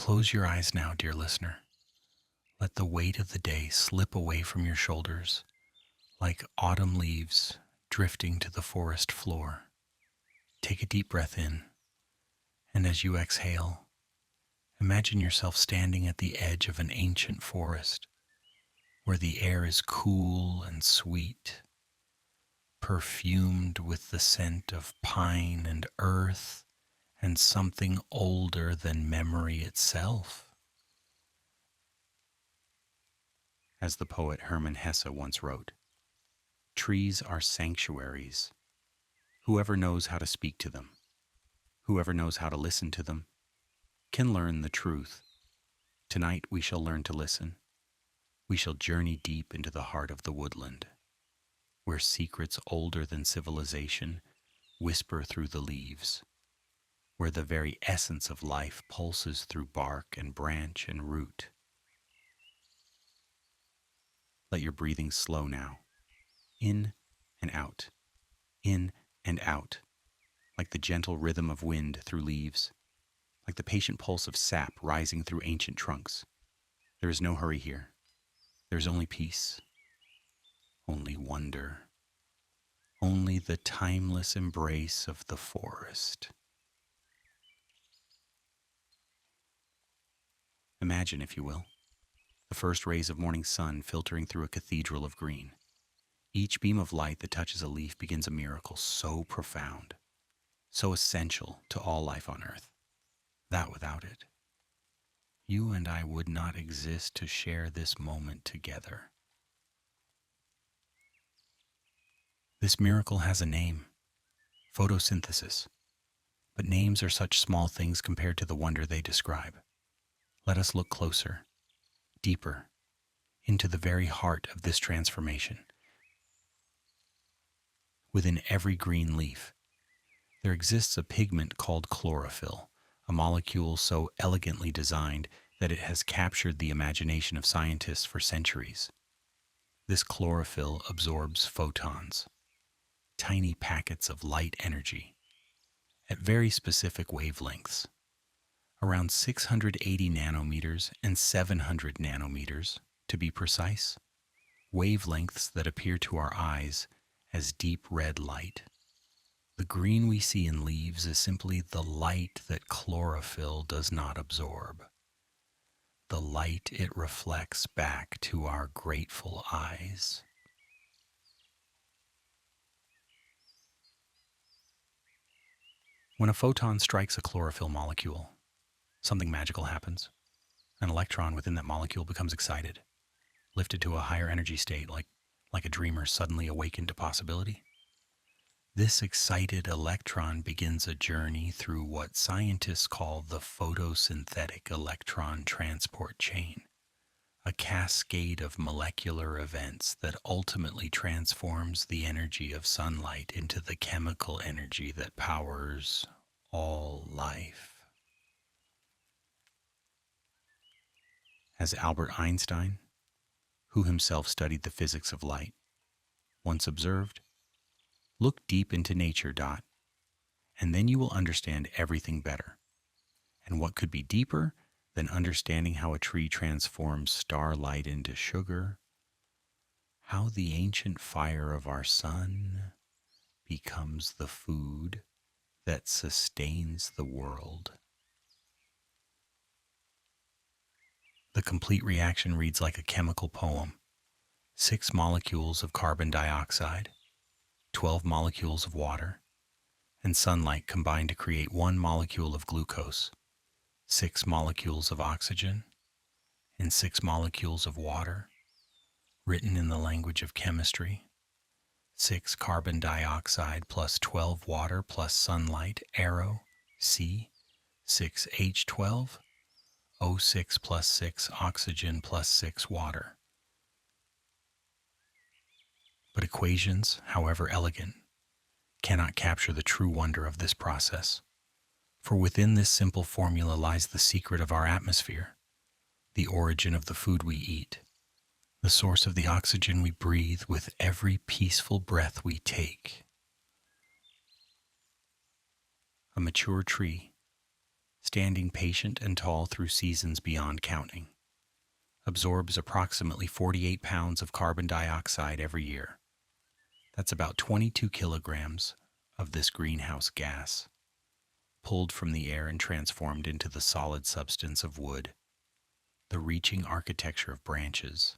Close your eyes now, dear listener. Let the weight of the day slip away from your shoulders like autumn leaves drifting to the forest floor. Take a deep breath in, and as you exhale, imagine yourself standing at the edge of an ancient forest where the air is cool and sweet, perfumed with the scent of pine and earth and something older than memory itself. As the poet Hermann Hesse once wrote, "Trees are sanctuaries. Whoever knows how to speak to them, whoever knows how to listen to them, can learn the truth. Tonight we shall learn to listen. We shall journey deep into the heart of the woodland, where secrets older than civilization whisper through the leaves, where the very essence of life pulses through bark and branch and root." Let your breathing slow now, in and out, in and out, like the gentle rhythm of wind through leaves, like the patient pulse of sap rising through ancient trunks. There is no hurry here. There is only peace, only wonder, only the timeless embrace of the forest. Imagine, if you will, the first rays of morning sun filtering through a cathedral of green. Each beam of light that touches a leaf begins a miracle so profound, so essential to all life on earth, that without it, you and I would not exist to share this moment together. This miracle has a name, photosynthesis, but names are such small things compared to the wonder they describe. Let us look closer, deeper, into the very heart of this transformation. Within every green leaf, there exists a pigment called chlorophyll, a molecule so elegantly designed that it has captured the imagination of scientists for centuries. This chlorophyll absorbs photons, tiny packets of light energy, at very specific wavelengths, around 680 nanometers and 700 nanometers, to be precise, wavelengths that appear to our eyes as deep red light. The green we see in leaves is simply the light that chlorophyll does not absorb, the light it reflects back to our grateful eyes. When a photon strikes a chlorophyll molecule, something magical happens. An electron within that molecule becomes excited, lifted to a higher energy state, like a dreamer suddenly awakened to possibility. This excited electron begins a journey through what scientists call the photosynthetic electron transport chain, a cascade of molecular events that ultimately transforms the energy of sunlight into the chemical energy that powers all life. As Albert Einstein, who himself studied the physics of light, once observed, "Look deep into nature, Dot, and then you will understand everything better." And what could be deeper than understanding how a tree transforms starlight into sugar, how the ancient fire of our sun becomes the food that sustains the world? The complete reaction reads like a chemical poem. 6 molecules of carbon dioxide, 12 molecules of water, and sunlight combine to create 1 molecule of glucose, 6 molecules of oxygen, and 6 molecules of water, written in the language of chemistry. 6 carbon dioxide plus 12 water plus sunlight, arrow, C, 6H12, O6 plus 6 oxygen plus 6 water. But equations, however elegant, cannot capture the true wonder of this process. For within this simple formula lies the secret of our atmosphere, the origin of the food we eat, the source of the oxygen we breathe with every peaceful breath we take. A mature tree, standing patient and tall through seasons beyond counting, absorbs approximately 48 pounds of carbon dioxide every year. That's about 22 kilograms of this greenhouse gas, pulled from the air and transformed into the solid substance of wood, the reaching architecture of branches,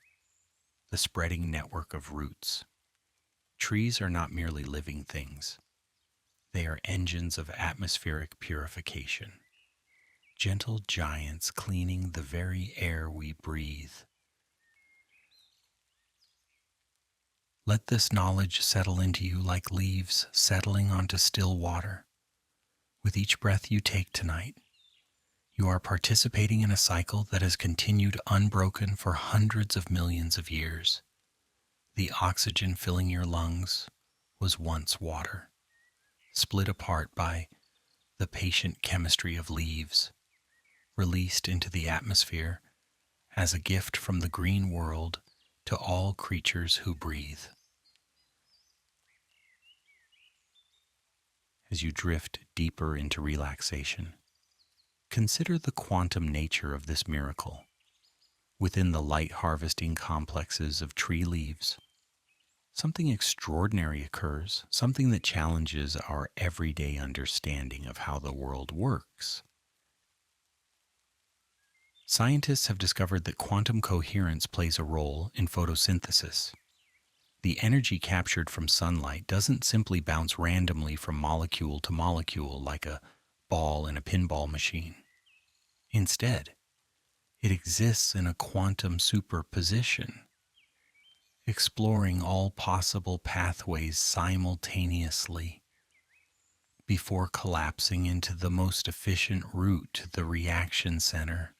the spreading network of roots. Trees are not merely living things. They are engines of atmospheric purification, gentle giants cleaning the very air we breathe. Let this knowledge settle into you like leaves settling onto still water. With each breath you take tonight, you are participating in a cycle that has continued unbroken for hundreds of millions of years. The oxygen filling your lungs was once water, split apart by the patient chemistry of leaves, released into the atmosphere as a gift from the green world to all creatures who breathe. As you drift deeper into relaxation, consider the quantum nature of this miracle. Within the light harvesting complexes of tree leaves, something extraordinary occurs, something that challenges our everyday understanding of how the world works. Scientists have discovered that quantum coherence plays a role in photosynthesis. The energy captured from sunlight doesn't simply bounce randomly from molecule to molecule like a ball in a pinball machine. Instead, it exists in a quantum superposition, exploring all possible pathways simultaneously before collapsing into the most efficient route to the reaction center.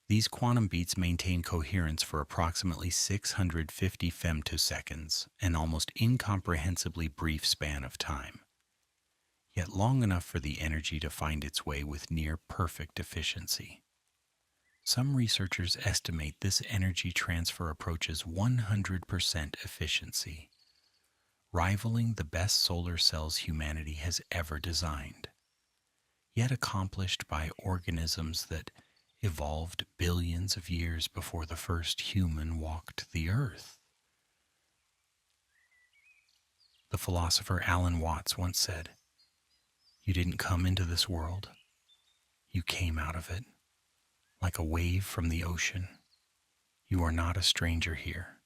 These quantum beats maintain coherence for approximately 650 femtoseconds, an almost incomprehensibly brief span of time, yet long enough for the energy to find its way with near-perfect efficiency. Some researchers estimate this energy transfer approaches 100% efficiency, rivaling the best solar cells humanity has ever designed, yet accomplished by organisms that evolved billions of years before the first human walked the earth. The philosopher Alan Watts once said, "You didn't come into this world, you came out of it, like a wave from the ocean. You are not a stranger here."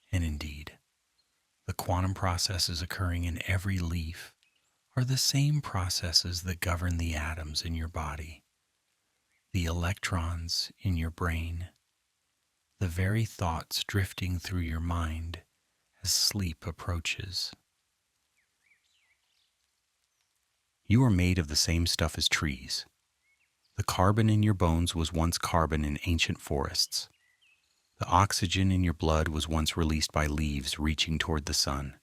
And indeed, the quantum processes occurring in every leaf are the same processes that govern the atoms in your body, the electrons in your brain, the very thoughts drifting through your mind as sleep approaches. You are made of the same stuff as trees. The carbon in your bones was once carbon in ancient forests. The oxygen in your blood was once released by leaves reaching toward the sun.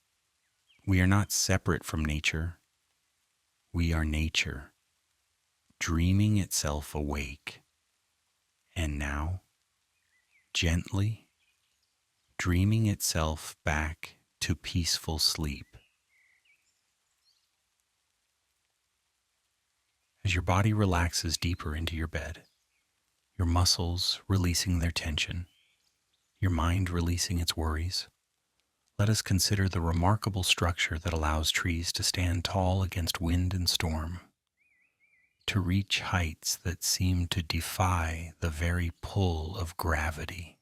We are not separate from nature. We are nature, dreaming itself awake. And now, gently, dreaming itself back to peaceful sleep. As your body relaxes deeper into your bed, your muscles releasing their tension, your mind releasing its worries, let us consider the remarkable structure that allows trees to stand tall against wind and storm, to reach heights that seem to defy the very pull of gravity.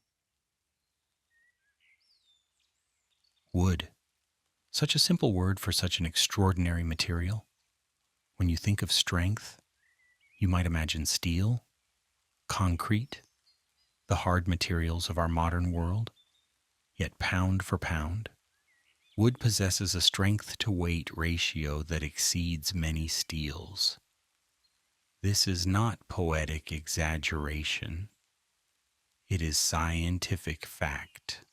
Wood, such a simple word for such an extraordinary material. When you think of strength, you might imagine steel, concrete, the hard materials of our modern world. Yet pound for pound, wood possesses a strength-to-weight ratio that exceeds many steels. This is not poetic exaggeration. It is scientific fact.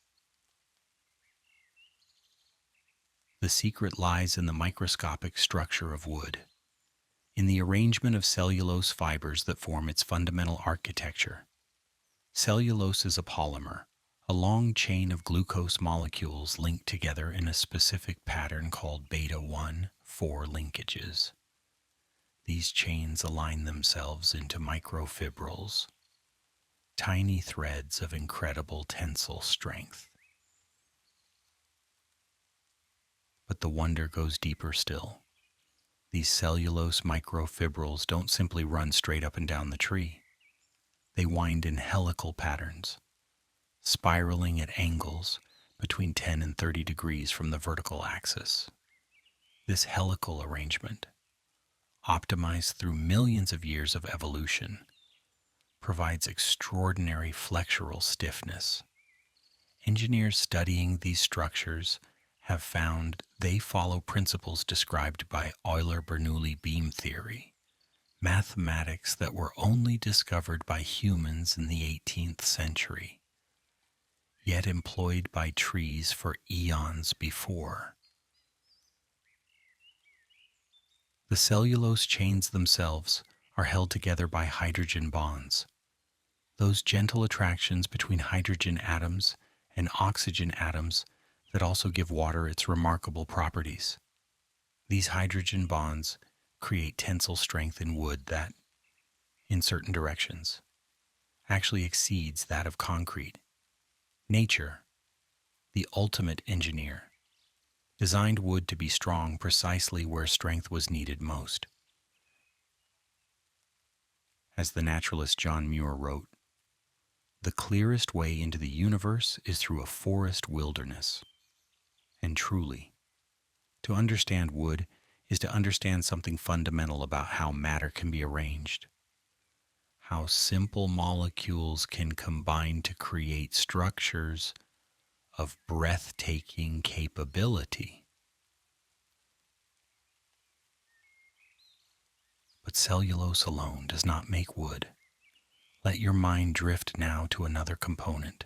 The secret lies in the microscopic structure of wood, in the arrangement of cellulose fibers that form its fundamental architecture. Cellulose is a polymer, a long chain of glucose molecules linked together in a specific pattern called beta-1,4 linkages. These chains align themselves into microfibrils, tiny threads of incredible tensile strength. But the wonder goes deeper still. These cellulose microfibrils don't simply run straight up and down the tree. They wind in helical patterns, spiraling at angles between 10 and 30 degrees from the vertical axis. This helical arrangement, optimized through millions of years of evolution, provides extraordinary flexural stiffness. Engineers studying these structures have found they follow principles described by Euler-Bernoulli beam theory, mathematics that were only discovered by humans in the 18th century, yet employed by trees for eons before. The cellulose chains themselves are held together by hydrogen bonds, those gentle attractions between hydrogen atoms and oxygen atoms that also give water its remarkable properties. These hydrogen bonds create tensile strength in wood that, in certain directions, actually exceeds that of concrete. Nature, the ultimate engineer, designed wood to be strong precisely where strength was needed most. As the naturalist John Muir wrote, "The clearest way into the universe is through a forest wilderness." And truly, to understand wood is to understand something fundamental about how matter can be arranged, how simple molecules can combine to create structures of breathtaking capability. But cellulose alone does not make wood. Let your mind drift now to another component,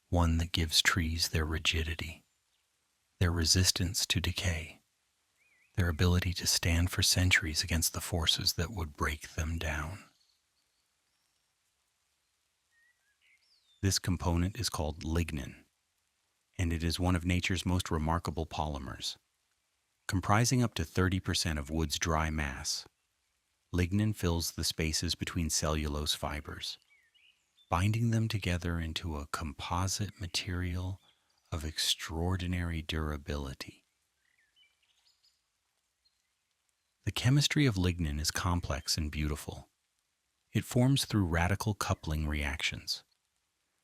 one that gives trees their rigidity, their resistance to decay, their ability to stand for centuries against the forces that would break them down. This component is called lignin, and it is one of nature's most remarkable polymers. Comprising up to 30% of wood's dry mass, lignin fills the spaces between cellulose fibers, binding them together into a composite material of extraordinary durability. The chemistry of lignin is complex and beautiful. It forms through radical coupling reactions,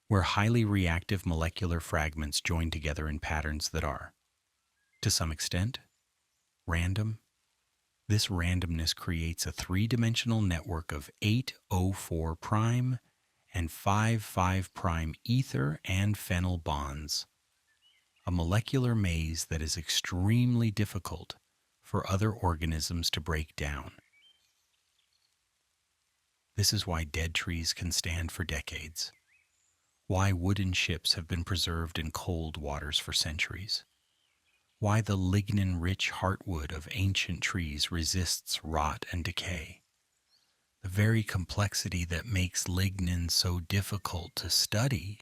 where highly reactive molecular fragments join together in patterns that are, to some extent, random. This randomness creates a three-dimensional network of 8O4' and 5,5' ether and phenyl bonds, a molecular maze that is extremely difficult for other organisms to break down. This is why dead trees can stand for decades, why wooden ships have been preserved in cold waters for centuries, why the lignin-rich heartwood of ancient trees resists rot and decay. The very complexity that makes lignin so difficult to study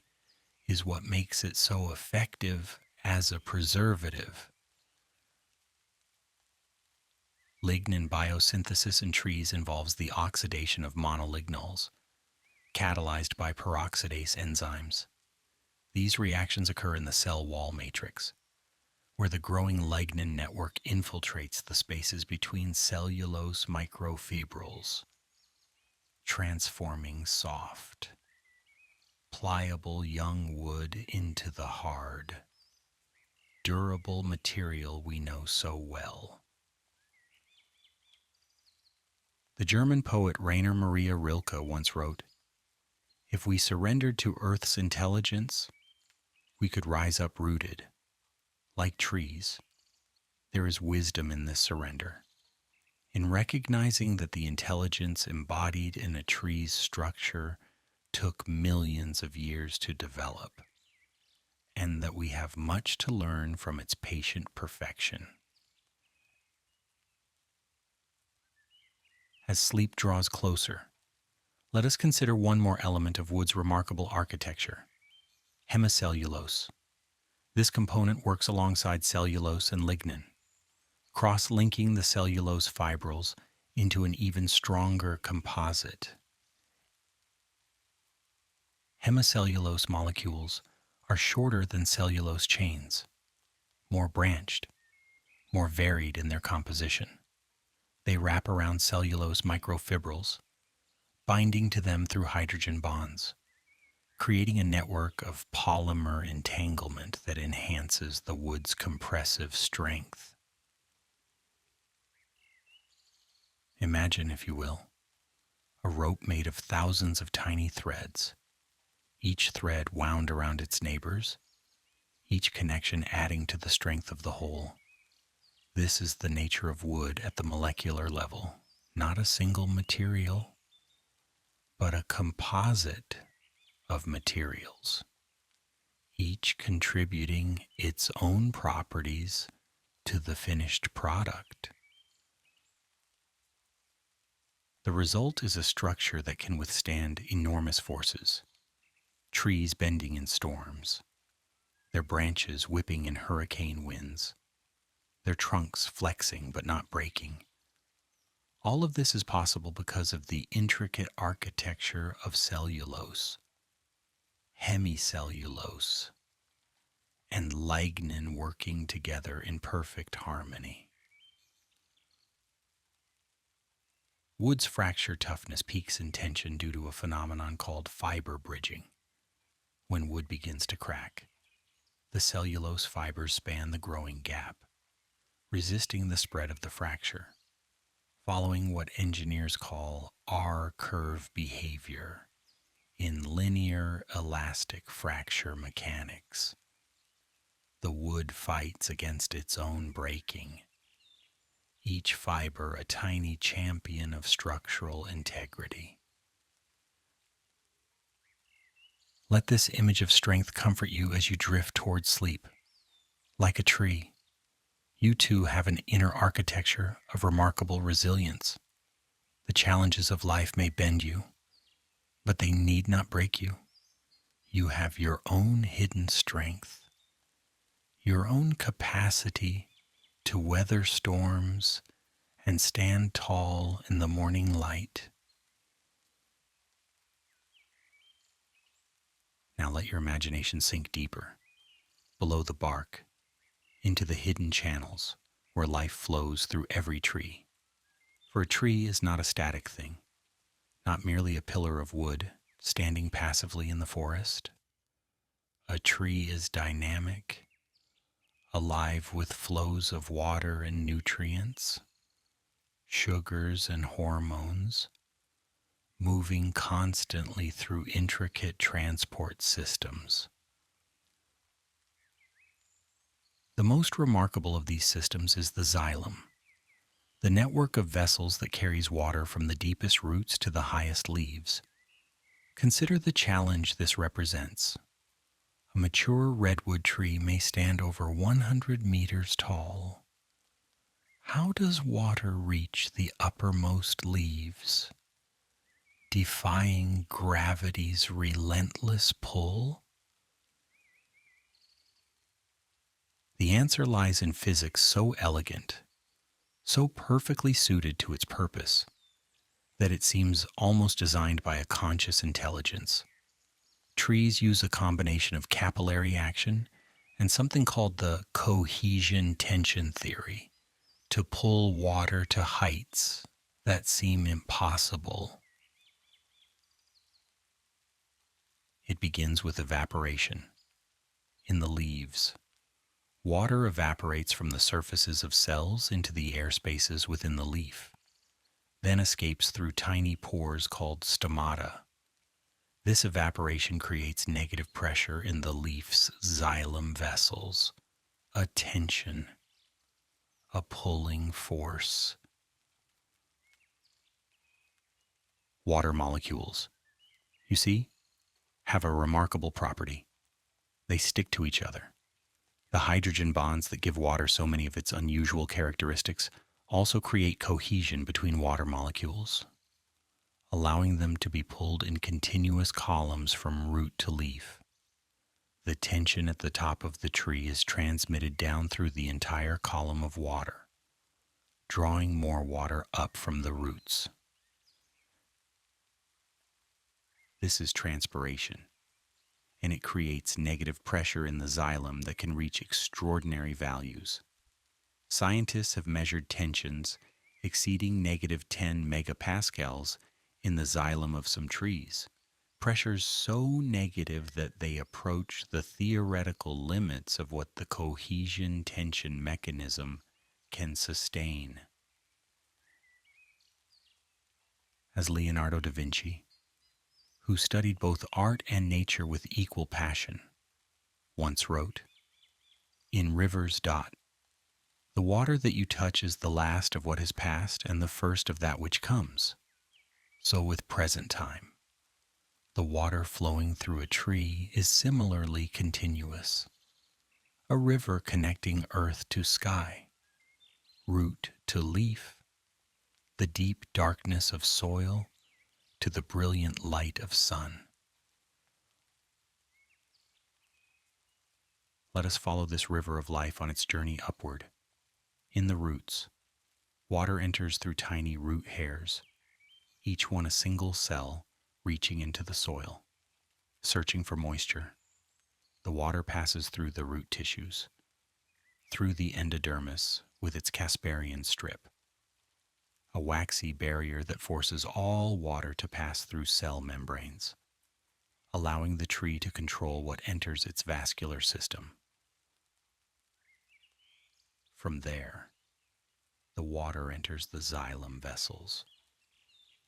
is what makes it so effective as a preservative. Lignin biosynthesis in trees involves the oxidation of monolignals, catalyzed by peroxidase enzymes. These reactions occur in the cell wall matrix, where the growing lignin network infiltrates the spaces between cellulose microfibrils, transforming soft, pliable young wood into the hard, durable material we know so well. The German poet Rainer Maria Rilke once wrote, "If we surrendered to Earth's intelligence, we could rise up rooted. Like trees, there is wisdom in this surrender, in recognizing that the intelligence embodied in a tree's structure took millions of years to develop, and that we have much to learn from its patient perfection." As sleep draws closer, let us consider one more element of wood's remarkable architecture: hemicellulose. This component works alongside cellulose and lignin, cross-linking the cellulose fibrils into an even stronger composite. Hemicellulose molecules are shorter than cellulose chains, more branched, more varied in their composition. They wrap around cellulose microfibrils, binding to them through hydrogen bonds, creating a network of polymer entanglement that enhances the wood's compressive strength. Imagine, if you will, a rope made of thousands of tiny threads, each thread wound around its neighbors, each connection adding to the strength of the whole. This is the nature of wood at the molecular level, not a single material, but a composite of materials, each contributing its own properties to the finished product. The result is a structure that can withstand enormous forces, trees bending in storms, their branches whipping in hurricane winds, their trunks flexing but not breaking. All of this is possible because of the intricate architecture of cellulose, hemicellulose, and lignin working together in perfect harmony. Wood's fracture toughness peaks in tension due to a phenomenon called fiber bridging. When wood begins to crack, the cellulose fibers span the growing gap, resisting the spread of the fracture, following what engineers call R-curve behavior in linear elastic fracture mechanics. The wood fights against its own breaking, each fiber a tiny champion of structural integrity. Let this image of strength comfort you as you drift towards sleep. Like a tree, you too have an inner architecture of remarkable resilience. The challenges of life may bend you, but they need not break you. You have your own hidden strength, your own capacity to weather storms and stand tall in the morning light. Now let your imagination sink deeper, below the bark, into the hidden channels where life flows through every tree. For a tree is not a static thing, not merely a pillar of wood standing passively in the forest. A tree is dynamic, alive with flows of water and nutrients, sugars and hormones, moving constantly through intricate transport systems. The most remarkable of these systems is the xylem, the network of vessels that carries water from the deepest roots to the highest leaves. Consider the challenge this represents. A mature redwood tree may stand over 100 meters tall. How does water reach the uppermost leaves, defying gravity's relentless pull? The answer lies in physics so elegant, so perfectly suited to its purpose, that it seems almost designed by a conscious intelligence. Trees use a combination of capillary action and something called the cohesion tension theory to pull water to heights that seem impossible. It begins with evaporation. In the leaves, water evaporates from the surfaces of cells into the air spaces within the leaf, then escapes through tiny pores called stomata. This evaporation creates negative pressure in the leaf's xylem vessels, a tension, a pulling force. Water molecules, you see, have a remarkable property. They stick to each other. The hydrogen bonds that give water so many of its unusual characteristics also create cohesion between water molecules, allowing them to be pulled in continuous columns from root to leaf. The tension at the top of the tree is transmitted down through the entire column of water, drawing more water up from the roots. This is transpiration, and it creates negative pressure in the xylem that can reach extraordinary values. Scientists have measured tensions exceeding -10 megapascals in the xylem of some trees, pressures so negative that they approach the theoretical limits of what the cohesion tension mechanism can sustain. As Leonardo da Vinci, who studied both art and nature with equal passion, once wrote, "In rivers, the water that you touch is the last of what has passed and the first of that which comes. So with present time, the water flowing through a tree is similarly continuous, a river connecting earth to sky, root to leaf, the deep darkness of soil to the brilliant light of sun." Let us follow this river of life on its journey upward. In the roots, water enters through tiny root hairs, each one a single cell reaching into the soil. Searching for moisture, the water passes through the root tissues, through the endodermis with its Casparian strip, a waxy barrier that forces all water to pass through cell membranes, allowing the tree to control what enters its vascular system. From there, the water enters the xylem vessels.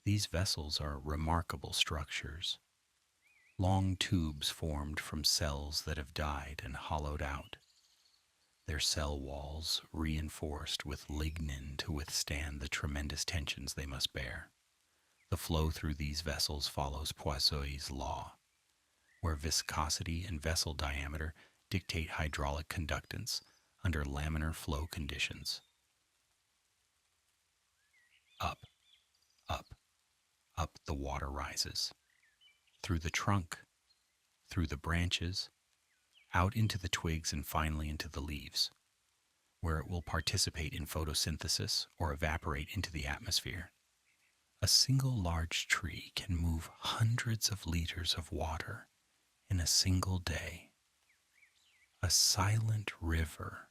These vessels are remarkable structures, long tubes formed from cells that have died and hollowed out, their cell walls reinforced with lignin to withstand the tremendous tensions they must bear. The flow through these vessels follows Poiseuille's law, where viscosity and vessel diameter dictate hydraulic conductance under laminar flow conditions. Up, up, up the water rises, through the trunk, through the branches, out into the twigs and finally into the leaves, where it will participate in photosynthesis or evaporate into the atmosphere. A single large tree can move hundreds of liters of water in a single day. A silent river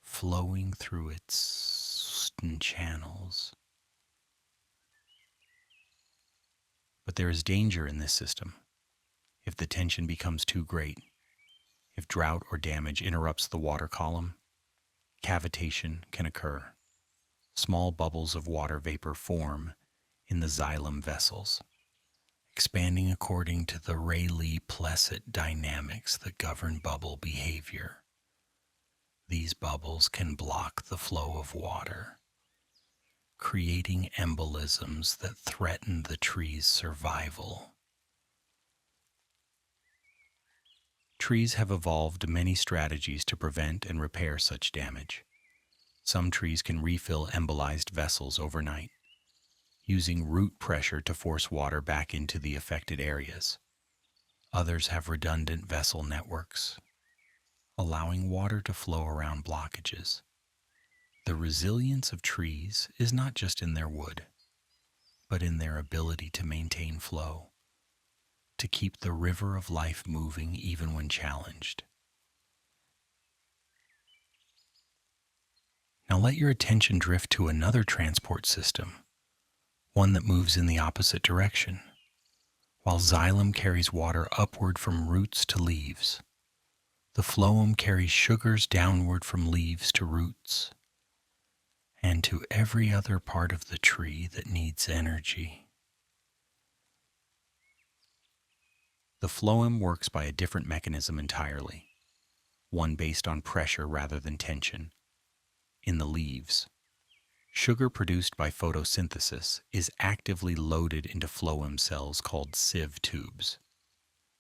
flowing through its channels. But there is danger in this system. If the tension becomes too great, if drought or damage interrupts the water column, cavitation can occur. Small bubbles of water vapor form in the xylem vessels, expanding according to the Rayleigh-Plesset dynamics that govern bubble behavior. These bubbles can block the flow of water, creating embolisms that threaten the tree's survival. Trees have evolved many strategies to prevent and repair such damage. Some trees can refill embolized vessels overnight, using root pressure to force water back into the affected areas. Others have redundant vessel networks, allowing water to flow around blockages. The resilience of trees is not just in their wood, but in their ability to maintain flow, to keep the river of life moving even when challenged. Now let your attention drift to another transport system, one that moves in the opposite direction. While xylem carries water upward from roots to leaves, the phloem carries sugars downward from leaves to roots, and to every other part of the tree that needs energy. The phloem works by a different mechanism entirely, one based on pressure rather than tension. In the leaves, sugar produced by photosynthesis is actively loaded into phloem cells called sieve tubes.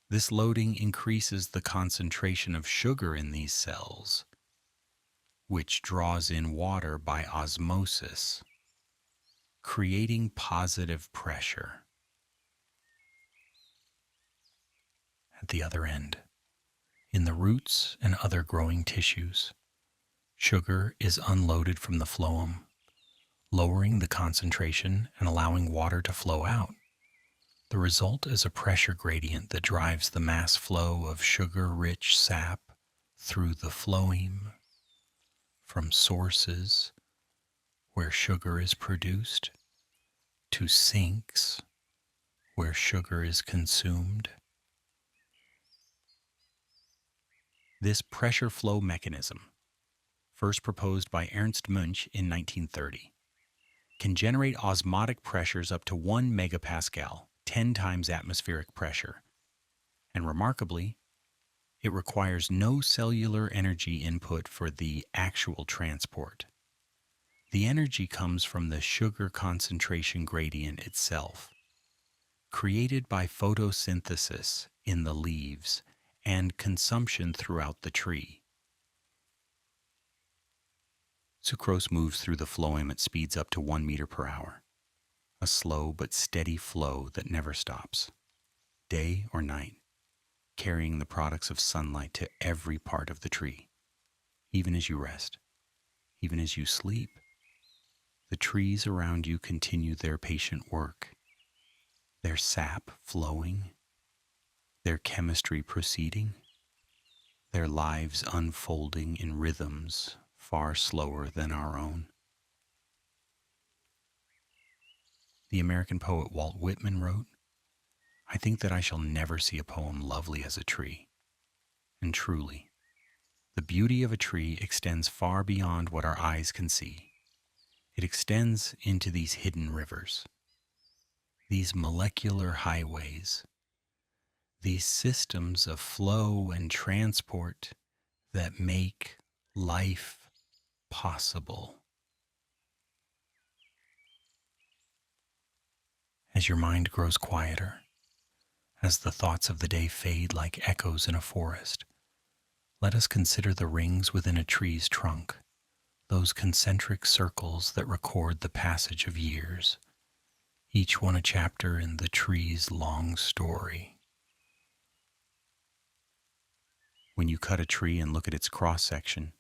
This loading increases the concentration of sugar in these cells, which draws in water by osmosis, creating positive pressure. At the other end, in the roots and other growing tissues, sugar is unloaded from the phloem, lowering the concentration and allowing water to flow out. The result is a pressure gradient that drives the mass flow of sugar-rich sap through the phloem from sources where sugar is produced to sinks where sugar is consumed. This pressure flow mechanism, first proposed by Ernst Münch in 1930, can generate osmotic pressures up to 1 megapascal, 10 times atmospheric pressure. And remarkably, it requires no cellular energy input for the actual transport. The energy comes from the sugar concentration gradient itself, created by photosynthesis in the leaves and consumption throughout the tree. Sucrose moves through the phloem at speeds up to 1 meter per hour, a slow but steady flow that never stops, day or night, carrying the products of sunlight to every part of the tree. Even as you rest, even as you sleep, the trees around you continue their patient work, their sap flowing, their chemistry proceeding, their lives unfolding in rhythms far slower than our own. The American poet Walt Whitman wrote, "I think that I shall never see a poem lovely as a tree." And truly, the beauty of a tree extends far beyond what our eyes can see. It extends into these hidden rivers, these molecular highways, these systems of flow and transport that make life possible. As your mind grows quieter, as the thoughts of the day fade like echoes in a forest, let us consider the rings within a tree's trunk, those concentric circles that record the passage of years, each one a chapter in the tree's long story. When you cut a tree and look at its cross-section,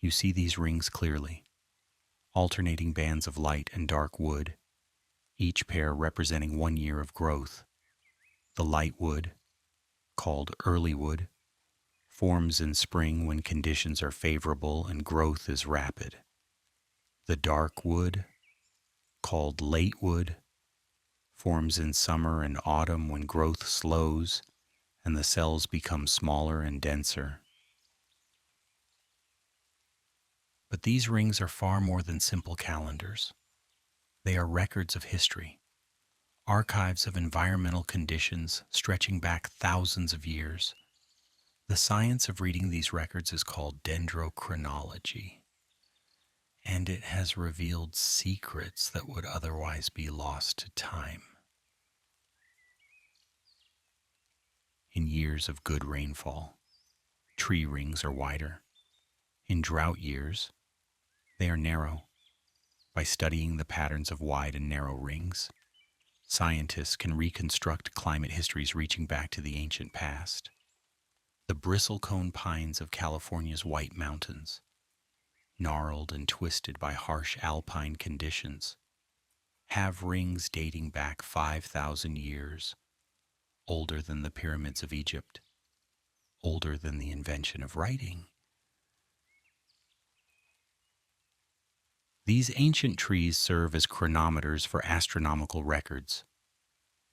you see these rings clearly, alternating bands of light and dark wood, each pair representing 1 year of growth. The light wood, called early wood, forms in spring when conditions are favorable and growth is rapid. The dark wood, called late wood, forms in summer and autumn when growth slows and the cells become smaller and denser. But these rings are far more than simple calendars. They are records of history, archives of environmental conditions stretching back thousands of years. The science of reading these records is called dendrochronology, and it has revealed secrets that would otherwise be lost to time. In years of good rainfall, tree rings are wider. In drought years, they are narrow. By studying the patterns of wide and narrow rings, scientists can reconstruct climate histories reaching back to the ancient past. The bristlecone pines of California's White Mountains, gnarled and twisted by harsh alpine conditions, have rings dating back 5,000 years, older than the pyramids of Egypt, older than the invention of writing. These ancient trees serve as chronometers for astronomical records,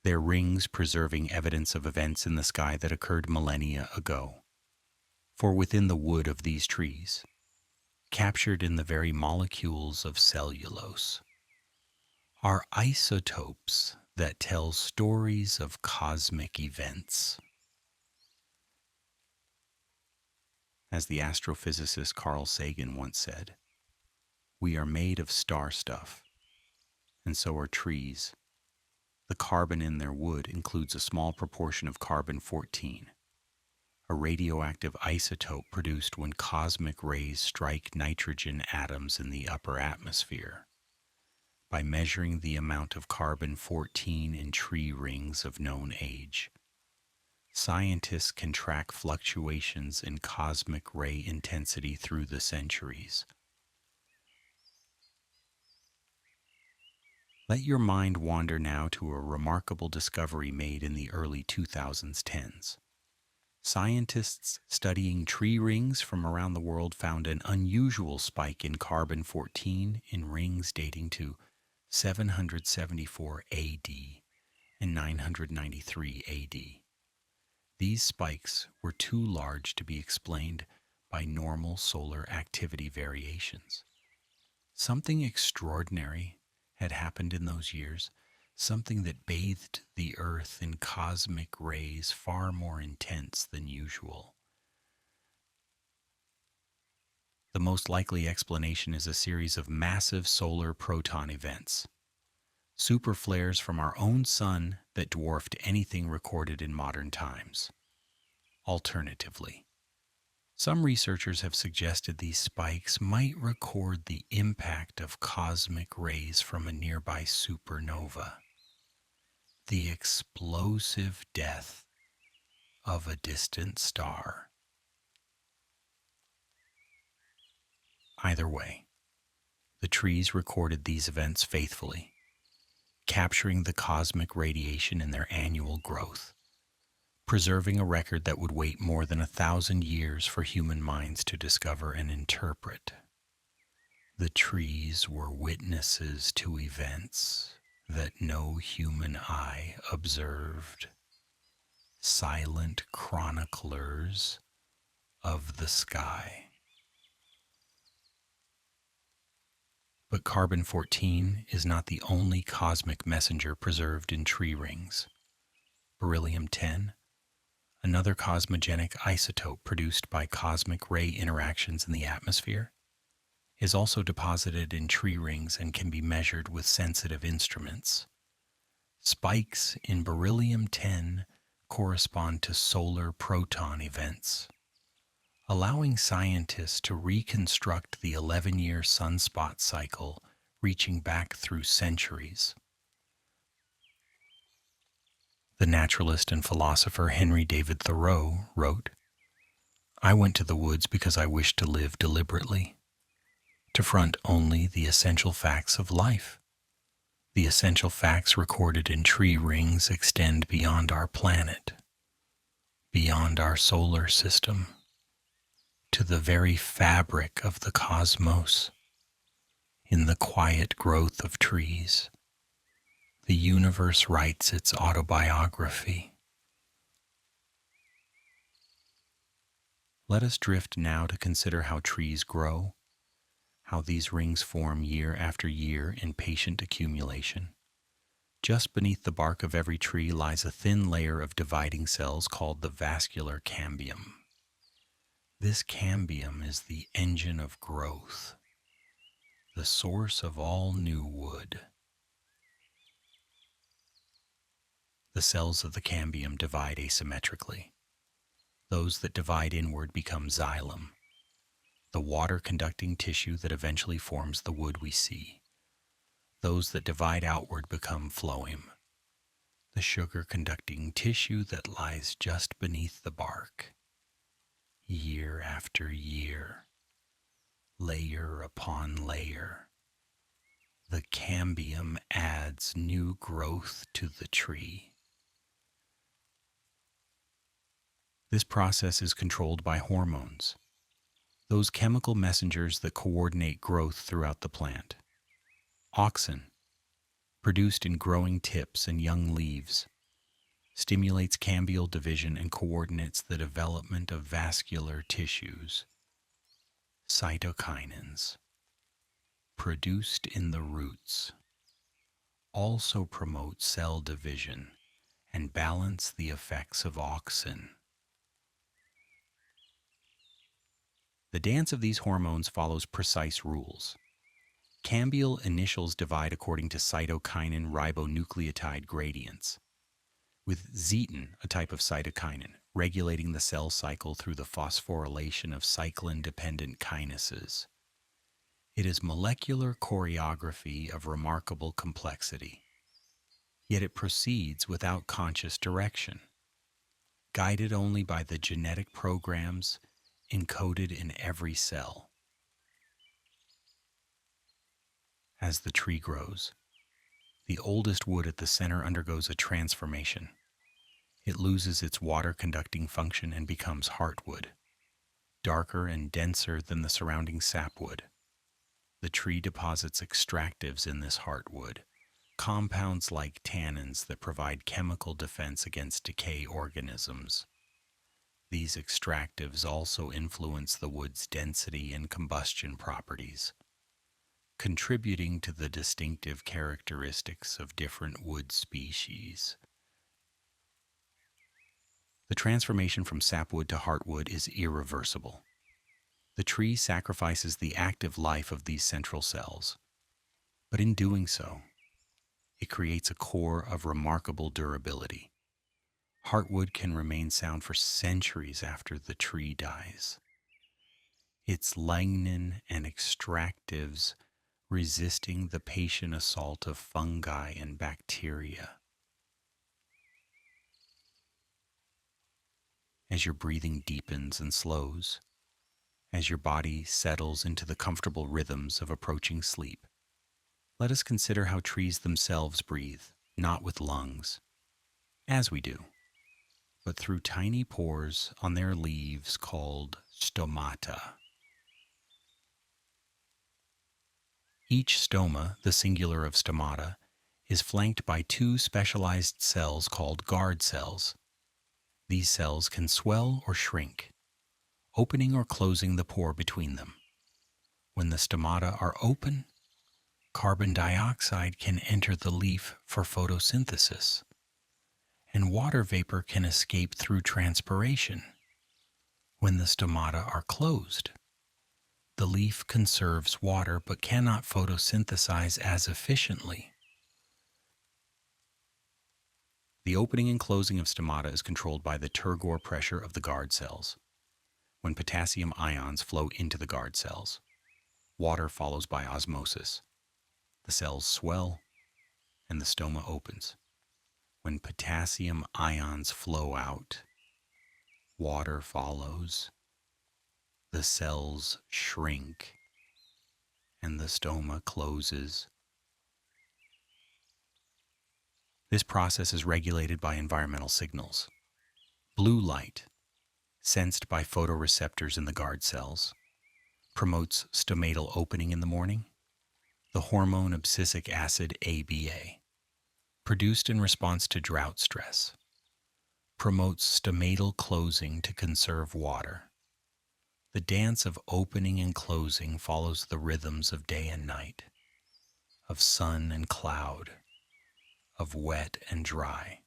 their rings preserving evidence of events in the sky that occurred millennia ago. For within the wood of these trees, captured in the very molecules of cellulose, are isotopes that tell stories of cosmic events. As the astrophysicist Carl Sagan once said, "We are made of star stuff, and so are trees. The carbon in their wood includes a small proportion of carbon-14, a radioactive isotope produced when cosmic rays strike nitrogen atoms in the upper atmosphere. By measuring the amount of carbon-14 in tree rings of known age, scientists can track fluctuations in cosmic ray intensity through the centuries. Let your mind wander now to a remarkable discovery made in the early 2010s. Scientists studying tree rings from around the world found an unusual spike in carbon-14 in rings dating to 774 AD and 993 AD. These spikes were too large to be explained by normal solar activity variations. Something extraordinary had happened in those years, something that bathed the earth in cosmic rays far more intense than usual. The most likely explanation is a series of massive solar proton events, superflares from our own sun that dwarfed anything recorded in modern times. Alternatively, some researchers have suggested these spikes might record the impact of cosmic rays from a nearby supernova, the explosive death of a distant star. Either way, the trees recorded these events faithfully, capturing the cosmic radiation in their annual growth, preserving a record that would wait more than 1,000 years for human minds to discover and interpret. The trees were witnesses to events that no human eye observed, silent chroniclers of the sky. But carbon-14 is not the only cosmic messenger preserved in tree rings. Beryllium-10, another cosmogenic isotope produced by cosmic ray interactions in the atmosphere, is also deposited in tree rings and can be measured with sensitive instruments. Spikes in beryllium-10 correspond to solar proton events, allowing scientists to reconstruct the 11-year sunspot cycle reaching back through centuries. The naturalist and philosopher Henry David Thoreau wrote, "I went to the woods because I wished to live deliberately, to front only the essential facts of life. The essential facts recorded in tree rings extend beyond our planet, beyond our solar system, to the very fabric of the cosmos. In the quiet growth of trees, the universe writes its autobiography." Let us drift now to consider how trees grow, how these rings form year after year in patient accumulation. Just beneath the bark of every tree lies a thin layer of dividing cells called the vascular cambium. This cambium is the engine of growth, the source of all new wood. The cells of the cambium divide asymmetrically. Those that divide inward become xylem, the water-conducting tissue that eventually forms the wood we see. Those that divide outward become phloem, the sugar-conducting tissue that lies just beneath the bark. Year after year, layer upon layer, the cambium adds new growth to the tree. This process is controlled by hormones, those chemical messengers that coordinate growth throughout the plant. Auxin, produced in growing tips and young leaves, stimulates cambial division and coordinates the development of vascular tissues. Cytokinins, produced in the roots, also promote cell division and balance the effects of auxin. The dance of these hormones follows precise rules. Cambial initials divide according to cytokinin ribonucleotide gradients, with zetin, a type of cytokinin, regulating the cell cycle through the phosphorylation of cyclin-dependent kinases. It is molecular choreography of remarkable complexity, yet it proceeds without conscious direction, guided only by the genetic programs encoded in every cell. As the tree grows, The oldest wood at the center undergoes a transformation. It loses its water-conducting function and becomes heartwood, darker and denser than the surrounding sapwood. The tree deposits extractives in this heartwood, compounds like tannins that provide chemical defense against decay organisms. These extractives also influence the wood's density and combustion properties, contributing to the distinctive characteristics of different wood species. The transformation from sapwood to heartwood is irreversible. The tree sacrifices the active life of these central cells, but in doing so, it creates a core of remarkable durability. Heartwood can remain sound for centuries after the tree dies. Its lignin and extractives resisting the patient assault of fungi and bacteria. As your breathing deepens and slows, as your body settles into the comfortable rhythms of approaching sleep, let us consider how trees themselves breathe, not with lungs, as we do, but through tiny pores on their leaves called stomata. Each stoma, the singular of stomata, is flanked by two specialized cells called guard cells. These cells can swell or shrink, opening or closing the pore between them. When the stomata are open, carbon dioxide can enter the leaf for photosynthesis, and water vapor can escape through transpiration. When the stomata are closed, the leaf conserves water but cannot photosynthesize as efficiently. The opening and closing of stomata is controlled by the turgor pressure of the guard cells. When potassium ions flow into the guard cells, water follows by osmosis. The cells swell and the stoma opens. When potassium ions flow out, water follows. The cells shrink and the stoma closes. This process is regulated by environmental signals. Blue light, sensed by photoreceptors in the guard cells, promotes stomatal opening in the morning. The hormone abscisic acid ABA, produced in response to drought stress, promotes stomatal closing to conserve water. The dance of opening and closing follows the rhythms of day and night, of sun and cloud, of wet and dry.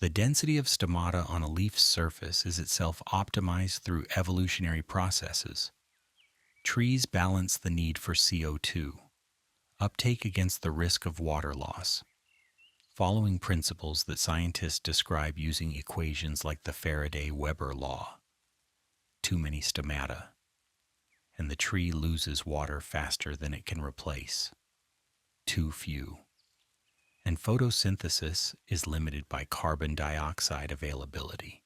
The density of stomata on a leaf's surface is itself optimized through evolutionary processes. Trees balance the need for CO2, uptake against the risk of water loss, following principles that scientists describe using equations like the Faraday-Weber law. Too many stomata, and the tree loses water faster than it can replace. Too few, and photosynthesis is limited by carbon dioxide availability.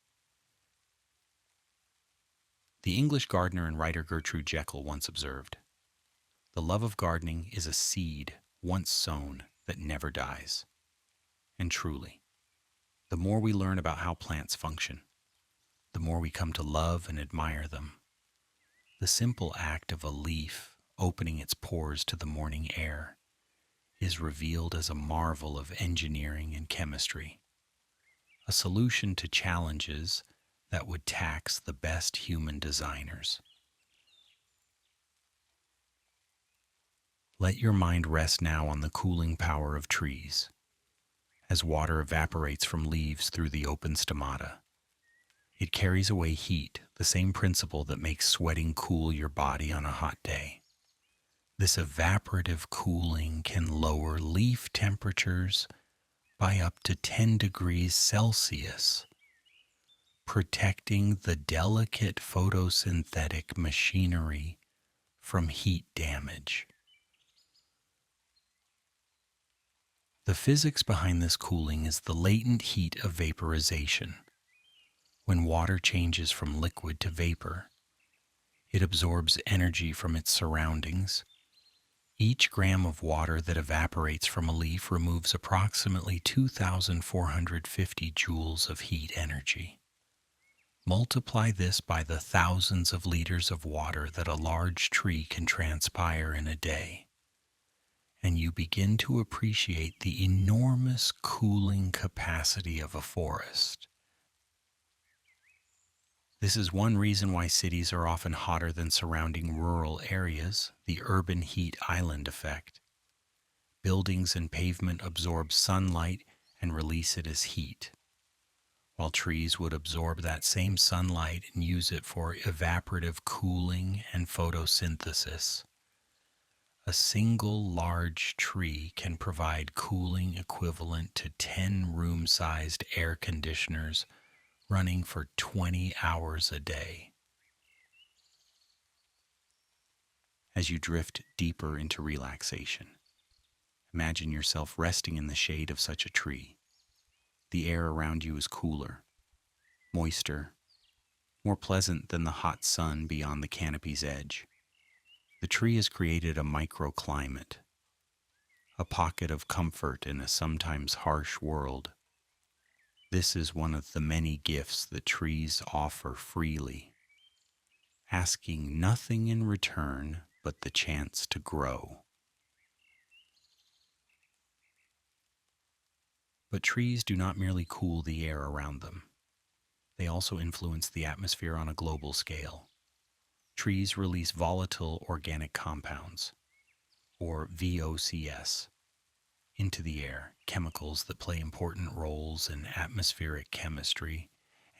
The English gardener and writer Gertrude Jekyll once observed, "The love of gardening is a seed once sown that never dies." And truly, the more we learn about how plants function, the more we come to love and admire them. The simple act of a leaf opening its pores to the morning air is revealed as a marvel of engineering and chemistry, a solution to challenges that would tax the best human designers. Let your mind rest now on the cooling power of trees. As water evaporates from leaves through the open stomata, it carries away heat, the same principle that makes sweating cool your body on a hot day. This evaporative cooling can lower leaf temperatures by up to 10 degrees Celsius, protecting the delicate photosynthetic machinery from heat damage. The physics behind this cooling is the latent heat of vaporization. When water changes from liquid to vapor, it absorbs energy from its surroundings, Each gram of water that evaporates from a leaf removes approximately 2,450 joules of heat energy. Multiply this by the thousands of liters of water that a large tree can transpire in a day, and you begin to appreciate the enormous cooling capacity of a forest. This is one reason why cities are often hotter than surrounding rural areas, the urban heat island effect. Buildings and pavement absorb sunlight and release it as heat, while trees would absorb that same sunlight and use it for evaporative cooling and photosynthesis. A single large tree can provide cooling equivalent to 10 room-sized air conditioners running for 20 hours a day. As you drift deeper into relaxation, imagine yourself resting in the shade of such a tree. The air around you is cooler, moister, more pleasant than the hot sun beyond the canopy's edge. The tree has created a microclimate, a pocket of comfort in a sometimes harsh world. This is one of the many gifts that trees offer freely, asking nothing in return but the chance to grow. But trees do not merely cool the air around them. They also influence the atmosphere on a global scale. Trees release volatile organic compounds, or VOCs, into the air, chemicals that play important roles in atmospheric chemistry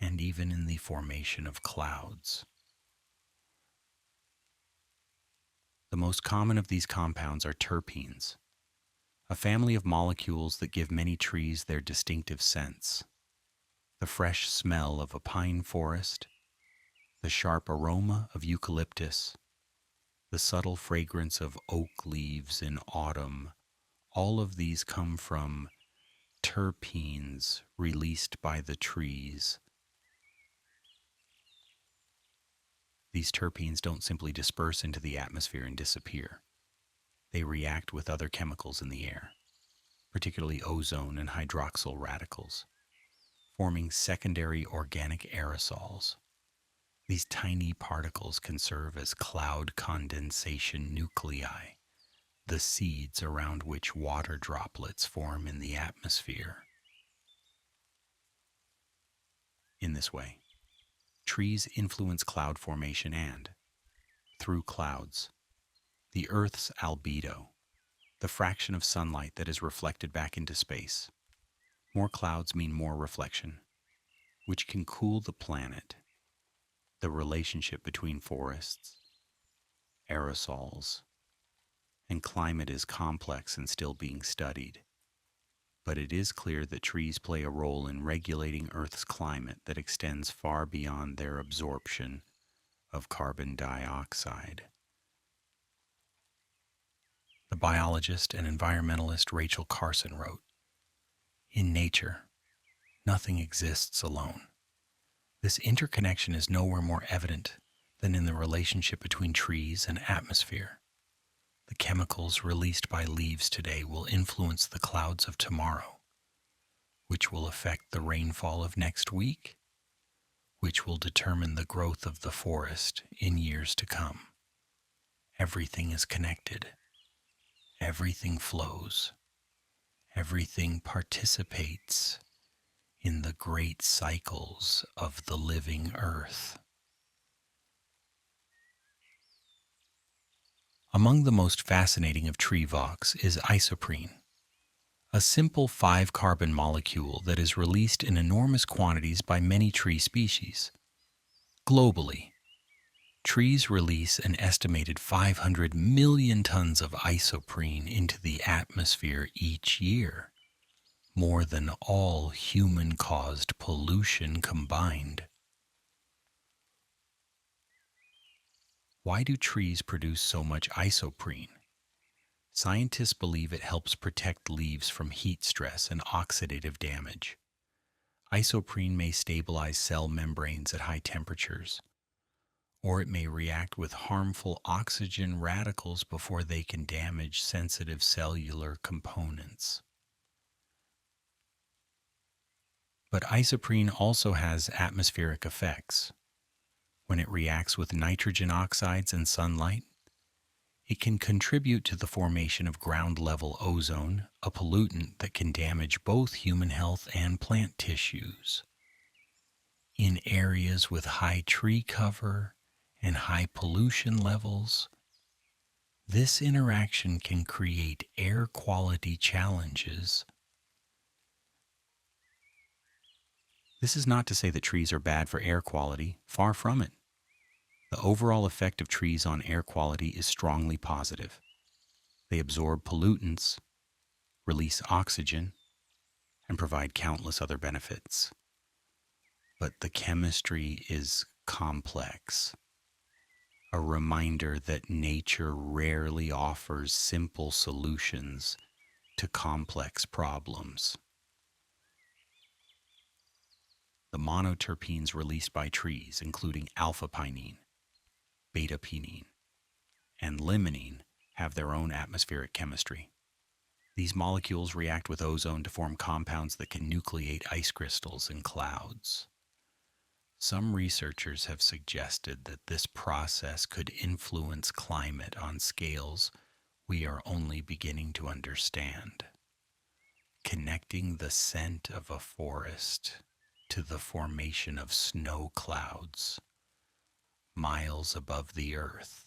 and even in the formation of clouds. The most common of these compounds are terpenes, a family of molecules that give many trees their distinctive scents. The fresh smell of a pine forest, the sharp aroma of eucalyptus, the subtle fragrance of oak leaves in autumn, all of these come from terpenes released by the trees. These terpenes don't simply disperse into the atmosphere and disappear. They react with other chemicals in the air, particularly ozone and hydroxyl radicals, forming secondary organic aerosols. These tiny particles can serve as cloud condensation nuclei, the seeds around which water droplets form in the atmosphere. In this way, trees influence cloud formation and, through clouds, the Earth's albedo, the fraction of sunlight that is reflected back into space. More clouds mean more reflection, which can cool the planet. The relationship between forests, aerosols, and climate is complex and still being studied. But it is clear that trees play a role in regulating Earth's climate that extends far beyond their absorption of carbon dioxide. The biologist and environmentalist Rachel Carson wrote, "In nature, nothing exists alone. This interconnection is nowhere more evident than in the relationship between trees and atmosphere. The chemicals released by leaves today will influence the clouds of tomorrow, which will affect the rainfall of next week, which will determine the growth of the forest in years to come. Everything is connected. Everything flows. Everything participates in the great cycles of the living earth." Among the most fascinating of tree vox is isoprene, a simple 5-carbon molecule that is released in enormous quantities by many tree species. Globally, trees release an estimated 500 million tons of isoprene into the atmosphere each year, more than all human-caused pollution combined. Why do trees produce so much isoprene? Scientists believe it helps protect leaves from heat stress and oxidative damage. Isoprene may stabilize cell membranes at high temperatures, or it may react with harmful oxygen radicals before they can damage sensitive cellular components. But isoprene also has atmospheric effects. When it reacts with nitrogen oxides and sunlight, it can contribute to the formation of ground-level ozone, a pollutant that can damage both human health and plant tissues. In areas with high tree cover and high pollution levels, this interaction can create air quality challenges. This is not to say that trees are bad for air quality, far from it. The overall effect of trees on air quality is strongly positive. They absorb pollutants, release oxygen, and provide countless other benefits. But the chemistry is complex, a reminder that nature rarely offers simple solutions to complex problems. The monoterpenes released by trees, including alpha-pinene, beta-pinene, and limonene, have their own atmospheric chemistry. These molecules react with ozone to form compounds that can nucleate ice crystals in clouds. Some researchers have suggested that this process could influence climate on scales we are only beginning to understand, connecting the scent of a forest to the formation of snow clouds miles above the earth.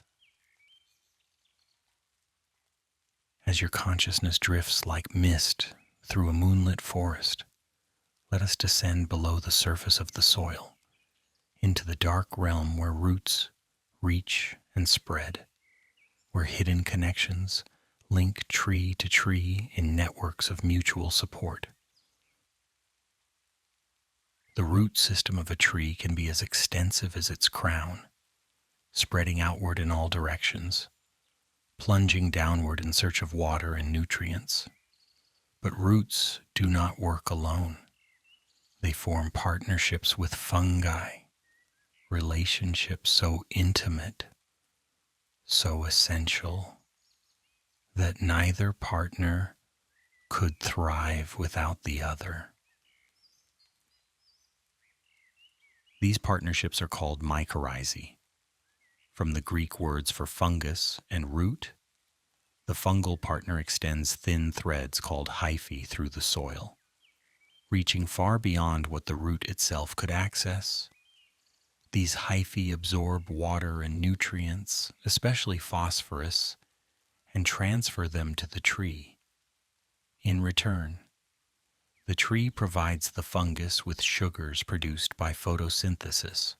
As your consciousness drifts like mist through a moonlit forest, let us descend below the surface of the soil into the dark realm where roots reach and spread, where hidden connections link tree to tree in networks of mutual support. The root system of a tree can be as extensive as its crown, spreading outward in all directions, plunging downward in search of water and nutrients. But roots do not work alone. They form partnerships with fungi, relationships so intimate, so essential, that neither partner could thrive without the other. These partnerships are called mycorrhizae. From the Greek words for fungus and root, the fungal partner extends thin threads called hyphae through the soil, reaching far beyond what the root itself could access. These hyphae absorb water and nutrients, especially phosphorus, and transfer them to the tree. In return, the tree provides the fungus with sugars produced by photosynthesis.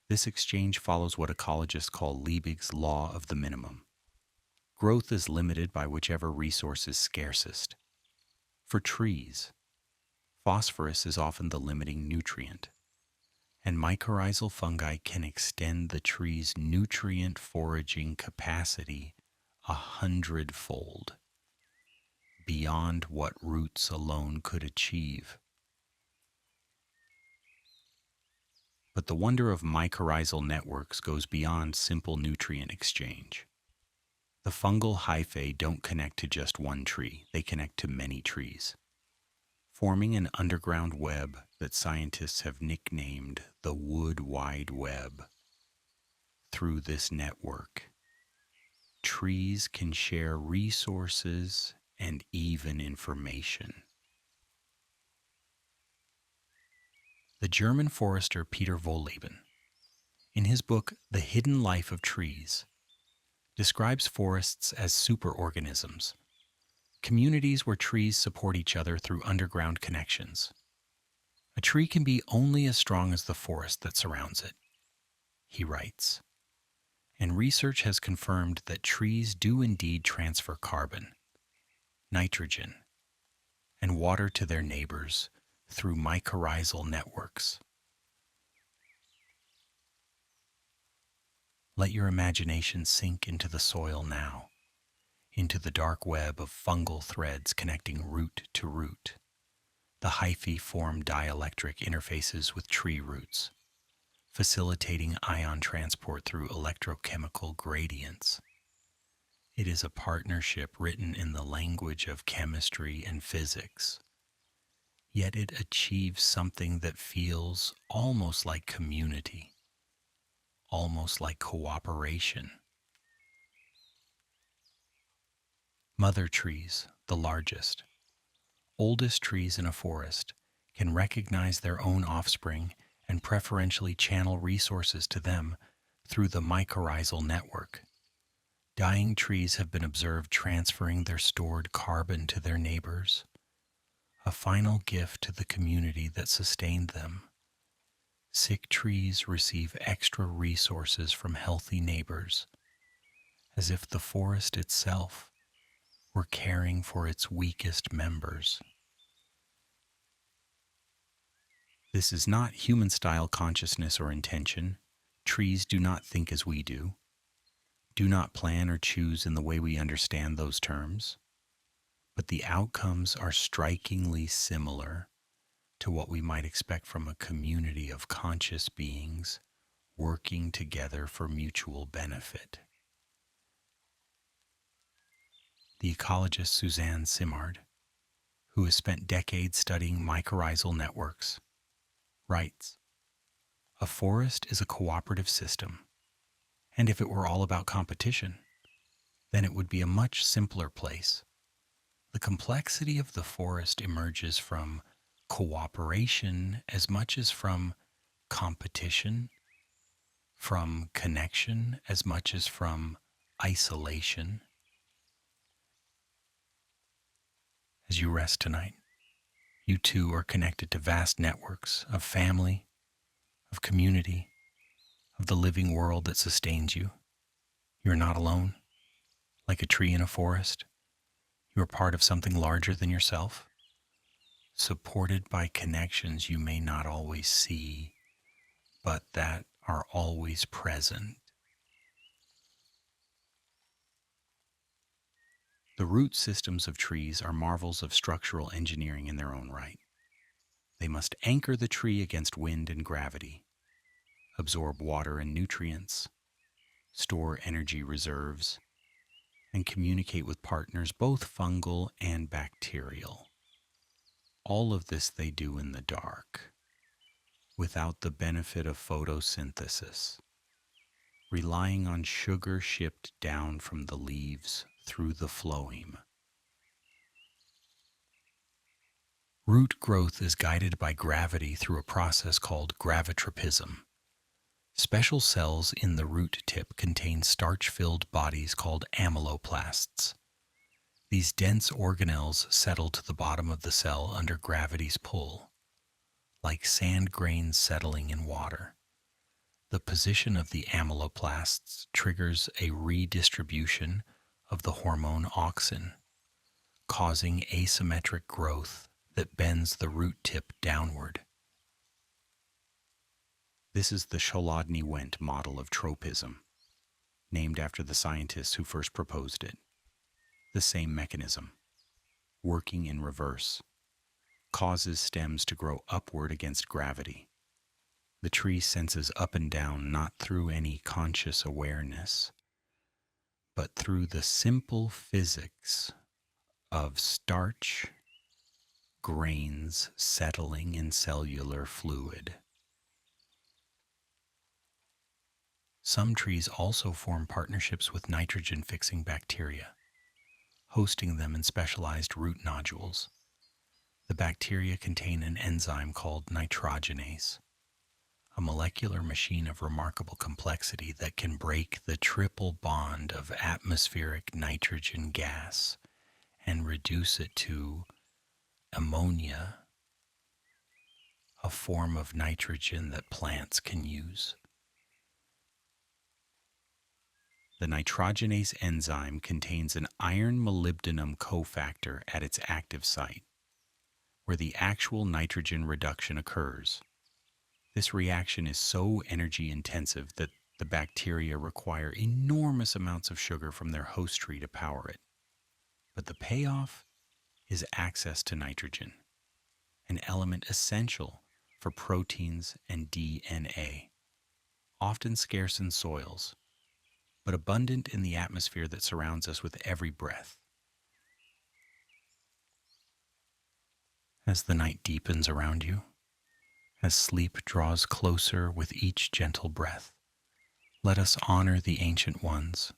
This exchange follows what ecologists call Liebig's law of the minimum. Growth is limited by whichever resource is scarcest. For trees, phosphorus is often the limiting nutrient, and mycorrhizal fungi can extend the tree's nutrient foraging capacity 100-fold, beyond what roots alone could achieve. But the wonder of mycorrhizal networks goes beyond simple nutrient exchange. The fungal hyphae don't connect to just one tree, they connect to many trees, forming an underground web that scientists have nicknamed the Wood Wide Web. Through this network, trees can share resources and even information. The German forester Peter Wohlleben, in his book The Hidden Life of Trees, describes forests as superorganisms, communities where trees support each other through underground connections. A tree can be only as strong as the forest that surrounds it, he writes. And research has confirmed that trees do indeed transfer carbon, nitrogen, and water to their neighbors through mycorrhizal networks. Let your imagination sink into the soil now, into the dark web of fungal threads connecting root to root. The hyphae form dielectric interfaces with tree roots, facilitating ion transport through electrochemical gradients. It is a partnership written in the language of chemistry and physics, yet it achieves something that feels almost like community, almost like cooperation. Mother trees, the largest, oldest trees in a forest, can recognize their own offspring and preferentially channel resources to them through the mycorrhizal network. Dying trees have been observed transferring their stored carbon to their neighbors, a final gift to the community that sustained them. Sick trees receive extra resources from healthy neighbors, as if the forest itself were caring for its weakest members. This is not human-style consciousness or intention. Trees do not think as we do not plan or choose in the way we understand those terms, but the outcomes are strikingly similar to what we might expect from a community of conscious beings working together for mutual benefit. The ecologist Suzanne Simard, who has spent decades studying mycorrhizal networks, writes, "A forest is a cooperative system, and if it were all about competition, then it would be a much simpler place. The complexity of the forest emerges from cooperation as much as from competition, from connection as much as from isolation." As you rest tonight, you too are connected to vast networks of family, of community, of the living world that sustains you. You are not alone. Like a tree in a forest, you are part of something larger than yourself, supported by connections you may not always see, but that are always present. The root systems of trees are marvels of structural engineering in their own right. They must anchor the tree against wind and gravity, absorb water and nutrients, store energy reserves, and communicate with partners both fungal and bacterial. All of this they do in the dark, without the benefit of photosynthesis, relying on sugar shipped down from the leaves through the phloem. Root growth is guided by gravity through a process called gravitropism. Special cells in the root tip contain starch-filled bodies called amyloplasts. These dense organelles settle to the bottom of the cell under gravity's pull, like sand grains settling in water. The position of the amyloplasts triggers a redistribution of the hormone auxin, causing asymmetric growth that bends the root tip downward. This is the Chladni-Wendt model of tropism, named after the scientists who first proposed it. The same mechanism, working in reverse, causes stems to grow upward against gravity. The tree senses up and down not through any conscious awareness, but through the simple physics of starch grains settling in cellular fluid. Some trees also form partnerships with nitrogen-fixing bacteria, hosting them in specialized root nodules. The bacteria contain an enzyme called nitrogenase, a molecular machine of remarkable complexity that can break the triple bond of atmospheric nitrogen gas and reduce it to ammonia, a form of nitrogen that plants can use. The nitrogenase enzyme contains an iron molybdenum cofactor at its active site, where the actual nitrogen reduction occurs. This reaction is so energy intensive that the bacteria require enormous amounts of sugar from their host tree to power it. But the payoff is access to nitrogen, an element essential for proteins and DNA. often scarce in soils, but abundant in the atmosphere that surrounds us with every breath. As the night deepens around you, as sleep draws closer with each gentle breath, let us honor the ancient ones,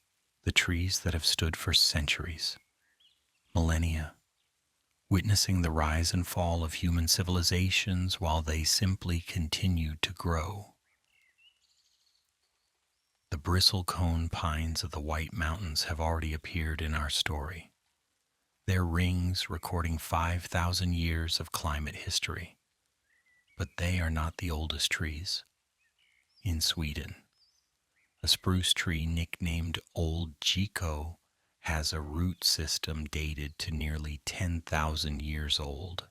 the trees that have stood for centuries, millennia, witnessing the rise and fall of human civilizations while they simply continued to grow. The bristlecone pines of the White Mountains have already appeared in our story, their rings recording 5,000 years of climate history. But they are not the oldest trees. In Sweden, a spruce tree nicknamed Old Chico has a root system dated to nearly 10,000 years old.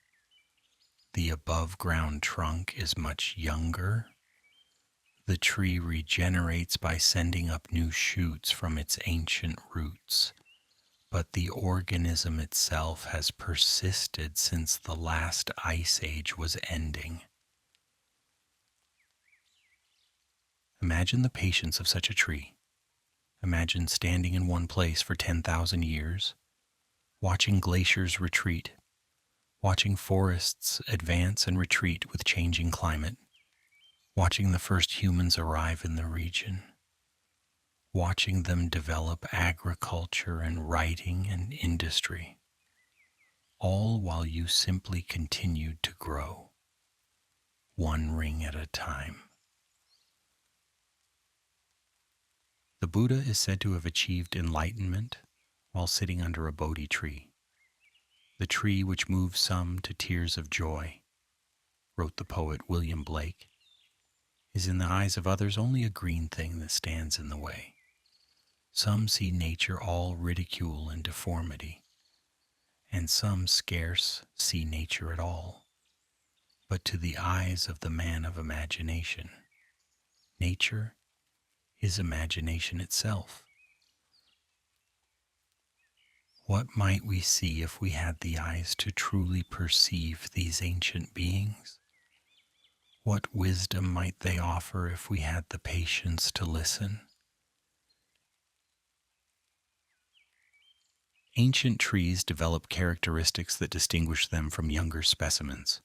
The above-ground trunk is much younger. The tree regenerates by sending up new shoots from its ancient roots, but the organism itself has persisted since the last ice age was ending. Imagine the patience of such a tree. Imagine standing in one place for 10,000 years, watching glaciers retreat, watching forests advance and retreat with changing climate, watching the first humans arrive in the region, watching them develop agriculture and writing and industry, all while you simply continued to grow, one ring at a time. The Buddha is said to have achieved enlightenment while sitting under a Bodhi tree, the tree which moves some to tears of joy, wrote the poet William Blake, is in the eyes of others only a green thing that stands in the way. Some see nature all ridicule and deformity, and some scarce see nature at all. But to the eyes of the man of imagination, nature is imagination itself. What might we see if we had the eyes to truly perceive these ancient beings? What wisdom might they offer if we had the patience to listen? Ancient trees develop characteristics that distinguish them from younger specimens.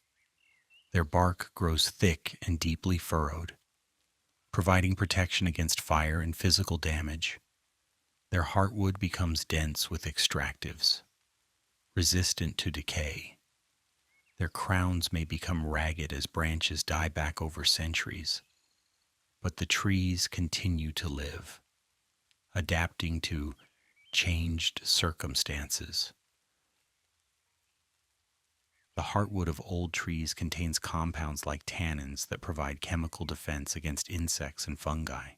Their bark grows thick and deeply furrowed, providing protection against fire and physical damage. Their heartwood becomes dense with extractives, resistant to decay. Their crowns may become ragged as branches die back over centuries, but the trees continue to live, adapting to changed circumstances. The heartwood of old trees contains compounds like tannins that provide chemical defense against insects and fungi.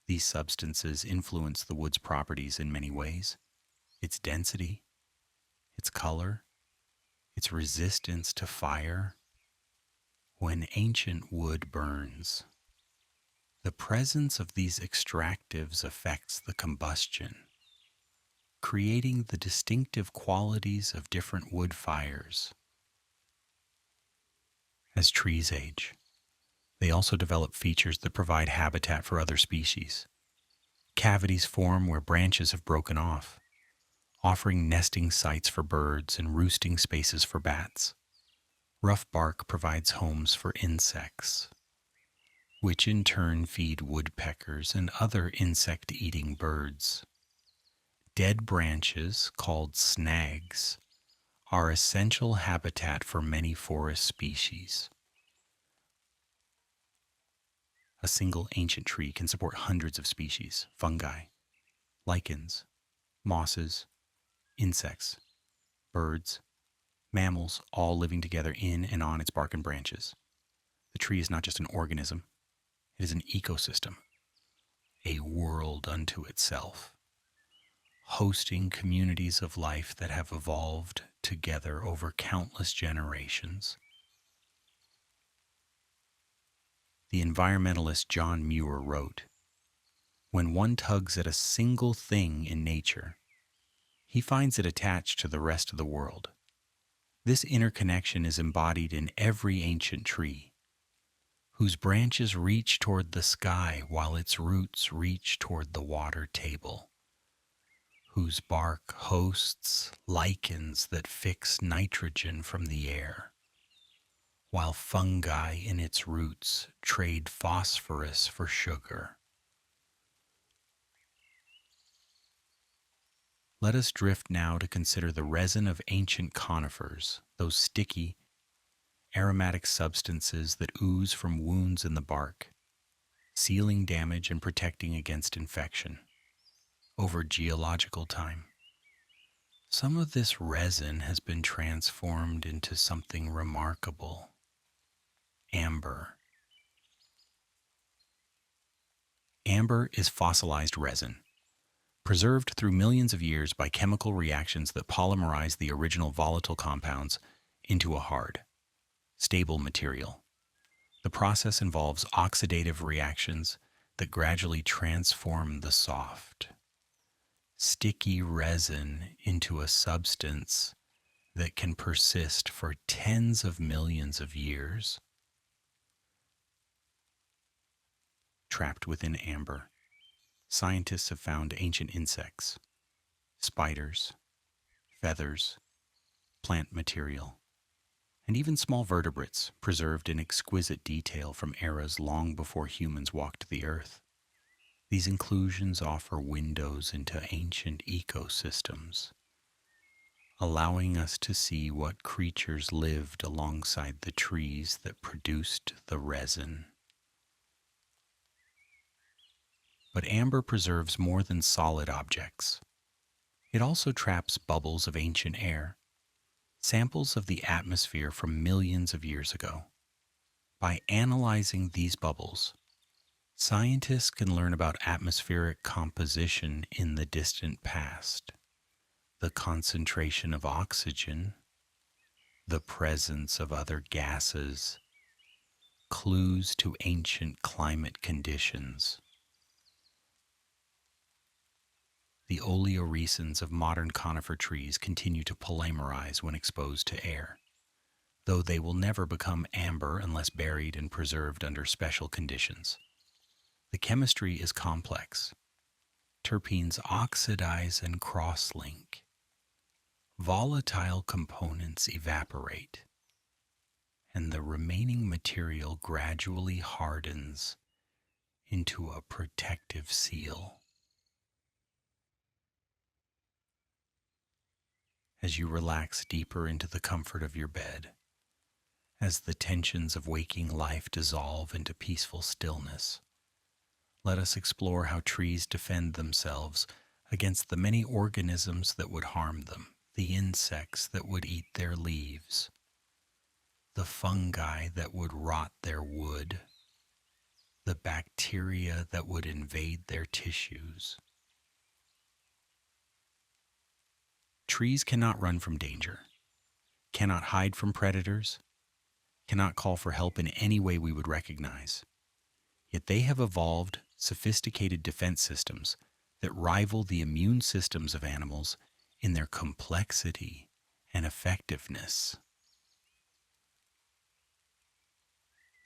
These substances influence the wood's properties in many ways: its density, its color, its resistance to fire. When ancient wood burns, the presence of these extractives affects the combustion, creating the distinctive qualities of different wood fires. As trees age, they also develop features that provide habitat for other species. Cavities form where branches have broken off, offering nesting sites for birds and roosting spaces for bats. Rough bark provides homes for insects, which in turn feed woodpeckers and other insect-eating birds. Dead branches, called snags, are essential habitat for many forest species. A single ancient tree can support hundreds of species: fungi, lichens, mosses, insects, birds, mammals, all living together in and on its bark and branches. The tree is not just an organism, it is an ecosystem, a world unto itself, hosting communities of life that have evolved together over countless generations. The environmentalist John Muir wrote, "When one tugs at a single thing in nature, he finds it attached to the rest of the world. This interconnection is embodied in every ancient tree, whose branches reach toward the sky while its roots reach toward the water table, whose bark hosts lichens that fix nitrogen from the air, while fungi in its roots trade phosphorus for sugar. Let us drift now to consider the resin of ancient conifers, those sticky, aromatic substances that ooze from wounds in the bark, sealing damage and protecting against infection. Over geological time, some of this resin has been transformed into something remarkable: amber. Amber is fossilized resin, preserved through millions of years by chemical reactions that polymerize the original volatile compounds into a hard, stable material. The process involves oxidative reactions that gradually transform the soft, sticky resin into a substance that can persist for tens of millions of years. Trapped within amber, scientists have found ancient insects, spiders, feathers, plant material, and even small vertebrates preserved in exquisite detail from eras long before humans walked the earth. These inclusions offer windows into ancient ecosystems, allowing us to see what creatures lived alongside the trees that produced the resin. But amber preserves more than solid objects. It also traps bubbles of ancient air, samples of the atmosphere from millions of years ago. By analyzing these bubbles, scientists can learn about atmospheric composition in the distant past, the concentration of oxygen, the presence of other gases, clues to ancient climate conditions. The oleoresins of modern conifer trees continue to polymerize when exposed to air, though they will never become amber unless buried and preserved under special conditions. The chemistry is complex. Terpenes oxidize and cross-link. Volatile components evaporate, and the remaining material gradually hardens into a protective seal. As you relax deeper into the comfort of your bed, as the tensions of waking life dissolve into peaceful stillness, let us explore how trees defend themselves against the many organisms that would harm them, the insects that would eat their leaves, the fungi that would rot their wood, the bacteria that would invade their tissues. Trees cannot run from danger, cannot hide from predators, cannot call for help in any way we would recognize. Yet they have evolved sophisticated defense systems that rival the immune systems of animals in their complexity and effectiveness.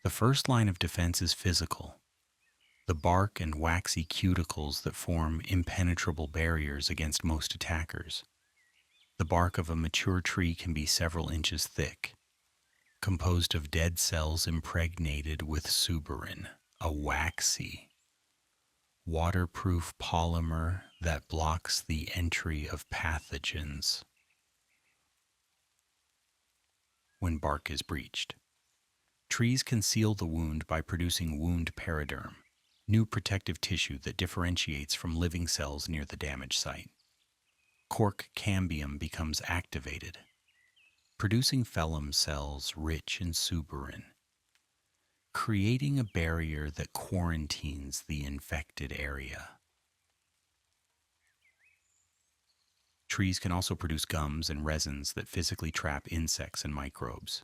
The first line of defense is physical, the bark and waxy cuticles that form impenetrable barriers against most attackers. The bark of a mature tree can be several inches thick, composed of dead cells impregnated with suberin, a waxy, waterproof polymer that blocks the entry of pathogens when bark is breached. Trees can seal the wound by producing wound periderm, new protective tissue that differentiates from living cells near the damaged site. Cork cambium becomes activated, producing phellem cells rich in suberin, creating a barrier that quarantines the infected area. Trees can also produce gums and resins that physically trap insects and microbes.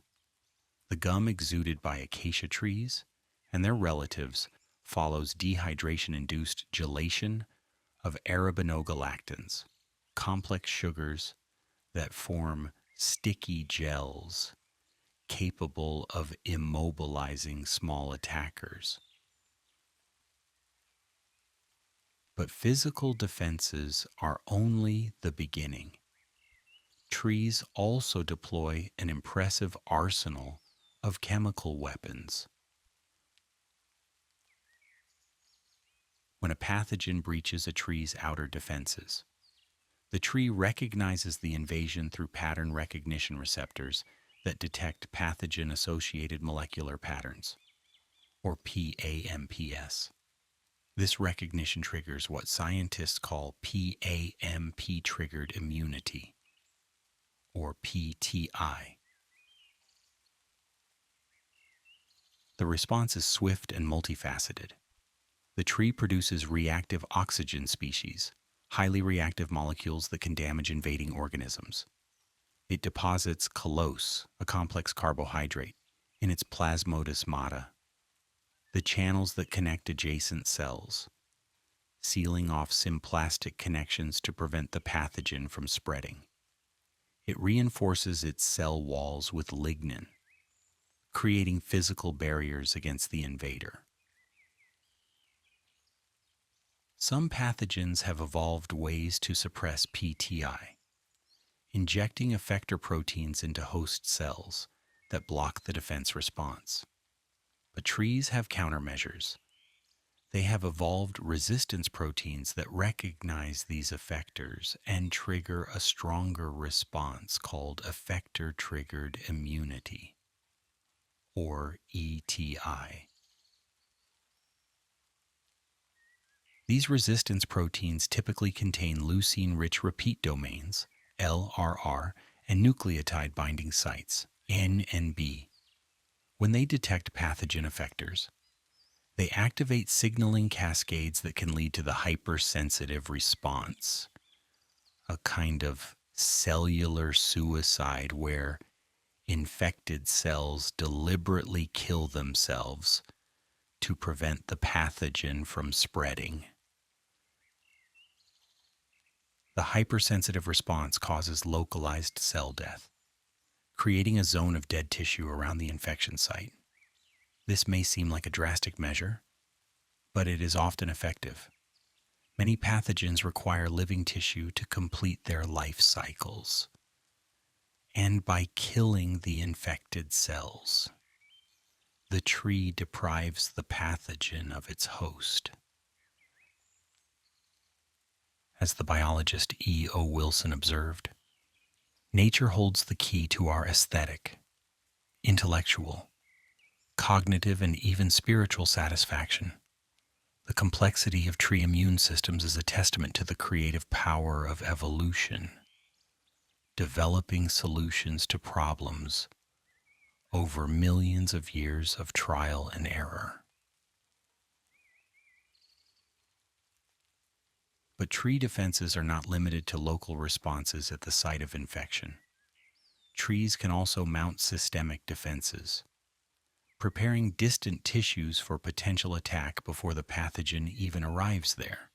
The gum exuded by acacia trees and their relatives follows dehydration-induced gelation of arabinogalactans, complex sugars that form sticky gels, capable of immobilizing small attackers. But physical defenses are only the beginning. Trees also deploy an impressive arsenal of chemical weapons. When a pathogen breaches a tree's outer defenses, the tree recognizes the invasion through pattern recognition receptors that detect pathogen-associated molecular patterns, or PAMPs. This recognition triggers what scientists call PAMP-triggered immunity, or PTI. The response is swift and multifaceted. The tree produces reactive oxygen species, highly reactive molecules that can damage invading organisms. It deposits callose, a complex carbohydrate, in its plasmodesmata, the channels that connect adjacent cells, sealing off symplastic connections to prevent the pathogen from spreading. It reinforces its cell walls with lignin, creating physical barriers against the invader. Some pathogens have evolved ways to suppress PTI, injecting effector proteins into host cells that block the defense response. But trees have countermeasures. They have evolved resistance proteins that recognize these effectors and trigger a stronger response called effector-triggered immunity, or ETI. These resistance proteins typically contain leucine-rich repeat domains, LRR, and nucleotide binding sites, N and B. When they detect pathogen effectors, they activate signaling cascades that can lead to the hypersensitive response, a kind of cellular suicide where infected cells deliberately kill themselves to prevent the pathogen from spreading. The hypersensitive response causes localized cell death, creating a zone of dead tissue around the infection site. This may seem like a drastic measure, but it is often effective. Many pathogens require living tissue to complete their life cycles, and by killing the infected cells, the tree deprives the pathogen of its host. As the biologist E. O. Wilson observed, nature holds the key to our aesthetic, intellectual, cognitive, and even spiritual satisfaction. The complexity of tree immune systems is a testament to the creative power of evolution, developing solutions to problems over millions of years of trial and error. But tree defenses are not limited to local responses at the site of infection. Trees can also mount systemic defenses, preparing distant tissues for potential attack before the pathogen even arrives there.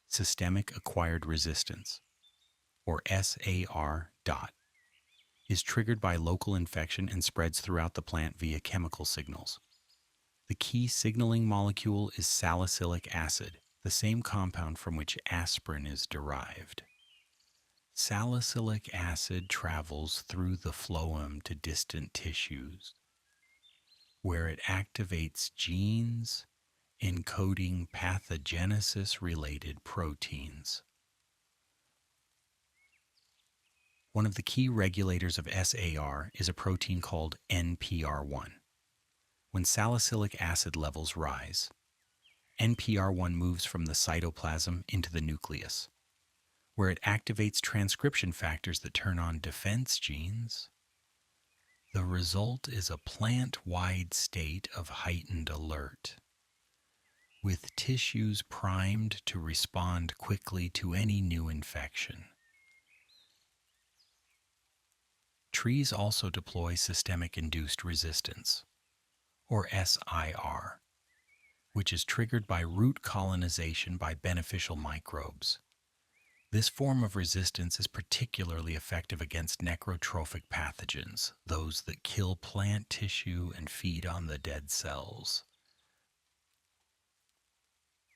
Systemic acquired resistance, or SAR dot, is triggered by local infection and spreads throughout the plant via chemical signals. The key signaling molecule is salicylic acid, the same compound from which aspirin is derived. Salicylic acid travels through the phloem to distant tissues, where it activates genes encoding pathogenesis-related proteins. One of the key regulators of SAR is a protein called NPR1. When salicylic acid levels rise, NPR1 moves from the cytoplasm into the nucleus, where it activates transcription factors that turn on defense genes. The result is a plant-wide state of heightened alert, with tissues primed to respond quickly to any new infection. Trees also deploy systemic induced resistance, or SIR, which is triggered by root colonization by beneficial microbes. This form of resistance is particularly effective against necrotrophic pathogens, those that kill plant tissue and feed on the dead cells.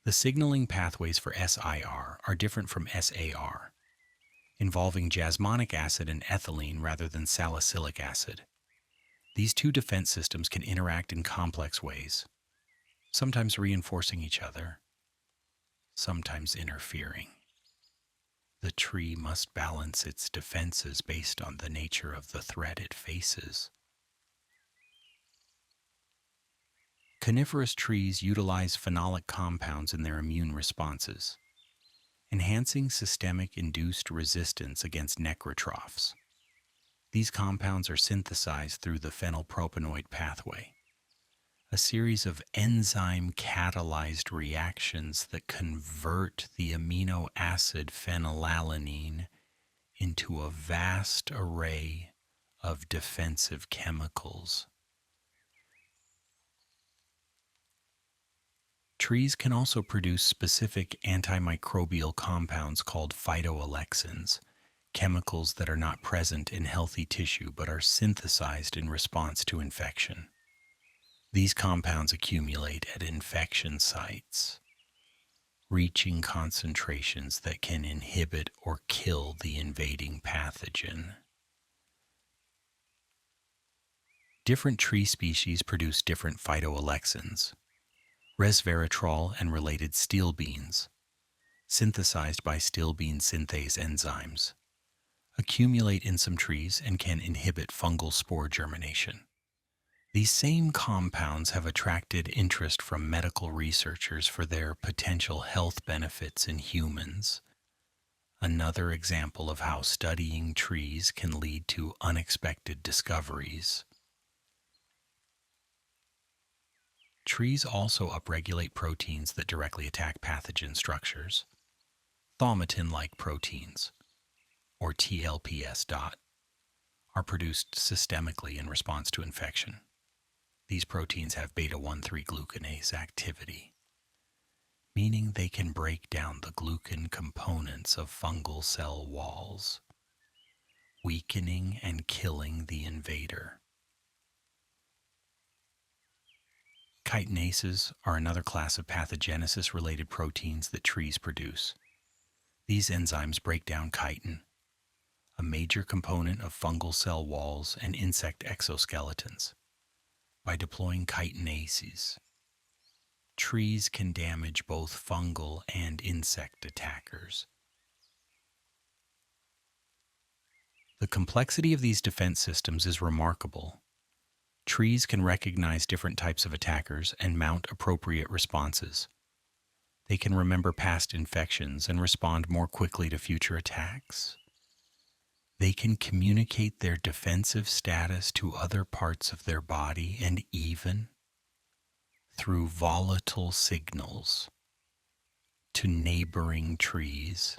The signaling pathways for SIR are different from SAR, involving jasmonic acid and ethylene rather than salicylic acid. These two defense systems can interact in complex ways, sometimes reinforcing each other, sometimes interfering. The tree must balance its defenses based on the nature of the threat it faces. Coniferous trees utilize phenolic compounds in their immune responses, enhancing systemic-induced resistance against necrotrophs. These compounds are synthesized through the phenylpropanoid pathway, a series of enzyme-catalyzed reactions that convert the amino acid phenylalanine into a vast array of defensive chemicals. Trees can also produce specific antimicrobial compounds called phytoalexins, chemicals that are not present in healthy tissue but are synthesized in response to infection. These compounds accumulate at infection sites, reaching concentrations that can inhibit or kill the invading pathogen. Different tree species produce different phytoalexins. Resveratrol and related stilbenes, synthesized by stilbene synthase enzymes, accumulate in some trees and can inhibit fungal spore germination. These same compounds have attracted interest from medical researchers for their potential health benefits in humans. Another example of how studying trees can lead to unexpected discoveries. Trees also upregulate proteins that directly attack pathogen structures. Thaumatin-like proteins, or TLPS, are produced systemically in response to infection. These proteins have beta-1,3-glucanase activity, meaning they can break down the glucan components of fungal cell walls, weakening and killing the invader. Chitinases are another class of pathogenesis-related proteins that trees produce. These enzymes break down chitin, a major component of fungal cell walls and insect exoskeletons. By deploying chitinases, trees can damage both fungal and insect attackers. The complexity of these defense systems is remarkable. Trees can recognize different types of attackers and mount appropriate responses. They can remember past infections and respond more quickly to future attacks. They can communicate their defensive status to other parts of their body and even, through volatile signals, to neighboring trees.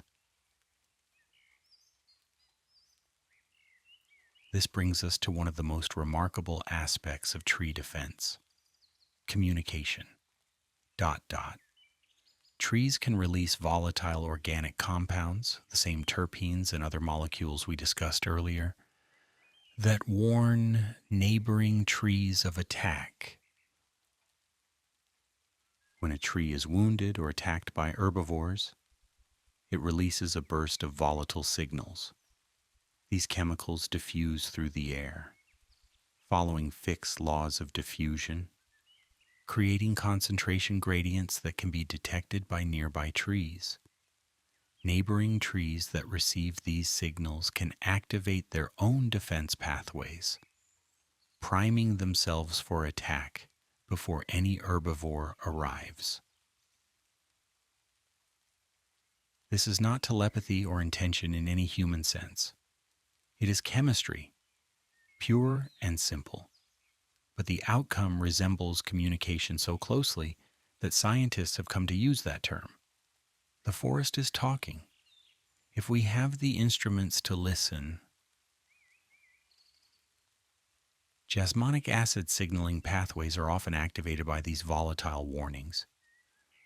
This brings us to one of the most remarkable aspects of tree defense: communication. Trees can release volatile organic compounds, the same terpenes and other molecules we discussed earlier, that warn neighboring trees of attack. When a tree is wounded or attacked by herbivores, it releases a burst of volatile signals. These chemicals diffuse through the air, following fixed laws of diffusion, creating concentration gradients that can be detected by nearby trees. Neighboring trees that receive these signals can activate their own defense pathways, priming themselves for attack before any herbivore arrives. This is not telepathy or intention in any human sense. It is chemistry, pure and simple. But the outcome resembles communication so closely that scientists have come to use that term. The forest is talking. If we have the instruments to listen. Jasmonic acid signaling pathways are often activated by these volatile warnings.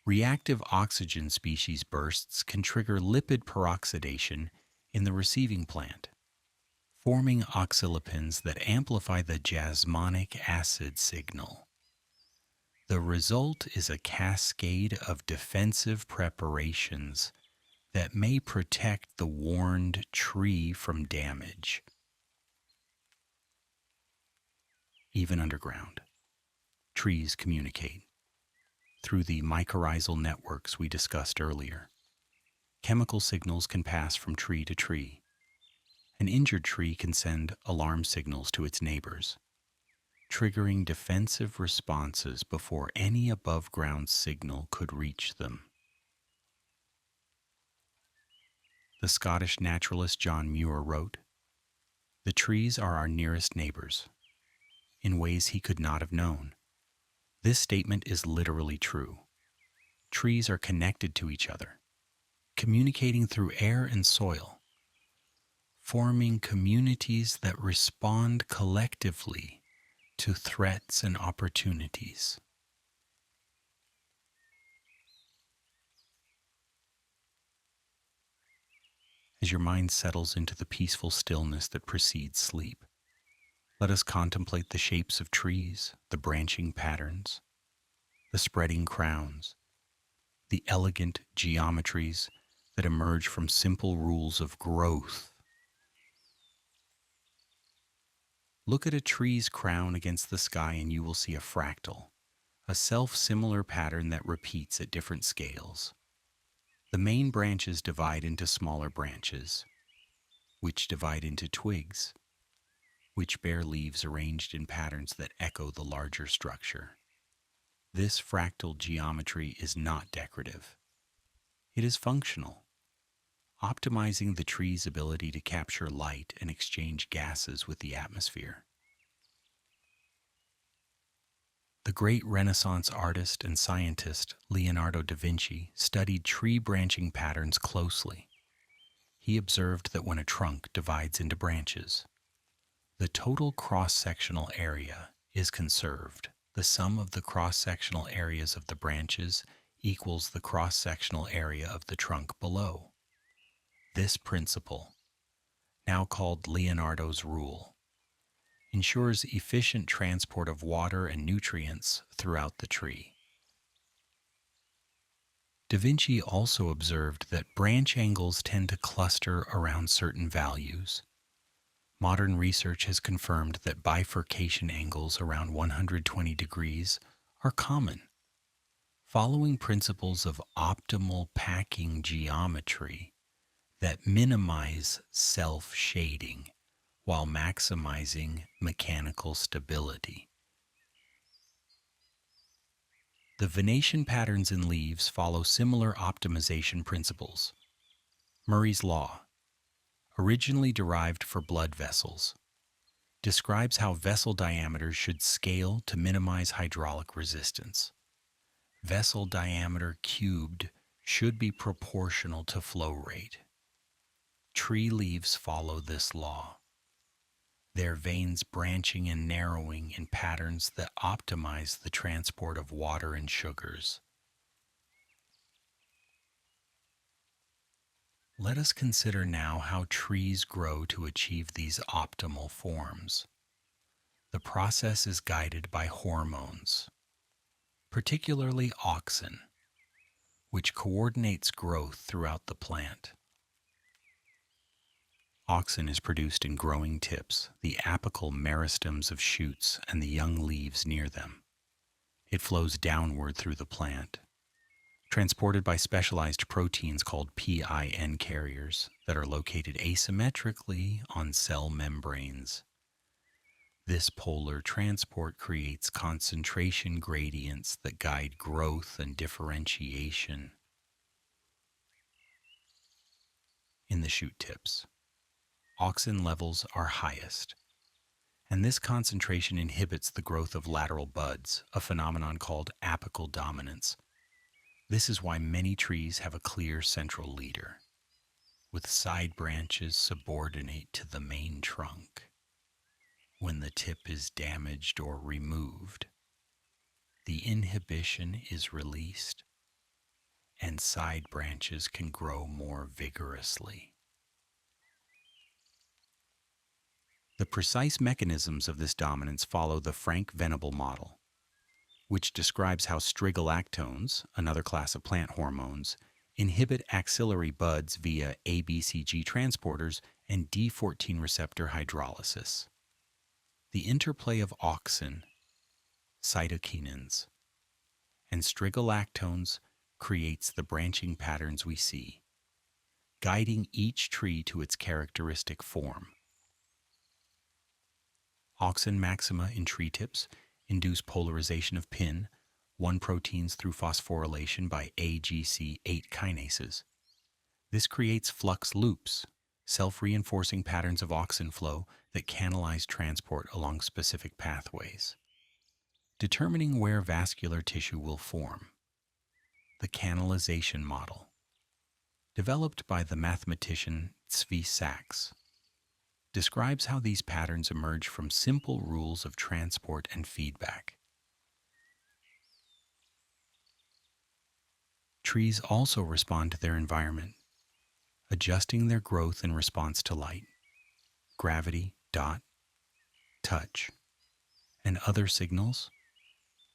Reactive oxygen species bursts can trigger lipid peroxidation in the receiving plant, forming oxylipins that amplify the jasmonic acid signal. The result is a cascade of defensive preparations that may protect the warned tree from damage. Even underground, trees communicate through the mycorrhizal networks we discussed earlier. Chemical signals can pass from tree to tree. An injured tree can send alarm signals to its neighbors, triggering defensive responses before any above-ground signal could reach them. The Scottish naturalist John Muir wrote, "The trees are our nearest neighbors, in ways he could not have known." This statement is literally true. Trees are connected to each other, communicating through air and soil, forming communities that respond collectively to threats and opportunities. As your mind settles into the peaceful stillness that precedes sleep, let us contemplate the shapes of trees, the branching patterns, the spreading crowns, the elegant geometries that emerge from simple rules of growth. Look at a tree's crown against the sky and you will see a fractal, a self-similar pattern that repeats at different scales. The main branches divide into smaller branches, which divide into twigs, which bear leaves arranged in patterns that echo the larger structure. This fractal geometry is not decorative. It is functional, optimizing the tree's ability to capture light and exchange gases with the atmosphere. The great Renaissance artist and scientist Leonardo da Vinci studied tree branching patterns closely. He observed that when a trunk divides into branches, the total cross-sectional area is conserved. The sum of the cross-sectional areas of the branches equals the cross-sectional area of the trunk below. This principle, now called Leonardo's rule, ensures efficient transport of water and nutrients throughout the tree. Da Vinci also observed that branch angles tend to cluster around certain values. Modern research has confirmed that bifurcation angles around 120 degrees are common. Following principles of optimal packing geometry that minimize self-shading while maximizing mechanical stability. The venation patterns in leaves follow similar optimization principles. Murray's law, originally derived for blood vessels, describes how vessel diameters should scale to minimize hydraulic resistance. Vessel diameter cubed should be proportional to flow rate. Tree leaves follow this law, their veins branching and narrowing in patterns that optimize the transport of water and sugars. Let us consider now how trees grow to achieve these optimal forms. The process is guided by hormones, particularly auxin, which coordinates growth throughout the plant. Auxin is produced in growing tips, the apical meristems of shoots, and the young leaves near them. It flows downward through the plant, transported by specialized proteins called PIN carriers that are located asymmetrically on cell membranes. This polar transport creates concentration gradients that guide growth and differentiation. In the shoot tips, auxin levels are highest, and this concentration inhibits the growth of lateral buds, a phenomenon called apical dominance. This is why many trees have a clear central leader, with side branches subordinate to the main trunk. When the tip is damaged or removed, the inhibition is released, and side branches can grow more vigorously. The precise mechanisms of this dominance follow the Frank-Venable model, which describes how strigolactones, another class of plant hormones, inhibit axillary buds via ABCG transporters and D14 receptor hydrolysis. The interplay of auxin, cytokinins, and strigolactones creates the branching patterns we see, guiding each tree to its characteristic form. Auxin maxima in tree tips induce polarization of PIN-1 proteins through phosphorylation by AGC8 kinases. This creates flux loops, self-reinforcing patterns of auxin flow that canalize transport along specific pathways. Determining where vascular tissue will form. The canalization model, developed by the mathematician Zvi Sachs, describes how these patterns emerge from simple rules of transport and feedback. Trees also respond to their environment, adjusting their growth in response to light, gravity, touch, and other signals.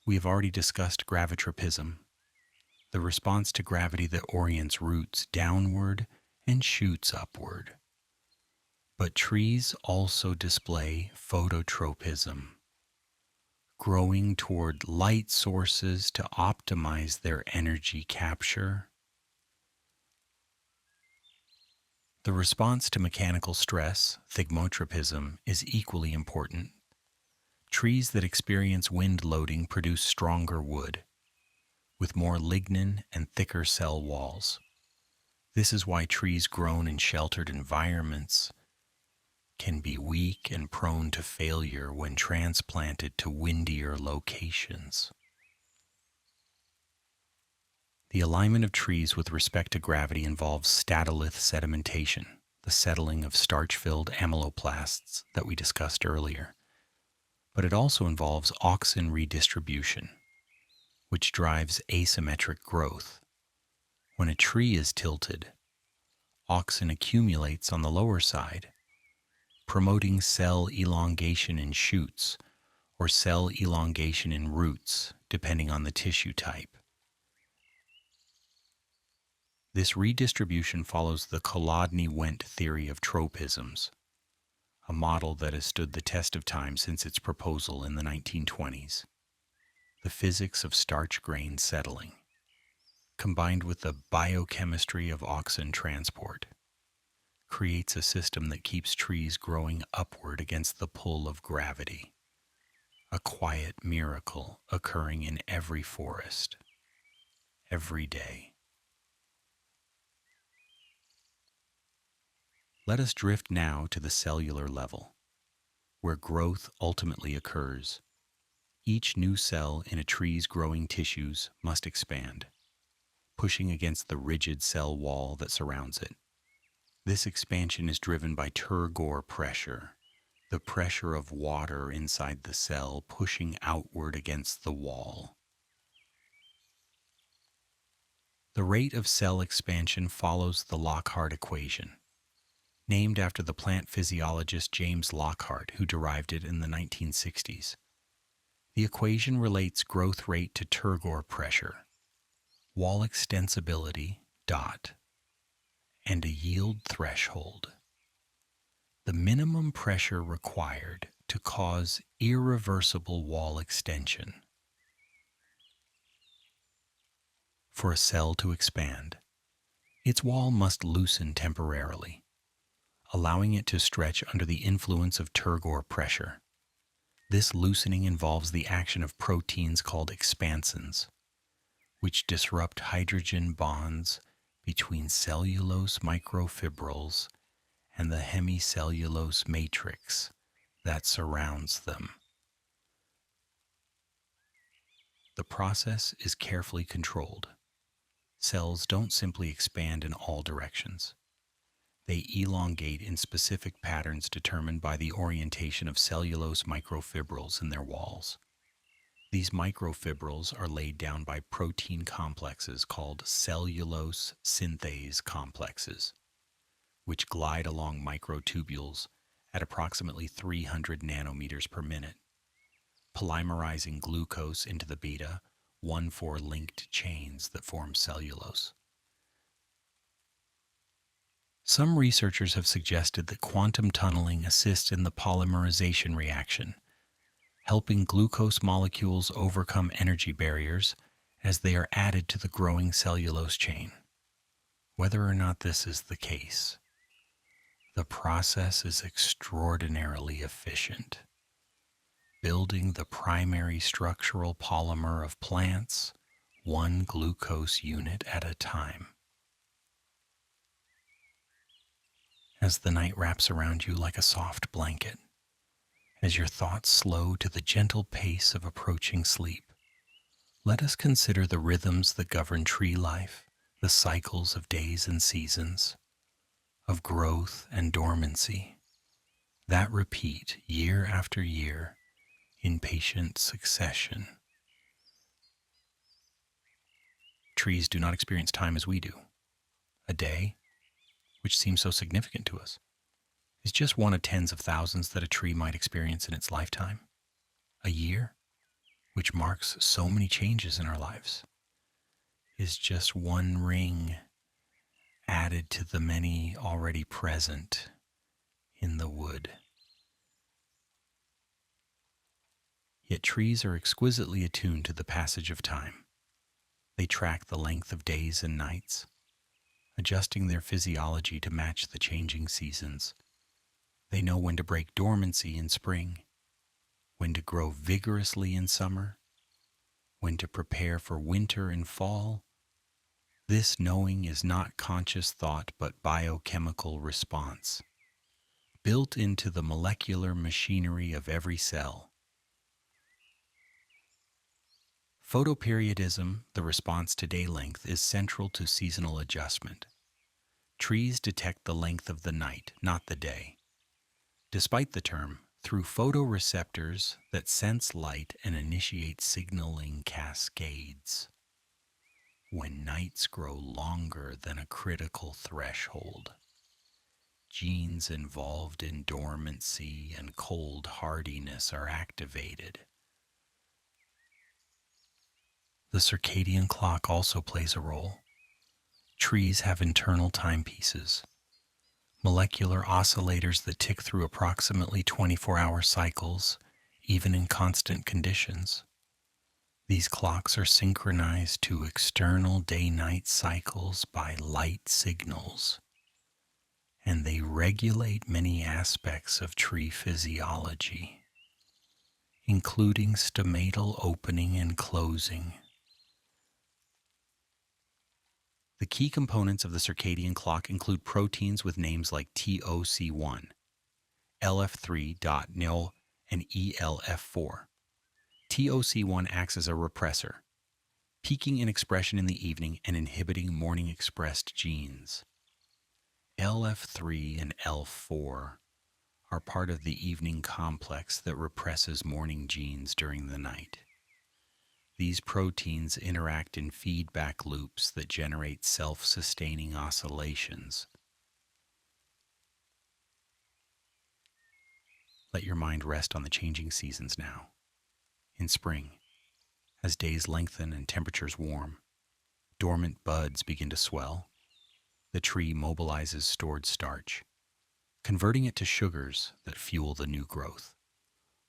We have already discussed gravitropism, the response to gravity that orients roots downward and shoots upward. But trees also display phototropism, growing toward light sources to optimize their energy capture. The response to mechanical stress, thigmotropism, is equally important. Trees that experience wind loading produce stronger wood, with more lignin and thicker cell walls. This is why trees grown in sheltered environments can be weak and prone to failure when transplanted to windier locations. The alignment of trees with respect to gravity involves statolith sedimentation, the settling of starch-filled amyloplasts that we discussed earlier. But it also involves auxin redistribution, which drives asymmetric growth. When a tree is tilted, auxin accumulates on the lower side, promoting cell elongation in shoots or cell elongation in roots, depending on the tissue type. This redistribution follows the Kolodny-Wendt theory of tropisms, a model that has stood the test of time since its proposal in the 1920s. The physics of starch grain settling, combined with the biochemistry of auxin transport, creates a system that keeps trees growing upward against the pull of gravity, a quiet miracle occurring in every forest, every day. Let us drift now to the cellular level, where growth ultimately occurs. Each new cell in a tree's growing tissues must expand, pushing against the rigid cell wall that surrounds it. This expansion is driven by turgor pressure, the pressure of water inside the cell pushing outward against the wall. The rate of cell expansion follows the Lockhart equation, named after the plant physiologist James Lockhart, who derived it in the 1960s. The equation relates growth rate to turgor pressure, wall extensibility, and a yield threshold. The minimum pressure required to cause irreversible wall extension. For a cell to expand, its wall must loosen temporarily, allowing it to stretch under the influence of turgor pressure. This loosening involves the action of proteins called expansins, which disrupt hydrogen bonds between cellulose microfibrils and the hemicellulose matrix that surrounds them. The process is carefully controlled. Cells don't simply expand in all directions. They elongate in specific patterns determined by the orientation of cellulose microfibrils in their walls. These microfibrils are laid down by protein complexes called cellulose synthase complexes, which glide along microtubules at approximately 300 nanometers per minute, polymerizing glucose into the beta 1,4 linked chains that form cellulose. Some researchers have suggested that quantum tunneling assists in the polymerization reaction, helping glucose molecules overcome energy barriers as they are added to the growing cellulose chain. Whether or not this is the case, the process is extraordinarily efficient, building the primary structural polymer of plants, one glucose unit at a time. As the night wraps around you like a soft blanket, as your thoughts slow to the gentle pace of approaching sleep, let us consider the rhythms that govern tree life, the cycles of days and seasons, of growth and dormancy, that repeat year after year in patient succession. Trees do not experience time as we do. A day, which seems so significant to us, is just one of tens of thousands that a tree might experience in its lifetime. A year, which marks so many changes in our lives, is just one ring added to the many already present in the wood. Yet trees are exquisitely attuned to the passage of time. They track the length of days and nights, adjusting their physiology to match the changing seasons. They know when to break dormancy in spring, when to grow vigorously in summer, when to prepare for winter and fall. This knowing is not conscious thought but biochemical response, built into the molecular machinery of every cell. Photoperiodism, the response to day length, is central to seasonal adjustment. Trees detect the length of the night, not the day. Despite the term, through photoreceptors that sense light and initiate signaling cascades. When nights grow longer than a critical threshold, genes involved in dormancy and cold hardiness are activated. The circadian clock also plays a role. Trees have internal timepieces, molecular oscillators that tick through approximately 24-hour cycles, even in constant conditions. These clocks are synchronized to external day-night cycles by light signals, and they regulate many aspects of tree physiology, including stomatal opening and closing. The key components of the circadian clock include proteins with names like TOC1, LF3.NIL, and ELF4. TOC1 acts as a repressor, peaking in expression in the evening and inhibiting morning-expressed genes. LF3 and L4 are part of the evening complex that represses morning genes during the night. These proteins interact in feedback loops that generate self-sustaining oscillations. Let your mind rest on the changing seasons now. In spring, as days lengthen and temperatures warm, dormant buds begin to swell. The tree mobilizes stored starch, converting it to sugars that fuel the new growth.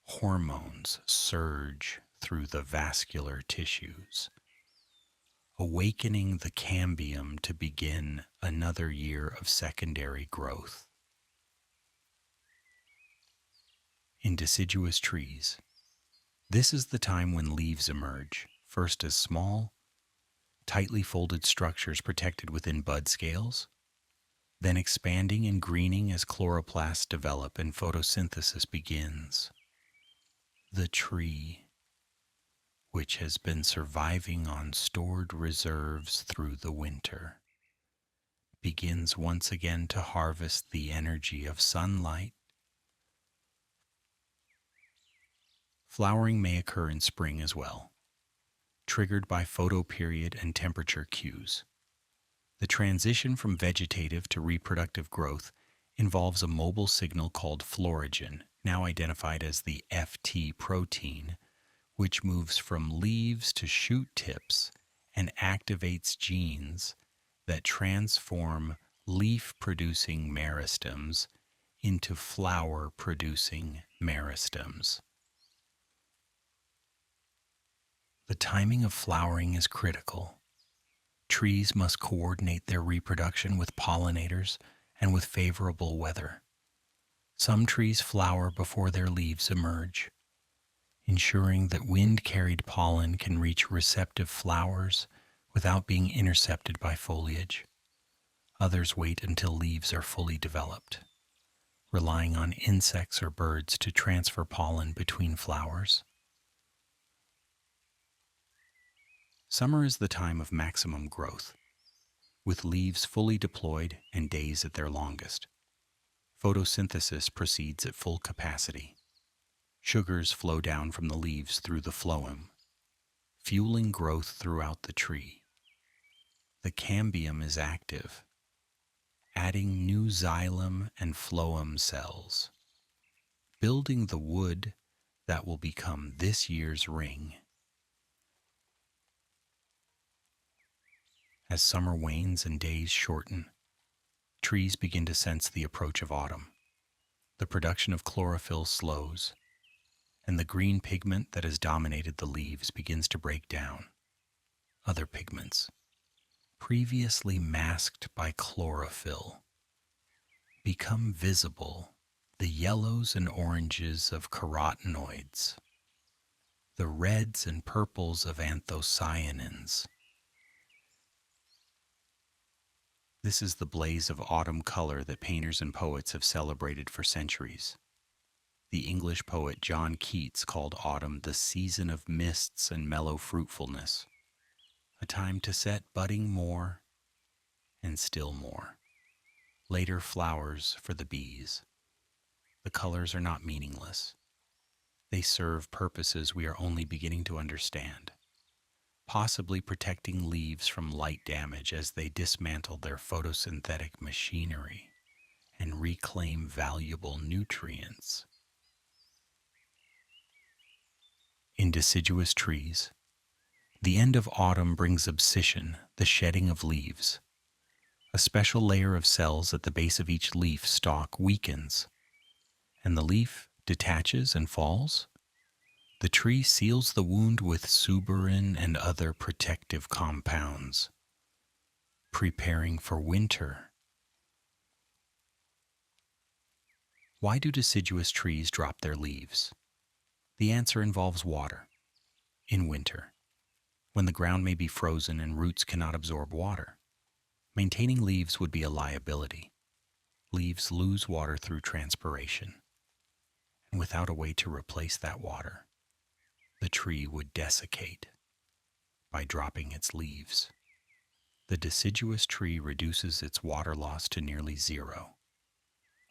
Hormones surge through the vascular tissues, awakening the cambium to begin another year of secondary growth. In deciduous trees, this is the time when leaves emerge, first as small, tightly folded structures protected within bud scales, then expanding and greening as chloroplasts develop and photosynthesis begins. The tree, which has been surviving on stored reserves through the winter, begins once again to harvest the energy of sunlight, Flowering may occur in spring as well, triggered by photoperiod and temperature cues. The transition from vegetative to reproductive growth involves a mobile signal called florigen, now identified as the FT protein, which moves from leaves to shoot tips and activates genes that transform leaf-producing meristems into flower-producing meristems. The timing of flowering is critical. Trees must coordinate their reproduction with pollinators and with favorable weather. Some trees flower before their leaves emerge, ensuring that wind-carried pollen can reach receptive flowers without being intercepted by foliage. Others wait until leaves are fully developed, relying on insects or birds to transfer pollen between flowers. Summer is the time of maximum growth, with leaves fully deployed and days at their longest. Photosynthesis proceeds at full capacity. Sugars flow down from the leaves through the phloem, fueling growth throughout the tree. The cambium is active, adding new xylem and phloem cells, building the wood that will become this year's ring. As summer wanes and days shorten, trees begin to sense the approach of autumn. The production of chlorophyll slows, and the green pigment that has dominated the leaves begins to break down. Other pigments, previously masked by chlorophyll, become visible, the yellows and oranges of carotenoids, the reds and purples of anthocyanins. This is the blaze of autumn color that painters and poets have celebrated for centuries. The English poet John Keats called autumn the season of mists and mellow fruitfulness, a time to set budding more and still more. Later flowers for the bees. The colors are not meaningless. They serve purposes we are only beginning to understand, possibly protecting leaves from light damage as they dismantle their photosynthetic machinery and reclaim valuable nutrients. In deciduous trees, the end of autumn brings abscission, the shedding of leaves. A special layer of cells at the base of each leaf stalk weakens, and the leaf detaches and falls. The tree seals the wound with suberin and other protective compounds, preparing for winter. Why do deciduous trees drop their leaves? The answer involves water. In winter, when the ground may be frozen and roots cannot absorb water, maintaining leaves would be a liability. Leaves lose water through transpiration, and without a way to replace that water, the tree would desiccate by dropping its leaves. The deciduous tree reduces its water loss to nearly zero,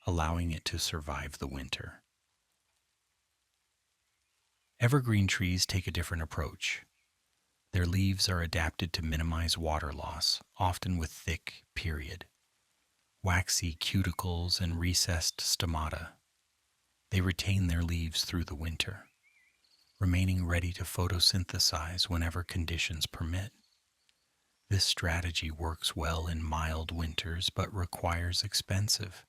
allowing it to survive the winter. Evergreen trees take a different approach. Their leaves are adapted to minimize water loss, often with thick period, waxy cuticles, and recessed stomata. They retain their leaves through the winter, remaining ready to photosynthesize whenever conditions permit. This strategy works well in mild winters but requires expensive,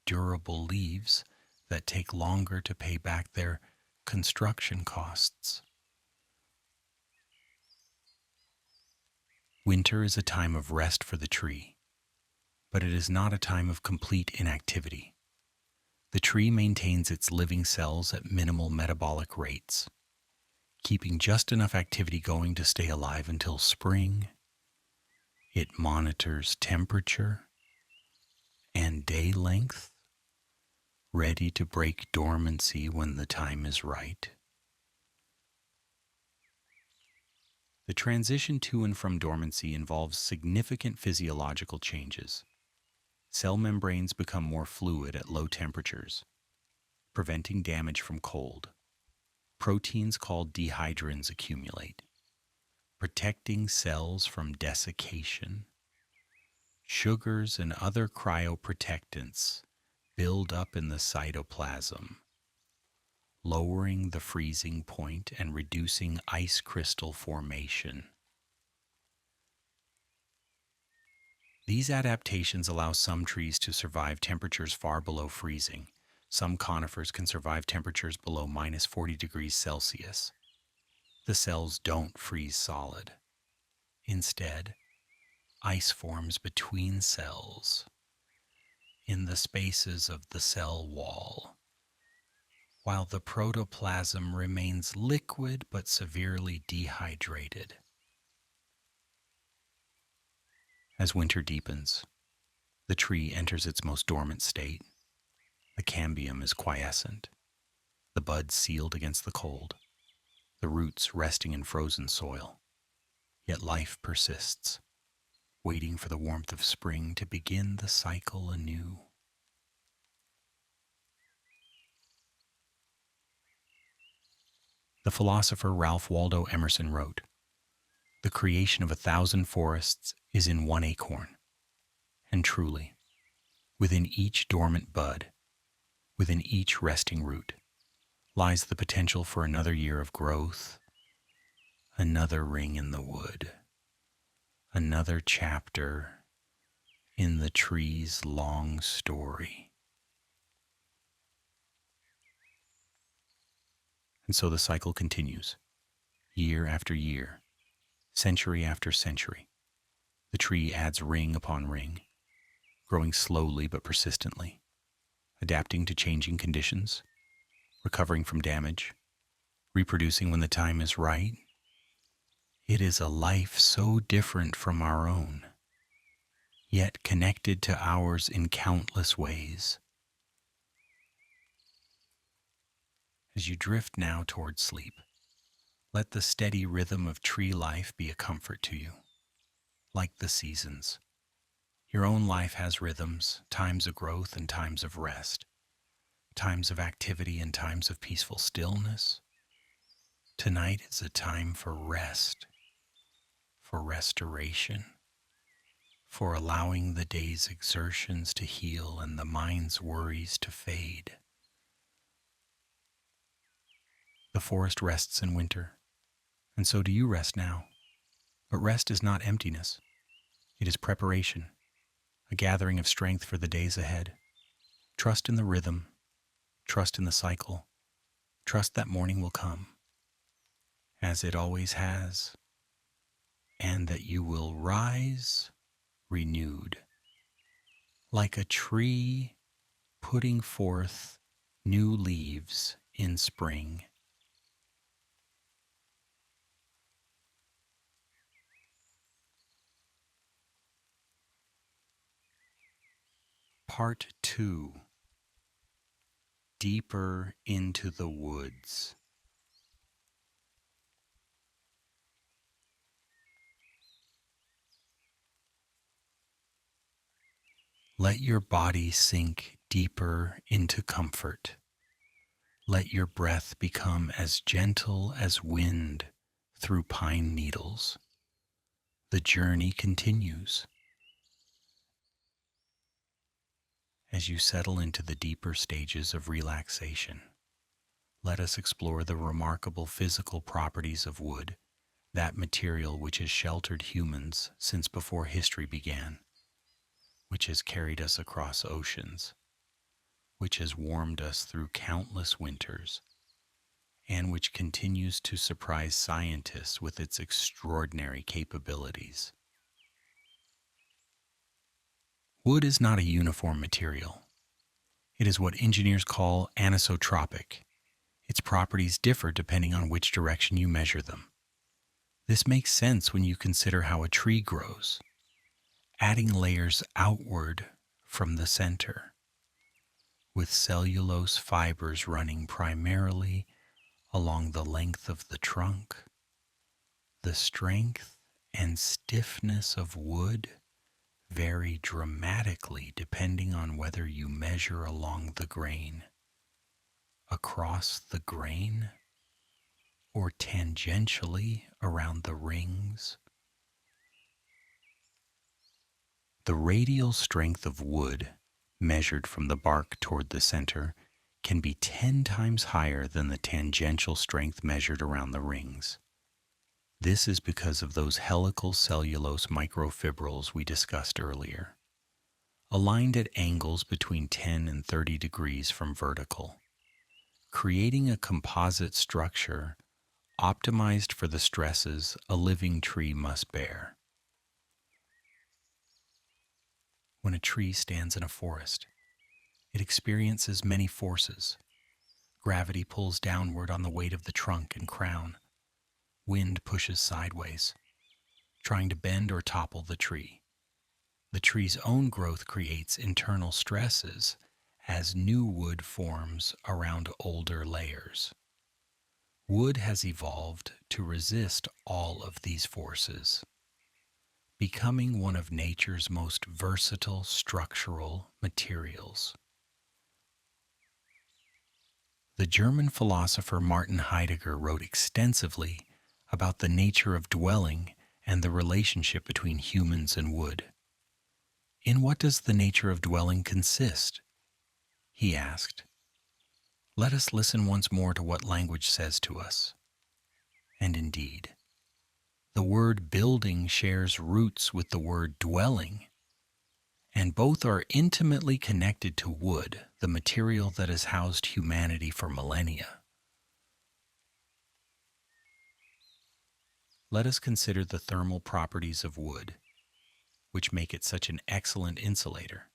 durable leaves that take longer to pay back their construction costs. Winter is a time of rest for the tree, but it is not a time of complete inactivity. The tree maintains its living cells at minimal metabolic rates, keeping just enough activity going to stay alive until spring. It monitors temperature and day length, ready to break dormancy when the time is right. The transition to and from dormancy involves significant physiological changes. Cell membranes become more fluid at low temperatures, preventing damage from cold. proteins called dehydrins accumulate, protecting cells from desiccation. Sugars and other cryoprotectants build up in the cytoplasm, lowering the freezing point and reducing ice crystal formation. These adaptations allow some trees to survive temperatures far below freezing. Some conifers can survive temperatures below minus 40 degrees Celsius. The cells don't freeze solid. Instead, ice forms between cells in the spaces of the cell wall, while the protoplasm remains liquid but severely dehydrated. As winter deepens, the tree enters its most dormant state. The cambium is quiescent, the buds sealed against the cold, the roots resting in frozen soil. Yet life persists, waiting for the warmth of spring to begin the cycle anew. The philosopher Ralph Waldo Emerson wrote, "The creation of 1,000 forests is in one acorn." And truly, within each dormant bud, within each resting root, lies the potential for another year of growth, another ring in the wood, another chapter in the tree's long story. And so the cycle continues, year after year, century after century. The tree adds ring upon ring, growing slowly but persistently, adapting to changing conditions, recovering from damage, reproducing when the time is right. It is a life so different from our own, yet connected to ours in countless ways. As you drift now toward sleep, let the steady rhythm of tree life be a comfort to you. Like the seasons, your own life has rhythms, times of growth and times of rest, times of activity and times of peaceful stillness. Tonight is a time for rest, for restoration, for allowing the day's exertions to heal and the mind's worries to fade. The forest rests in winter, and so do you rest now. But rest is not emptiness. It is preparation, a gathering of strength for the days ahead. Trust in the rhythm, trust in the cycle, trust that morning will come, as it always has, and that you will rise renewed, like a tree putting forth new leaves in spring. Part 2. Deeper into the woods. Let your body sink deeper into comfort. Let your breath become as gentle as wind through pine needles. The journey continues. As you settle into the deeper stages of relaxation, let us explore the remarkable physical properties of wood, that material which has sheltered humans since before history began, which has carried us across oceans, which has warmed us through countless winters, and which continues to surprise scientists with its extraordinary capabilities. Wood is not a uniform material. It is what engineers call anisotropic. Its properties differ depending on which direction you measure them. This makes sense when you consider how a tree grows, adding layers outward from the center, with cellulose fibers running primarily along the length of the trunk. The strength and stiffness of wood vary dramatically depending on whether you measure along the grain, across the grain, or tangentially around the rings. The radial strength of wood, measured from the bark toward the center, can be 10 times higher than the tangential strength measured around the rings. This is because of those helical cellulose microfibrils we discussed earlier, aligned at angles between 10 and 30 degrees from vertical, creating a composite structure optimized for the stresses a living tree must bear. When a tree stands in a forest, it experiences many forces. Gravity pulls downward on the weight of the trunk and crown. Wind pushes sideways, trying to bend or topple the tree. The tree's own growth creates internal stresses as new wood forms around older layers. Wood has evolved to resist all of these forces, becoming one of nature's most versatile structural materials. The German philosopher Martin Heidegger wrote extensively about the nature of dwelling and the relationship between humans and wood. In what does the nature of dwelling consist? He asked. Let us listen once more to what language says to us. And indeed, the word building shares roots with the word dwelling, and both are intimately connected to wood, the material that has housed humanity for millennia. Let us consider the thermal properties of wood, which make it such an excellent insulator.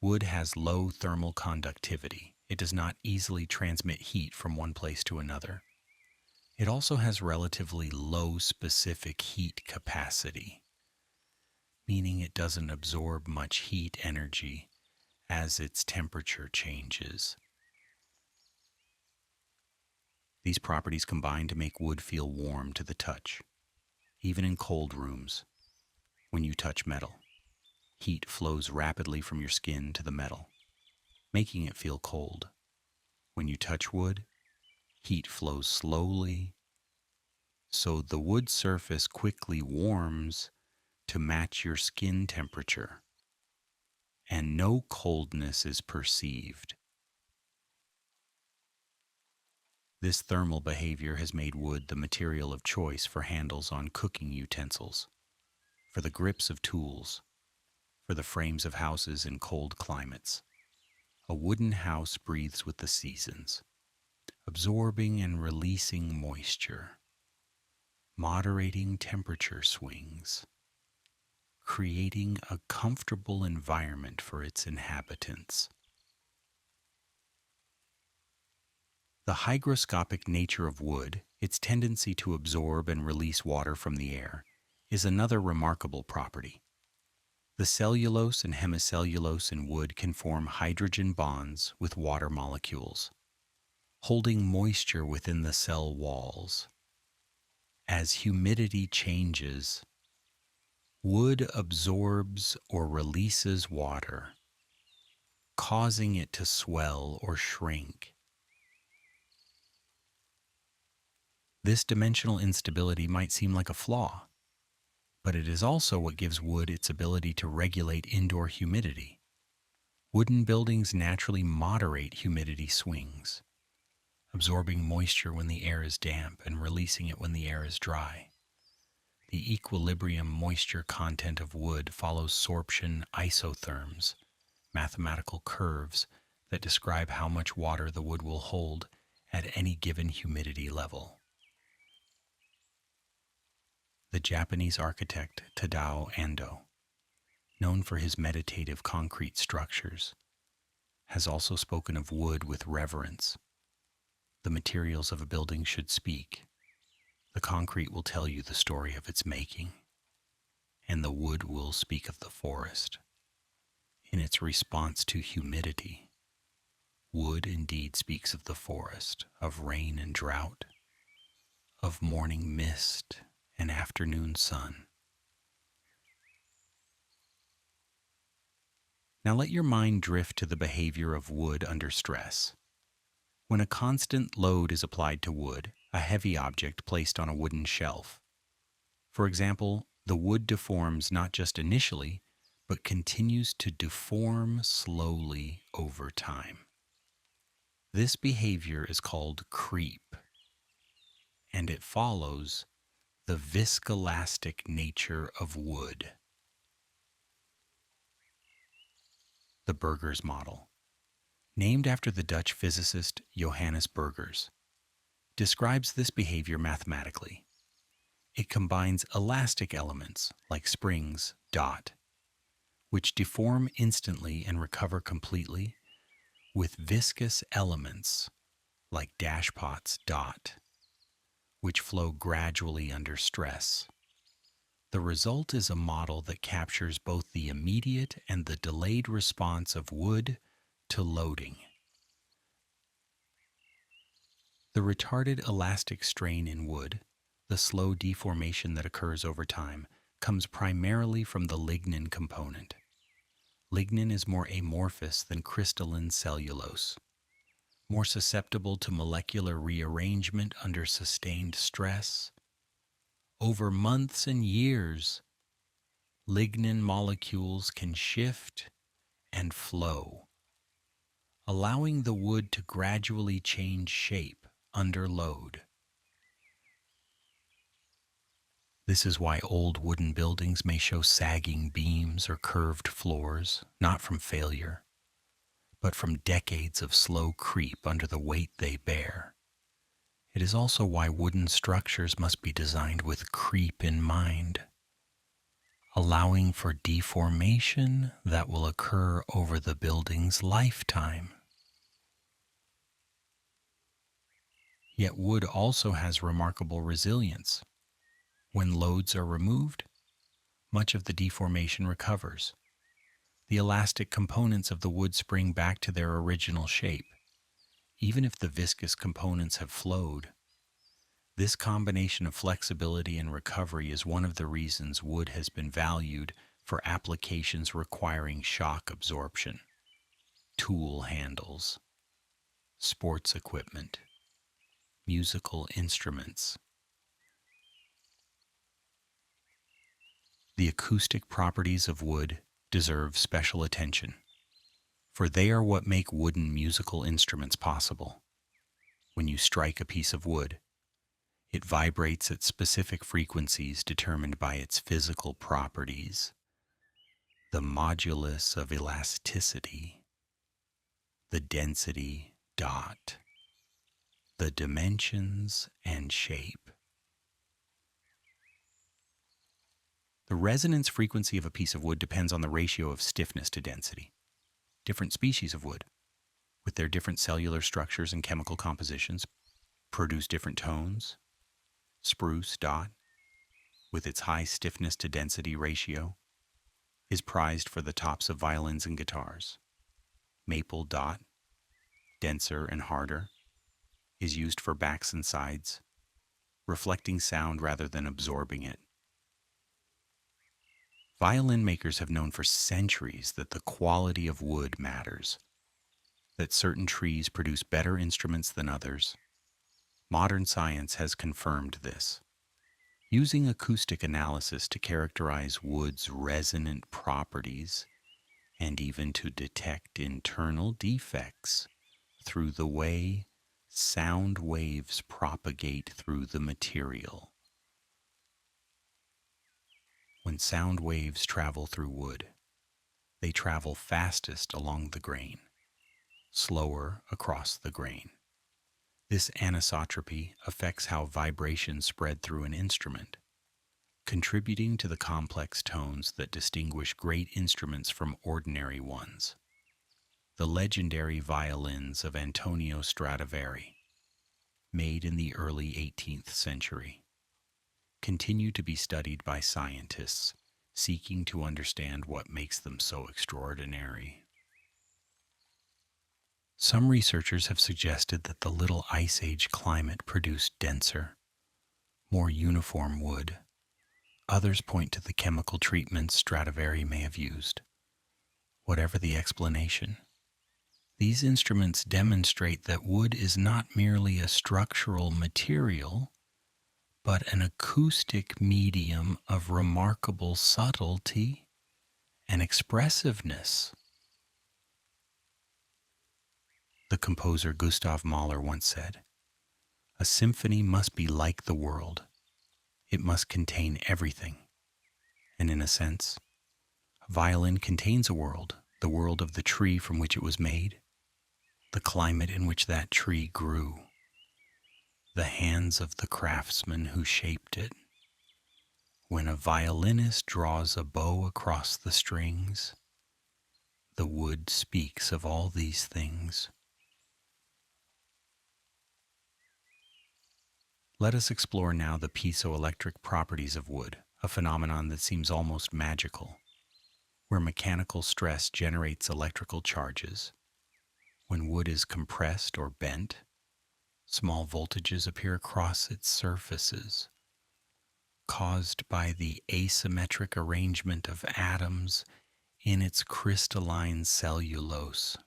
Wood has low thermal conductivity. It does not easily transmit heat from one place to another. It also has relatively low specific heat capacity, meaning it doesn't absorb much heat energy as its temperature changes. These properties combine to make wood feel warm to the touch. Even in cold rooms, when you touch metal, heat flows rapidly from your skin to the metal, making it feel cold. When you touch wood, heat flows slowly, so the wood surface quickly warms to match your skin temperature, and no coldness is perceived. This thermal behavior has made wood the material of choice for handles on cooking utensils, for the grips of tools, for the frames of houses in cold climates. A wooden house breathes with the seasons, absorbing and releasing moisture, moderating temperature swings, creating a comfortable environment for its inhabitants. The hygroscopic nature of wood, its tendency to absorb and release water from the air, is another remarkable property. The cellulose and hemicellulose in wood can form hydrogen bonds with water molecules, holding moisture within the cell walls. As humidity changes, wood absorbs or releases water, causing it to swell or shrink. This dimensional instability might seem like a flaw, but it is also what gives wood its ability to regulate indoor humidity. Wooden buildings naturally moderate humidity swings, absorbing moisture when the air is damp and releasing it when the air is dry. The equilibrium moisture content of wood follows sorption isotherms, mathematical curves that describe how much water the wood will hold at any given humidity level. The Japanese architect Tadao Ando, known for his meditative concrete structures, has also spoken of wood with reverence. The materials of a building should speak. The concrete will tell you the story of its making, and the wood will speak of the forest. In its response to humidity, wood indeed speaks of the forest, of rain and drought, of morning mist and afternoon sun. Now let your mind drift to the behavior of wood under stress. When a constant load is applied to wood, a heavy object placed on a wooden shelf. For example, the wood deforms not just initially, but continues to deform slowly over time. This behavior is called creep, and it follows the viscoelastic nature of wood. The Burgers model, named after the Dutch physicist Johannes Burgers, describes this behavior mathematically. It combines elastic elements like springs, which deform instantly and recover completely, with viscous elements like dashpots, which flow gradually under stress. The result is a model that captures both the immediate and the delayed response of wood to loading. The retarded elastic strain in wood, the slow deformation that occurs over time, comes primarily from the lignin component. Lignin is more amorphous than crystalline cellulose, more susceptible to molecular rearrangement under sustained stress. Over months and years, lignin molecules can shift and flow, allowing the wood to gradually change shape under load. This is why old wooden buildings may show sagging beams or curved floors, not from failure, but from decades of slow creep under the weight they bear. It is also why wooden structures must be designed with creep in mind, allowing for deformation that will occur over the building's lifetime. Yet wood also has remarkable resilience. When loads are removed, much of the deformation recovers. The elastic components of the wood spring back to their original shape, even if the viscous components have flowed. This combination of flexibility and recovery is one of the reasons wood has been valued for applications requiring shock absorption, tool handles, sports equipment, musical instruments. The acoustic properties of wood deserve special attention, for they are what make wooden musical instruments possible. When you strike a piece of wood, it vibrates at specific frequencies determined by its physical properties, the modulus of elasticity, the density, the dimensions and shape. The resonance frequency of a piece of wood depends on the ratio of stiffness to density. Different species of wood, with their different cellular structures and chemical compositions, produce different tones. Spruce, with its high stiffness to density ratio, is prized for the tops of violins and guitars. Maple, denser and harder, is used for backs and sides, reflecting sound rather than absorbing it. Violin makers have known for centuries that the quality of wood matters, that certain trees produce better instruments than others. Modern science has confirmed this. Using acoustic analysis to characterize wood's resonant properties and even to detect internal defects through the way sound waves propagate through the material. When sound waves travel through wood, they travel fastest along the grain, slower across the grain. This anisotropy affects how vibrations spread through an instrument, contributing to the complex tones that distinguish great instruments from ordinary ones. The legendary violins of Antonio Stradivari, made in the early 18th century, continue to be studied by scientists seeking to understand what makes them so extraordinary. Some researchers have suggested that the Little Ice Age climate produced denser, more uniform wood. Others point to the chemical treatments Stradivari may have used. Whatever the explanation, These instruments demonstrate that wood is not merely a structural material, but an acoustic medium of remarkable subtlety and expressiveness. The composer Gustav Mahler once said, "A symphony must be like the world. It must contain everything." And in a sense, a violin contains a world, the world of the tree from which it was made, the climate in which that tree grew, the hands of the craftsman who shaped it. When a violinist draws a bow across the strings, the wood speaks of all these things. Let us explore now the piezoelectric properties of wood, a phenomenon that seems almost magical, where mechanical stress generates electrical charges. When wood is compressed or bent, small voltages appear across its surfaces, caused by the asymmetric arrangement of atoms in its crystalline cellulose.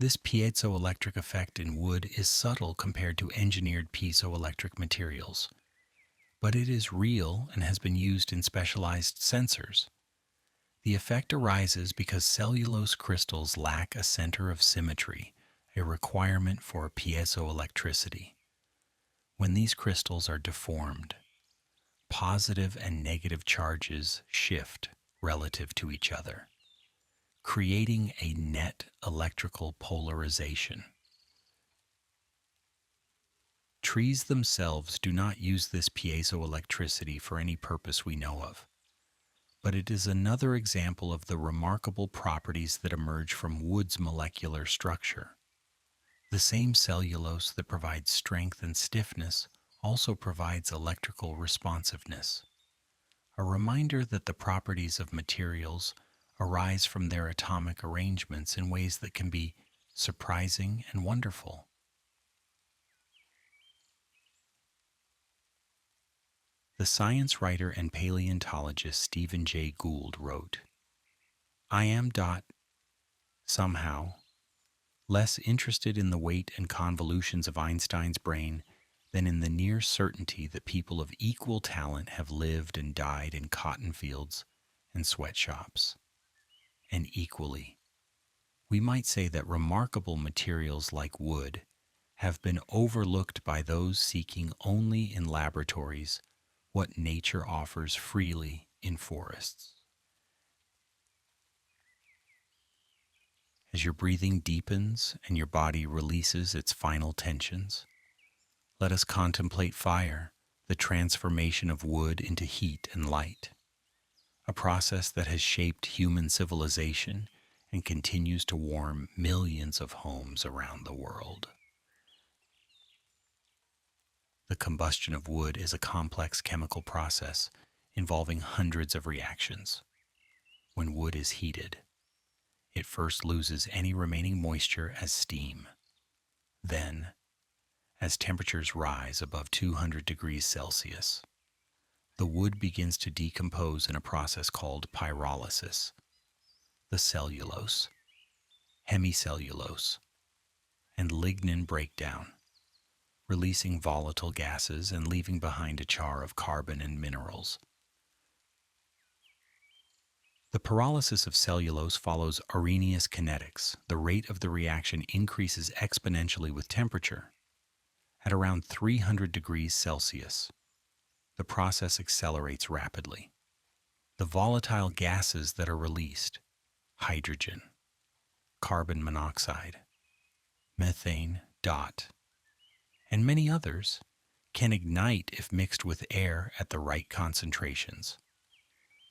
This piezoelectric effect in wood is subtle compared to engineered piezoelectric materials, but it is real and has been used in specialized sensors. The effect arises because cellulose crystals lack a center of symmetry, a requirement for piezoelectricity. When these crystals are deformed, positive and negative charges shift relative to each other, creating a net electrical polarization. Trees themselves do not use this piezoelectricity for any purpose we know of, but it is another example of the remarkable properties that emerge from wood's molecular structure. The same cellulose that provides strength and stiffness also provides electrical responsiveness, a reminder that the properties of materials arise from their atomic arrangements in ways that can be surprising and wonderful. The science writer and paleontologist Stephen Jay Gould wrote, "I am somehow less interested in the weight and convolutions of Einstein's brain than in the near certainty that people of equal talent have lived and died in cotton fields and sweatshops. And equally, we might say that remarkable materials like wood have been overlooked by those seeking only in laboratories what nature offers freely in forests." As your breathing deepens and your body releases its final tensions, let us contemplate fire, the transformation of wood into heat and light, a process that has shaped human civilization and continues to warm millions of homes around the world. The combustion of wood is a complex chemical process involving hundreds of reactions. When wood is heated, it first loses any remaining moisture as steam. Then, as temperatures rise above 200 degrees Celsius, the wood begins to decompose in a process called pyrolysis. The cellulose, hemicellulose, and lignin break down, releasing volatile gases and leaving behind a char of carbon and minerals. The pyrolysis of cellulose follows Arrhenius kinetics. The rate of the reaction increases exponentially with temperature. At around 300 degrees Celsius, the process accelerates rapidly. The volatile gases that are released, hydrogen, carbon monoxide, methane, and many others, can ignite if mixed with air at the right concentrations,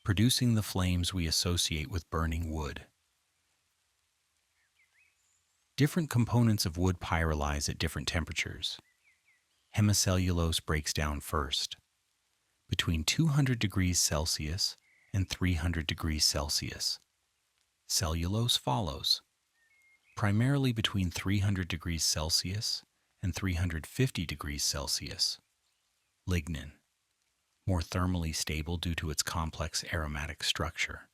producing the flames we associate with burning wood. Different components of wood pyrolyze at different temperatures. Hemicellulose breaks down first, between 200 degrees Celsius and 300 degrees Celsius. Cellulose follows, primarily between 300 degrees Celsius and 350 degrees Celsius. Lignin, more thermally stable due to its complex aromatic structure.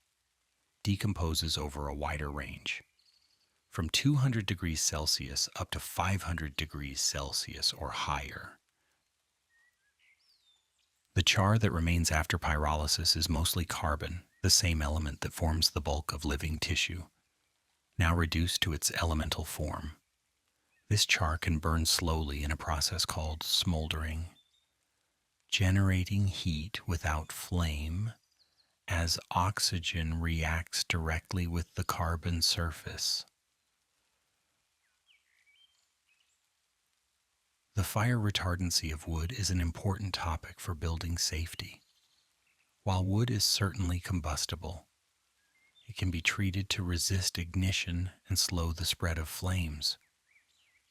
decomposes over a wider range, from 200 degrees Celsius up to 500 degrees Celsius or higher. The char that remains after pyrolysis is mostly carbon, the same element that forms the bulk of living tissue, now reduced to its elemental form. This char can burn slowly in a process called smoldering, generating heat without flame as oxygen reacts directly with the carbon surface. The fire retardancy of wood is an important topic for building safety. While wood is certainly combustible, it can be treated to resist ignition and slow the spread of flames.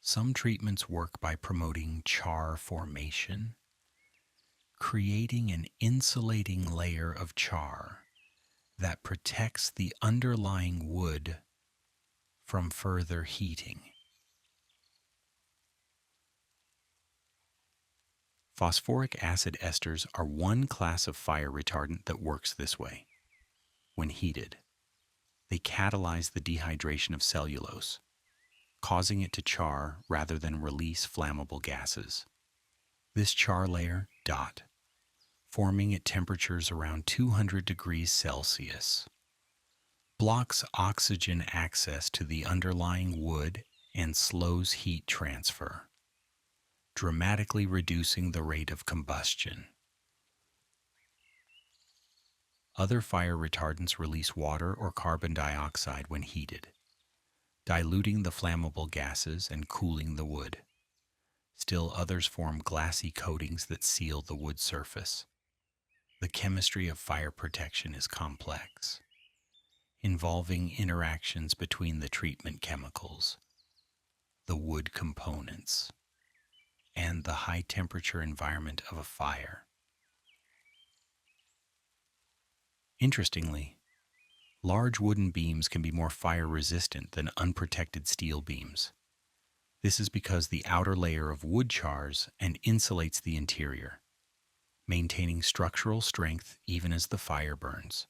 Some treatments work by promoting char formation, creating an insulating layer of char that protects the underlying wood from further heating. Phosphoric acid esters are one class of fire retardant that works this way. When heated, they catalyze the dehydration of cellulose, causing it to char rather than release flammable gases. This char layer, dot, forming at temperatures around 200 degrees Celsius, blocks oxygen access to the underlying wood and slows heat transfer, dramatically reducing the rate of combustion. Other fire retardants release water or carbon dioxide when heated, diluting the flammable gases and cooling the wood. Still others form glassy coatings that seal the wood surface. The chemistry of fire protection is complex, involving interactions between the treatment chemicals, the wood components, and the high-temperature environment of a fire. Interestingly, large wooden beams can be more fire-resistant than unprotected steel beams. This is because the outer layer of wood chars and insulates the interior, maintaining structural strength even as the fire burns.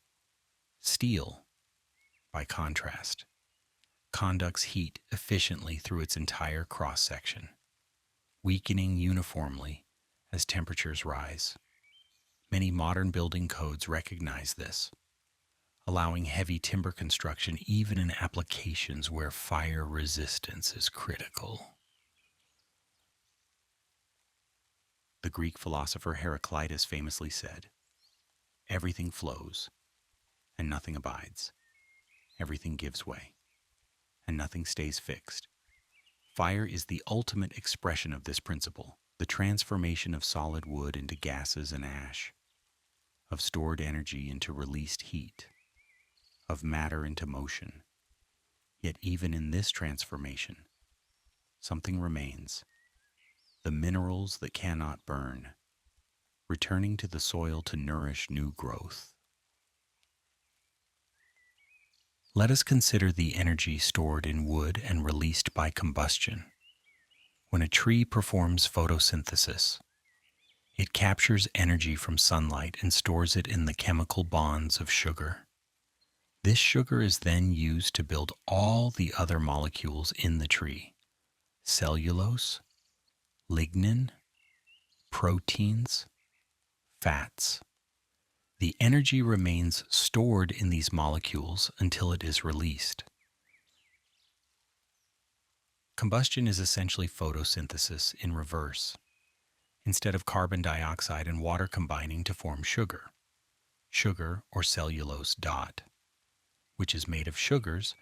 Steel, by contrast, conducts heat efficiently through its entire cross-section, weakening uniformly as temperatures rise. Many modern building codes recognize this, allowing heavy timber construction even in applications where fire resistance is critical. The Greek philosopher Heraclitus famously said, "Everything flows, and nothing abides. Everything gives way, and nothing stays fixed." Fire is the ultimate expression of this principle, the transformation of solid wood into gases and ash, of stored energy into released heat, of matter into motion. Yet even in this transformation, something remains, the minerals that cannot burn, returning to the soil to nourish new growth. Let us consider the energy stored in wood and released by combustion. When a tree performs photosynthesis, it captures energy from sunlight and stores it in the chemical bonds of sugar. This sugar is then used to build all the other molecules in the tree: cellulose, lignin, proteins, fats. The energy remains stored in these molecules until it is released. Combustion is essentially photosynthesis in reverse. Instead of carbon dioxide and water combining to form sugar, or cellulose dot, which is made of sugars,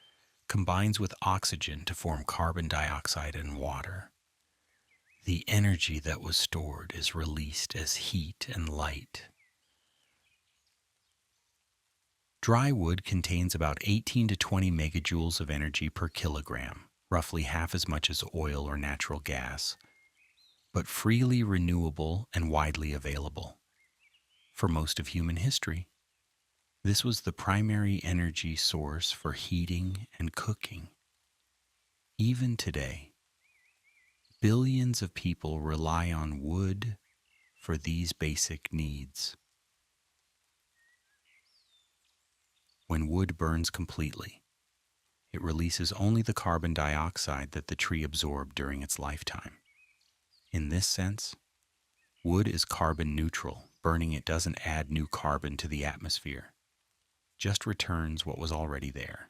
combines with oxygen to form carbon dioxide and water. The energy that was stored is released as heat and light. Dry wood contains about 18 to 20 megajoules of energy per kilogram, roughly half as much as oil or natural gas, but freely renewable and widely available. For most of human history, this was the primary energy source for heating and cooking. Even today, billions of people rely on wood for these basic needs. When wood burns completely, it releases only the carbon dioxide that the tree absorbed during its lifetime. In this sense, wood is carbon neutral. Burning it doesn't add new carbon to the atmosphere, just returns what was already there.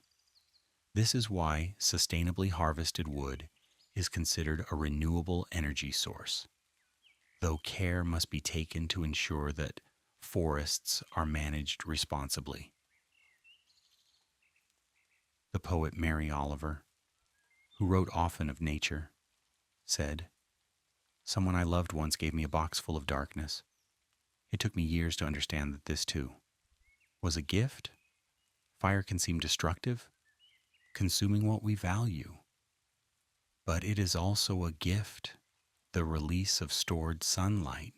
This is why sustainably harvested wood is considered a renewable energy source, though care must be taken to ensure that forests are managed responsibly. The poet Mary Oliver, who wrote often of nature, said, "Someone I loved once gave me a box full of darkness. It took me years to understand that this, too, was a gift. Fire can seem destructive, consuming what we value. But it is also a gift, the release of stored sunlight,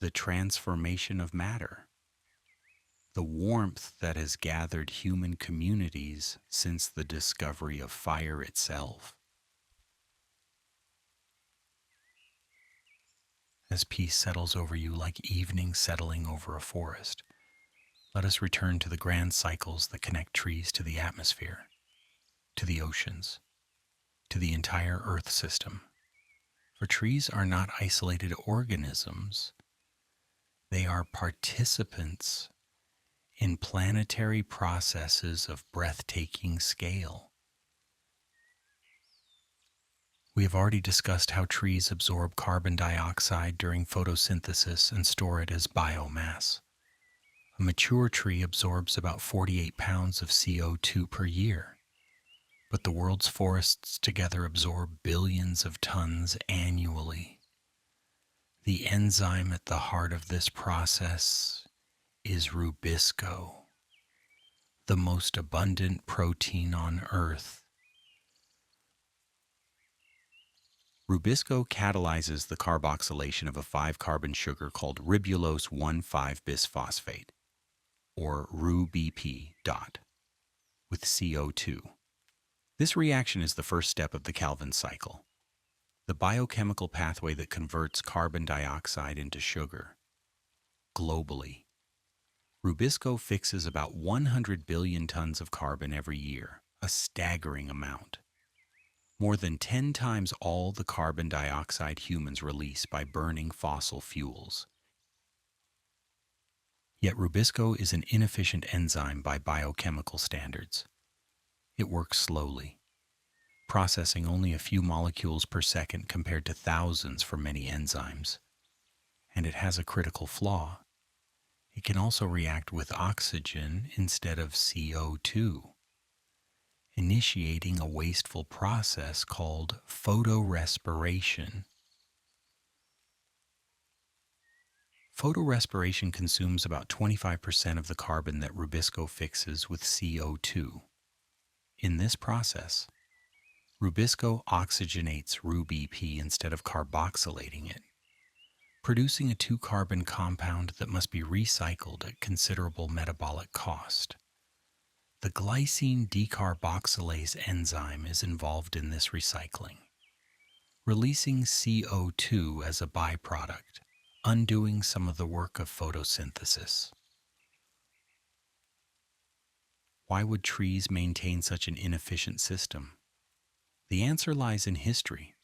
the transformation of matter, the warmth that has gathered human communities since the discovery of fire itself." As peace settles over you like evening settling over a forest, let us return to the grand cycles that connect trees to the atmosphere, to the oceans, to the entire Earth system. For trees are not isolated organisms, they are participants in planetary processes of breathtaking scale. We have already discussed how trees absorb carbon dioxide during photosynthesis and store it as biomass. A mature tree absorbs about 48 pounds of CO2 per year, but the world's forests together absorb billions of tons annually. The enzyme at the heart of this process is rubisco, the most abundant protein on Earth. Rubisco catalyzes the carboxylation of a 5-carbon sugar called ribulose 1,5-bisphosphate, or RuBP, with CO2. This reaction is the first step of the Calvin cycle, the biochemical pathway that converts carbon dioxide into sugar. Globally, Rubisco fixes about 100 billion tons of carbon every year, a staggering amount. More than 10 times all the carbon dioxide humans release by burning fossil fuels. Yet Rubisco is an inefficient enzyme by biochemical standards. It works slowly, processing only a few molecules per second compared to thousands for many enzymes. And it has a critical flaw. It can also react with oxygen instead of CO2, initiating a wasteful process called photorespiration. Photorespiration consumes about 25% of the carbon that Rubisco fixes with CO2. In this process, Rubisco oxygenates RuBP instead of carboxylating it, producing a 2-carbon compound that must be recycled at considerable metabolic cost. The glycine decarboxylase enzyme is involved in this recycling, releasing CO2 as a byproduct, undoing some of the work of photosynthesis. Why would trees maintain such an inefficient system? The answer lies in history.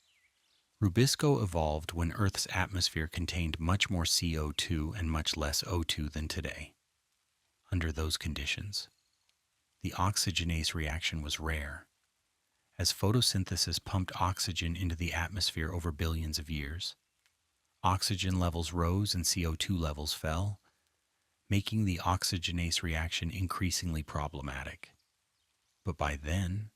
Rubisco evolved when Earth's atmosphere contained much more CO2 and much less O2 than today. Under those conditions, the oxygenase reaction was rare. As photosynthesis pumped oxygen into the atmosphere over billions of years, oxygen levels rose and CO2 levels fell, making the oxygenase reaction increasingly problematic. But by then,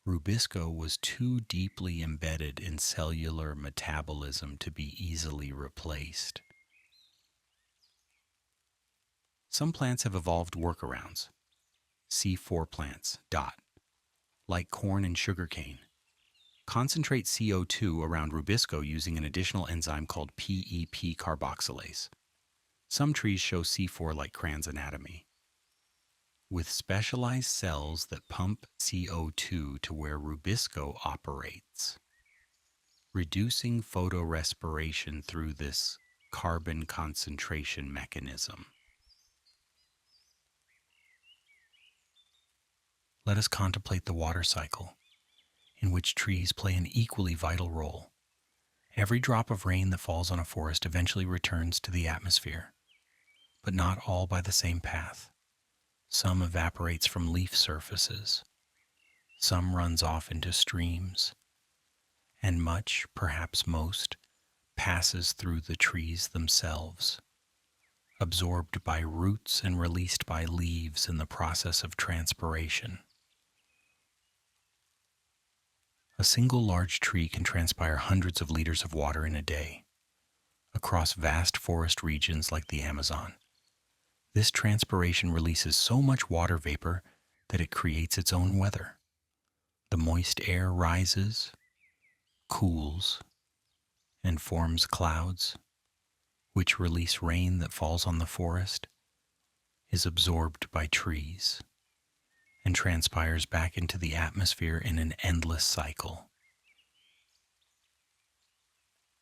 Rubisco was too deeply embedded in cellular metabolism to be easily replaced. Some plants have evolved workarounds. C4 plants, like corn and sugarcane, concentrate CO2 around Rubisco using an additional enzyme called PEP carboxylase. Some trees show C4 like Cran's anatomy, with specialized cells that pump CO2 to where Rubisco operates, reducing photorespiration through this carbon concentration mechanism. let us contemplate the water cycle, in which trees play an equally vital role. Every drop of rain that falls on a forest eventually returns to the atmosphere, but not all by the same path. Some evaporates from leaf surfaces, some runs off into streams, and much, perhaps most, passes through the trees themselves, absorbed by roots and released by leaves in the process of transpiration. A single large tree can transpire hundreds of liters of water in a day, across vast forest regions like the Amazon. This transpiration releases so much water vapor that it creates its own weather. The moist air rises, cools, and forms clouds, which release rain that falls on the forest, is absorbed by trees, and transpires back into the atmosphere in an endless cycle.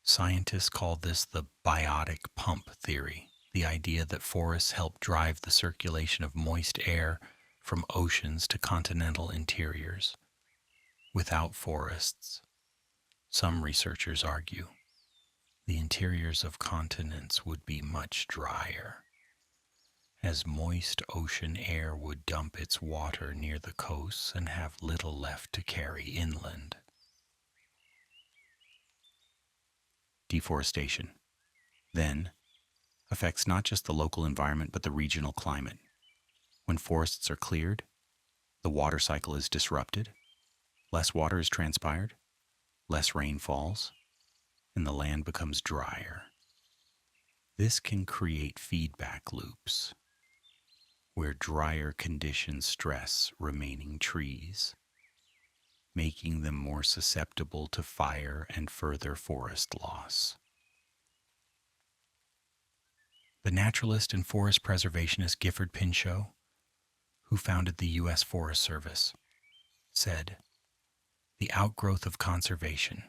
Scientists call this the biotic pump theory, the idea that forests help drive the circulation of moist air from oceans to continental interiors. Without forests, some researchers argue, the interiors of continents would be much drier, as moist ocean air would dump its water near the coasts and have little left to carry inland. Deforestation, then, affects not just the local environment but the regional climate. When forests are cleared, the water cycle is disrupted, less water is transpired, less rain falls, and the land becomes drier. This can create feedback loops, where drier conditions stress remaining trees, making them more susceptible to fire and further forest loss. The naturalist and forest preservationist Gifford Pinchot, who founded the U.S. Forest Service, said, "The outgrowth of conservation,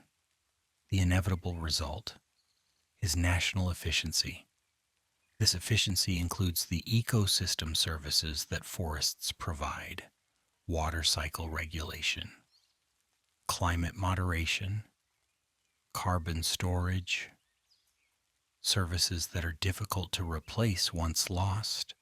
the inevitable result, is national efficiency. This efficiency includes the ecosystem services that forests provide: water cycle regulation, climate moderation, carbon storage, services that are difficult to replace once lost."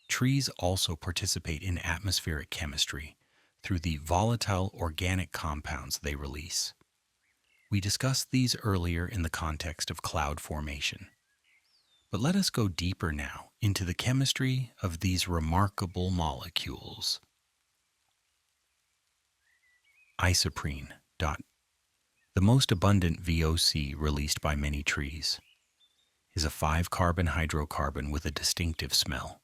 Trees also participate in atmospheric chemistry through the volatile organic compounds they release. We discussed these earlier in the context of cloud formation. But let us go deeper now into the chemistry of these remarkable molecules. Isoprene. The most abundant VOC released by many trees is a 5-carbon hydrocarbon with a distinctive smell.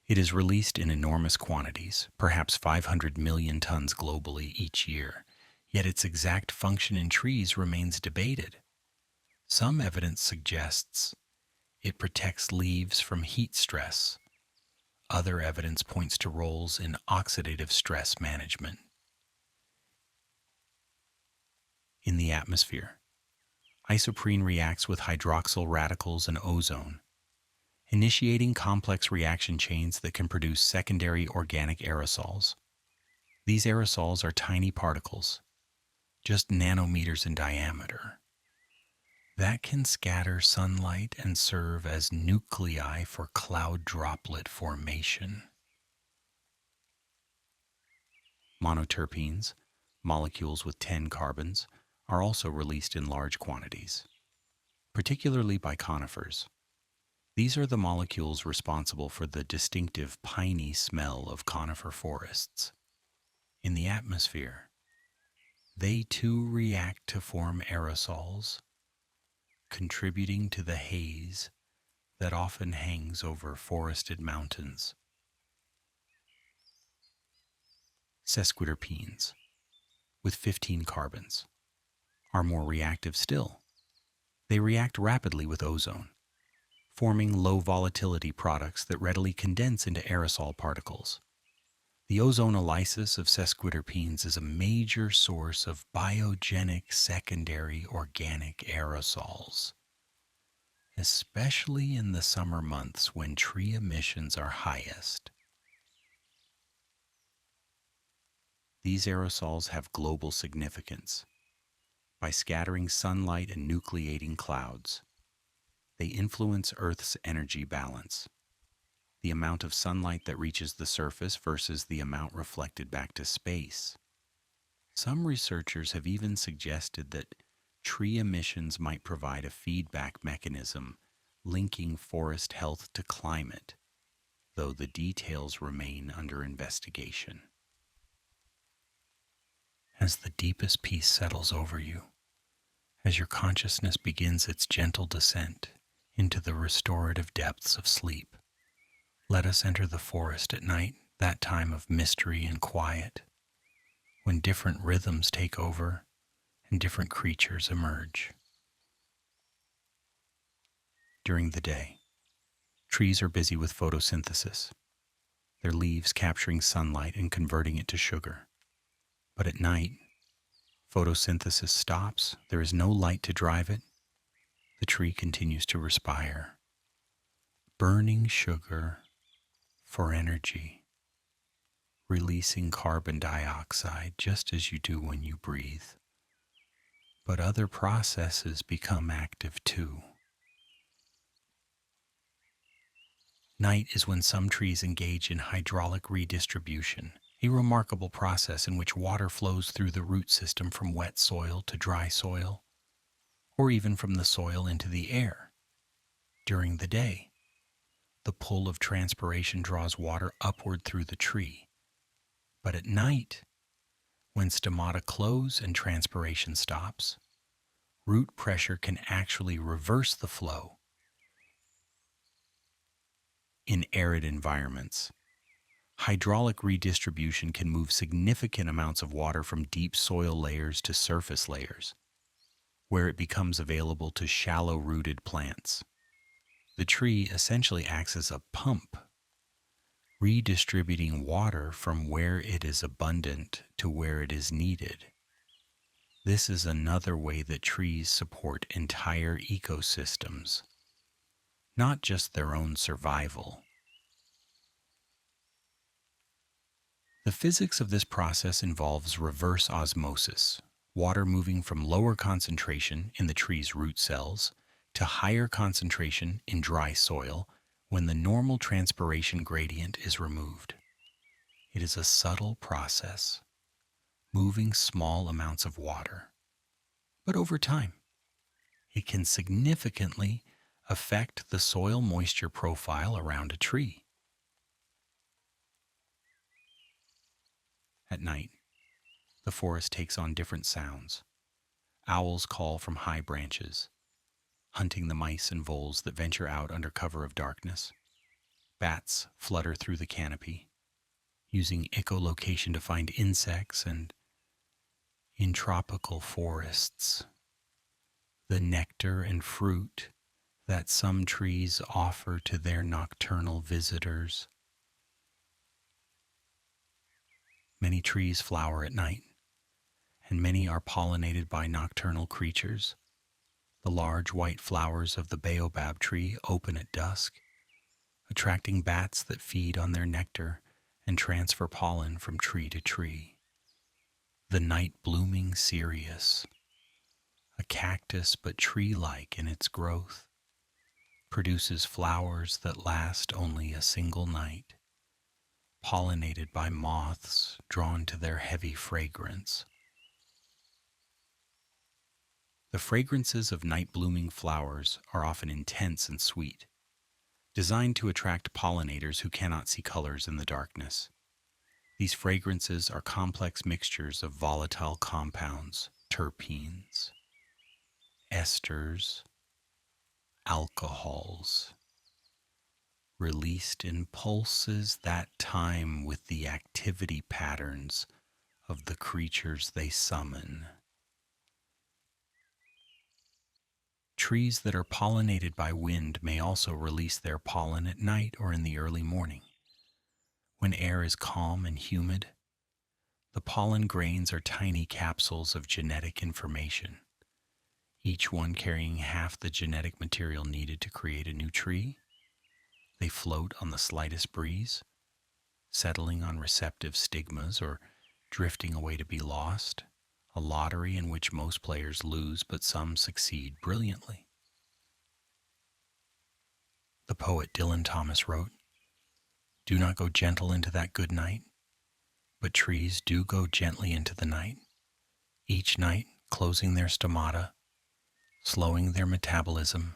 It is released in enormous quantities, perhaps 500 million tons globally each year. Yet its exact function in trees remains debated. Some evidence suggests it protects leaves from heat stress. Other evidence points to roles in oxidative stress management. In the atmosphere, isoprene reacts with hydroxyl radicals and ozone, initiating complex reaction chains that can produce secondary organic aerosols. These aerosols are tiny particles, just nanometers in diameter, that can scatter sunlight and serve as nuclei for cloud droplet formation. Monoterpenes, molecules with 10 carbons, are also released in large quantities, particularly by conifers. These are the molecules responsible for the distinctive piney smell of conifer forests. In the atmosphere, they too react to form aerosols, contributing to the haze that often hangs over forested mountains. Sesquiterpenes, with 15 carbons, are more reactive still. They react rapidly with ozone, forming low volatility products that readily condense into aerosol particles. The ozonolysis of sesquiterpenes is a major source of biogenic secondary organic aerosols, especially in the summer months when tree emissions are highest. These aerosols have global significance. By scattering sunlight and nucleating clouds, they influence Earth's energy balance, the amount of sunlight that reaches the surface versus the amount reflected back to space. Some researchers have even suggested that tree emissions might provide a feedback mechanism linking forest health to climate, though the details remain under investigation. As the deepest peace settles over you, as your consciousness begins its gentle descent into the restorative depths of sleep, let us enter the forest at night, that time of mystery and quiet, when different rhythms take over and different creatures emerge. During the day, trees are busy with photosynthesis, their leaves capturing sunlight and converting it to sugar. But at night, photosynthesis stops, there is no light to drive it, the tree continues to respire, burning sugar for energy, releasing carbon dioxide just as you do when you breathe. But other processes become active too. Night is when some trees engage in hydraulic redistribution, a remarkable process in which water flows through the root system from wet soil to dry soil, or even from the soil into the air. During the day, the pull of transpiration draws water upward through the tree. But at night, when stomata close and transpiration stops, root pressure can actually reverse the flow. In arid environments, hydraulic redistribution can move significant amounts of water from deep soil layers to surface layers, where it becomes available to shallow-rooted plants. The tree essentially acts as a pump, redistributing water from where it is abundant to where it is needed. This is another way that trees support entire ecosystems, not just their own survival. The physics of this process involves reverse osmosis, water moving from lower concentration in the tree's root cells to higher concentration in dry soil when the normal transpiration gradient is removed. It is a subtle process, moving small amounts of water. But over time, it can significantly affect the soil moisture profile around a tree. At night, the forest takes on different sounds. Owls call from high branches, hunting the mice and voles that venture out under cover of darkness. Bats flutter through the canopy, using echolocation to find insects, and in tropical forests, the nectar and fruit that some trees offer to their nocturnal visitors. Many trees flower at night, and many are pollinated by nocturnal creatures. The large white flowers of the baobab tree open at dusk, attracting bats that feed on their nectar and transfer pollen from tree to tree. The night-blooming cereus, a cactus but tree-like in its growth, produces flowers that last only a single night, pollinated by moths drawn to their heavy fragrance. The fragrances of night-blooming flowers are often intense and sweet, designed to attract pollinators who cannot see colors in the darkness. These fragrances are complex mixtures of volatile compounds, terpenes, esters, alcohols, released in pulses that time with the activity patterns of the creatures they summon. Trees that are pollinated by wind may also release their pollen at night or in the early morning. When air is calm and humid, the pollen grains are tiny capsules of genetic information. each one carrying half the genetic material needed to create a new tree. They float on the slightest breeze, settling on receptive stigmas or drifting away to be lost, a lottery in which most players lose but some succeed brilliantly. The poet Dylan Thomas wrote, "Do not go gentle into that good night, but trees do go gently into the night, each night closing their stomata, slowing their metabolism,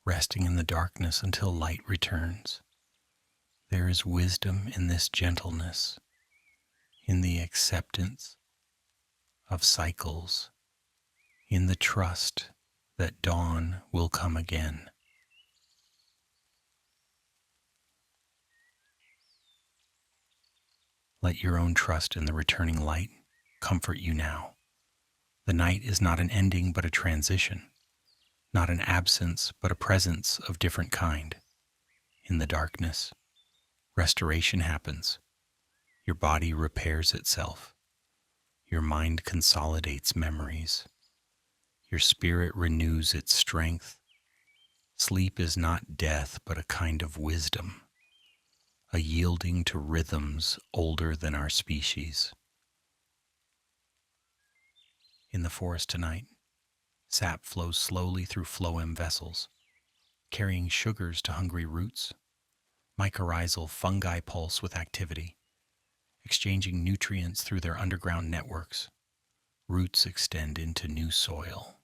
resting in the darkness until light returns. There is wisdom in this gentleness, in the acceptance of cycles, in the trust that dawn will come again." Let your own trust in the returning light comfort you now. The night is not an ending but a transition, not an absence but a presence of different kind. In the darkness, restoration happens. Your body repairs itself. Your mind consolidates memories. Your spirit renews its strength. Sleep is not death but a kind of wisdom, a yielding to rhythms older than our species. In the forest tonight, sap flows slowly through phloem vessels, carrying sugars to hungry roots. Mycorrhizal fungi pulse with activity, exchanging nutrients through their underground networks. Roots extend into new soil,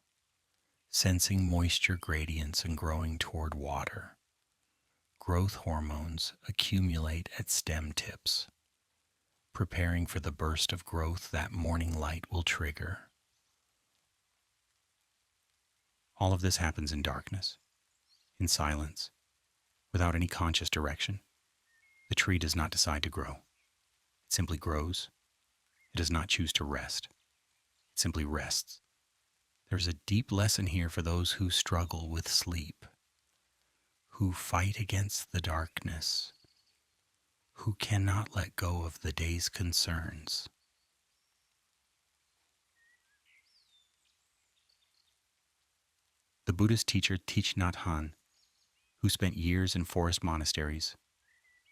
sensing moisture gradients and growing toward water. Growth hormones accumulate at stem tips, preparing for the burst of growth that morning light will trigger. All of this happens in darkness, in silence, without any conscious direction. The tree does not decide to grow. It simply grows. It does not choose to rest. It simply rests. There's a deep lesson here for those who struggle with sleep, who fight against the darkness, who cannot let go of the day's concerns. The Buddhist teacher Thich Nhat Hanh, who spent years in forest monasteries,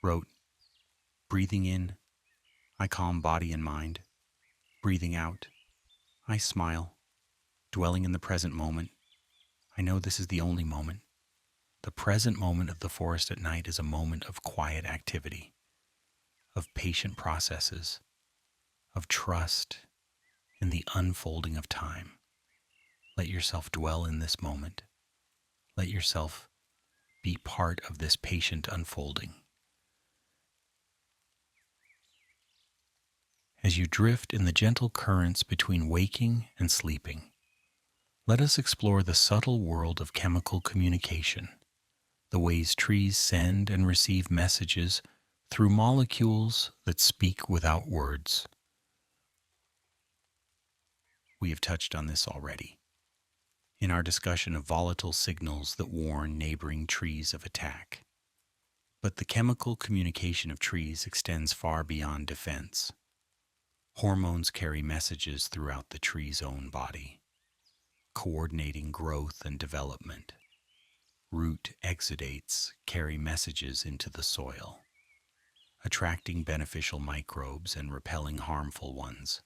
wrote, "Breathing in, I calm body and mind. Breathing out, I smile. Dwelling in the present moment, I know this is the only moment. The present moment of the forest at night is a moment of quiet activity, of patient processes, of trust in the unfolding of time. Let yourself dwell in this moment. Let yourself be part of this patient unfolding." As you drift in the gentle currents between waking and sleeping, let us explore the subtle world of chemical communication, the ways trees send and receive messages through molecules that speak without words. We have touched on this already in our discussion of volatile signals that warn neighboring trees of attack. But the chemical communication of trees extends far beyond defense. Hormones carry messages throughout the tree's own body, coordinating growth and development. Root exudates carry messages into the soil, attracting beneficial microbes and repelling harmful ones.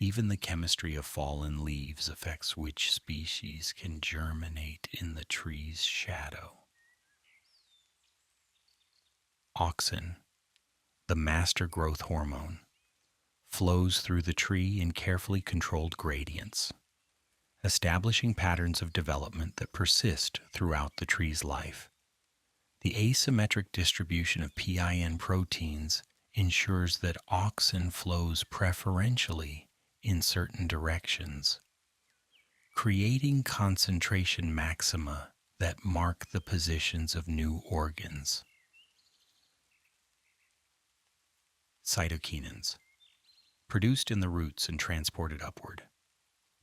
Even the chemistry of fallen leaves affects which species can germinate in the tree's shadow. Auxin, the master growth hormone, flows through the tree in carefully controlled gradients, establishing patterns of development that persist throughout the tree's life. The asymmetric distribution of PIN proteins ensures that auxin flows preferentially in certain directions, creating concentration maxima that mark the positions of new organs. Cytokinins, produced in the roots and transported upward,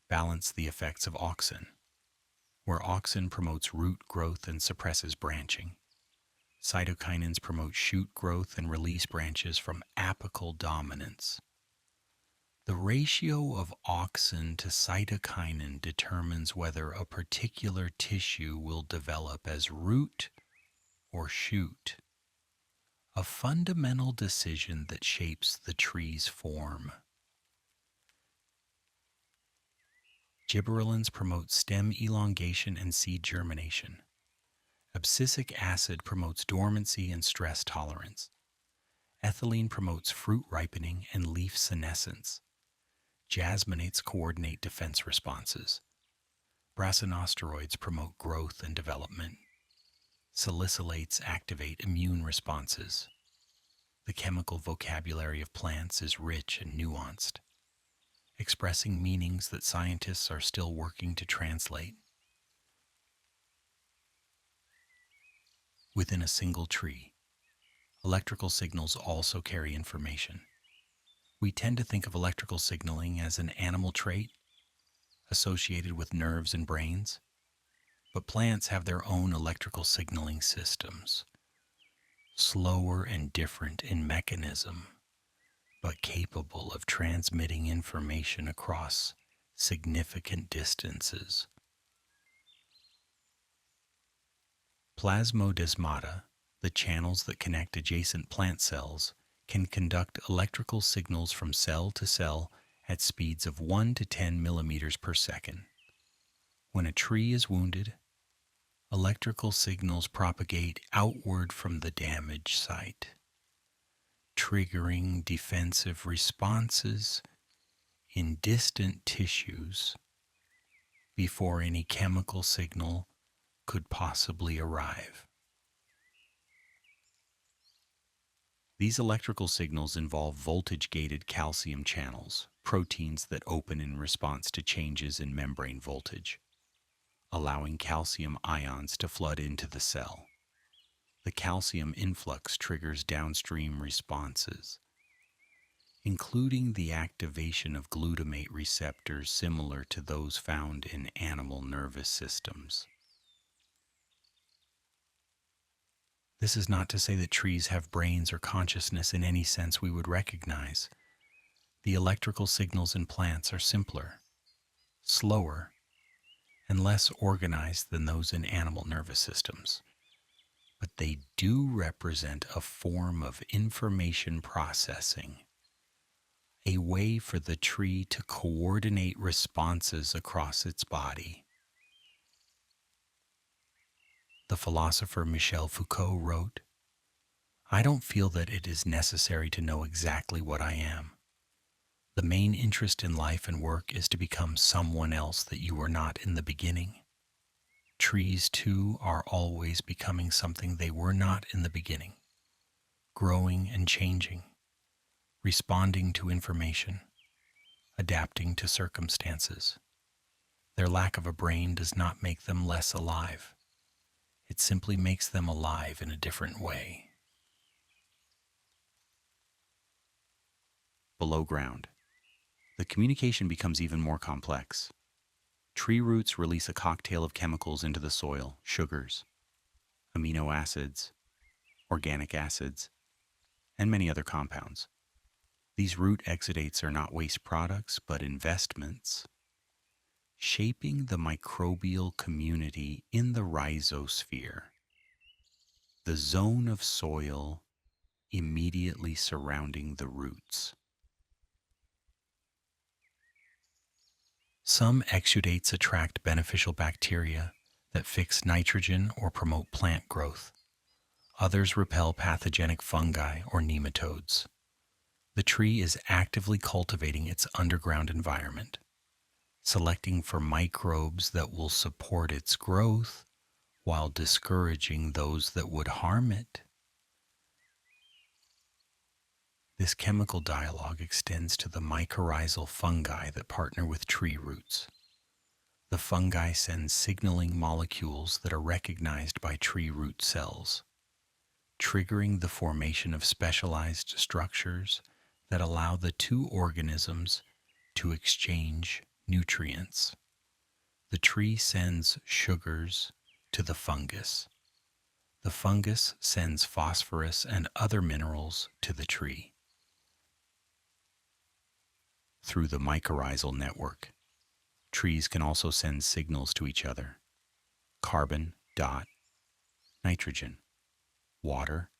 balance the effects of auxin. Where auxin promotes root growth and suppresses branching, cytokinins promote shoot growth and release branches from apical dominance. The ratio of auxin to cytokinin determines whether a particular tissue will develop as root or shoot, a fundamental decision that shapes the tree's form. Gibberellins promote stem elongation and seed germination. Abscisic acid promotes dormancy and stress tolerance. Ethylene promotes fruit ripening and leaf senescence. Jasminates coordinate defense responses. Brassinosteroids promote growth and development. Salicylates activate immune responses. The chemical vocabulary of plants is rich and nuanced, expressing meanings that scientists are still working to translate. Within a single tree, electrical signals also carry information. We tend to think of electrical signaling as an animal trait associated with nerves and brains, but plants have their own electrical signaling systems, slower and different in mechanism, but capable of transmitting information across significant distances. Plasmodesmata, the channels that connect adjacent plant cells, can conduct electrical signals from cell to cell at speeds of 1 to 10 millimeters per second. When a tree is wounded, electrical signals propagate outward from the damaged site, triggering defensive responses in distant tissues before any chemical signal could possibly arrive. These electrical signals involve voltage-gated calcium channels, proteins that open in response to changes in membrane voltage, allowing calcium ions to flood into the cell. The calcium influx triggers downstream responses, including the activation of glutamate receptors similar to those found in animal nervous systems. This is not to say that trees have brains or consciousness in any sense we would recognize. The electrical signals in plants are simpler, slower, and less organized than those in animal nervous systems. But they do represent a form of information processing, a way for the tree to coordinate responses across its body. The philosopher Michel Foucault wrote, "I don't feel that it is necessary to know exactly what I am. The main interest in life and work is to become someone else that you were not in the beginning." Trees, too, are always becoming something they were not in the beginning, growing and changing, responding to information, adapting to circumstances. Their lack of a brain does not make them less alive. It simply makes them alive in a different way. Below ground, the communication becomes even more complex. Tree roots release a cocktail of chemicals into the soil: sugars, amino acids, organic acids, and many other compounds. These root exudates are not waste products, but investments, shaping the microbial community in the rhizosphere, the zone of soil immediately surrounding the roots. Some exudates attract beneficial bacteria that fix nitrogen or promote plant growth. Others repel pathogenic fungi or nematodes. The tree is actively cultivating its underground environment, selecting for microbes that will support its growth while discouraging those that would harm it. This chemical dialogue extends to the mycorrhizal fungi that partner with tree roots. The fungi send signaling molecules that are recognized by tree root cells, triggering the formation of specialized structures that allow the two organisms to exchange nutrients. The tree sends sugars to the fungus. The fungus sends phosphorus and other minerals to the tree. through the mycorrhizal network. Trees can also send signals to each other: carbon, dot, nitrogen, water,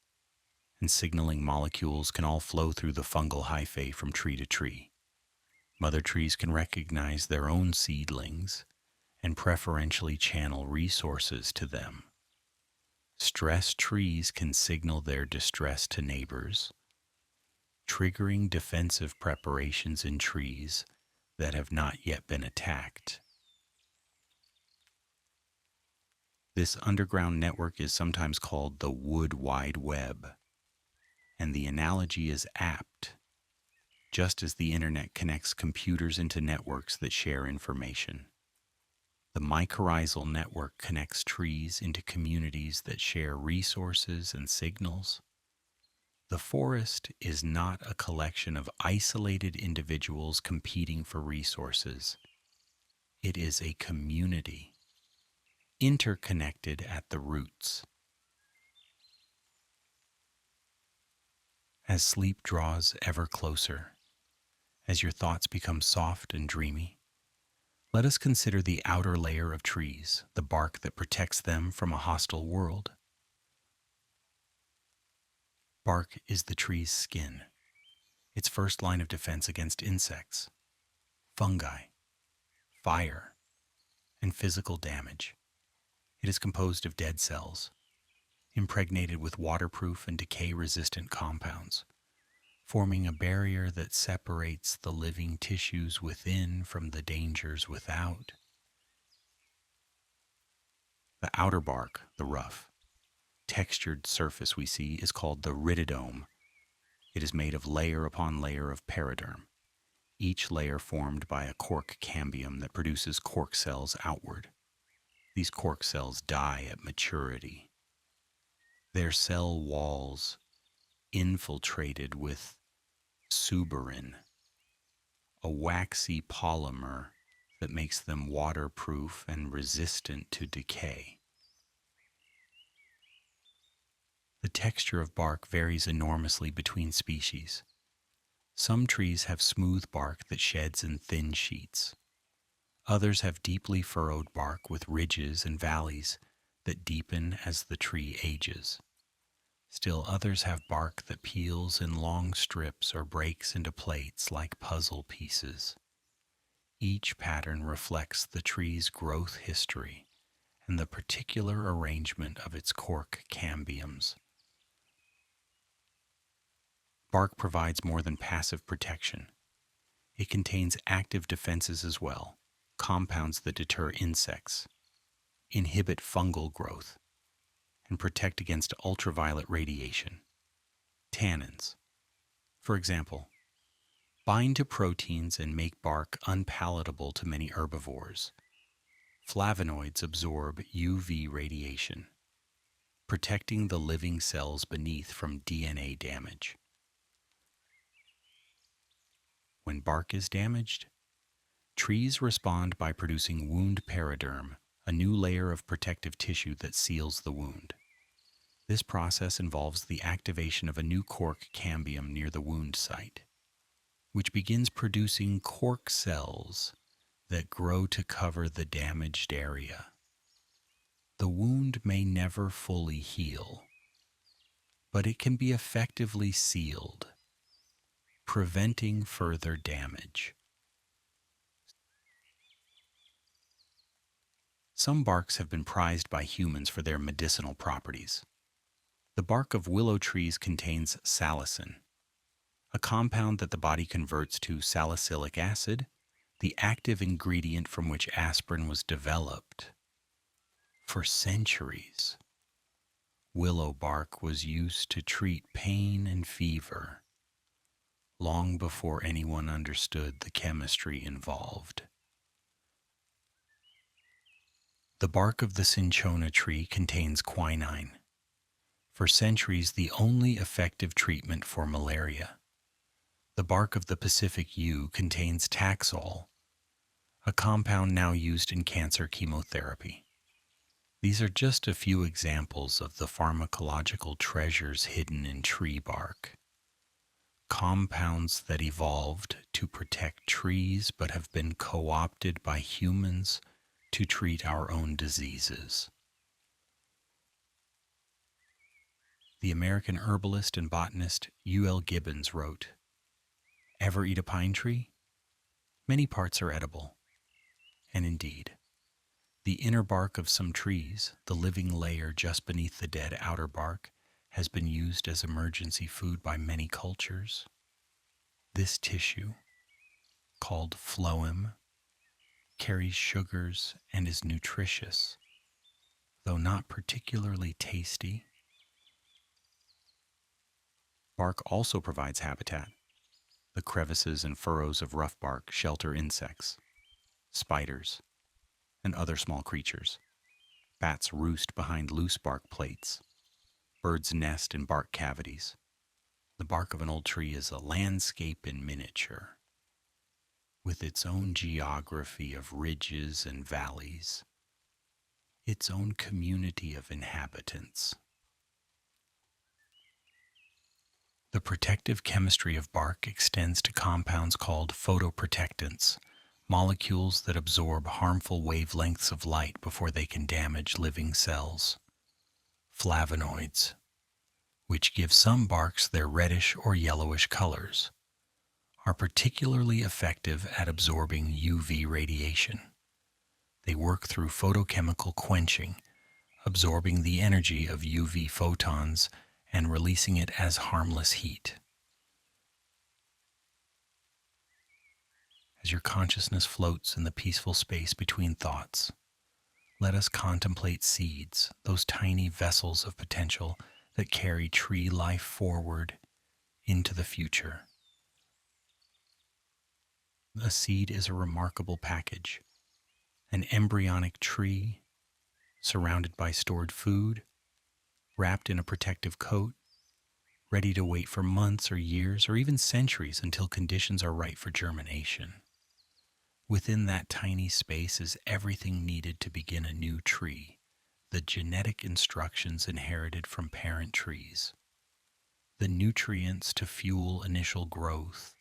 and signaling molecules can all flow through the fungal hyphae from tree to tree. Mother trees can recognize their own seedlings and preferentially channel resources to them. Stressed trees can signal their distress to neighbors, triggering defensive preparations in trees that have not yet been attacked. This underground network is sometimes called the Wood Wide Web, and the analogy is apt, just as the internet connects computers into networks that share information. The mycorrhizal network connects trees into communities that share resources and signals. The forest is not a collection of isolated individuals competing for resources. It is a community, interconnected at the roots. As sleep draws ever closer, as your thoughts become soft and dreamy, let us consider the outer layer of trees, the bark that protects them from a hostile world. Bark is the tree's skin, its first line of defense against insects, fungi, fire, and physical damage. It is composed of dead cells, impregnated with waterproof and decay-resistant compounds, forming a barrier that separates the living tissues within from the dangers without. The outer bark, the rough, textured surface we see, is called the ritidome. It is made of layer upon layer of periderm, each layer formed by a cork cambium that produces cork cells outward. These cork cells die at maturity, their cell walls infiltrated with suberin, a waxy polymer that makes them waterproof and resistant to decay. The texture of bark varies enormously between species. Some trees have smooth bark that sheds in thin sheets. Others have deeply furrowed bark with ridges and valleys that deepen as the tree ages. Still others have bark that peels in long strips or breaks into plates like puzzle pieces. Each pattern reflects the tree's growth history and the particular arrangement of its cork cambiums. Bark provides more than passive protection. It contains active defenses as well, compounds that deter insects, inhibit fungal growth, and protect against ultraviolet radiation. Tannins, for example, bind to proteins and make bark unpalatable to many herbivores. Flavonoids absorb UV radiation, protecting the living cells beneath from DNA damage. When bark is damaged, trees respond by producing wound periderm, a new layer of protective tissue that seals the wound. This process involves the activation of a new cork cambium near the wound site, which begins producing cork cells that grow to cover the damaged area. The wound may never fully heal, but it can be effectively sealed, preventing further damage. Some barks have been prized by humans for their medicinal properties. The bark of willow trees contains salicin, a compound that the body converts to salicylic acid, the active ingredient from which aspirin was developed. For centuries, willow bark was used to treat pain and fever, long before anyone understood the chemistry involved. The bark of the cinchona tree contains quinine, for centuries the only effective treatment for malaria. The bark of the Pacific yew contains Taxol, a compound now used in cancer chemotherapy. These are just a few examples of the pharmacological treasures hidden in tree bark. compounds that evolved to protect trees but have been co-opted by humans to treat our own diseases. The American herbalist and botanist U.L. Gibbons wrote, "Ever eat a pine tree? Many parts are edible." And indeed, the inner bark of some trees, the living layer just beneath the dead outer bark, has been used as emergency food by many cultures. This tissue, called phloem, carries sugars and is nutritious, though not particularly tasty. Bark also provides habitat. The crevices and furrows of rough bark shelter insects, spiders, and other small creatures. Bats roost behind loose bark plates. Birds nest in bark cavities. The bark of an old tree is a landscape in miniature, with its own geography of ridges and valleys, its own community of inhabitants. The protective chemistry of bark extends to compounds called photoprotectants, molecules that absorb harmful wavelengths of light before they can damage living cells. Flavonoids, which give some barks their reddish or yellowish colors, are particularly effective at absorbing UV radiation. They work through photochemical quenching, absorbing the energy of UV photons and releasing it as harmless heat. As your consciousness floats in the peaceful space between thoughts, let us contemplate seeds, those tiny vessels of potential that carry tree life forward into the future. A seed is a remarkable package, an embryonic tree surrounded by stored food, wrapped in a protective coat, ready to wait for months or years or even centuries until conditions are right for germination. Within that tiny space is everything needed to begin a new tree, the genetic instructions inherited from parent trees, the nutrients to fuel initial growth,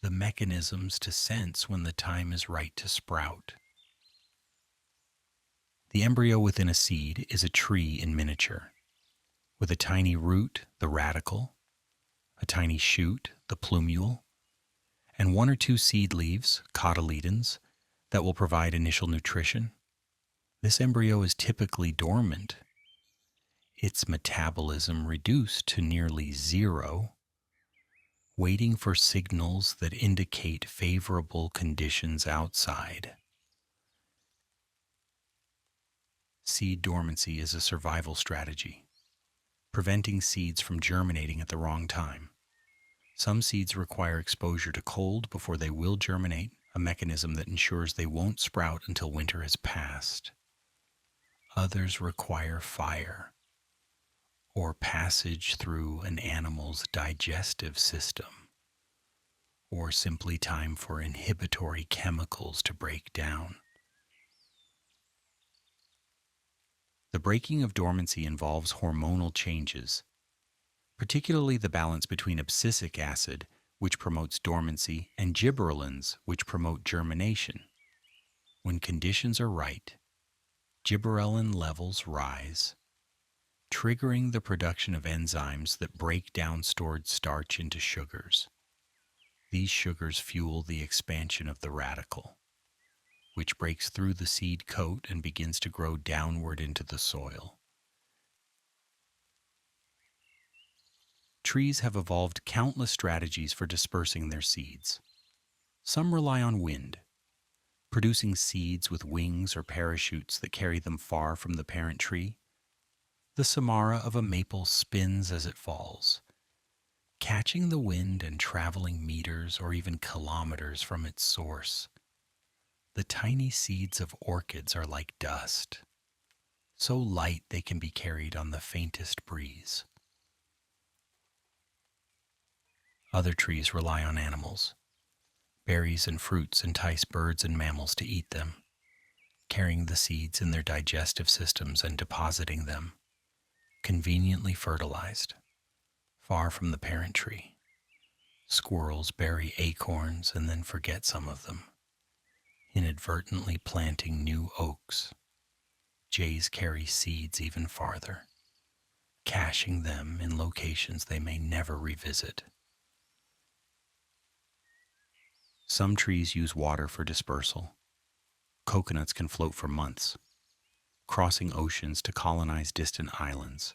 the mechanisms to sense when the time is right to sprout. The embryo within a seed is a tree in miniature, with a tiny root, the radicle, a tiny shoot, the plumule, and one or two seed leaves, cotyledons, that will provide initial nutrition. This embryo is typically dormant, its metabolism reduced to nearly zero, waiting for signals that indicate favorable conditions outside. Seed dormancy is a survival strategy, preventing seeds from germinating at the wrong time. Some seeds require exposure to cold before they will germinate, a mechanism that ensures they won't sprout until winter has passed. Others require fire, or passage through an animal's digestive system, or simply time for inhibitory chemicals to break down. The breaking of dormancy involves hormonal changes, particularly the balance between abscisic acid, which promotes dormancy, and gibberellins, which promote germination. When conditions are right, gibberellin levels rise, triggering the production of enzymes that break down stored starch into sugars. These sugars fuel the expansion of the radicle, which breaks through the seed coat and begins to grow downward into the soil. Trees have evolved countless strategies for dispersing their seeds. Some rely on wind, producing seeds with wings or parachutes that carry them far from the parent tree. The samara of a maple spins as it falls, catching the wind and traveling meters or even kilometers from its source. The tiny seeds of orchids are like dust, so light they can be carried on the faintest breeze. Other trees rely on animals. Berries and fruits entice birds and mammals to eat them, carrying the seeds in their digestive systems and depositing them, conveniently fertilized, far from the parent tree. Squirrels bury acorns and then forget some of them, inadvertently planting new oaks. Jays carry seeds even farther, caching them in locations they may never revisit. Some trees use water for dispersal. Coconuts can float for months, crossing oceans to colonize distant islands.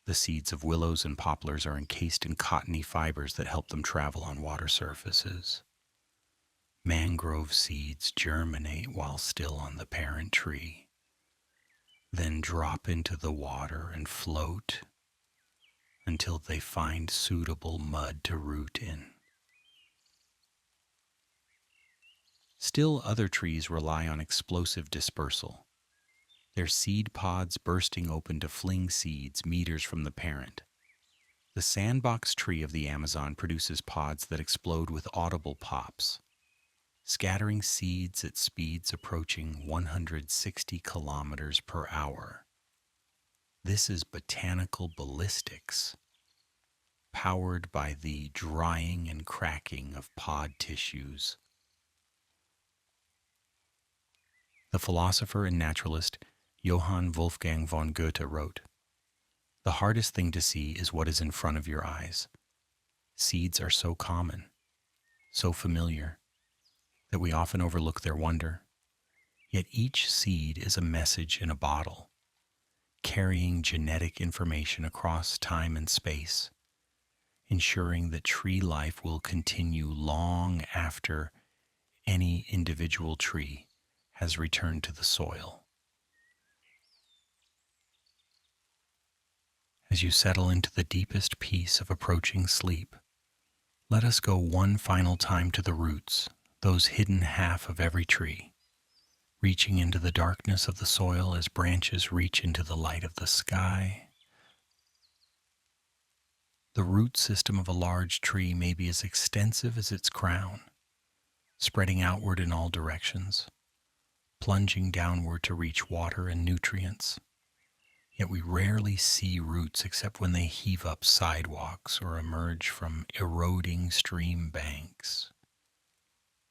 The seeds of willows and poplars are encased in cottony fibers that help them travel on water surfaces. Mangrove seeds germinate while still on the parent tree, then drop into the water and float until they find suitable mud to root in. Still other trees rely on explosive dispersal, their seed pods bursting open to fling seeds meters from the parent. The sandbox tree of the Amazon produces pods that explode with audible pops, scattering seeds at speeds approaching 160 kilometers per hour. This is botanical ballistics, powered by the drying and cracking of pod tissues. The philosopher and naturalist Johann Wolfgang von Goethe wrote, "The hardest thing to see is what is in front of your eyes." Seeds are so common, so familiar, that we often overlook their wonder. Yet each seed is a message in a bottle, carrying genetic information across time and space, ensuring that tree life will continue long after any individual tree has returned to the soil. As you settle into the deepest peace of approaching sleep, let us go one final time to the roots, those hidden half of every tree, reaching into the darkness of the soil as branches reach into the light of the sky. The root system of a large tree may be as extensive as its crown, spreading outward in all directions, plunging downward to reach water and nutrients. Yet we rarely see roots except when they heave up sidewalks or emerge from eroding stream banks.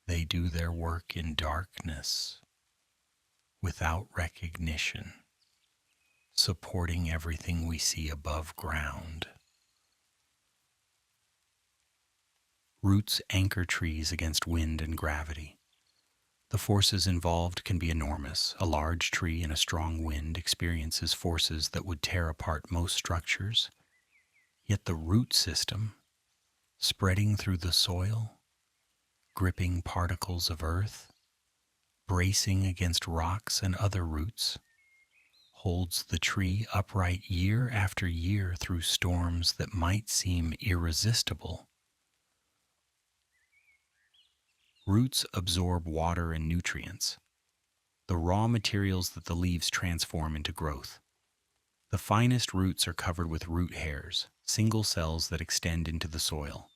They do their work in darkness, without recognition, supporting everything we see above ground. Roots anchor trees against wind and gravity. The forces involved can be enormous. A large tree in a strong wind experiences forces that would tear apart most structures. Yet the root system, spreading through the soil, gripping particles of earth, bracing against rocks and other roots, holds the tree upright year after year through storms that might seem irresistible. Roots absorb water and nutrients, the raw materials that the leaves transform into growth. The finest roots are covered with root hairs, single cells that extend into the soil,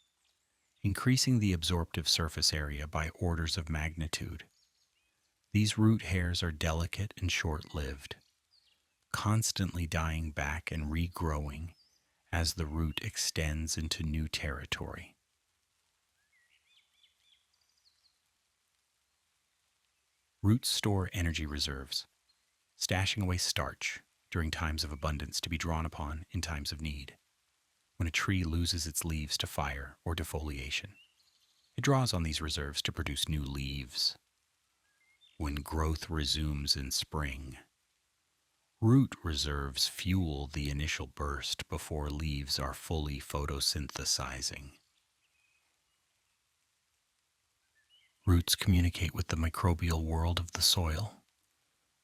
increasing the absorptive surface area by orders of magnitude. These root hairs are delicate and short-lived, constantly dying back and regrowing as the root extends into new territory. Roots store energy reserves, stashing away starch during times of abundance to be drawn upon in times of need. When a tree loses its leaves to fire or defoliation, it draws on these reserves to produce new leaves. When growth resumes in spring, root reserves fuel the initial burst before leaves are fully photosynthesizing. Roots communicate with the microbial world of the soil,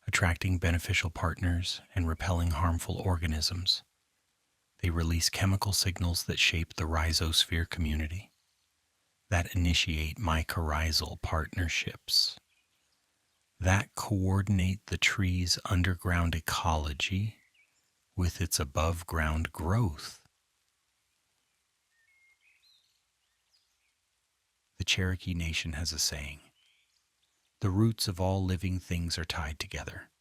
attracting beneficial partners and repelling harmful organisms. They release chemical signals that shape the rhizosphere community, that initiate mycorrhizal partnerships, that coordinate the tree's underground ecology with its above-ground growth. The Cherokee Nation has a saying, "The roots of all living things are tied together,"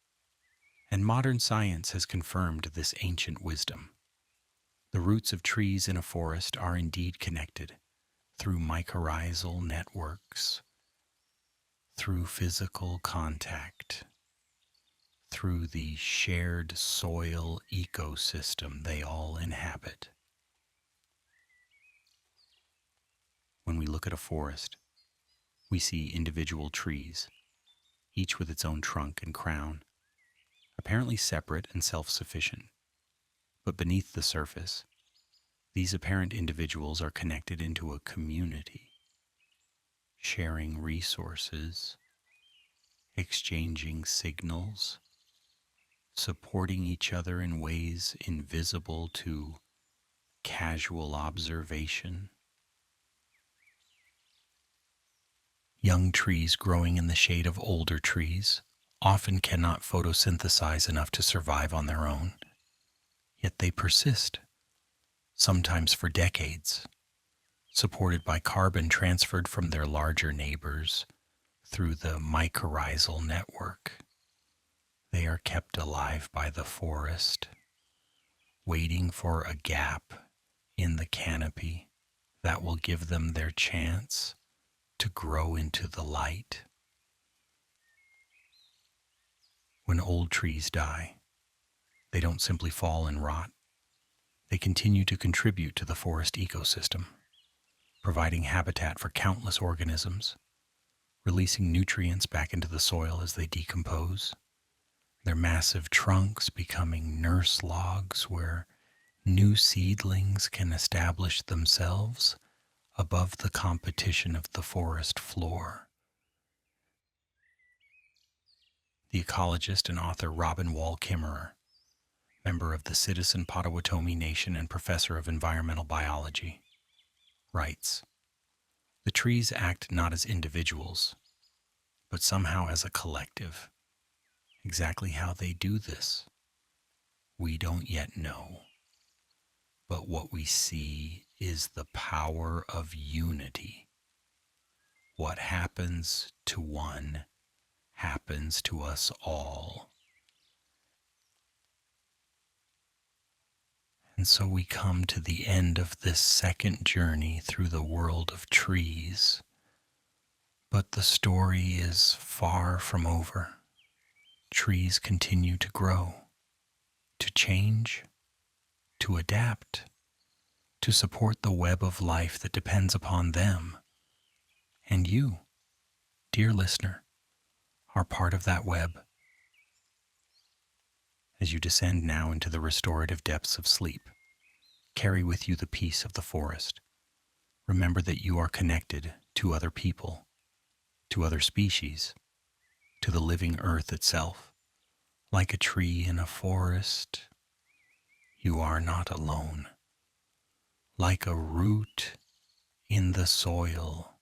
and modern science has confirmed this ancient wisdom. The roots of trees in a forest are indeed connected through mycorrhizal networks, through physical contact, through the shared soil ecosystem they all inhabit. When we look at a forest, we see individual trees, each with its own trunk and crown, apparently separate and self-sufficient. But beneath the surface, these apparent individuals are connected into a community, sharing resources, exchanging signals, supporting each other in ways invisible to casual observation. Young trees growing in the shade of older trees often cannot photosynthesize enough to survive on their own, yet they persist, sometimes for decades, supported by carbon transferred from their larger neighbors through the mycorrhizal network. They are kept alive by the forest, waiting for a gap in the canopy that will give them their chance to grow into the light. When old trees die, they don't simply fall and rot. They continue to contribute to the forest ecosystem, providing habitat for countless organisms, releasing nutrients back into the soil as they decompose, their massive trunks becoming nurse logs where new seedlings can establish themselves above the competition of the forest floor. The ecologist and author Robin Wall Kimmerer, member of the Citizen Potawatomi Nation and professor of environmental biology, writes, "The trees act not as individuals, but somehow as a collective. Exactly how they do this, we don't yet know. But what we see is the power of unity. What happens to one happens to us all." And so we come to the end of this second journey through the world of trees. But the story is far from over. Trees continue to grow, to change, to adapt, to support the web of life that depends upon them. And you, dear listener, are part of that web. As you descend now into the restorative depths of sleep, carry with you the peace of the forest. Remember that you are connected to other people, to other species, to the living earth itself. Like a tree in a forest, you are not alone. Like a root in the soil,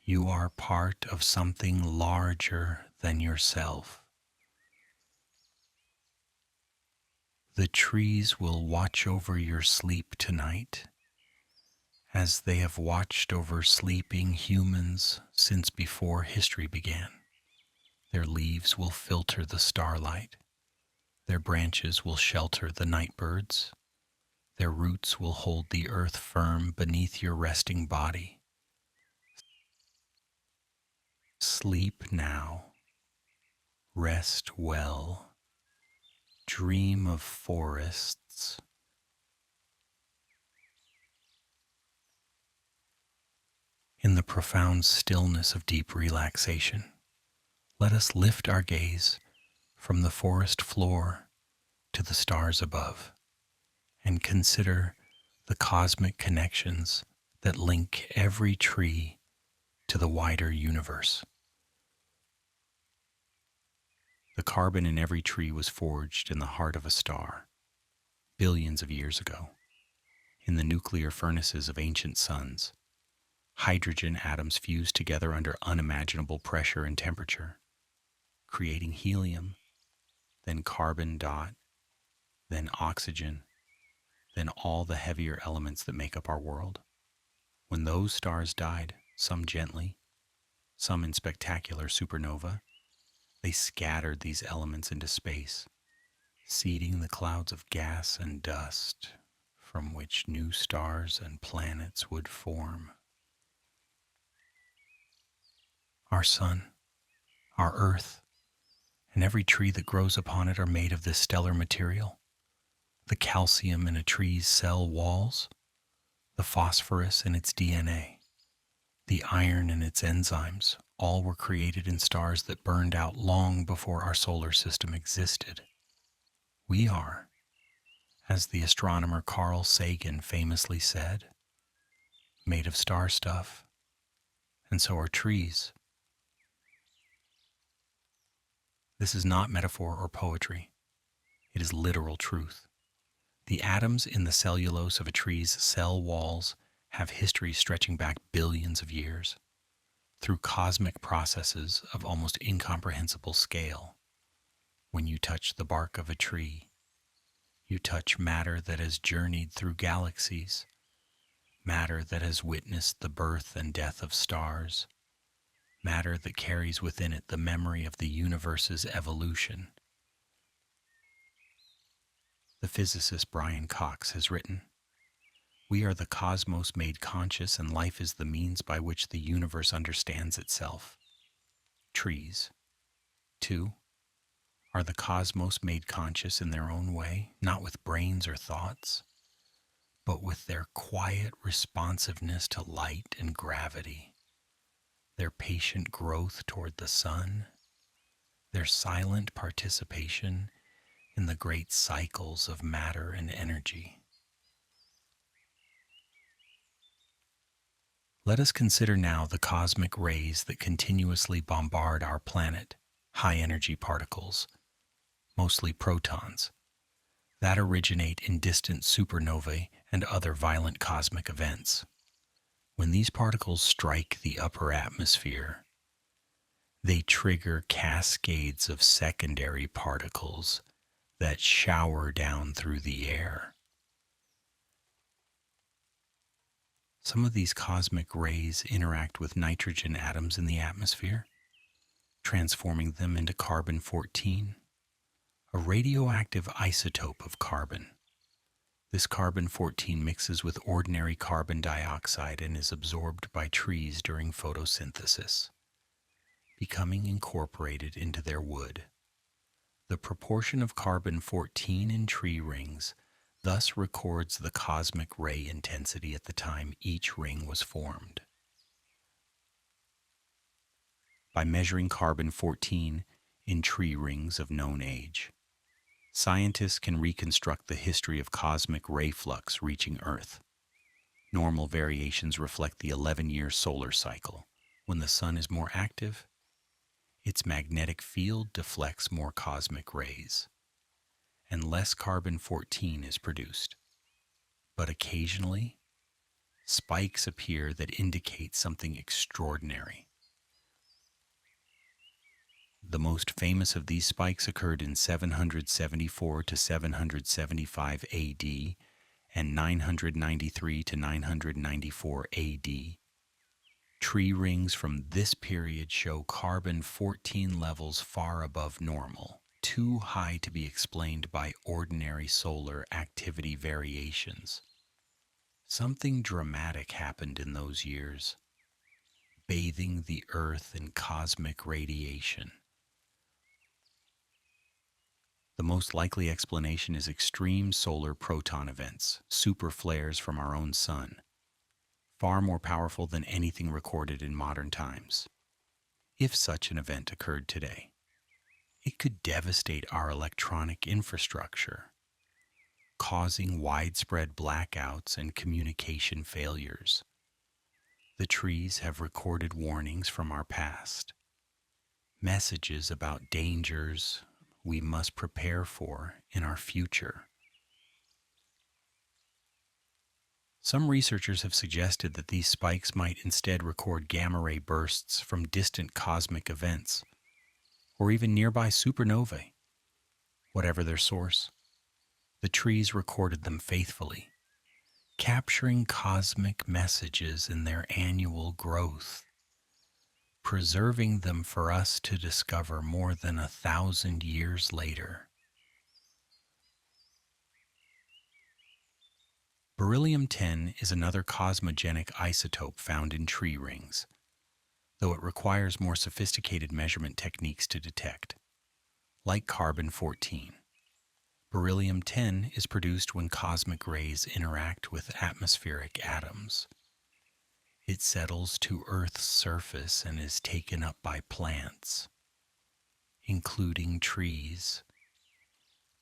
you are part of something larger than yourself. The trees will watch over your sleep tonight, as they have watched over sleeping humans since before history began. Their leaves will filter the starlight. Their branches will shelter the night birds. Their roots will hold the earth firm beneath your resting body. Sleep now. Rest well. Dream of forests. In the profound stillness of deep relaxation, let us lift our gaze from the forest floor to the stars above and consider the cosmic connections that link every tree to the wider universe. The carbon in every tree was forged in the heart of a star, billions of years ago, in the nuclear furnaces of ancient suns. Hydrogen atoms fused together under unimaginable pressure and temperature, creating helium, then carbon dot, then oxygen, then all the heavier elements that make up our world. When those stars died, some gently, some in spectacular supernova, they scattered these elements into space, seeding the clouds of gas and dust from which new stars and planets would form. Our sun, our earth, and every tree that grows upon it are made of this stellar material. The calcium in a tree's cell walls, the phosphorus in its DNA, the iron in its enzymes, all were created in stars that burned out long before our solar system existed. We are, as the astronomer Carl Sagan famously said, made of star stuff, and so are trees. This is not metaphor or poetry. It is literal truth. The atoms in the cellulose of a tree's cell walls have history stretching back billions of years. Through cosmic processes of almost incomprehensible scale, when you touch the bark of a tree, you touch matter that has journeyed through galaxies, matter that has witnessed the birth and death of stars, matter that carries within it the memory of the universe's evolution. The physicist Brian Cox has written, "We are the cosmos made conscious, and life is the means by which the universe understands itself." Trees, too, are the cosmos made conscious in their own way, not with brains or thoughts, but with their quiet responsiveness to light and gravity, their patient growth toward the sun, their silent participation in the great cycles of matter and energy. Let us consider now the cosmic rays that continuously bombard our planet, high-energy particles, mostly protons, that originate in distant supernovae and other violent cosmic events. When these particles strike the upper atmosphere, they trigger cascades of secondary particles that shower down through the air. Some of these cosmic rays interact with nitrogen atoms in the atmosphere, transforming them into carbon-14, a radioactive isotope of carbon. This carbon-14 mixes with ordinary carbon dioxide and is absorbed by trees during photosynthesis, becoming incorporated into their wood. The proportion of carbon-14 in tree rings thus records the cosmic ray intensity at the time each ring was formed. By measuring carbon-14 in tree rings of known age, scientists can reconstruct the history of cosmic ray flux reaching Earth. Normal variations reflect the 11-year solar cycle. When the sun is more active, its magnetic field deflects more cosmic rays, and less carbon-14 is produced. But occasionally, spikes appear that indicate something extraordinary. The most famous of these spikes occurred in 774 to 775 AD and 993 to 994 AD. Tree rings from this period show carbon-14 levels far above normal, too high to be explained by ordinary solar activity variations. Something dramatic happened in those years, bathing the Earth in cosmic radiation. The most likely explanation is extreme solar proton events, super flares from our own sun, far more powerful than anything recorded in modern times. If such an event occurred today, it could devastate our electronic infrastructure, causing widespread blackouts and communication failures. The trees have recorded warnings from our past, messages about dangers we must prepare for in our future. Some researchers have suggested that these spikes might instead record gamma ray bursts from distant cosmic events, or even nearby supernovae. Whatever their source, the trees recorded them faithfully, capturing cosmic messages in their annual growth, preserving them for us to discover more than 1,000 years later. Beryllium-10 is another cosmogenic isotope found in tree rings. though it requires more sophisticated measurement techniques to detect. Like carbon-14, beryllium-10 is produced when cosmic rays interact with atmospheric atoms. It settles to Earth's surface and is taken up by plants, including trees,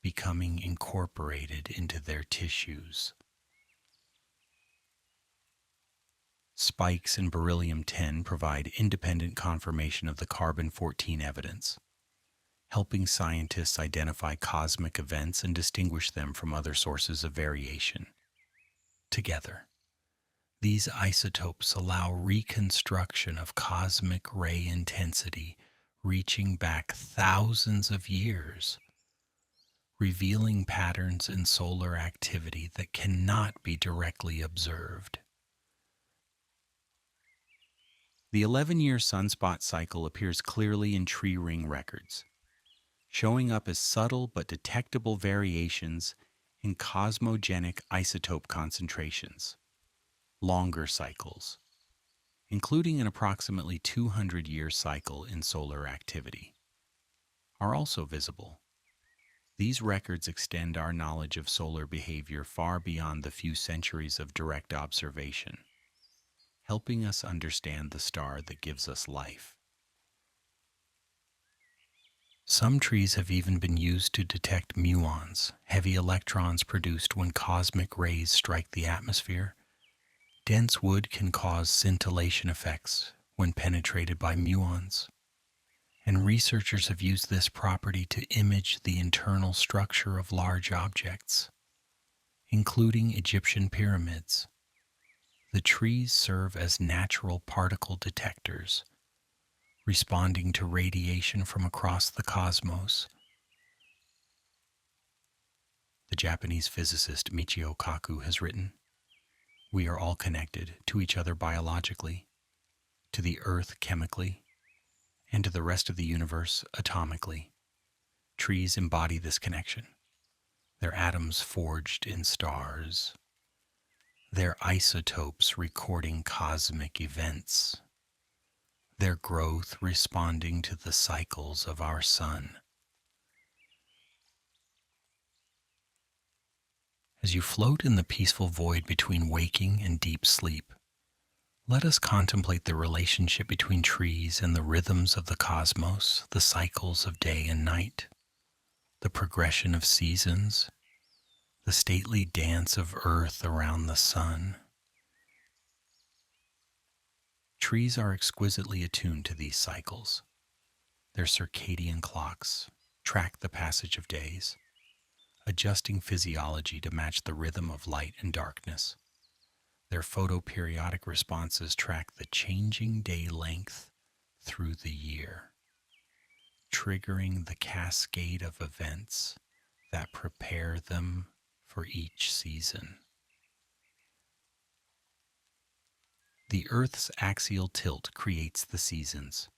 becoming incorporated into their tissues. Spikes in beryllium-10 provide independent confirmation of the carbon-14 evidence, helping scientists identify cosmic events and distinguish them from other sources of variation. Together, these isotopes allow reconstruction of cosmic ray intensity reaching back thousands of years, revealing patterns in solar activity that cannot be directly observed. The 11-year sunspot cycle appears clearly in tree ring records, showing up as subtle but detectable variations in cosmogenic isotope concentrations. Longer cycles, including an approximately 200-year cycle in solar activity, are also visible. These records extend our knowledge of solar behavior far beyond the few centuries of direct observation, helping us understand the star that gives us life. Some trees have even been used to detect muons, heavy electrons produced when cosmic rays strike the atmosphere. Dense wood can cause scintillation effects when penetrated by muons, and researchers have used this property to image the internal structure of large objects, including Egyptian pyramids. The trees serve as natural particle detectors, responding to radiation from across the cosmos. The Japanese physicist Michio Kaku has written, "We are all connected to each other biologically, to the earth chemically, and to the rest of the universe atomically. Trees embody this connection, their atoms forged in stars, their isotopes recording cosmic events, their growth responding to the cycles of our sun." As you float in the peaceful void between waking and deep sleep, let us contemplate the relationship between trees and the rhythms of the cosmos, the cycles of day and night, the progression of seasons, the stately dance of earth around the sun. Trees are exquisitely attuned to these cycles. Their circadian clocks track the passage of days, adjusting physiology to match the rhythm of light and darkness. Their photoperiodic responses track the changing day length through the year, triggering the cascade of events that prepare them for each season. The Earth's axial tilt creates the seasons,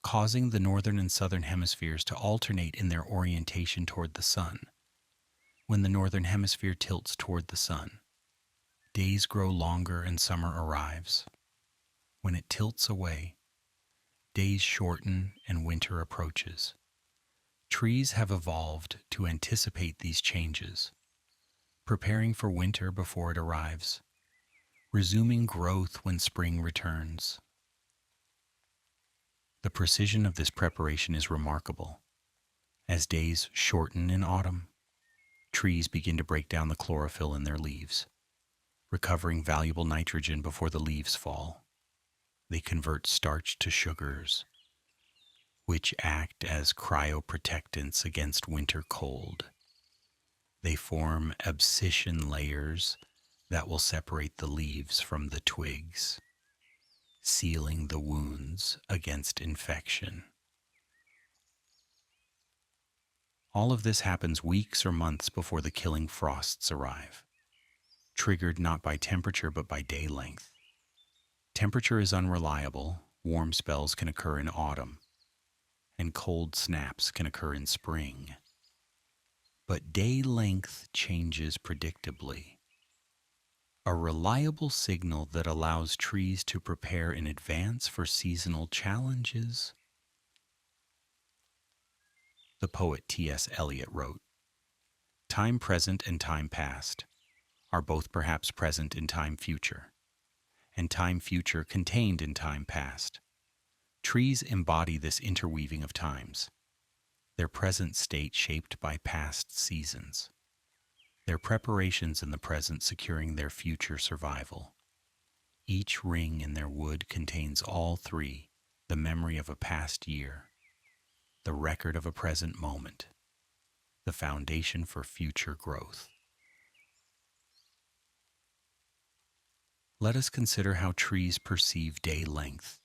causing the northern and southern hemispheres to alternate in their orientation toward the sun. When the northern hemisphere tilts toward the sun, days grow longer and summer arrives. When it tilts away, days shorten and winter approaches. Trees have evolved to anticipate these changes, preparing for winter before it arrives, resuming growth when spring returns. The precision of this preparation is remarkable. As days shorten in autumn, trees begin to break down the chlorophyll in their leaves, recovering valuable nitrogen before the leaves fall. They convert starch to sugars, which act as cryoprotectants against winter cold. They form abscission layers that will separate the leaves from the twigs, sealing the wounds against infection. All of this happens weeks or months before the killing frosts arrive, triggered not by temperature but by day length. Temperature is unreliable. Warm spells can occur in autumn, and cold snaps can occur in spring. But day length changes predictably. a reliable signal that allows trees to prepare in advance for seasonal challenges. The poet T.S. Eliot wrote, "Time present and time past are both perhaps present in time future, and time future contained in time past. Trees embody this interweaving of times, their present state shaped by past seasons, their preparations in the present securing their future survival. Each ring in their wood contains all three: the memory of a past year, the record of a present moment, the foundation for future growth." Let us consider how trees perceive day length.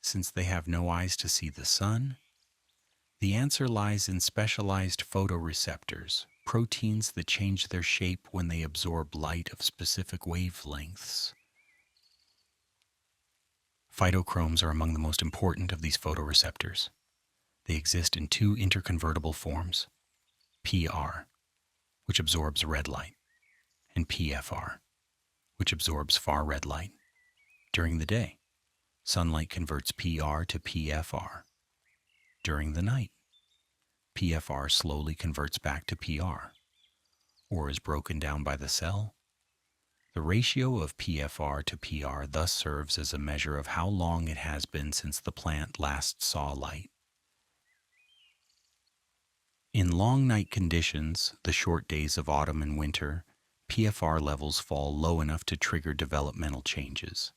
Since they have no eyes to see the sun, the answer lies in specialized photoreceptors, proteins that change their shape when they absorb light of specific wavelengths. Phytochromes are among the most important of these photoreceptors. They exist in two interconvertible forms: PR, which absorbs red light, and PFR, which absorbs far red light. During the day, sunlight converts PR to PFR. During the night, PFR slowly converts back to PR, or is broken down by the cell. The ratio of PFR to PR thus serves as a measure of how long it has been since the plant last saw light. In long night conditions, the short days of autumn and winter, PFR levels fall low enough to trigger developmental changes.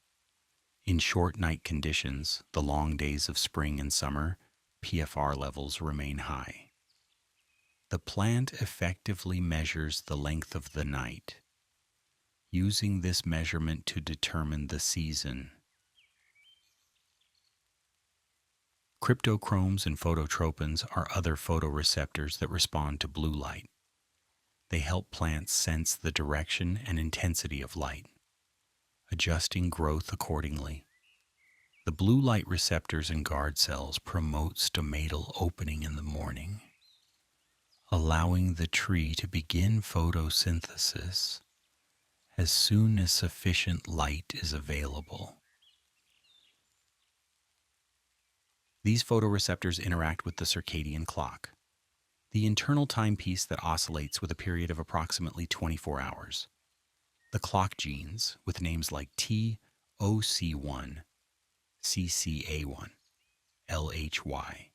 In short night conditions, the long days of spring and summer, PFR levels remain high. The plant effectively measures the length of the night, using this measurement to determine the season. Cryptochromes and phototropins are other photoreceptors that respond to blue light. They help plants sense the direction and intensity of light, adjusting growth accordingly. The blue light receptors in guard cells promote stomatal opening in the morning, allowing the tree to begin photosynthesis as soon as sufficient light is available. These photoreceptors interact with the circadian clock, the internal timepiece that oscillates with a period of approximately 24 hours. The clock genes, with names like TOC1, CCA1, LHY,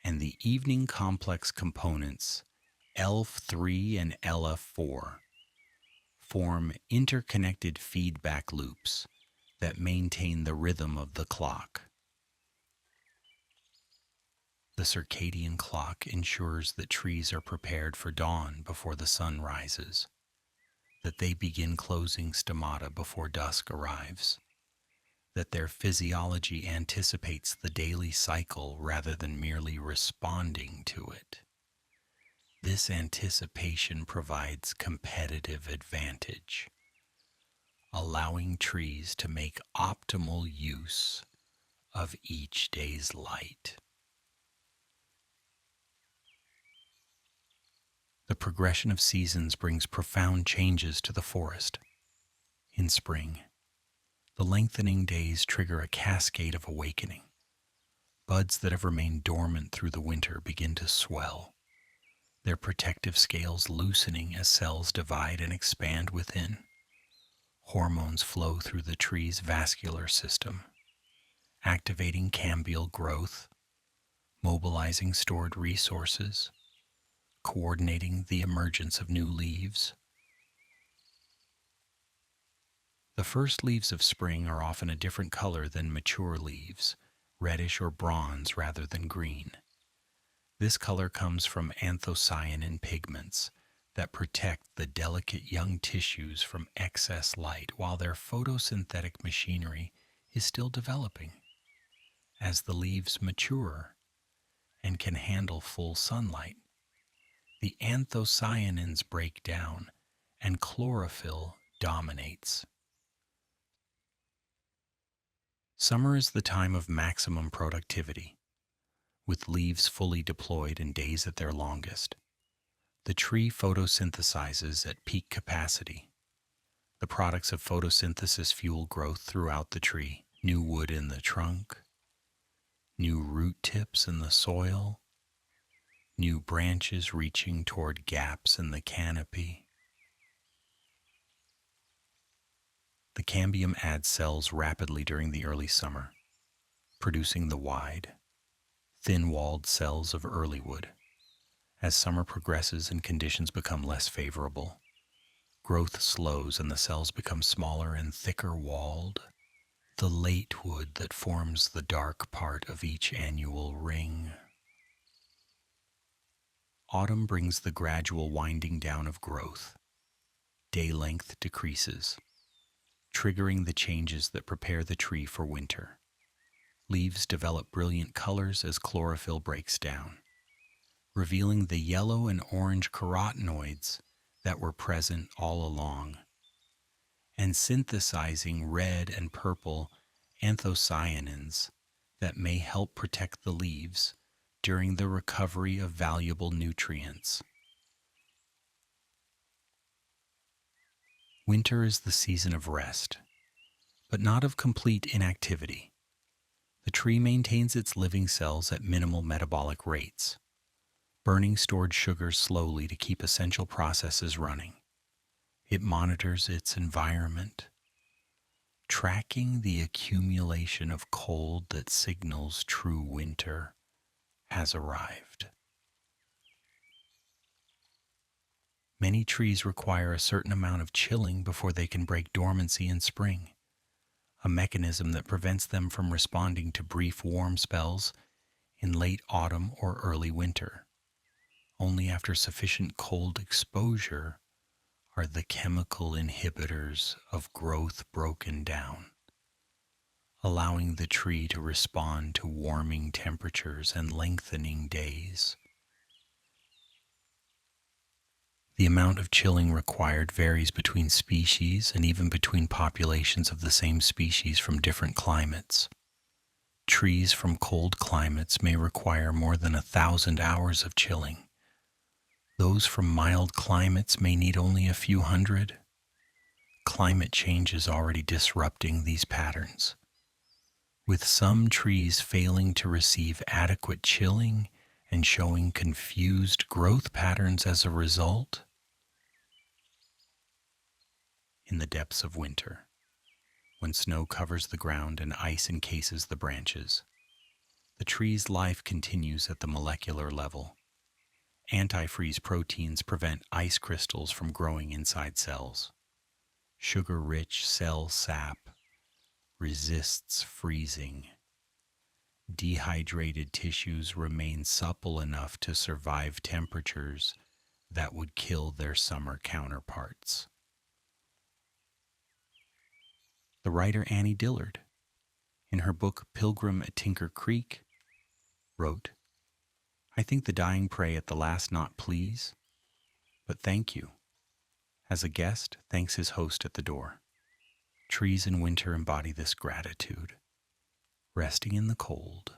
and the evening complex components ELF3 and LF4, form interconnected feedback loops that maintain the rhythm of the clock. The circadian clock ensures that trees are prepared for dawn before the sun rises, that they begin closing stomata before dusk arrives, that their physiology anticipates the daily cycle rather than merely responding to it. This anticipation provides competitive advantage, allowing trees to make optimal use of each day's light. The progression of seasons brings profound changes to the forest. In spring, the lengthening days trigger a cascade of awakening. Buds that have remained dormant through the winter begin to swell, their protective scales loosening as cells divide and expand within. Hormones flow through the tree's vascular system, activating cambial growth, mobilizing stored resources, coordinating the emergence of new leaves. The first leaves of spring are often a different color than mature leaves, reddish or bronze rather than green. This color comes from anthocyanin pigments that protect the delicate young tissues from excess light while their photosynthetic machinery is still developing. As the leaves mature and can handle full sunlight, the anthocyanins break down and chlorophyll dominates. Summer is the time of maximum productivity, with leaves fully deployed and days at their longest. The tree photosynthesizes at peak capacity. The products of photosynthesis fuel growth throughout the tree. New wood in the trunk, new root tips in the soil, new branches reaching toward gaps in the canopy. The cambium adds cells rapidly during the early summer, producing the wide, thin-walled cells of early wood. As summer progresses and conditions become less favorable, growth slows and the cells become smaller and thicker walled. The late wood that forms the dark part of each annual ring. Autumn brings the gradual winding down of growth. Day length decreases, triggering the changes that prepare the tree for winter. Leaves develop brilliant colors as chlorophyll breaks down, revealing the yellow and orange carotenoids that were present all along, and synthesizing red and purple anthocyanins that may help protect the leaves during the recovery of valuable nutrients. Winter is the season of rest, but not of complete inactivity. The tree maintains its living cells at minimal metabolic rates, burning stored sugars slowly to keep essential processes running. It monitors its environment, tracking the accumulation of cold that signals true winter has arrived. Many trees require a certain amount of chilling before they can break dormancy in spring, a mechanism that prevents them from responding to brief warm spells in late autumn or early winter. Only after sufficient cold exposure are the chemical inhibitors of growth broken down, allowing the tree to respond to warming temperatures and lengthening days. The amount of chilling required varies between species and even between populations of the same species from different climates. Trees from cold climates may require more than 1,000 hours of chilling. Those from mild climates may need only a few hundred. Climate change is already disrupting these patterns, with some trees failing to receive adequate chilling and showing confused growth patterns as a result. In the depths of winter, when snow covers the ground and ice encases the branches, the tree's life continues at the molecular level. Antifreeze proteins prevent ice crystals from growing inside cells. Sugar-rich cell sap resists freezing. Dehydrated tissues remain supple enough to survive temperatures that would kill their summer counterparts. The writer Annie Dillard, in her book Pilgrim at Tinker Creek, wrote, "I think the dying pray at the last not please, but thank you. As a guest thanks his host at the door. Trees in winter embody this gratitude, resting in the cold,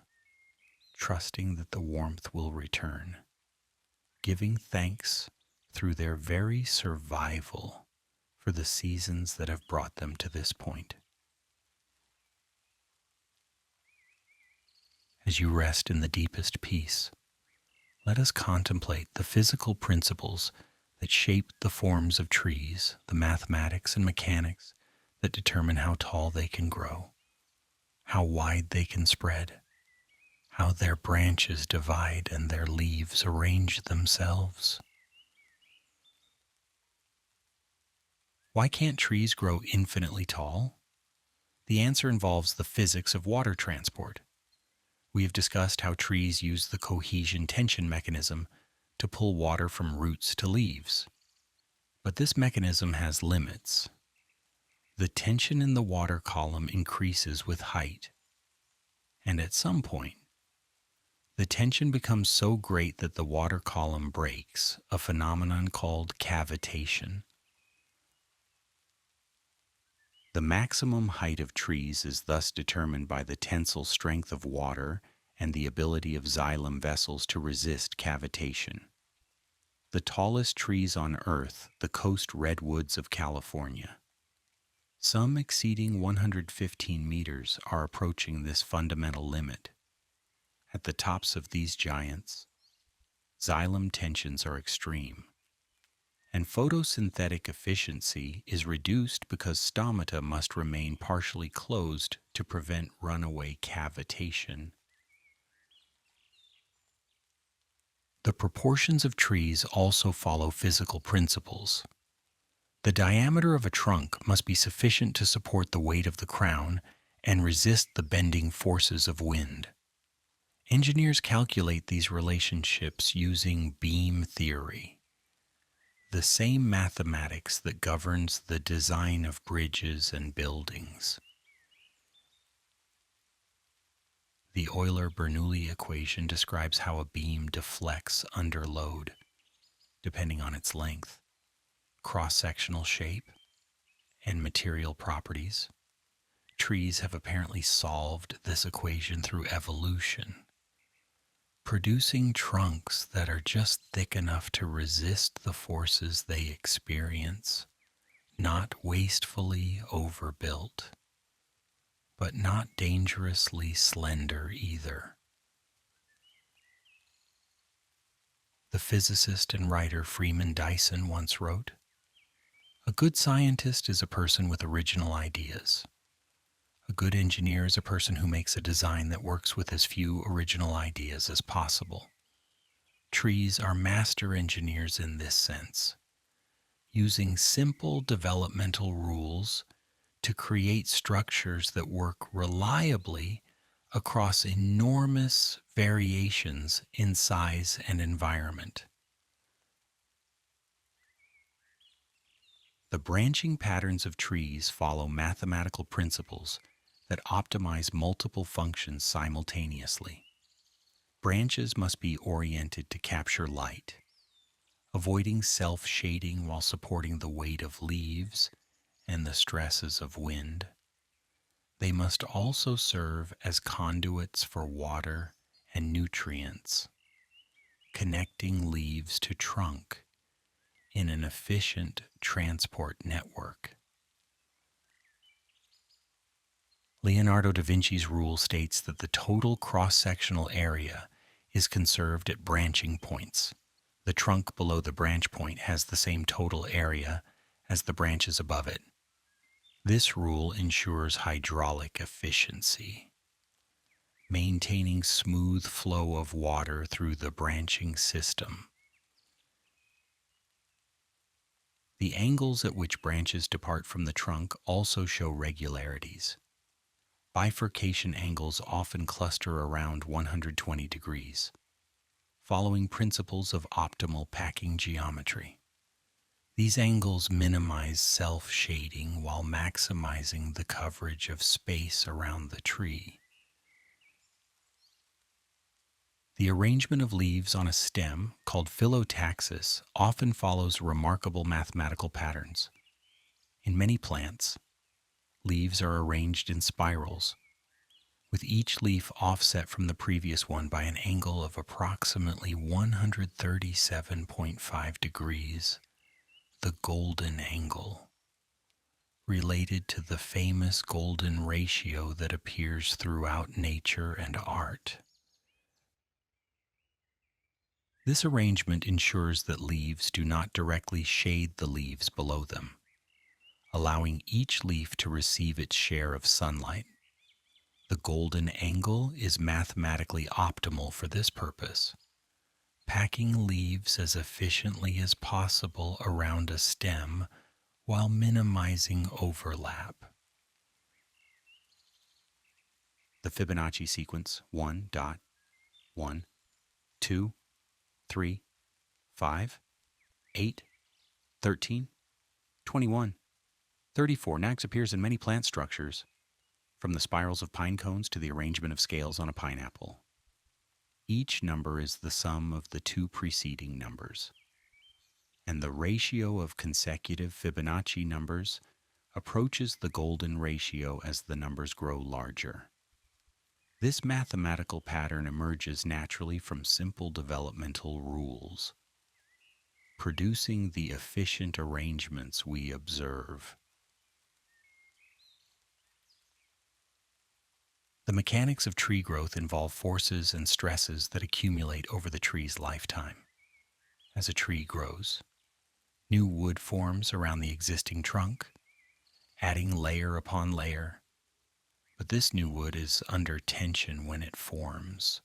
trusting that the warmth will return, giving thanks through their very survival for the seasons that have brought them to this point." As you rest in the deepest peace, let us contemplate the physical principles that shape the forms of trees, the mathematics and mechanics that determine how tall they can grow, how wide they can spread, how their branches divide and their leaves arrange themselves. Why can't trees grow infinitely tall? The answer involves the physics of water transport. We have discussed how trees use the cohesion-tension mechanism to pull water from roots to leaves. But this mechanism has limits. The tension in the water column increases with height, and at some point, the tension becomes so great that the water column breaks, a phenomenon called cavitation. The maximum height of trees is thus determined by the tensile strength of water and the ability of xylem vessels to resist cavitation. The tallest trees on Earth, the coast redwoods of California, Some exceeding 115 meters are approaching this fundamental limit. At the tops of these giants, xylem tensions are extreme, and photosynthetic efficiency is reduced because stomata must remain partially closed to prevent runaway cavitation. The proportions of trees also follow physical principles. The diameter of a trunk must be sufficient to support the weight of the crown and resist the bending forces of wind. Engineers calculate these relationships using beam theory, the same mathematics that governs the design of bridges and buildings. The Euler-Bernoulli equation describes how a beam deflects under load, depending on its length, cross-sectional shape, and material properties. Trees have apparently solved this equation through evolution, producing trunks that are just thick enough to resist the forces they experience, not wastefully overbuilt, but not dangerously slender either. The physicist and writer Freeman Dyson once wrote, "A good scientist is a person with original ideas. A good engineer is a person who makes a design that works with as few original ideas as possible." Trees are master engineers in this sense, using simple developmental rules to create structures that work reliably across enormous variations in size and environment. The branching patterns of trees follow mathematical principles that optimize multiple functions simultaneously. Branches must be oriented to capture light, avoiding self-shading while supporting the weight of leaves and the stresses of wind. They must also serve as conduits for water and nutrients, connecting leaves to trunk in an efficient transport network. Leonardo da Vinci's rule states that the total cross-sectional area is conserved at branching points. The trunk below the branch point has the same total area as the branches above it. This rule ensures hydraulic efficiency, maintaining smooth flow of water through the branching system. The angles at which branches depart from the trunk also show regularities. Bifurcation angles often cluster around 120 degrees, following principles of optimal packing geometry. These angles minimize self-shading while maximizing the coverage of space around the tree. The arrangement of leaves on a stem, called phyllotaxis, often follows remarkable mathematical patterns. In many plants, leaves are arranged in spirals, with each leaf offset from the previous one by an angle of approximately 137.5 degrees, the golden angle, related to the famous golden ratio that appears throughout nature and art. This arrangement ensures that leaves do not directly shade the leaves below them, allowing each leaf to receive its share of sunlight. The golden angle is mathematically optimal for this purpose, packing leaves as efficiently as possible around a stem while minimizing overlap. The Fibonacci sequence 1, 1, 2, 3, 5, 8, 13, 21, 34 next appears in many plant structures, from the spirals of pine cones to the arrangement of scales on a pineapple. Each number is the sum of the two preceding numbers, and the ratio of consecutive Fibonacci numbers approaches the golden ratio as the numbers grow larger. This mathematical pattern emerges naturally from simple developmental rules, producing the efficient arrangements we observe. The mechanics of tree growth involve forces and stresses that accumulate over the tree's lifetime. As a tree grows, new wood forms around the existing trunk, adding layer upon layer. But this new wood is under tension when it forms,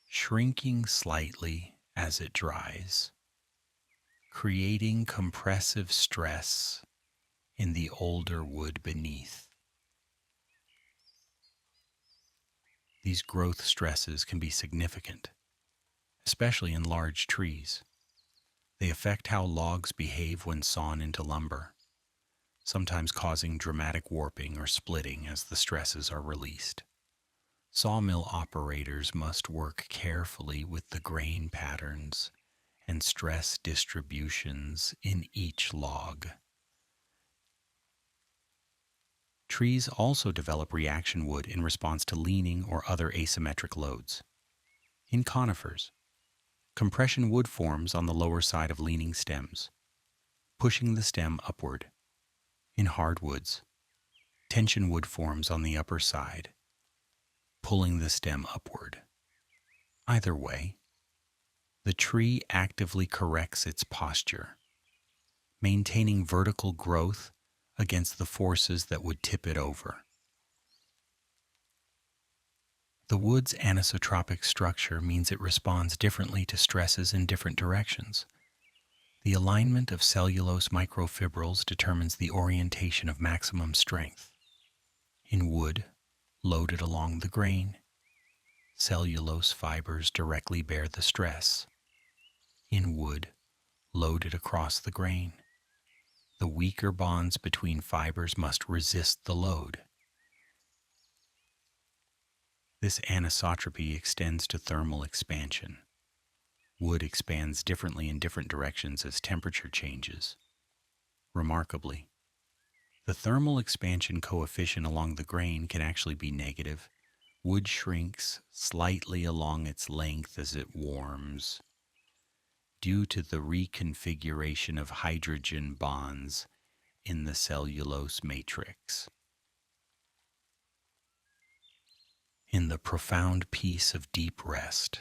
shrinking slightly as it dries, creating compressive stress in the older wood beneath. These growth stresses can be significant, especially in large trees. They affect how logs behave when sawn into lumber, sometimes causing dramatic warping or splitting as the stresses are released. Sawmill operators must work carefully with the grain patterns and stress distributions in each log. Trees also develop reaction wood in response to leaning or other asymmetric loads. In conifers, compression wood forms on the lower side of leaning stems, pushing the stem upward. In hardwoods, tension wood forms on the upper side, pulling the stem upward. Either way, the tree actively corrects its posture, maintaining vertical growth against the forces that would tip it over. The wood's anisotropic structure means it responds differently to stresses in different directions. The alignment of cellulose microfibrils determines the orientation of maximum strength. In wood, loaded along the grain, cellulose fibers directly bear the stress. In wood, loaded across the grain, the weaker bonds between fibers must resist the load. This anisotropy extends to thermal expansion. Wood expands differently in different directions as temperature changes. Remarkably, the thermal expansion coefficient along the grain can actually be negative. Wood shrinks slightly along its length as it warms, due to the reconfiguration of hydrogen bonds in the cellulose matrix. In the profound peace of deep rest,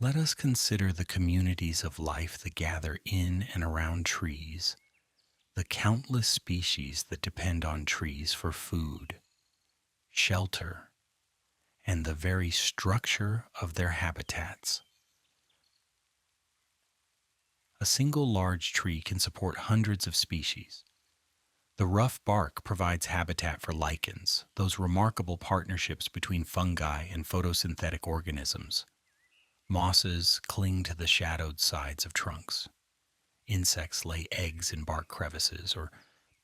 let us consider the communities of life that gather in and around trees, the countless species that depend on trees for food, shelter, and the very structure of their habitats. A single large tree can support hundreds of species. The rough bark provides habitat for lichens, those remarkable partnerships between fungi and photosynthetic organisms. Mosses cling to the shadowed sides of trunks. Insects lay eggs in bark crevices or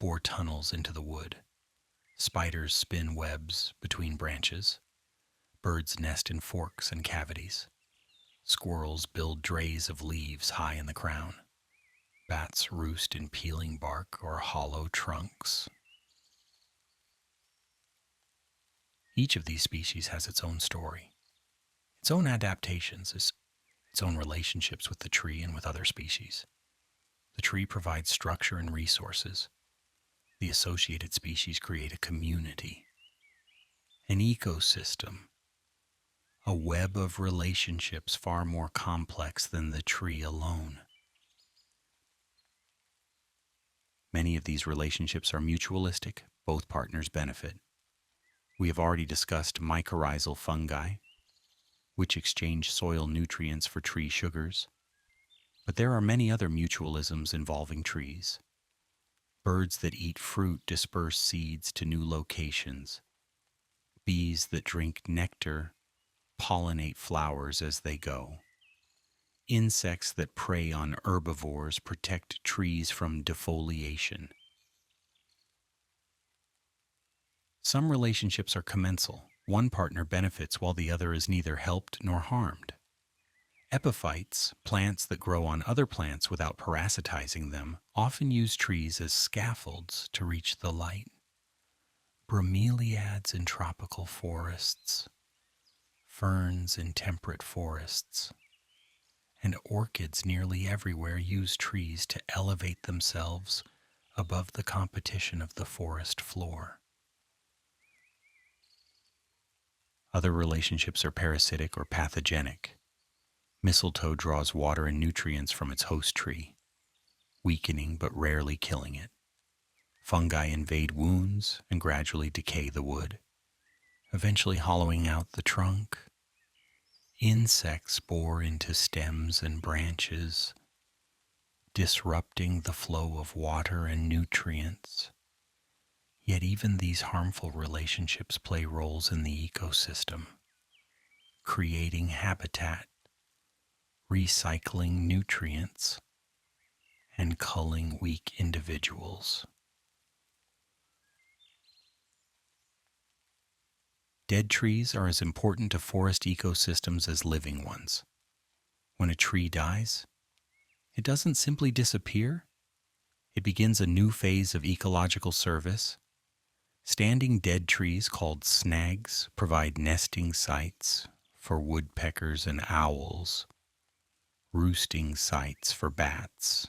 bore tunnels into the wood. Spiders spin webs between branches. Birds nest in forks and cavities. Squirrels build drays of leaves high in the crown. Bats roost in peeling bark or hollow trunks. Each of these species has its own story, its own adaptations, its own relationships with the tree and with other species. The tree provides structure and resources. The associated species create a community, an ecosystem, a web of relationships far more complex than the tree alone. Many of these relationships are mutualistic. Both partners benefit. We have already discussed mycorrhizal fungi, which exchange soil nutrients for tree sugars. But there are many other mutualisms involving trees. Birds that eat fruit disperse seeds to new locations. Bees that drink nectar pollinate flowers as they go. Insects that prey on herbivores protect trees from defoliation. Some relationships are commensal. One partner benefits while the other is neither helped nor harmed. Epiphytes, plants that grow on other plants without parasitizing them, often use trees as scaffolds to reach the light. Bromeliads in tropical forests, ferns in temperate forests, and orchids nearly everywhere use trees to elevate themselves above the competition of the forest floor. Other relationships are parasitic or pathogenic. Mistletoe draws water and nutrients from its host tree, weakening but rarely killing it. Fungi invade wounds and gradually decay the wood, eventually hollowing out the trunk. Insects bore into stems and branches, disrupting the flow of water and nutrients. Yet even these harmful relationships play roles in the ecosystem, creating habitat, recycling nutrients, and culling weak individuals. Dead trees are as important to forest ecosystems as living ones. When a tree dies, it doesn't simply disappear, it begins a new phase of ecological service. Standing dead trees called snags provide nesting sites for woodpeckers and owls, roosting sites for bats,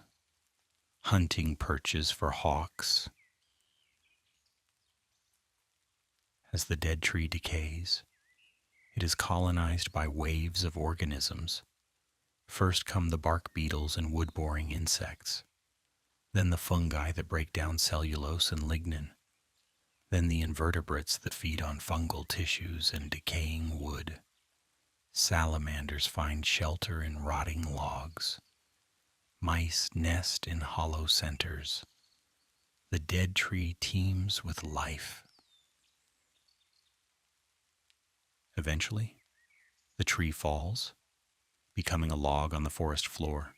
hunting perches for hawks. As the dead tree decays, it is colonized by waves of organisms. First come the bark beetles and wood-boring insects, then the fungi that break down cellulose and lignin, then the invertebrates that feed on fungal tissues and decaying wood. Salamanders find shelter in rotting logs. Mice nest in hollow centers. The dead tree teems with life. Eventually, the tree falls, becoming a log on the forest floor.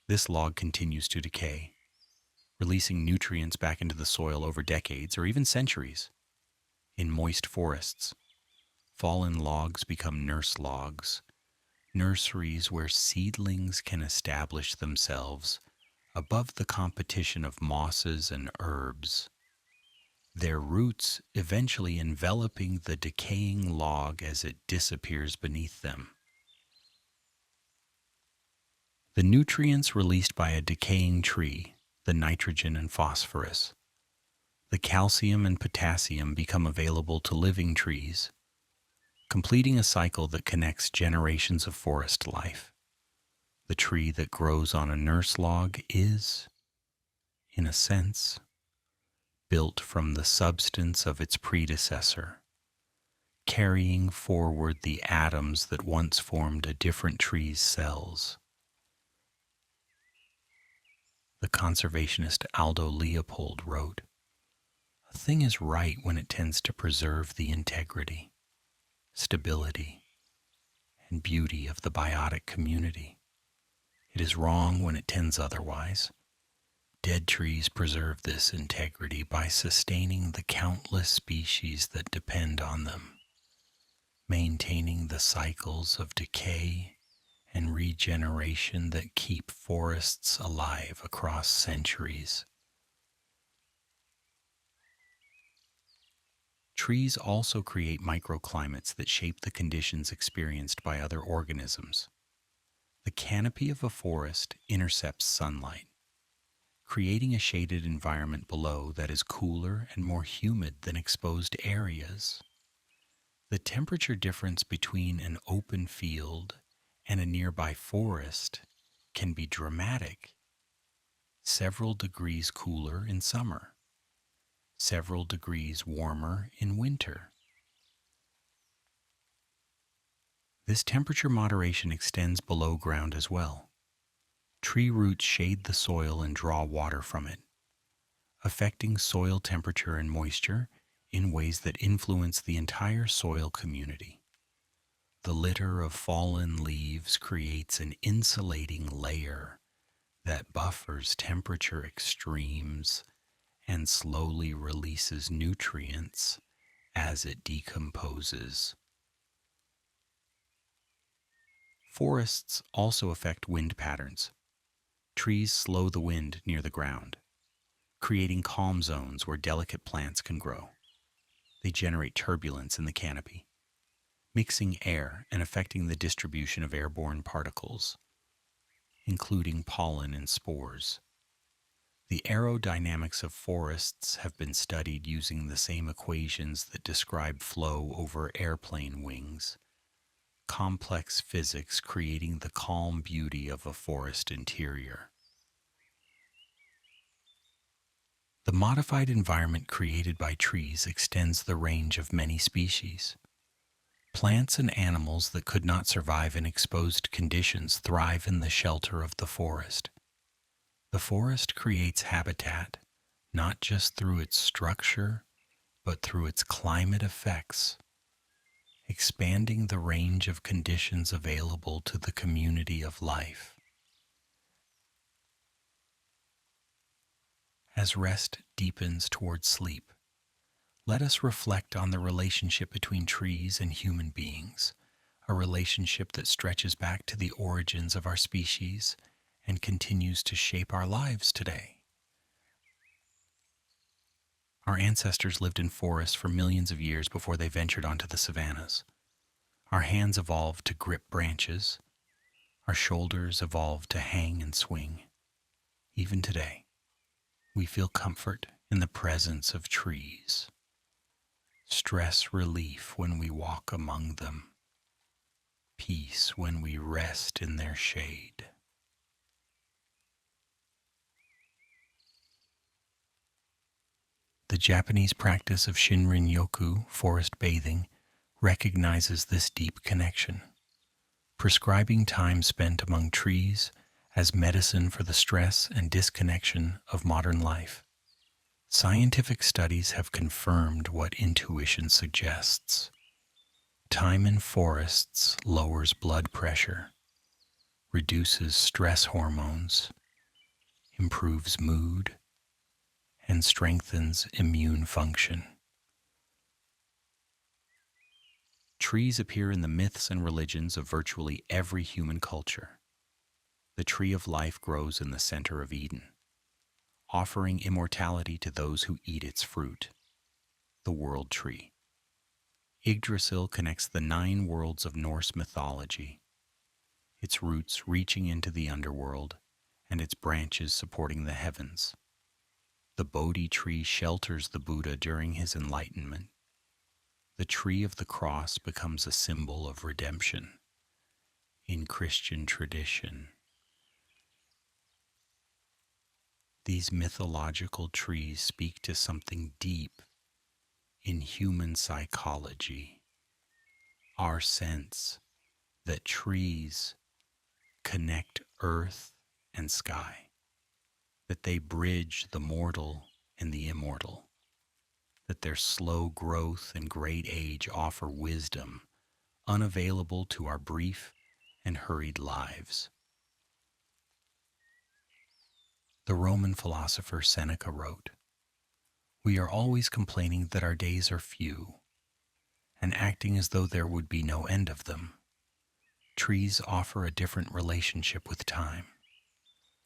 This log continues to decay, releasing nutrients back into the soil over decades or even centuries. In moist forests, fallen logs become nurse logs, nurseries where seedlings can establish themselves above the competition of mosses and herbs, their roots eventually enveloping the decaying log as it disappears beneath them. The nutrients released by a decaying tree, the nitrogen and phosphorus, the calcium and potassium become available to living trees, completing a cycle that connects generations of forest life. The tree that grows on a nurse log is, in a sense, built from the substance of its predecessor, carrying forward the atoms that once formed a different tree's cells. The conservationist Aldo Leopold wrote, "A thing is right when it tends to preserve the integrity, stability, and beauty of the biotic community. It is wrong when it tends otherwise. Dead trees preserve this integrity by sustaining the countless species that depend on them, maintaining the cycles of decay and regeneration that keep forests alive across centuries." Trees also create microclimates that shape the conditions experienced by other organisms. The canopy of a forest intercepts sunlight, creating a shaded environment below that is cooler and more humid than exposed areas. The temperature difference between an open field and a nearby forest can be dramatic. Several degrees cooler in summer, several degrees warmer in winter. This temperature moderation extends below ground as well. Tree roots shade the soil and draw water from it, affecting soil temperature and moisture in ways that influence the entire soil community. The litter of fallen leaves creates an insulating layer that buffers temperature extremes and slowly releases nutrients as it decomposes. Forests also affect wind patterns. Trees slow the wind near the ground, creating calm zones where delicate plants can grow. They generate turbulence in the canopy, mixing air and affecting the distribution of airborne particles, including pollen and spores. The aerodynamics of forests have been studied using the same equations that describe flow over airplane wings. Complex physics creating the calm beauty of a forest interior. The modified environment created by trees extends the range of many species. Plants and animals that could not survive in exposed conditions thrive in the shelter of the forest. The forest creates habitat, not just through its structure, but through its climate effects, expanding the range of conditions available to the community of life. As rest deepens towards sleep, let us reflect on the relationship between trees and human beings, a relationship that stretches back to the origins of our species and continues to shape our lives today. Our ancestors lived in forests for millions of years before they ventured onto the savannas. Our hands evolved to grip branches. Our shoulders evolved to hang and swing. Even today, we feel comfort in the presence of trees, stress relief when we walk among them, peace when we rest in their shade. The Japanese practice of Shinrin-yoku, forest bathing, recognizes this deep connection, prescribing time spent among trees as medicine for the stress and disconnection of modern life. Scientific studies have confirmed what intuition suggests. Time in forests lowers blood pressure, reduces stress hormones, improves mood, and strengthens immune function. Trees appear in the myths and religions of virtually every human culture. The tree of life grows in the center of Eden, offering immortality to those who eat its fruit, the world tree. Yggdrasil connects the 9 worlds of Norse mythology, its roots reaching into the underworld and its branches supporting the heavens. The Bodhi tree shelters the Buddha during his enlightenment. The tree of the cross becomes a symbol of redemption in Christian tradition. These mythological trees speak to something deep in human psychology, our sense that trees connect earth and sky, that they bridge the mortal and the immortal, that their slow growth and great age offer wisdom unavailable to our brief and hurried lives. The Roman philosopher Seneca wrote, "We are always complaining that our days are few, and acting as though there would be no end of them. Trees offer a different relationship with time.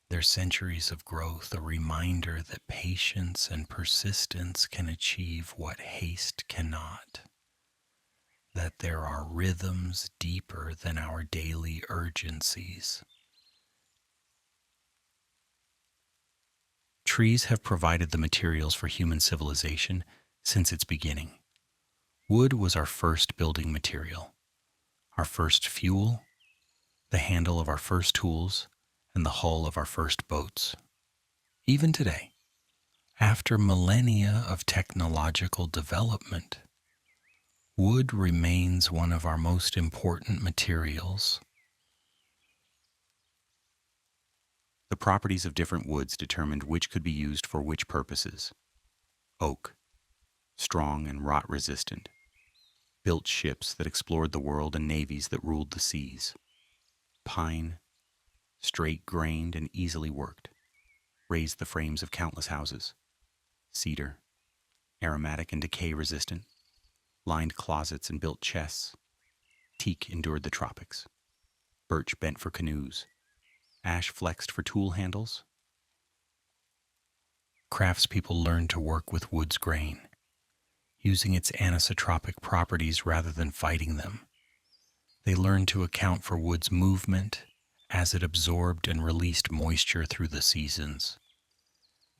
Their centuries of growth a reminder that patience and persistence can achieve what haste cannot, that there are rhythms deeper than our daily urgencies." Trees have provided the materials for human civilization since its beginning. Wood was our first building material, our first fuel, the handle of our first tools, and the hull of our first boats. Even today, after millennia of technological development, wood remains one of our most important materials. The properties of different woods determined which could be used for which purposes. Oak, strong and rot-resistant, built ships that explored the world and navies that ruled the seas. Pine, straight-grained and easily worked, raised the frames of countless houses. Cedar, aromatic and decay-resistant, lined closets and built chests. Teak endured the tropics. Birch bent for canoes. Ash flexed for tool handles. Craftspeople learned to work with wood's grain, using its anisotropic properties rather than fighting them. They learned to account for wood's movement as it absorbed and released moisture through the seasons.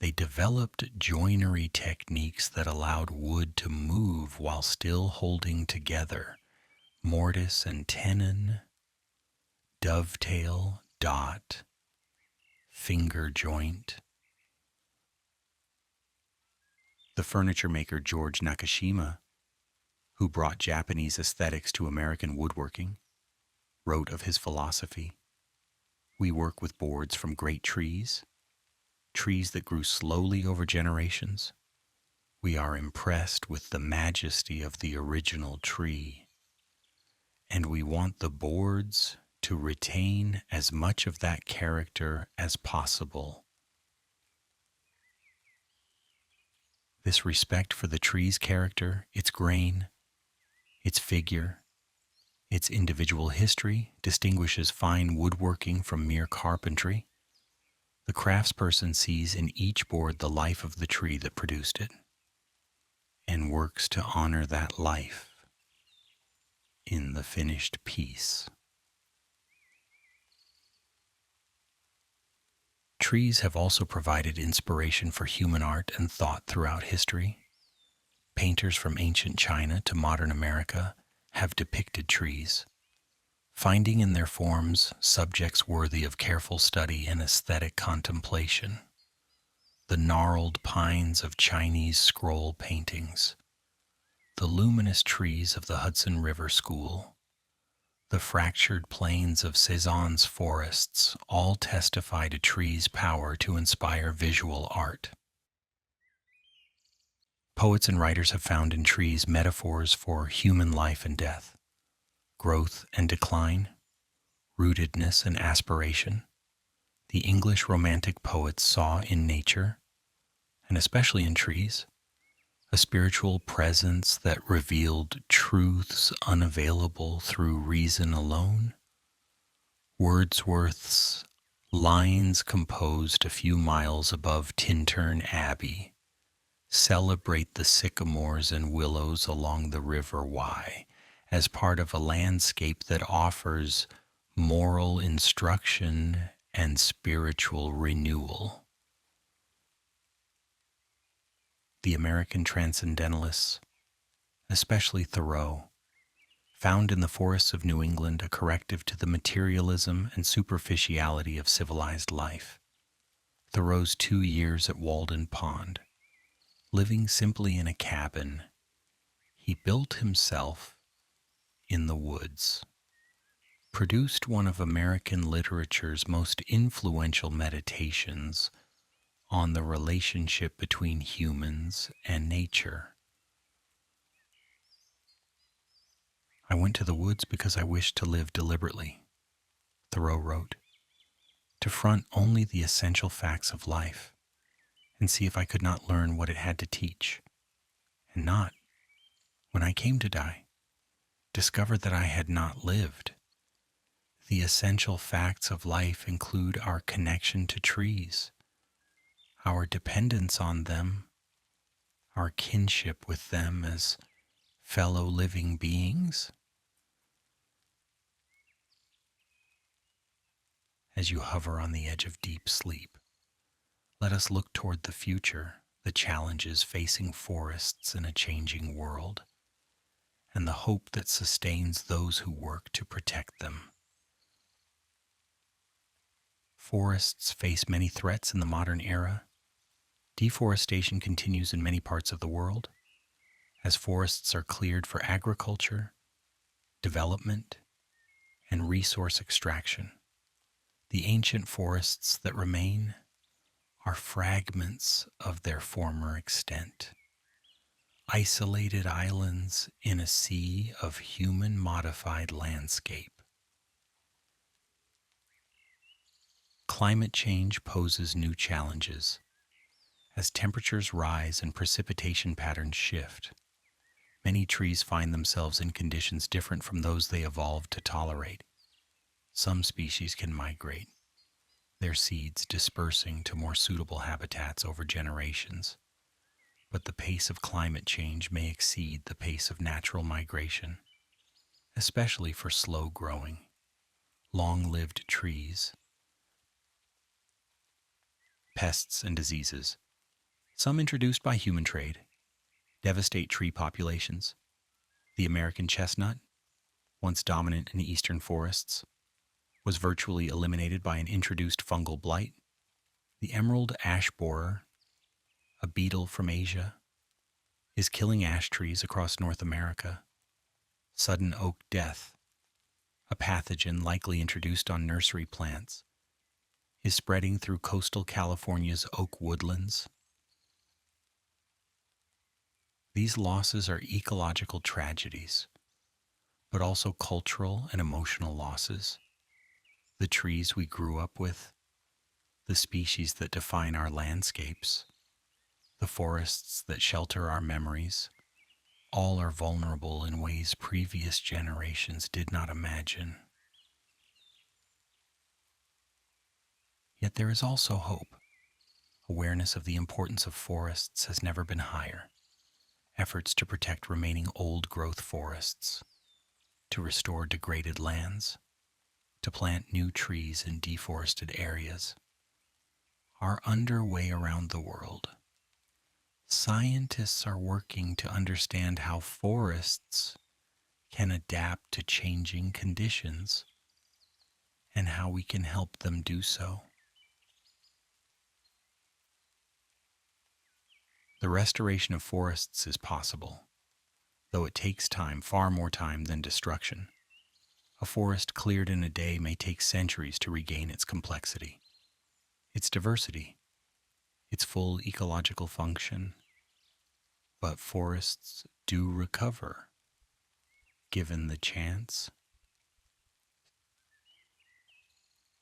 They developed joinery techniques that allowed wood to move while still holding together. Mortise and tenon, dovetail, dot, finger joint. The furniture maker George Nakashima, who brought Japanese aesthetics to American woodworking, wrote of his philosophy. We work with boards from great trees, trees that grew slowly over generations. We are impressed with the majesty of the original tree, and we want the boards to retain as much of that character as possible. This respect for the tree's character, its grain, its figure, its individual history distinguishes fine woodworking from mere carpentry. The craftsperson sees in each board the life of the tree that produced it and works to honor that life in the finished piece. Trees have also provided inspiration for human art and thought throughout history. Painters from ancient China to modern America have depicted trees, finding in their forms subjects worthy of careful study and aesthetic contemplation. The gnarled pines of Chinese scroll paintings, the luminous trees of the Hudson River School, the fractured plains of Cezanne's forests all testify to trees' power to inspire visual art. Poets and writers have found in trees metaphors for human life and death, growth and decline, rootedness and aspiration. The English Romantic poets saw in nature, and especially in trees, a spiritual presence that revealed truths unavailable through reason alone. Wordsworth's lines composed a few miles above Tintern Abbey celebrate the sycamores and willows along the River Wye as part of a landscape that offers moral instruction and spiritual renewal. The American transcendentalists, especially Thoreau, found in the forests of New England a corrective to the materialism and superficiality of civilized life. Thoreau's 2 years at Walden Pond, living simply in a cabin, he built himself in the woods, produced one of American literature's most influential meditations on the relationship between humans and nature. I went to the woods because I wished to live deliberately, Thoreau wrote, to front only the essential facts of life and see if I could not learn what it had to teach, and not, when I came to die, discover that I had not lived. The essential facts of life include our connection to trees, our dependence on them, our kinship with them as fellow living beings. As you hover on the edge of deep sleep, let us look toward the future, the challenges facing forests in a changing world, and the hope that sustains those who work to protect them. Forests face many threats in the modern era. Deforestation continues in many parts of the world, as forests are cleared for agriculture, development, and resource extraction. The ancient forests that remain are fragments of their former extent, isolated islands in a sea of human-modified landscape. Climate change poses new challenges. As temperatures rise and precipitation patterns shift, many trees find themselves in conditions different from those they evolved to tolerate. Some species can migrate, their seeds dispersing to more suitable habitats over generations. But the pace of climate change may exceed the pace of natural migration, especially for slow-growing, long-lived trees. Pests and diseases. Some introduced by human trade devastate tree populations. The American chestnut, once dominant in eastern forests, was virtually eliminated by an introduced fungal blight. The emerald ash borer, a beetle from Asia, is killing ash trees across North America. Sudden oak death, a pathogen likely introduced on nursery plants, is spreading through coastal California's oak woodlands. These losses are ecological tragedies, but also cultural and emotional losses. The trees we grew up with, the species that define our landscapes, the forests that shelter our memories, all are vulnerable in ways previous generations did not imagine. Yet there is also hope. Awareness of the importance of forests has never been higher. Efforts to protect remaining old-growth forests, to restore degraded lands, to plant new trees in deforested areas, are underway around the world. Scientists are working to understand how forests can adapt to changing conditions and how we can help them do so. The restoration of forests is possible, though it takes time, far more time than destruction. A forest cleared in a day may take centuries to regain its complexity, its diversity, its full ecological function. But forests do recover, given the chance.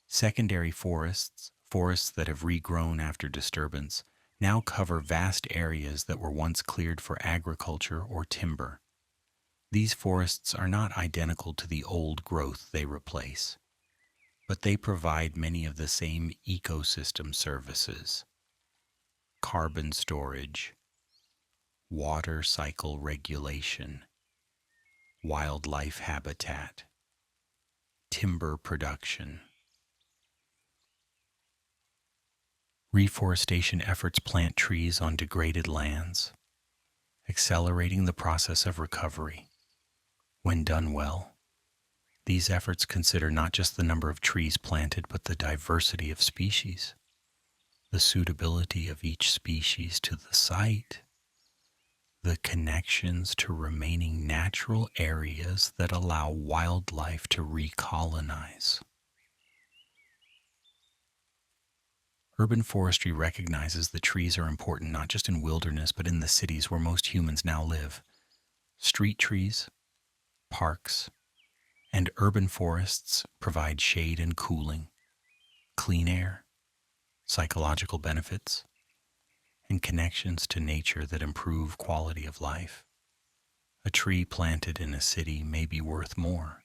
Secondary forests, forests that have regrown after disturbance, now cover vast areas that were once cleared for agriculture or timber. These forests are not identical to the old growth they replace, but they provide many of the same ecosystem services: carbon storage, water cycle regulation, wildlife habitat, timber production. Reforestation efforts plant trees on degraded lands, accelerating the process of recovery. When done well, these efforts consider not just the number of trees planted, but the diversity of species, the suitability of each species to the site, the connections to remaining natural areas that allow wildlife to recolonize. Urban forestry recognizes that trees are important not just in wilderness, but in the cities where most humans now live. Street trees, parks, and urban forests provide shade and cooling, clean air, psychological benefits, and connections to nature that improve quality of life. A tree planted in a city may be worth more,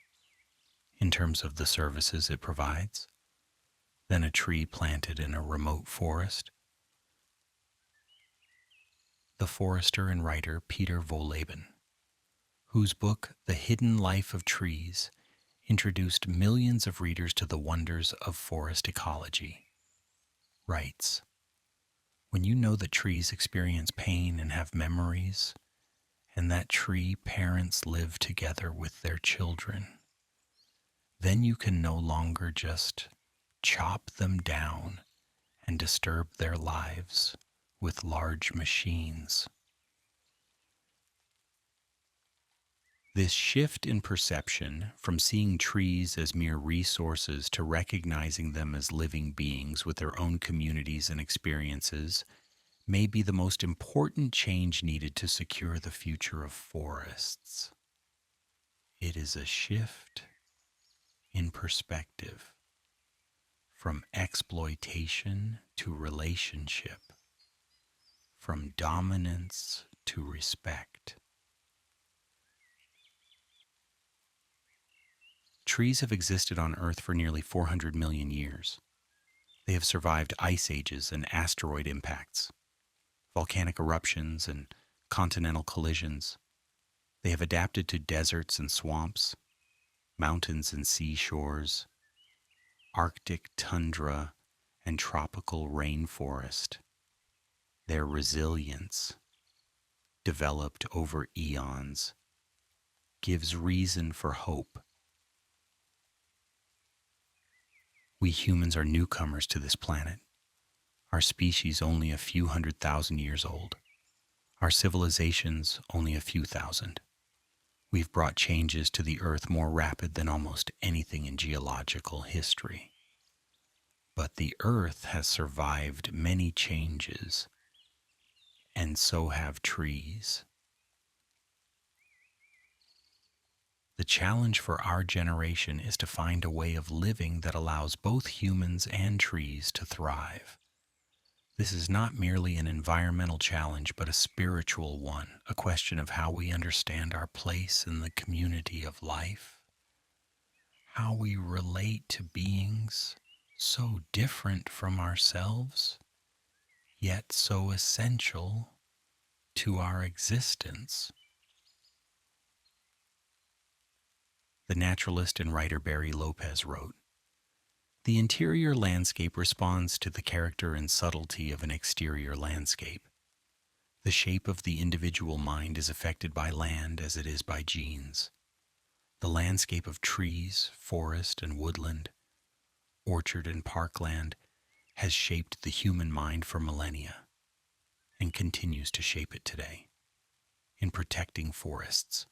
in terms of the services it provides, than a tree planted in a remote forest. The forester and writer Peter Wohlleben, whose book The Hidden Life of Trees introduced millions of readers to the wonders of forest ecology, writes, "When you know that trees experience pain and have memories, and that tree parents live together with their children, then you can no longer just chop them down and disturb their lives with large machines." This shift in perception from seeing trees as mere resources to recognizing them as living beings with their own communities and experiences may be the most important change needed to secure the future of forests. It is a shift in perspective, from exploitation to relationship, from dominance to respect. Trees have existed on Earth for nearly 400 million years. They have survived ice ages and asteroid impacts, volcanic eruptions and continental collisions. They have adapted to deserts and swamps, mountains and seashores, Arctic tundra and tropical rainforest. Their resilience, developed over eons, gives reason for hope. We humans are newcomers to this planet, our species only a few 100,000 years old, our civilizations only a few thousand. We've brought changes to the Earth more rapid than almost anything in geological history. But the Earth has survived many changes, and so have trees. The challenge for our generation is to find a way of living that allows both humans and trees to thrive. This is not merely an environmental challenge, but a spiritual one, a question of how we understand our place in the community of life, how we relate to beings so different from ourselves, yet so essential to our existence. The naturalist and writer Barry Lopez wrote, "The interior landscape responds to the character and subtlety of an exterior landscape. The shape of the individual mind is affected by land as it is by genes. The landscape of trees, forest and woodland, orchard and parkland has shaped the human mind for millennia and continues to shape it today. In protecting forests,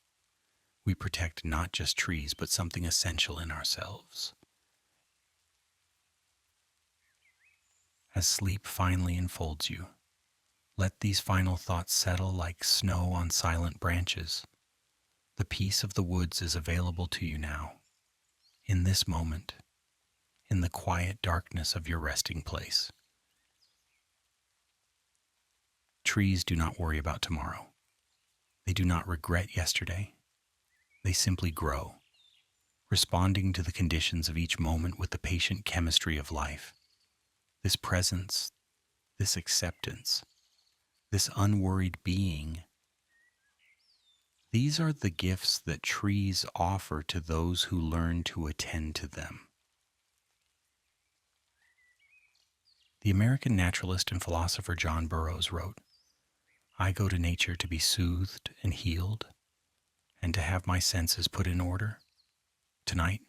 we protect not just trees, but something essential in ourselves. As sleep finally enfolds you, let these final thoughts settle like snow on silent branches. The peace of the woods is available to you now, in this moment, in the quiet darkness of your resting place. Trees do not worry about tomorrow. They do not regret yesterday. They simply grow, responding to the conditions of each moment with the patient chemistry of life. This presence, this acceptance, this unworried being, these are the gifts that trees offer to those who learn to attend to them." The American naturalist and philosopher John Burroughs wrote, "I go to nature to be soothed and healed, and to have my senses put in order. Tonight,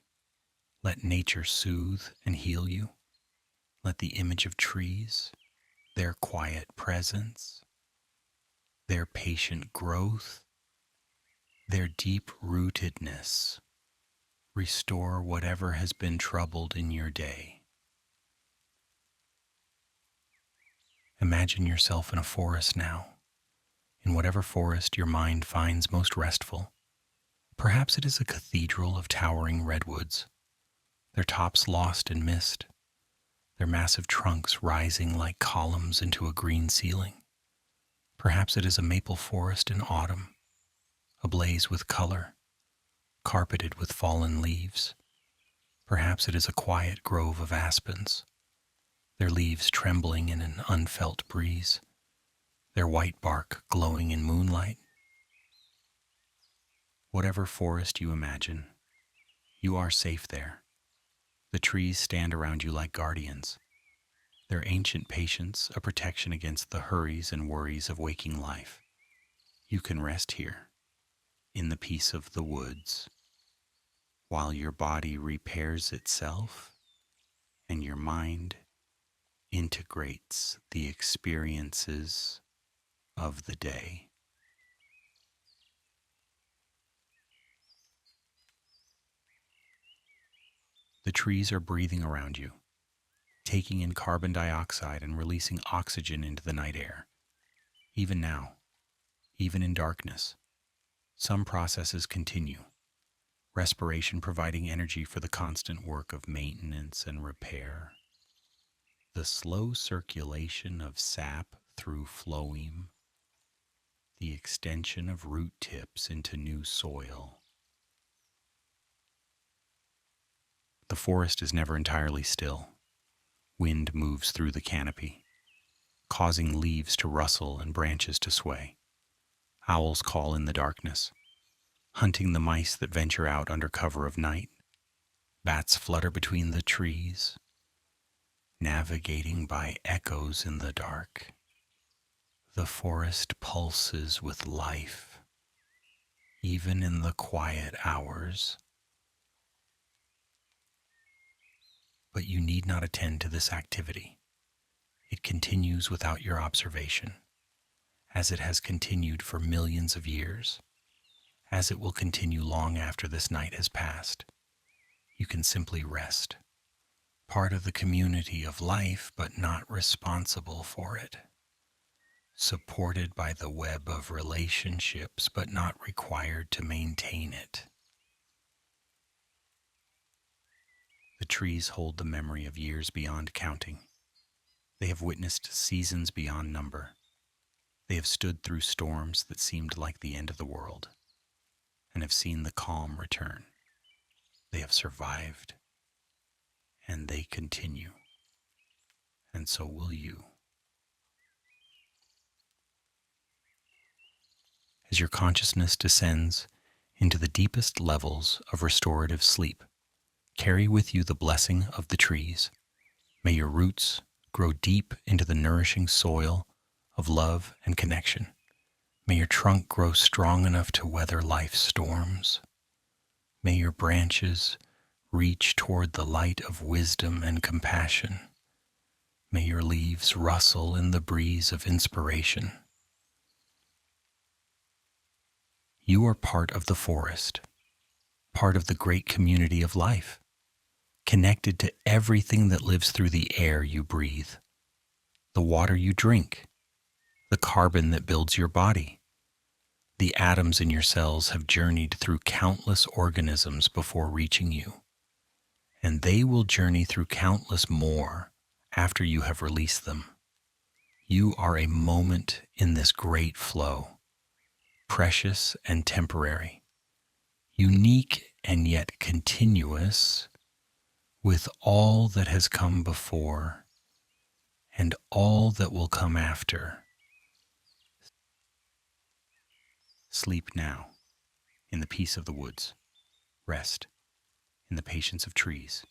let nature soothe and heal you. Let the image of trees, their quiet presence, their patient growth, their deep rootedness, restore whatever has been troubled in your day." Imagine yourself in a forest now, in whatever forest your mind finds most restful. Perhaps it is a cathedral of towering redwoods, their tops lost in mist, their massive trunks rising like columns into a green ceiling. Perhaps it is a maple forest in autumn, ablaze with color, carpeted with fallen leaves. Perhaps it is a quiet grove of aspens, their leaves trembling in an unfelt breeze, their white bark glowing in moonlight. Whatever forest you imagine, you are safe there. The trees stand around you like guardians, their ancient patience a protection against the hurries and worries of waking life. You can rest here, in the peace of the woods, while your body repairs itself and your mind integrates the experiences of the day. The trees are breathing around you, taking in carbon dioxide and releasing oxygen into the night air. Even now, even in darkness, some processes continue, respiration providing energy for the constant work of maintenance and repair. The slow circulation of sap through phloem, the extension of root tips into new soil. The forest is never entirely still. Wind moves through the canopy, causing leaves to rustle and branches to sway. Owls call in the darkness, hunting the mice that venture out under cover of night. Bats flutter between the trees, navigating by echoes in the dark. The forest pulses with life, even in the quiet hours. But you need not attend to this activity. It continues without your observation, as it has continued for millions of years, as it will continue long after this night has passed. You can simply rest, part of the community of life, but not responsible for it. Supported by the web of relationships, but not required to maintain it. The trees hold the memory of years beyond counting. They have witnessed seasons beyond number. They have stood through storms that seemed like the end of the world, and have seen the calm return. They have survived, and they continue. And so will you. As your consciousness descends into the deepest levels of restorative sleep, carry with you the blessing of the trees. May your roots grow deep into the nourishing soil of love and connection. May your trunk grow strong enough to weather life's storms. May your branches reach toward the light of wisdom and compassion. May your leaves rustle in the breeze of inspiration. You are part of the forest, part of the great community of life, connected to everything that lives through the air you breathe, the water you drink, the carbon that builds your body. The atoms in your cells have journeyed through countless organisms before reaching you, and they will journey through countless more after you have released them. You are a moment in this great flow, precious and temporary, unique and yet continuous, with all that has come before and all that will come after. Sleep now in the peace of the woods. Rest in the patience of trees.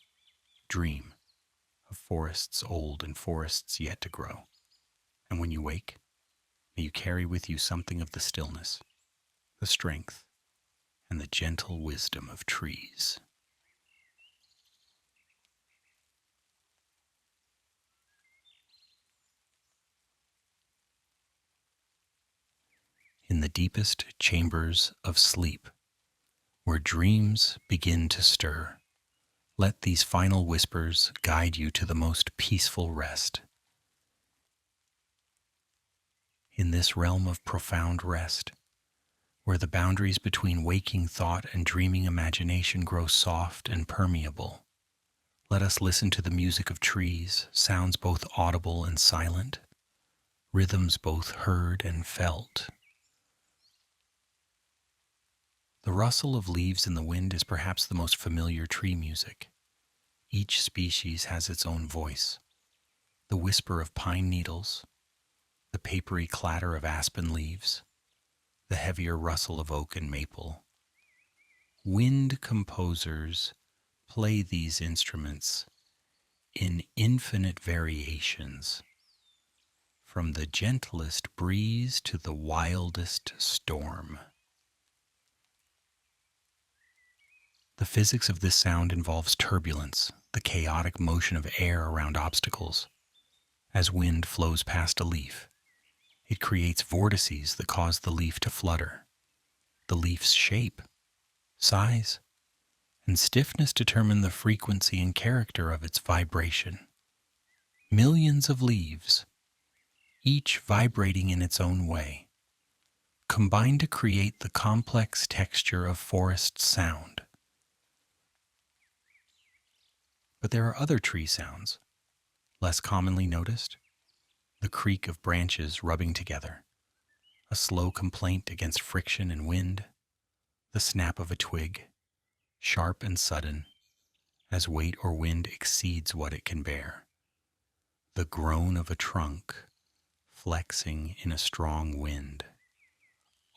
Dream of forests old and forests yet to grow. And when you wake, may you carry with you something of the stillness, the strength, and the gentle wisdom of trees. In the deepest chambers of sleep, where dreams begin to stir, let these final whispers guide you to the most peaceful rest. In this realm of profound rest, where the boundaries between waking thought and dreaming imagination grow soft and permeable, let us listen to the music of trees, sounds both audible and silent, rhythms both heard and felt. The rustle of leaves in the wind is perhaps the most familiar tree music. Each species has its own voice. The whisper of pine needles, the papery clatter of aspen leaves, the heavier rustle of oak and maple. Wind composers play these instruments in infinite variations, from the gentlest breeze to the wildest storm. The physics of this sound involves turbulence, the chaotic motion of air around obstacles. As wind flows past a leaf, it creates vortices that cause the leaf to flutter. The leaf's shape, size, and stiffness determine the frequency and character of its vibration. Millions of leaves, each vibrating in its own way, combine to create the complex texture of forest sound. But there are other tree sounds, less commonly noticed. The creak of branches rubbing together, a slow complaint against friction and wind, the snap of a twig, sharp and sudden, as weight or wind exceeds what it can bear. The groan of a trunk, flexing in a strong wind,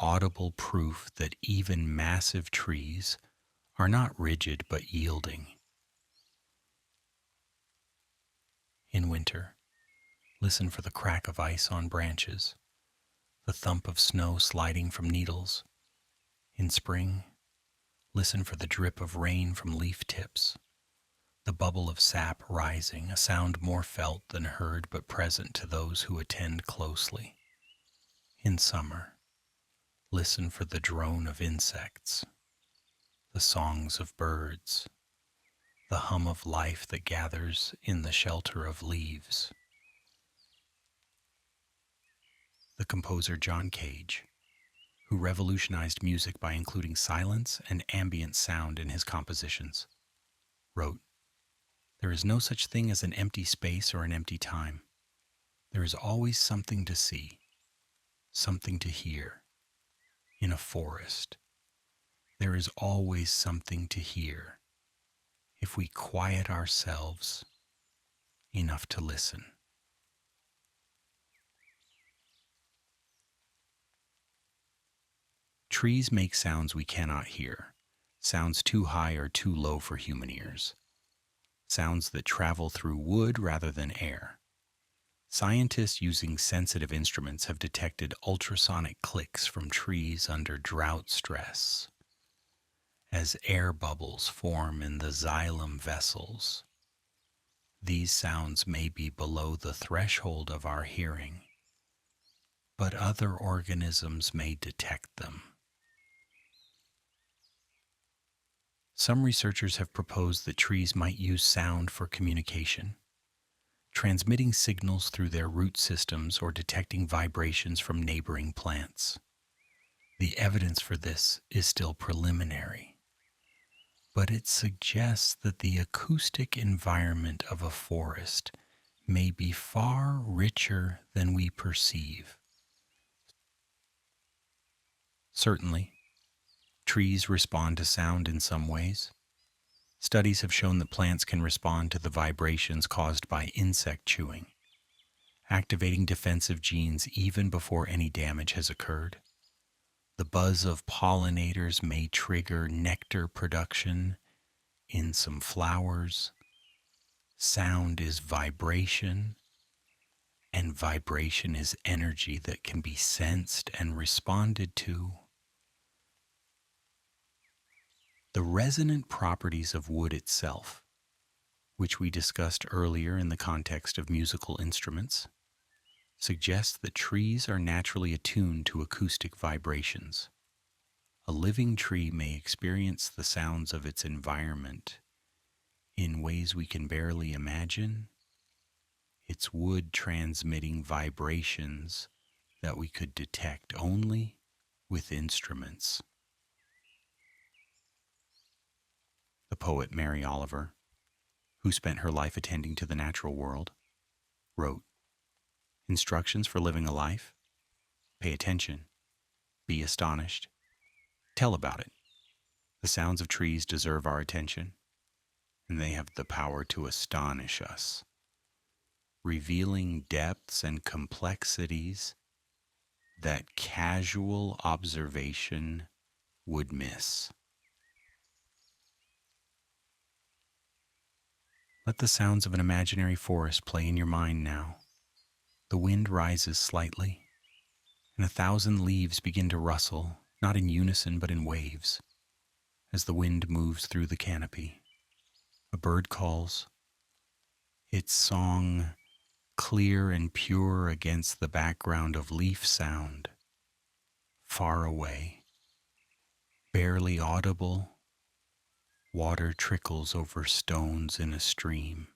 audible proof that even massive trees are not rigid but yielding. In winter, listen for the crack of ice on branches, the thump of snow sliding from needles. In spring, listen for the drip of rain from leaf tips, the bubble of sap rising, a sound more felt than heard but present to those who attend closely. In summer, listen for the drone of insects, the songs of birds, the hum of life that gathers in the shelter of leaves. The composer John Cage, who revolutionized music by including silence and ambient sound in his compositions, wrote, "There is no such thing as an empty space or an empty time. There is always something to see, something to hear. In a forest, there is always something to hear, if we quiet ourselves enough to listen." Trees make sounds we cannot hear, sounds too high or too low for human ears, sounds that travel through wood rather than air. Scientists using sensitive instruments have detected ultrasonic clicks from trees under drought stress. As air bubbles form in the xylem vessels, these sounds may be below the threshold of our hearing, but other organisms may detect them. Some researchers have proposed that trees might use sound for communication, transmitting signals through their root systems or detecting vibrations from neighboring plants. The evidence for this is still preliminary, but it suggests that the acoustic environment of a forest may be far richer than we perceive. Certainly, trees respond to sound in some ways. Studies have shown that plants can respond to the vibrations caused by insect chewing, activating defensive genes even before any damage has occurred. The buzz of pollinators may trigger nectar production in some flowers. Sound is vibration, and vibration is energy that can be sensed and responded to. The resonant properties of wood itself, which we discussed earlier in the context of musical instruments, suggest that trees are naturally attuned to acoustic vibrations. A living tree may experience the sounds of its environment in ways we can barely imagine, its wood transmitting vibrations that we could detect only with instruments. The poet Mary Oliver, who spent her life attending to the natural world, wrote, "Instructions for living a life? Pay attention, be astonished, tell about it. The sounds of trees deserve our attention, and they have the power to astonish us, revealing depths and complexities that casual observation would miss." Let the sounds of an imaginary forest play in your mind now. The wind rises slightly, and 1,000 leaves begin to rustle, not in unison but in waves, as the wind moves through the canopy. A bird calls, its song clear and pure against the background of leaf sound, far away, barely audible. Water trickles over stones in a stream.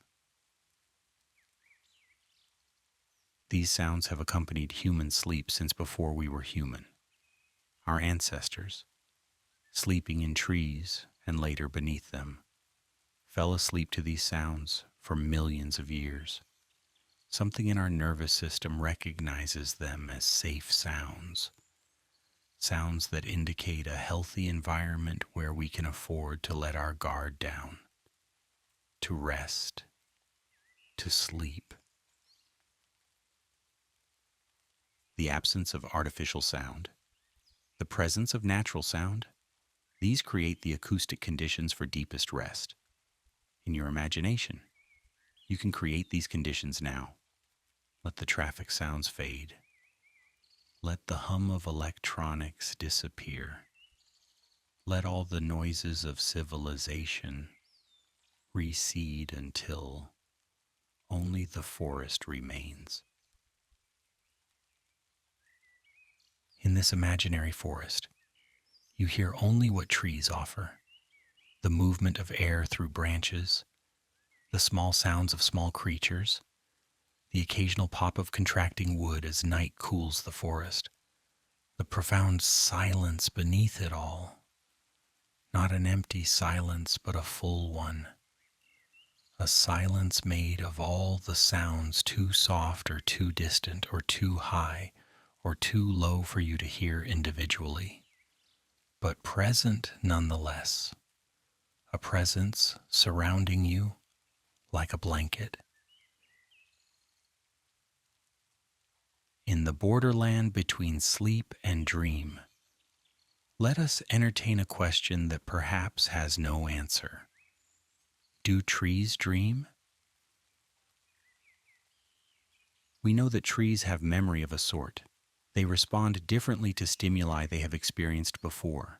These sounds have accompanied human sleep since before we were human. Our ancestors, sleeping in trees and later beneath them, fell asleep to these sounds for millions of years. Something in our nervous system recognizes them as safe sounds, sounds that indicate a healthy environment where we can afford to let our guard down, to rest, to sleep. The absence of artificial sound, the presence of natural sound, these create the acoustic conditions for deepest rest. In your imagination, you can create these conditions now. Let the traffic sounds fade. Let the hum of electronics disappear. Let all the noises of civilization recede until only the forest remains. In this imaginary forest, you hear only what trees offer: the movement of air through branches, the small sounds of small creatures, the occasional pop of contracting wood as night cools the forest, the profound silence beneath it all. Not an empty silence, but a full one. A silence made of all the sounds too soft or too distant or too high or too low for you to hear individually, but present nonetheless. A presence surrounding you like a blanket. In the borderland between sleep and dream, let us entertain a question that perhaps has no answer. Do trees dream? We know that trees have memory of a sort. They respond differently to stimuli they have experienced before.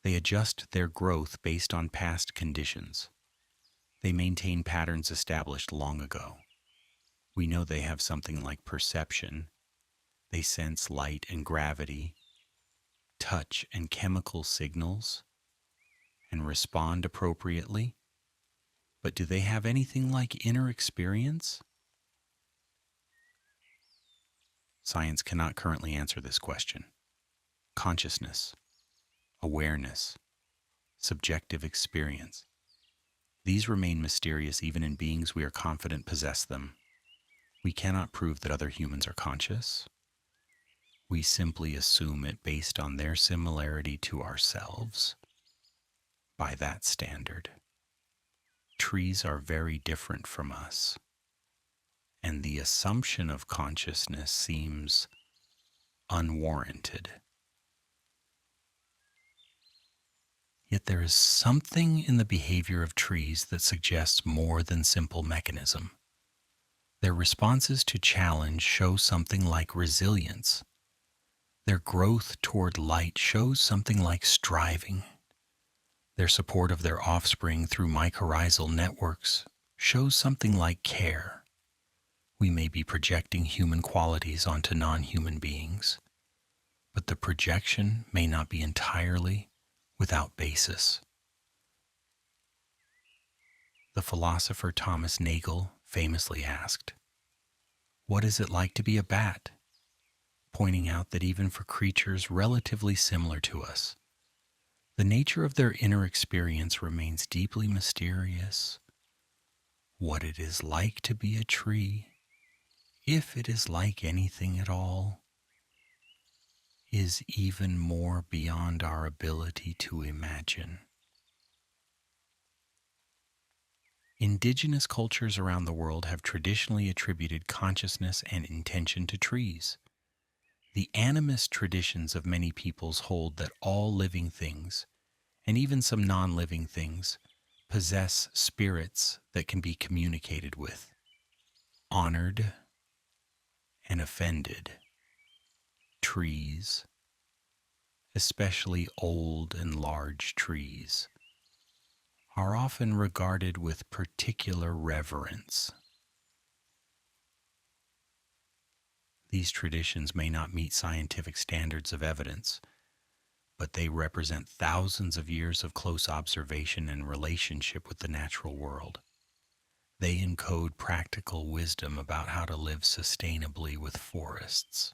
They adjust their growth based on past conditions. They maintain patterns established long ago. We know they have something like perception. They sense light and gravity, touch and chemical signals, and respond appropriately. But do they have anything like inner experience? Science cannot currently answer this question. Consciousness, awareness, subjective experience. These remain mysterious even in beings we are confident possess them. We cannot prove that other humans are conscious. We simply assume it based on their similarity to ourselves. By that standard, trees are very different from us, and the assumption of consciousness seems unwarranted. Yet there is something in the behavior of trees that suggests more than simple mechanism. Their responses to challenge show something like resilience. Their growth toward light shows something like striving. Their support of their offspring through mycorrhizal networks shows something like care. We may be projecting human qualities onto non-human beings, but the projection may not be entirely without basis. The philosopher Thomas Nagel famously asked, "What is it like to be a bat?" pointing out that even for creatures relatively similar to us, the nature of their inner experience remains deeply mysterious. What it is like to be a tree, if it is like anything at all, is even more beyond our ability to imagine. Indigenous cultures around the world have traditionally attributed consciousness and intention to trees. The animist traditions of many peoples hold that all living things, and even some non-living things, possess spirits that can be communicated with. Honored and offended trees, especially old and large trees, are often regarded with particular reverence. These traditions may not meet scientific standards of evidence, but they represent thousands of years of close observation and relationship with the natural world. They encode practical wisdom about how to live sustainably with forests,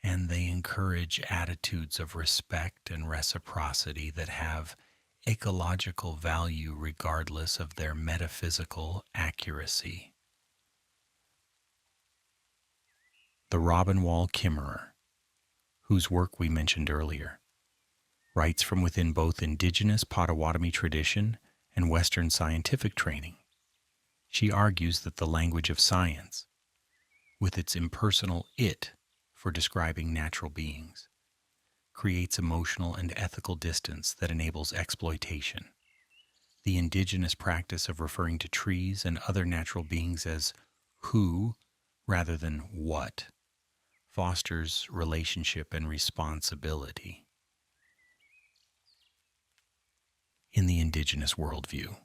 and they encourage attitudes of respect and reciprocity that have ecological value regardless of their metaphysical accuracy. The Robin-Wall Kimmerer, whose work we mentioned earlier, writes from within both indigenous Potawatomi tradition and Western scientific training. She argues that the language of science, with its impersonal it for describing natural beings, creates emotional and ethical distance that enables exploitation. The indigenous practice of referring to trees and other natural beings as who rather than what fosters relationship and responsibility. In the indigenous worldview,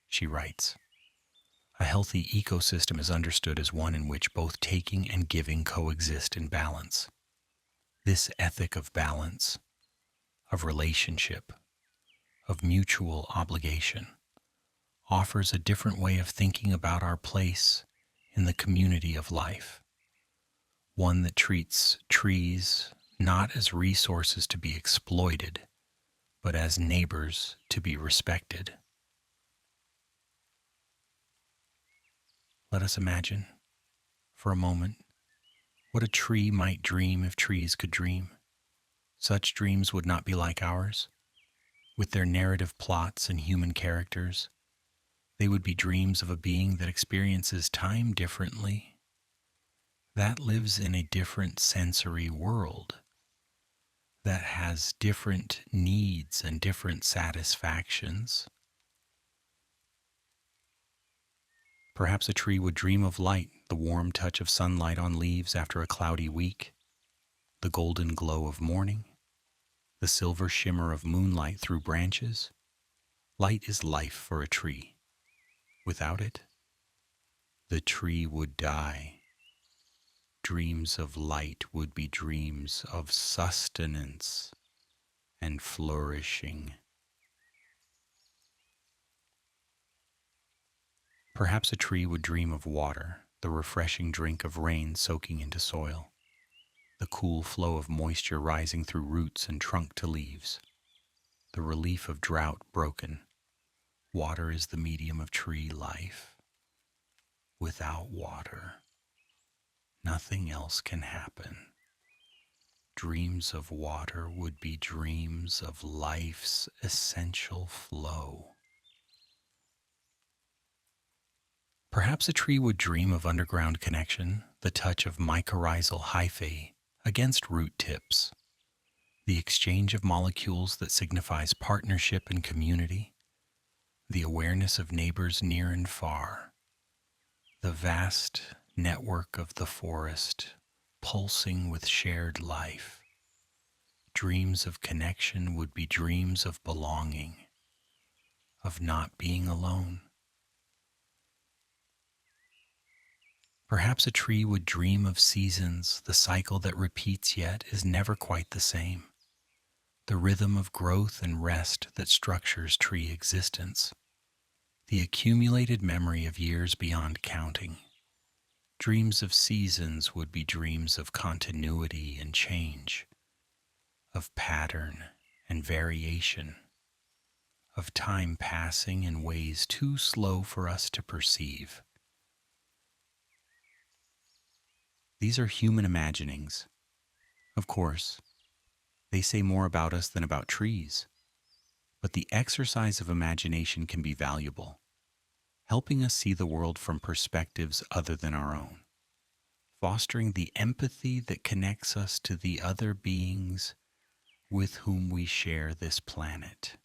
she writes, a healthy ecosystem is understood as one in which both taking and giving coexist in balance. This ethic of balance, of relationship, of mutual obligation, offers a different way of thinking about our place in the community of life, one that treats trees not as resources to be exploited, but as neighbors to be respected. Let us imagine, for a moment, what a tree might dream if trees could dream. Such dreams would not be like ours. With their narrative plots and human characters, they would be dreams of a being that experiences time differently, that lives in a different sensory world, that has different needs and different satisfactions. Perhaps a tree would dream of light, the warm touch of sunlight on leaves after a cloudy week, the golden glow of morning, the silver shimmer of moonlight through branches. Light is life for a tree. Without it, the tree would die. Dreams of light would be dreams of sustenance and flourishing. Perhaps a tree would dream of water, the refreshing drink of rain soaking into soil, the cool flow of moisture rising through roots and trunk to leaves, the relief of drought broken. Water is the medium of tree life. Without water, nothing else can happen. Dreams of water would be dreams of life's essential flow. Perhaps a tree would dream of underground connection, the touch of mycorrhizal hyphae against root tips, the exchange of molecules that signifies partnership and community, the awareness of neighbors near and far, the vast network of the forest pulsing with shared life. Dreams of connection would be dreams of belonging, of not being alone. Perhaps a tree would dream of seasons, the cycle that repeats yet is never quite the same, the rhythm of growth and rest that structures tree existence, the accumulated memory of years beyond counting. Dreams of seasons would be dreams of continuity and change, of pattern and variation, of time passing in ways too slow for us to perceive. These are human imaginings. Of course, they say more about us than about trees, but the exercise of imagination can be valuable, helping us see the world from perspectives other than our own, fostering the empathy that connects us to the other beings with whom we share this planet.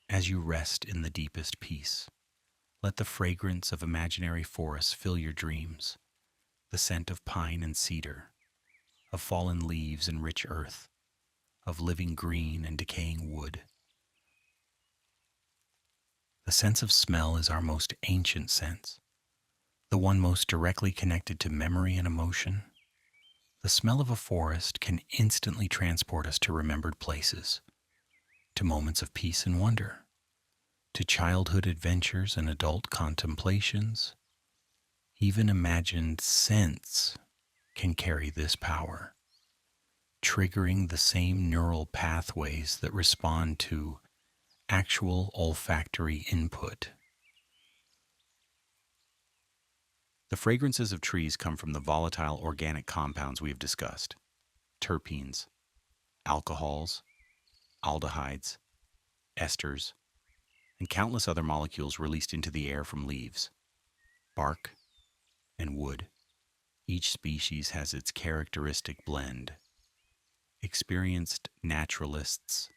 As you rest in the deepest peace, let the fragrance of imaginary forests fill your dreams, the scent of pine and cedar, of fallen leaves and rich earth, of living green and decaying wood. The sense of smell is our most ancient sense, the one most directly connected to memory and emotion. The smell of a forest can instantly transport us to remembered places, to moments of peace and wonder, to childhood adventures and adult contemplations. Even imagined scents can carry this power, triggering the same neural pathways that respond to actual olfactory input. The fragrances of trees come from the volatile organic compounds we have discussed: terpenes, alcohols, aldehydes, esters, and countless other molecules released into the air from leaves, bark, and wood. Each species has its characteristic blend. Experienced naturalists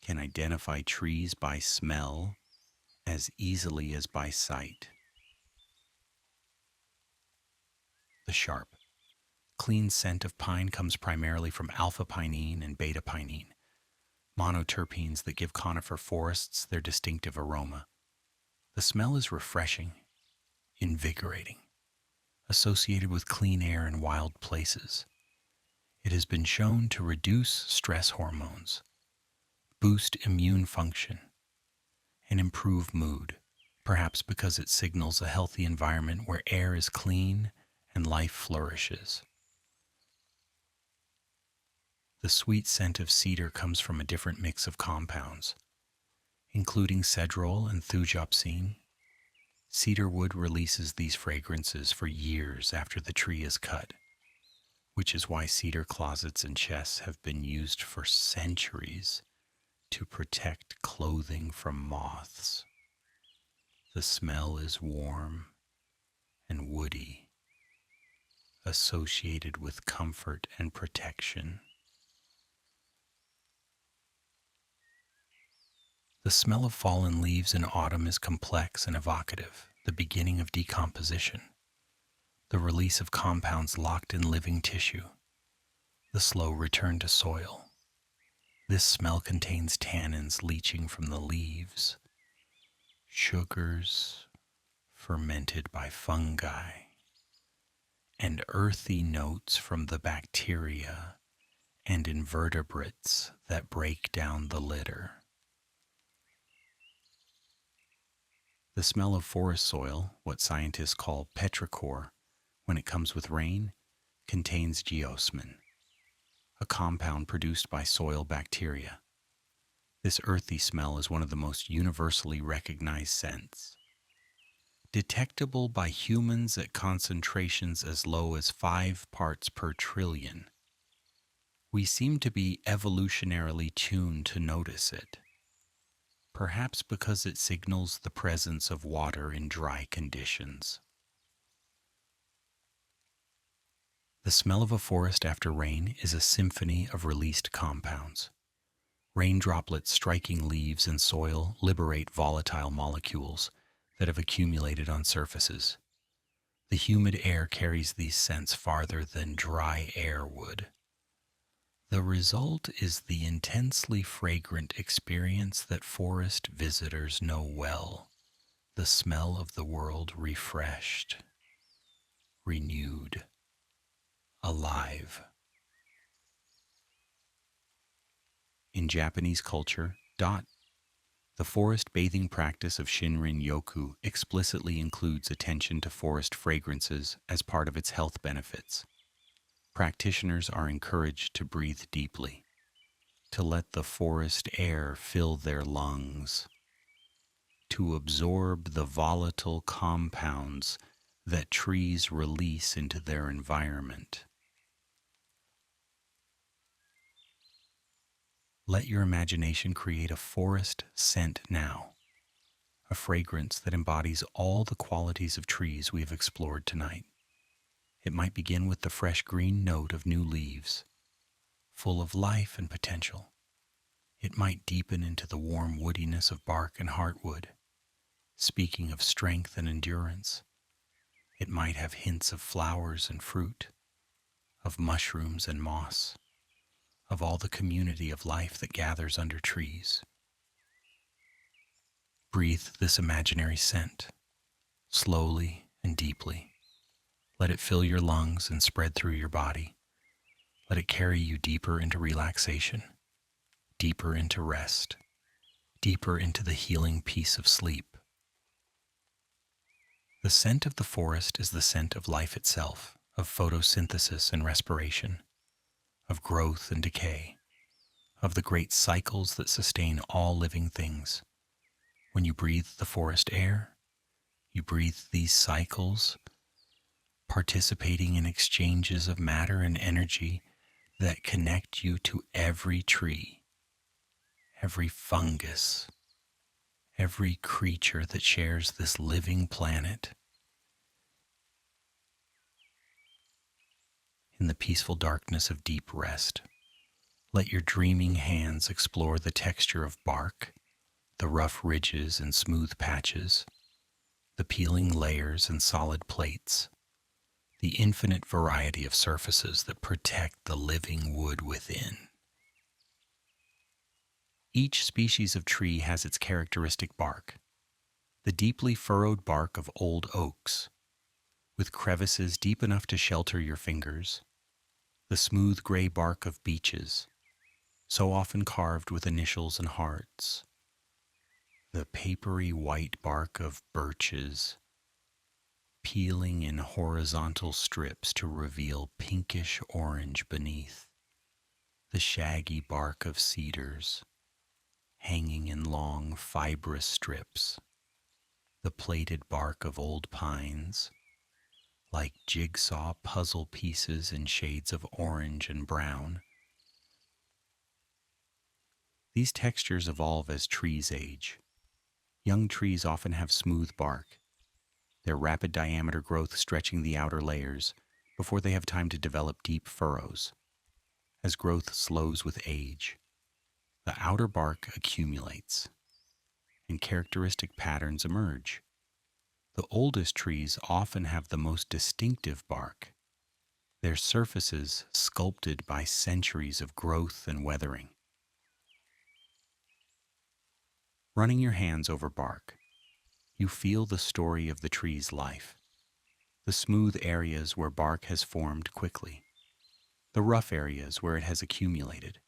can identify trees by smell as easily as by sight. the sharp, clean scent of pine comes primarily from alpha-pinene and beta-pinene, monoterpenes that give conifer forests their distinctive aroma. The smell is refreshing, invigorating, associated with clean air and wild places. It has been shown to reduce stress hormones, boost immune function, and improve mood, perhaps because it signals a healthy environment where air is clean and life flourishes. The sweet scent of cedar comes from a different mix of compounds, including cedrol and thujopsine. Cedar wood releases these fragrances for years after the tree is cut, which is why cedar closets and chests have been used for centuries to protect clothing from moths. The smell is warm and woody, associated with comfort and protection. The smell of fallen leaves in autumn is complex and evocative, the beginning of decomposition, the release of compounds locked in living tissue, the slow return to soil. This smell contains tannins leaching from the leaves, sugars fermented by fungi, and earthy notes from the bacteria and invertebrates that break down the litter. The smell of forest soil, what scientists call petrichor, when it comes with rain, contains geosmin, a compound produced by soil bacteria. This earthy smell is one of the most universally recognized scents. Detectable by humans at concentrations as low as 5 parts per trillion, we seem to be evolutionarily tuned to notice it, perhaps because it signals the presence of water in dry conditions. The smell of a forest after rain is a symphony of released compounds. Rain droplets striking leaves and soil liberate volatile molecules that have accumulated on surfaces. The humid air carries these scents farther than dry air would. The result is the intensely fragrant experience that forest visitors know well, the smell of the world refreshed, renewed, alive. In Japanese culture, the forest bathing practice of Shinrin-yoku explicitly includes attention to forest fragrances as part of its health benefits. Practitioners are encouraged to breathe deeply, to let the forest air fill their lungs, to absorb the volatile compounds that trees release into their environment. Let your imagination create a forest scent now, a fragrance that embodies all the qualities of trees we have explored tonight. It might begin with the fresh green note of new leaves, full of life and potential. It might deepen into the warm woodiness of bark and heartwood, speaking of strength and endurance. It might have hints of flowers and fruit, of mushrooms and moss, of all the community of life that gathers under trees. Breathe this imaginary scent, slowly and deeply. Let it fill your lungs and spread through your body. Let it carry you deeper into relaxation, deeper into rest, deeper into the healing peace of sleep. The scent of the forest is the scent of life itself, of photosynthesis and respiration, of growth and decay, of the great cycles that sustain all living things. When you breathe the forest air, you breathe these cycles, participating in exchanges of matter and energy that connect you to every tree, every fungus, every creature that shares this living planet. In the peaceful darkness of deep rest, let your dreaming hands explore the texture of bark, the rough ridges and smooth patches, the peeling layers and solid plates, the infinite variety of surfaces that protect the living wood within. Each species of tree has its characteristic bark. The deeply furrowed bark of old oaks, with crevices deep enough to shelter your fingers. The smooth gray bark of beeches, so often carved with initials and hearts. The papery white bark of birches, peeling in horizontal strips to reveal pinkish orange beneath. The shaggy bark of cedars, hanging in long fibrous strips. The plated bark of old pines, like jigsaw puzzle pieces in shades of orange and brown. These textures evolve as trees age. Young trees often have smooth bark, their rapid diameter growth stretching the outer layers before they have time to develop deep furrows. As growth slows with age, the outer bark accumulates, and characteristic patterns emerge. The oldest trees often have the most distinctive bark, their surfaces sculpted by centuries of growth and weathering. Running your hands over bark, you feel the story of the tree's life. The smooth areas where bark has formed quickly, the rough areas where it has accumulated,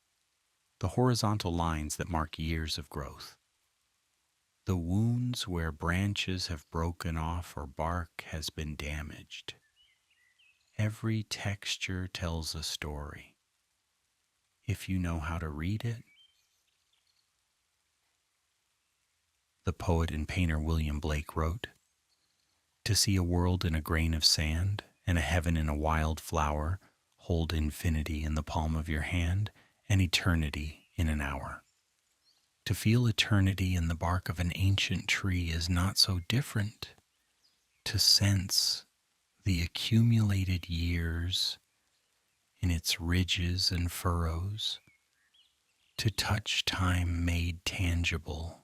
the horizontal lines that mark years of growth, the wounds where branches have broken off or bark has been damaged. Every texture tells a story, if you know how to read it. The poet and painter William Blake wrote, "To see a world in a grain of sand and a heaven in a wild flower, hold infinity in the palm of your hand and eternity in an hour." To feel eternity in the bark of an ancient tree is not so different. To sense the accumulated years in its ridges and furrows, to touch time made tangible.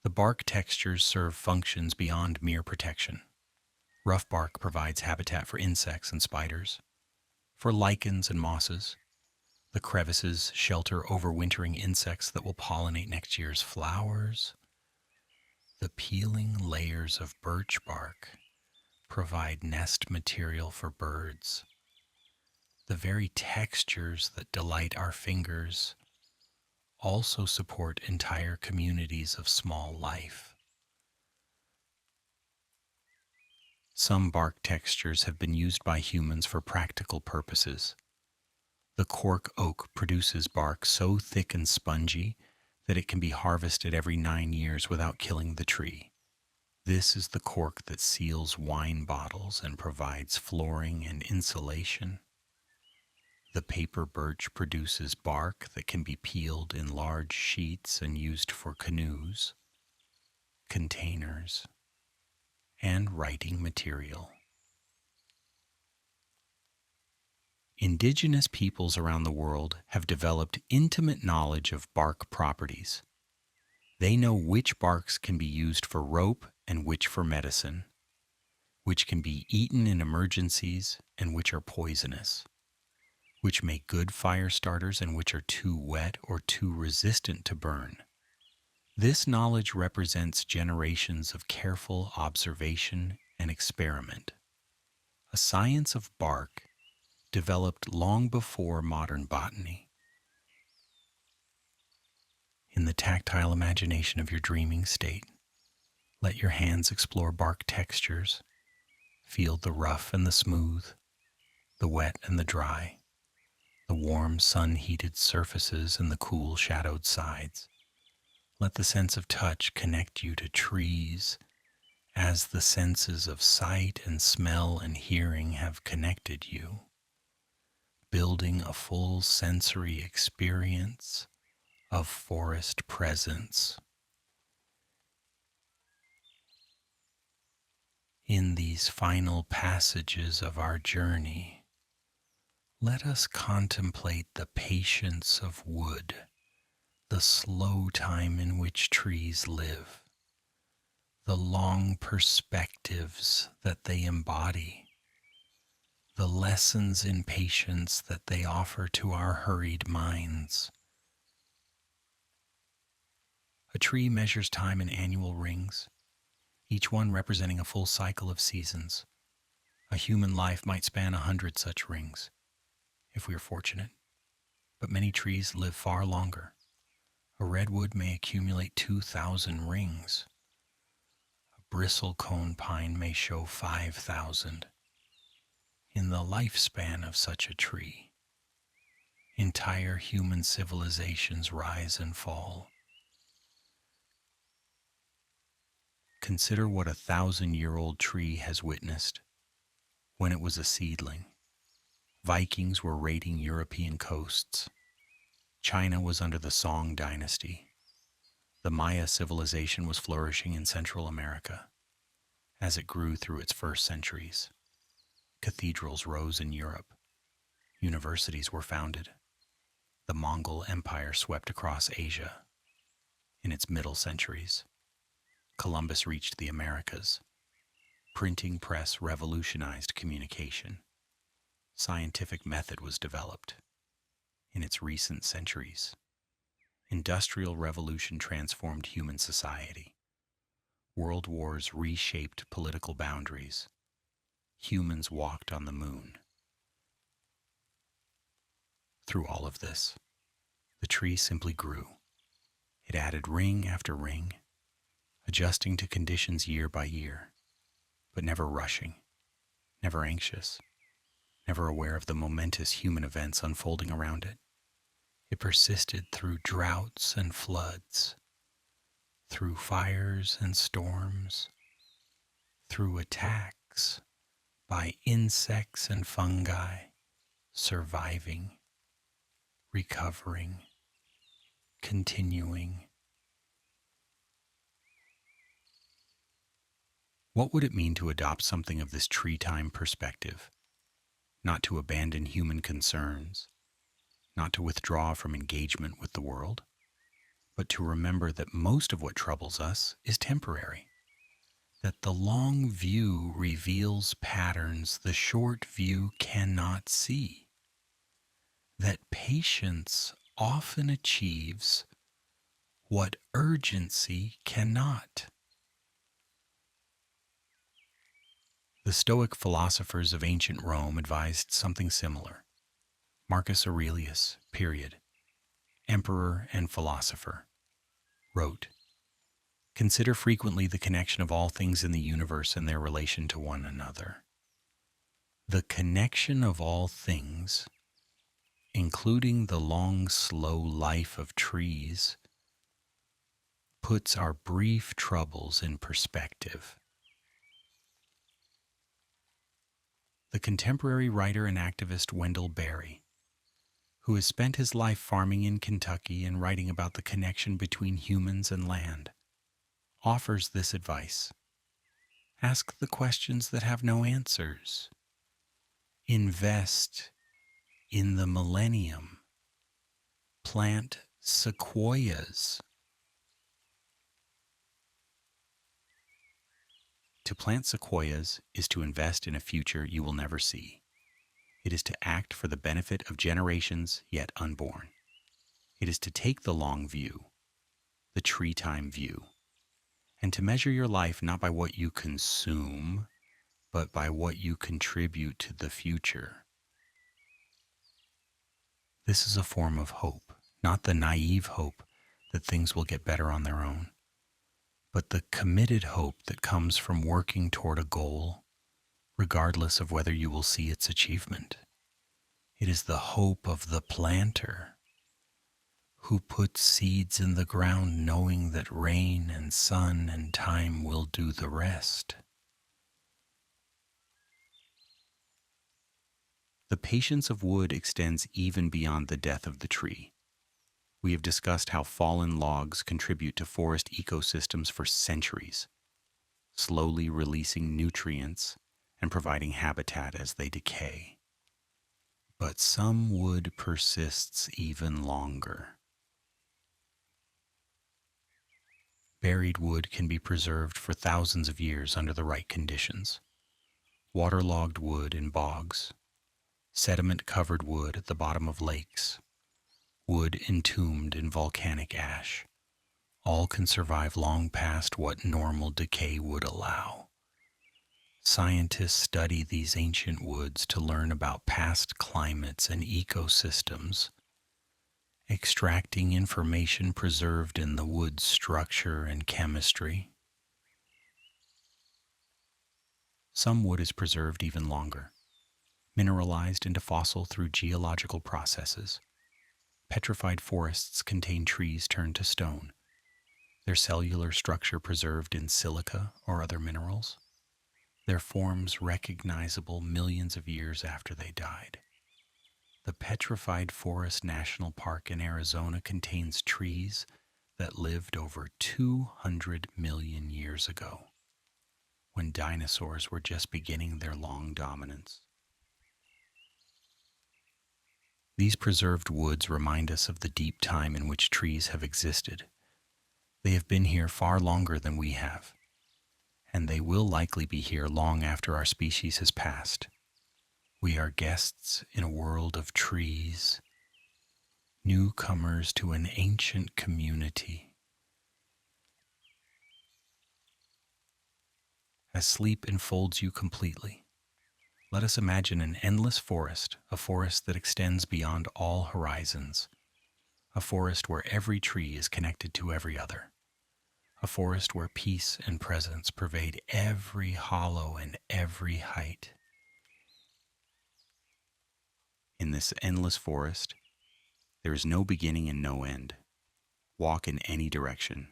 The bark textures serve functions beyond mere protection. Rough bark provides habitat for insects and spiders, for lichens and mosses. The crevices shelter overwintering insects that will pollinate next year's flowers. The peeling layers of birch bark provide nest material for birds. The very textures that delight our fingers also support entire communities of small life. Some bark textures have been used by humans for practical purposes. The cork oak produces bark so thick and spongy that it can be harvested every 9 years without killing the tree. This is the cork that seals wine bottles and provides flooring and insulation. The paper birch produces bark that can be peeled in large sheets and used for canoes, containers, and writing material. Indigenous peoples around the world have developed intimate knowledge of bark properties. They know which barks can be used for rope and which for medicine, which can be eaten in emergencies and which are poisonous, which make good fire starters and which are too wet or too resistant to burn. This knowledge represents generations of careful observation and experiment, a science of bark developed long before modern botany. In the tactile imagination of your dreaming state, let your hands explore bark textures. Feel the rough and the smooth, the wet and the dry, the warm sun-heated surfaces and the cool shadowed sides. Let the sense of touch connect you to trees as the senses of sight and smell and hearing have connected you, building a full sensory experience of forest presence. In these final passages of our journey, let us contemplate the patience of wood, the slow time in which trees live, the long perspectives that they embody, the lessons in patience that they offer to our hurried minds. A tree measures time in annual rings, each one representing a full cycle of seasons. A human life might span 100 such rings, if we are fortunate, but many trees live far longer. A redwood may accumulate 2,000 rings. A bristlecone pine may show 5,000. In the lifespan of such a tree, entire human civilizations rise and fall. Consider what a 1,000-year-old tree has witnessed when it was a seedling. Vikings were raiding European coasts. China was under the Song dynasty. The Maya civilization was flourishing in Central America. As it grew through its first centuries, cathedrals rose in Europe. Universities were founded. The Mongol Empire swept across Asia. In its middle centuries, Columbus reached the Americas. Printing press revolutionized communication. Scientific method was developed. In its recent centuries, Industrial Revolution transformed human society. World wars reshaped political boundaries. Humans walked on the moon. Through all of this, the tree simply grew. It added ring after ring, adjusting to conditions year by year, but never rushing, never anxious, never aware of the momentous human events unfolding around it. It persisted through droughts and floods, through fires and storms, through attacks by insects and fungi, surviving, recovering, continuing. What would it mean to adopt something of this tree time perspective? Not to abandon human concerns, not to withdraw from engagement with the world, but to remember that most of what troubles us is temporary, that the long view reveals patterns the short view cannot see, that patience often achieves what urgency cannot. The Stoic philosophers of ancient Rome advised something similar. Marcus Aurelius, emperor and philosopher, wrote, "Consider frequently the connection of all things in the universe and their relation to one another. The connection of all things, including the long, slow life of trees, puts our brief troubles in perspective." The contemporary writer and activist Wendell Berry, who has spent his life farming in Kentucky and writing about the connection between humans and land, offers this advice. Ask the questions that have no answers. Invest in the millennium. Plant sequoias. To plant sequoias is to invest in a future you will never see. It is to act for the benefit of generations yet unborn. It is to take the long view, the tree time view, and to measure your life not by what you consume, but by what you contribute to the future. This is a form of hope, not the naive hope that things will get better on their own, but the committed hope that comes from working toward a goal, regardless of whether you will see its achievement. It is the hope of the planter who puts seeds in the ground knowing that rain and sun and time will do the rest. The patience of wood extends even beyond the death of the tree. We have discussed how fallen logs contribute to forest ecosystems for centuries, slowly releasing nutrients and providing habitat as they decay. But some wood persists even longer. Buried wood can be preserved for thousands of years under the right conditions. Waterlogged wood in bogs, sediment-covered wood at the bottom of lakes, wood entombed in volcanic ash, all can survive long past what normal decay would allow. Scientists study these ancient woods to learn about past climates and ecosystems, extracting information preserved in the wood's structure and chemistry. Some wood is preserved even longer, mineralized into fossil through geological processes. Petrified forests contain trees turned to stone, their cellular structure preserved in silica or other minerals, their forms recognizable millions of years after they died. The Petrified Forest National Park in Arizona contains trees that lived over 200 million years ago, when dinosaurs were just beginning their long dominance. These preserved woods remind us of the deep time in which trees have existed. They have been here far longer than we have, and they will likely be here long after our species has passed. We are guests in a world of trees, newcomers to an ancient community. As sleep enfolds you completely, let us imagine an endless forest, a forest that extends beyond all horizons, a forest where every tree is connected to every other, a forest where peace and presence pervade every hollow and every height. In this endless forest, there is no beginning and no end. Walk in any direction,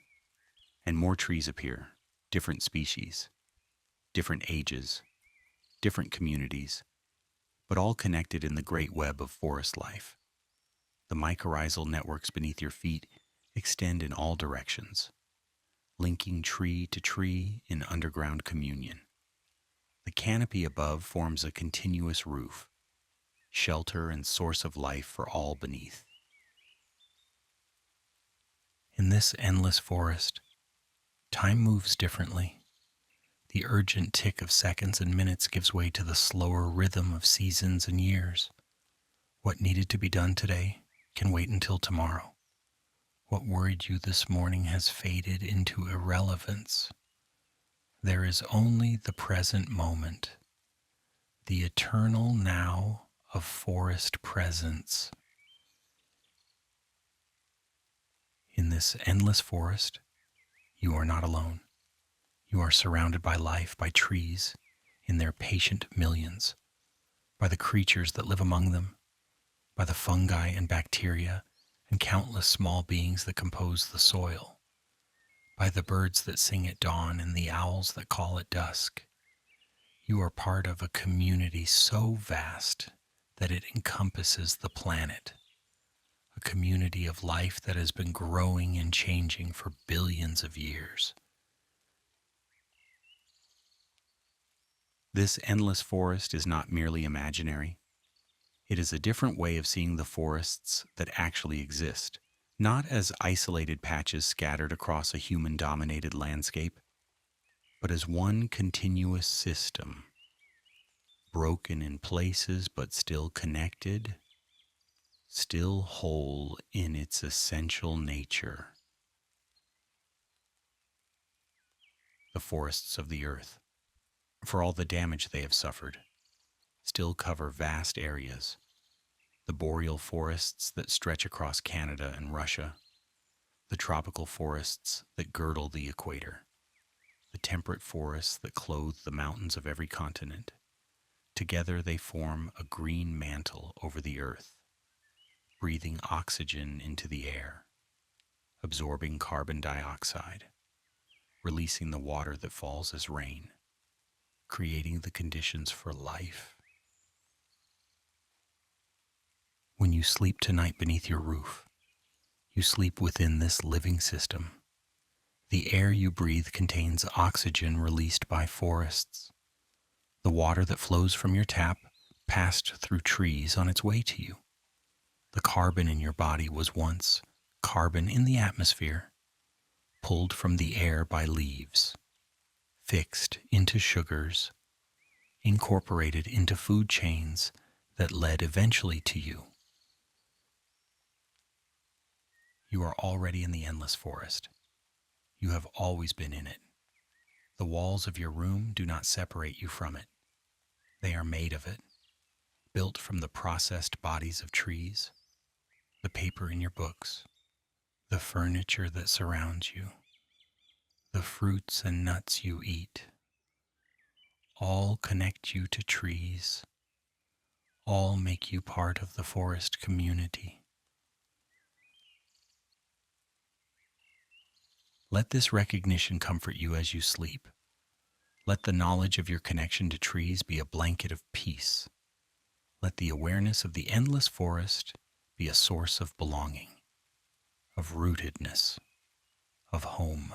and more trees appear, different species, different ages, different communities, but all connected in the great web of forest life. The mycorrhizal networks beneath your feet extend in all directions, linking tree to tree in underground communion. The canopy above forms a continuous roof, shelter and source of life for all beneath. In this endless forest, time moves differently. The urgent tick of seconds and minutes gives way to the slower rhythm of seasons and years. What needed to be done today can wait until tomorrow. What worried you this morning has faded into irrelevance. There is only the present moment, the eternal now of forest presence. In this endless forest, you are not alone. You are surrounded by life, by trees in their patient millions, by the creatures that live among them, by the fungi and bacteria and countless small beings that compose the soil, by the birds that sing at dawn and the owls that call at dusk. You are part of a community so vast that it encompasses the planet, a community of life that has been growing and changing for billions of years. This endless forest is not merely imaginary. It is a different way of seeing the forests that actually exist, not as isolated patches scattered across a human-dominated landscape, but as one continuous system, broken in places but still connected, still whole in its essential nature. The forests of the earth, for all the damage they have suffered, still cover vast areas. The boreal forests that stretch across Canada and Russia, the tropical forests that girdle the equator, the temperate forests that clothe the mountains of every continent. Together they form a green mantle over the earth, breathing oxygen into the air, absorbing carbon dioxide, releasing the water that falls as rain, creating the conditions for life. When you sleep tonight beneath your roof, you sleep within this living system. The air you breathe contains oxygen released by forests. The water that flows from your tap passed through trees on its way to you. The carbon in your body was once carbon in the atmosphere, pulled from the air by leaves, fixed into sugars, incorporated into food chains that led eventually to you. You are already in the endless forest. You have always been in it. The walls of your room do not separate you from it. They are made of it, built from the processed bodies of trees, the paper in your books, the furniture that surrounds you, the fruits and nuts you eat. All connect you to trees. All make you part of the forest community. Let this recognition comfort you as you sleep. Let the knowledge of your connection to trees be a blanket of peace. Let the awareness of the endless forest be a source of belonging, of rootedness, of home.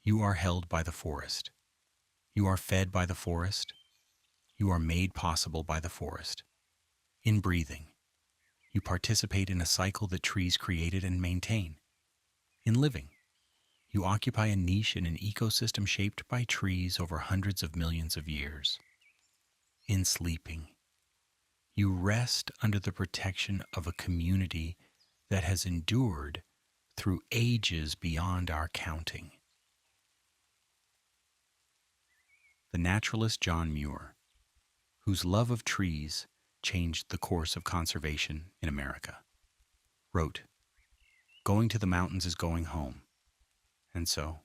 You are held by the forest. You are fed by the forest. You are made possible by the forest. In breathing, you participate in a cycle that trees created and maintain. In living, you occupy a niche in an ecosystem shaped by trees over hundreds of millions of years. In sleeping, you rest under the protection of a community that has endured through ages beyond our counting. The naturalist John Muir, whose love of trees changed the course of conservation in America, wrote, "Going to the mountains is going home. And so,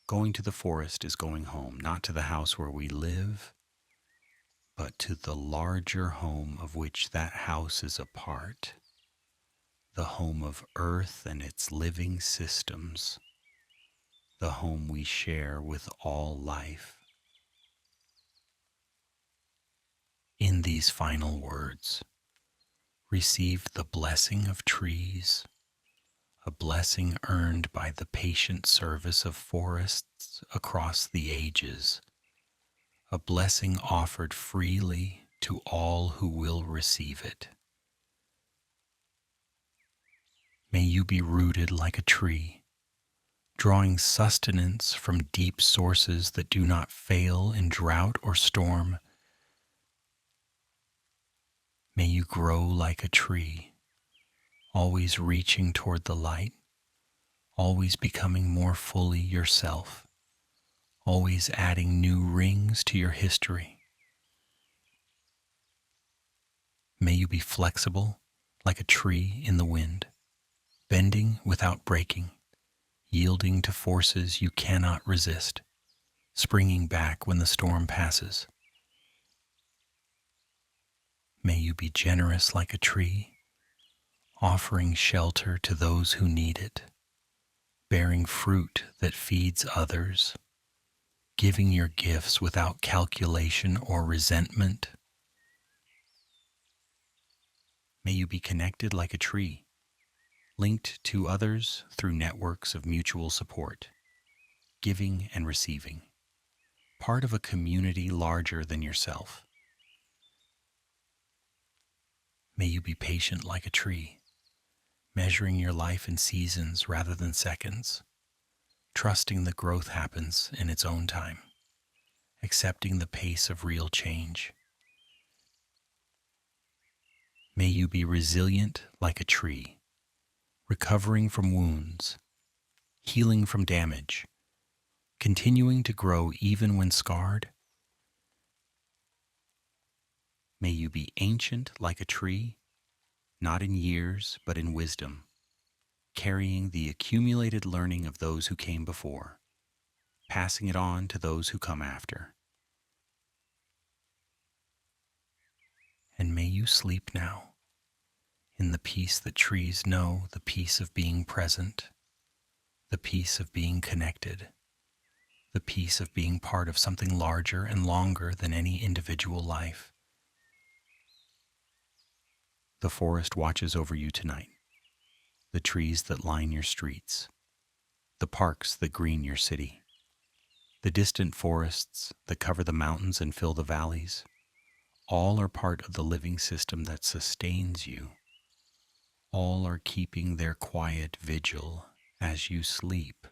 going to the forest is going home, not to the house where we live, but to the larger home of which that house is a part, the home of Earth and its living systems, the home we share with all life." In these final words, receive the blessing of trees, a blessing earned by the patient service of forests across the ages, a blessing offered freely to all who will receive it. May you be rooted like a tree, drawing sustenance from deep sources that do not fail in drought or storm. May you grow like a tree, always reaching toward the light, always becoming more fully yourself, always adding new rings to your history. May you be flexible like a tree in the wind, bending without breaking, yielding to forces you cannot resist, springing back when the storm passes. May you be generous like a tree, offering shelter to those who need it, bearing fruit that feeds others, giving your gifts without calculation or resentment. May you be connected like a tree, linked to others through networks of mutual support, giving and receiving, part of a community larger than yourself. May you be patient like a tree, measuring your life in seasons rather than seconds, trusting that growth happens in its own time, accepting the pace of real change. May you be resilient like a tree, recovering from wounds, healing from damage, continuing to grow even when scarred. May you be ancient like a tree, not in years but in wisdom, carrying the accumulated learning of those who came before, passing it on to those who come after. And may you sleep now, in the peace that trees know, the peace of being present, the peace of being connected, the peace of being part of something larger and longer than any individual life. The forest watches over you tonight, the trees that line your streets, the parks that green your city, the distant forests that cover the mountains and fill the valleys. All are part of the living system that sustains you. All are keeping their quiet vigil as you sleep.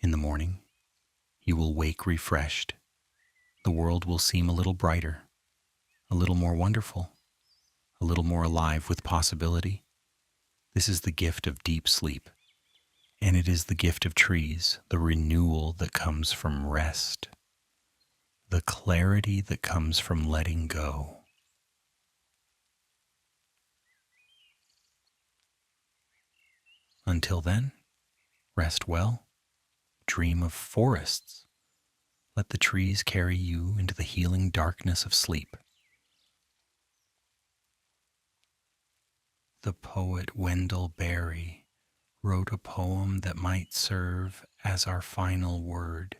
In the morning, you will wake refreshed. The world will seem a little brighter, a little more wonderful, a little more alive with possibility. This is the gift of deep sleep, and it is the gift of trees, the renewal that comes from rest, the clarity that comes from letting go. Until then, rest well, dream of forests. Let the trees carry you into the healing darkness of sleep. The poet Wendell Berry wrote a poem that might serve as our final word.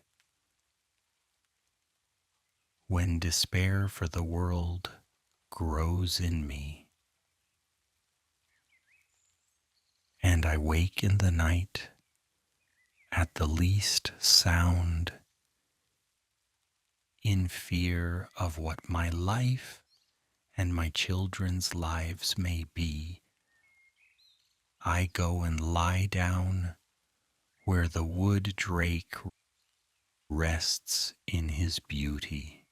When despair for the world grows in me, and I wake in the night at the least sound, in fear of what my life and my children's lives may be, I go and lie down where the wood drake rests in his beauty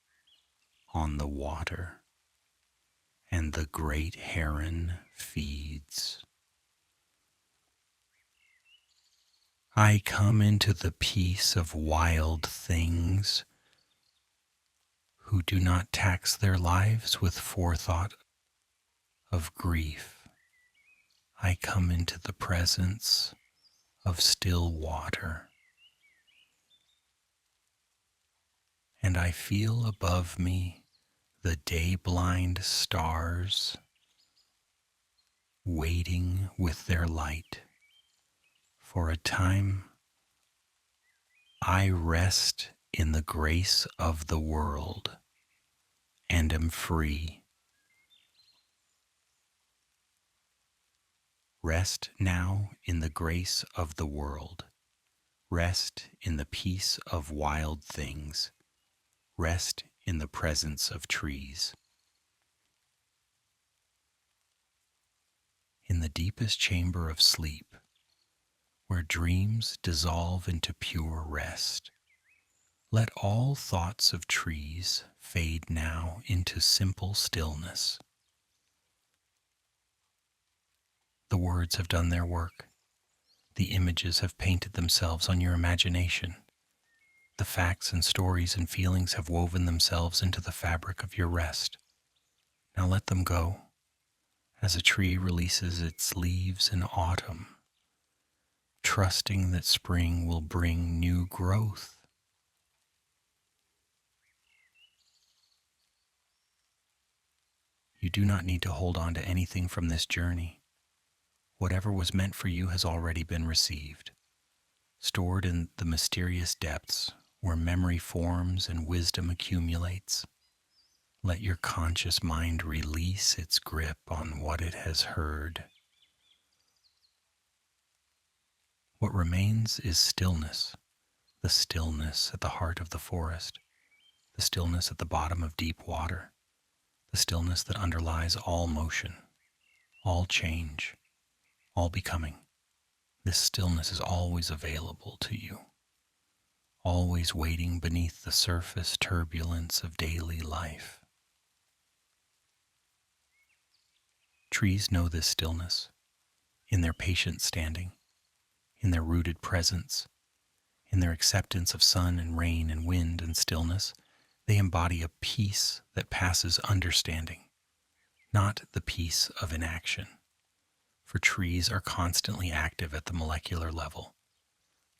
on the water, and the great heron feeds. I come into the peace of wild things who do not tax their lives with forethought of grief. I come into the presence of still water, and I feel above me the day-blind stars waiting with their light. For a time, I rest in the grace of the world and am free. Rest now in the grace of the world. Rest in the peace of wild things. Rest in the presence of trees. In the deepest chamber of sleep, where dreams dissolve into pure rest, let all thoughts of trees fade now into simple stillness. The words have done their work. The images have painted themselves on your imagination. The facts and stories and feelings have woven themselves into the fabric of your rest. Now let them go, as a tree releases its leaves in autumn, trusting that spring will bring new growth. You do not need to hold on to anything from this journey. Whatever was meant for you has already been received, stored in the mysterious depths where memory forms and wisdom accumulates. Let your conscious mind release its grip on what it has heard. What remains is stillness, the stillness at the heart of the forest, the stillness at the bottom of deep water, the stillness that underlies all motion, all change, all becoming. This stillness is always available to you, always waiting beneath the surface turbulence of daily life. Trees know this stillness in their patient standing, in their rooted presence, in their acceptance of sun and rain and wind and stillness. They embody a peace that passes understanding, not the peace of inaction. For trees are constantly active at the molecular level,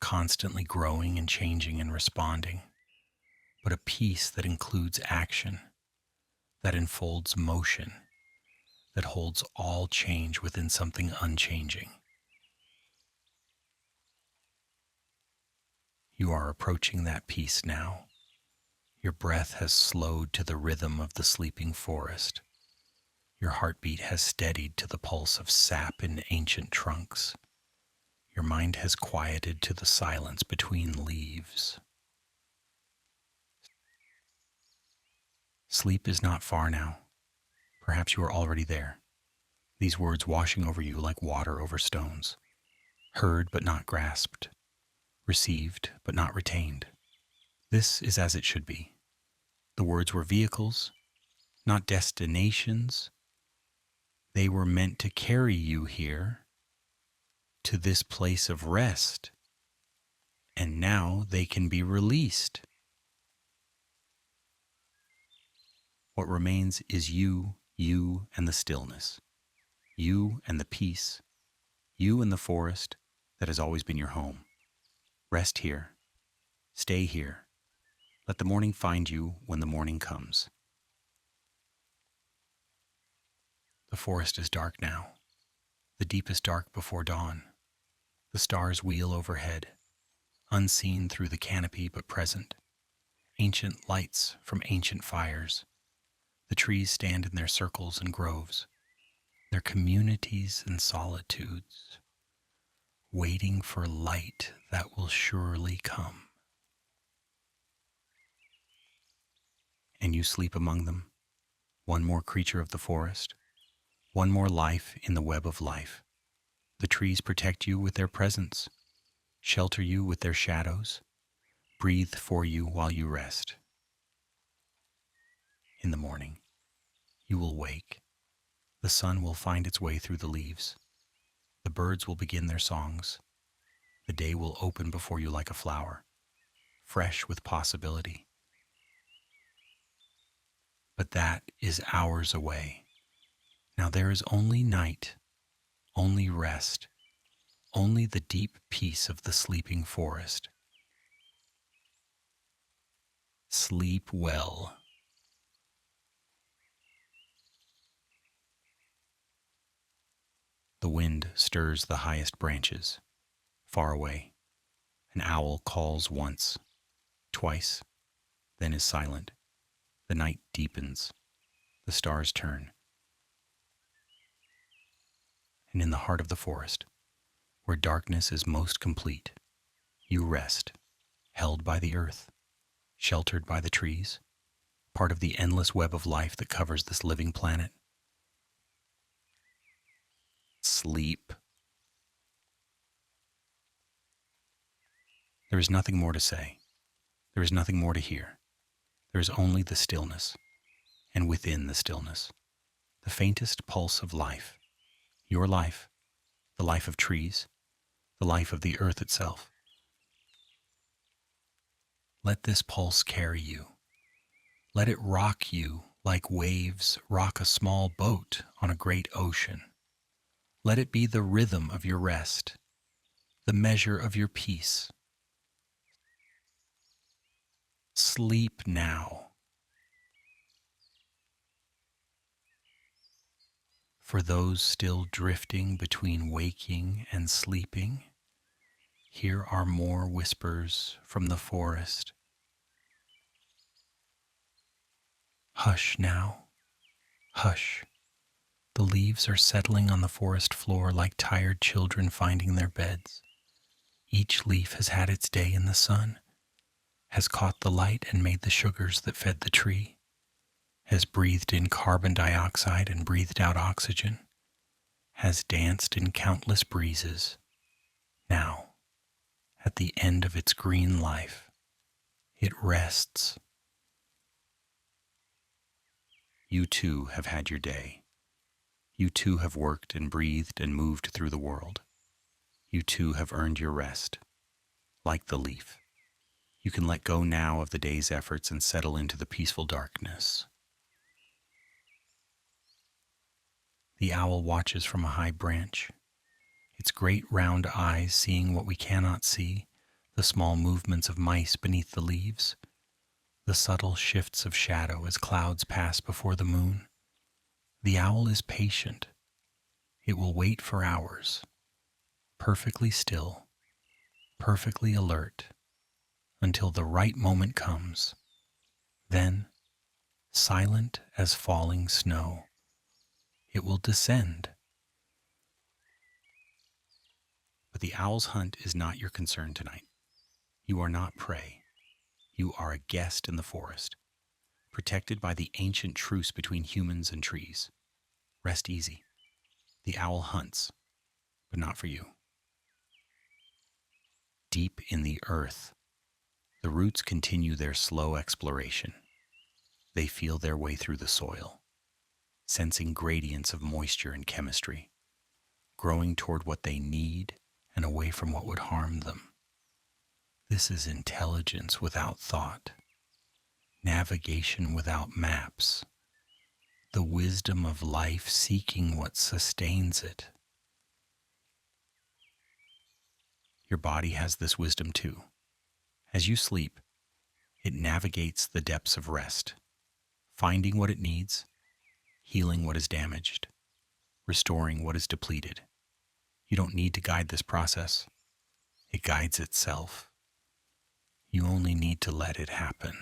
constantly growing and changing and responding, but a peace that includes action, that enfolds motion, that holds all change within something unchanging. You are approaching that peace now. Your breath has slowed to the rhythm of the sleeping forest. Your heartbeat has steadied to the pulse of sap in ancient trunks. Your mind has quieted to the silence between leaves. Sleep is not far now. Perhaps you are already there, these words washing over you like water over stones, heard but not grasped, received but not retained. This is as it should be. The words were vehicles, not destinations. They were meant to carry you here, to this place of rest, and now they can be released. What remains is you and the stillness, you and the peace, you and the forest that has always been your home. Rest here, stay here. Let the morning find you when the morning comes. The forest is dark now, the deepest dark before dawn. The stars wheel overhead, unseen through the canopy but present. Ancient lights from ancient fires. The trees stand in their circles and groves, their communities and solitudes, waiting for light that will surely come. And you sleep among them, one more creature of the forest, one more life in the web of life. The trees protect you with their presence, shelter you with their shadows, breathe for you while you rest. In the morning, you will wake. The sun will find its way through the leaves. The birds will begin their songs. The day will open before you like a flower, fresh with possibility. But that is hours away. Now there is only night, only rest, only the deep peace of the sleeping forest. Sleep well. The wind stirs the highest branches. Far away, an owl calls once, twice, then is silent. The night deepens. The stars turn. And in the heart of the forest, where darkness is most complete, you rest, held by the earth, sheltered by the trees, part of the endless web of life that covers this living planet. Sleep. There is nothing more to say. There is nothing more to hear. There is only the stillness, and within the stillness, the faintest pulse of life, your life, the life of trees, the life of the earth itself. Let this pulse carry you. Let it rock you like waves rock a small boat on a great ocean. Let it be the rhythm of your rest, the measure of your peace. Sleep now. For those still drifting between waking and sleeping, here are more whispers from the forest. Hush now, hush. The leaves are settling on the forest floor like tired children finding their beds. Each leaf has had its day in the sun, has caught the light and made the sugars that fed the tree, has breathed in carbon dioxide and breathed out oxygen, has danced in countless breezes. Now, at the end of its green life, it rests. You too have had your day. You too have worked and breathed and moved through the world. You too have earned your rest. Like the leaf, you can let go now of the day's efforts and settle into the peaceful darkness. The owl watches from a high branch, its great round eyes seeing what we cannot see, the small movements of mice beneath the leaves, the subtle shifts of shadow as clouds pass before the moon. The owl is patient. It will wait for hours, perfectly still, perfectly alert, until the right moment comes. Then, silent as falling snow, it will descend. But the owl's hunt is not your concern tonight. You are not prey. You are a guest in the forest, protected by the ancient truce between humans and trees. Rest easy. The owl hunts, but not for you. Deep in the earth, the roots continue their slow exploration. They feel their way through the soil, sensing gradients of moisture and chemistry, growing toward what they need and away from what would harm them. This is intelligence without thought, navigation without maps, the wisdom of life seeking what sustains it. Your body has this wisdom too. As you sleep, it navigates the depths of rest, finding what it needs, healing what is damaged, restoring what is depleted. You don't need to guide this process. It guides itself. You only need to let it happen.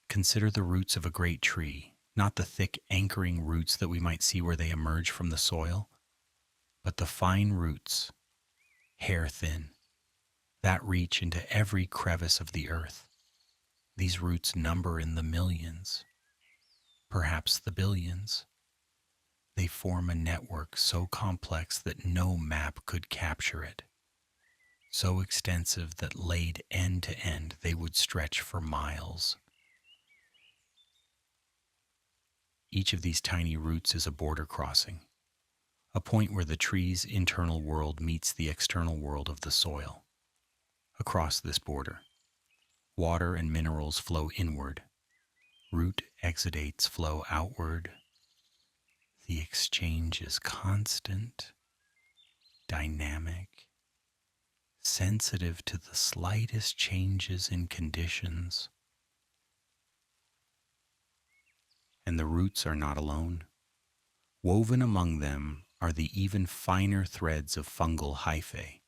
Consider the roots of a great tree, not the thick anchoring roots that we might see where they emerge from the soil, but the fine roots, hair thin, that reach into every crevice of the earth. These roots number in the millions, perhaps the billions. They form a network so complex that no map could capture it, so extensive that laid end to end they would stretch for miles. Each of these tiny roots is a border crossing, a point where the tree's internal world meets the external world of the soil. Across this border, water and minerals flow inward, root exudates flow outward. The exchange is constant, dynamic, sensitive to the slightest changes in conditions. And the roots are not alone. Woven among them are the even finer threads of fungal hyphae,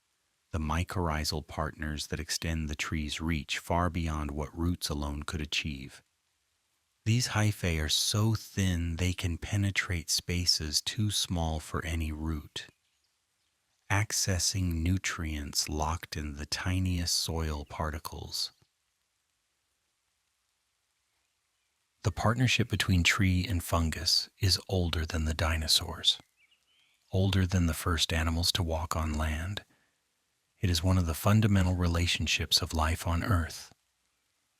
the mycorrhizal partners that extend the tree's reach far beyond what roots alone could achieve. These hyphae are so thin they can penetrate spaces too small for any root, accessing nutrients locked in the tiniest soil particles. The partnership between tree and fungus is older than the dinosaurs, older than the first animals to walk on land. It is one of the fundamental relationships of life on Earth,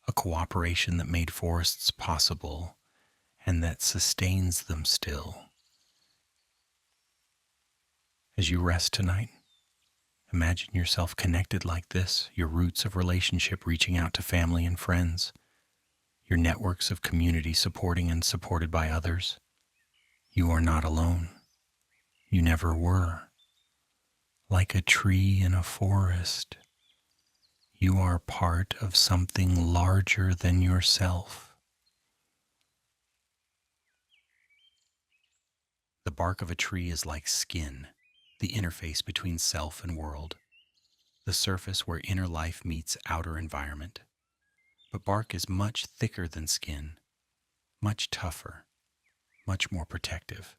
a cooperation that made forests possible and that sustains them still. As you rest tonight, imagine yourself connected like this, your roots of relationship reaching out to family and friends, your networks of community supporting and supported by others. You are not alone. You never were. Like a tree in a forest, you are part of something larger than yourself. The bark of a tree is like skin, the interface between self and world, the surface where inner life meets outer environment. But bark is much thicker than skin, much tougher, much more protective.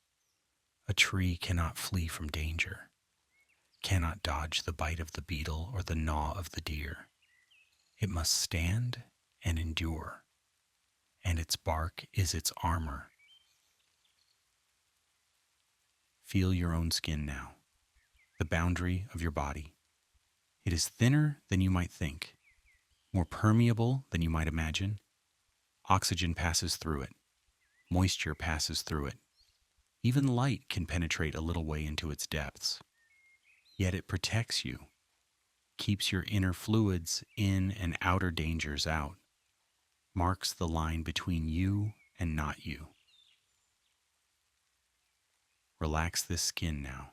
A tree cannot flee from danger, cannot dodge the bite of the beetle or the gnaw of the deer. It must stand and endure, and its bark is its armor. Feel your own skin now, the boundary of your body. It is thinner than you might think, more permeable than you might imagine. Oxygen passes through it. Moisture passes through it. Even light can penetrate a little way into its depths. Yet it protects you, keeps your inner fluids in and outer dangers out, marks the line between you and not you. Relax this skin now.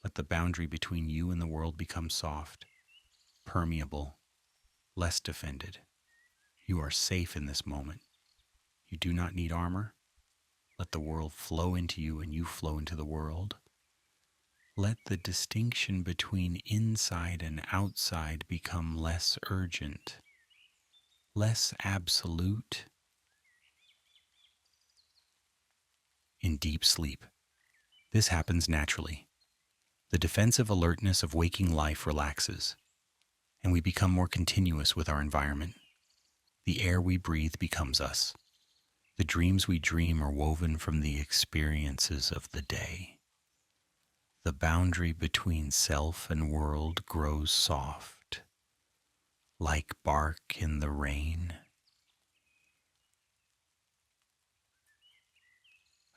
Let the boundary between you and the world become soft, permeable, less defended. You are safe in this moment. You do not need armor. Let the world flow into you and you flow into the world. Let the distinction between inside and outside become less urgent, less absolute. In deep sleep, this happens naturally. The defensive alertness of waking life relaxes, and we become more continuous with our environment. The air we breathe becomes us. The dreams we dream are woven from the experiences of the day. The boundary between self and world grows soft, like bark in the rain.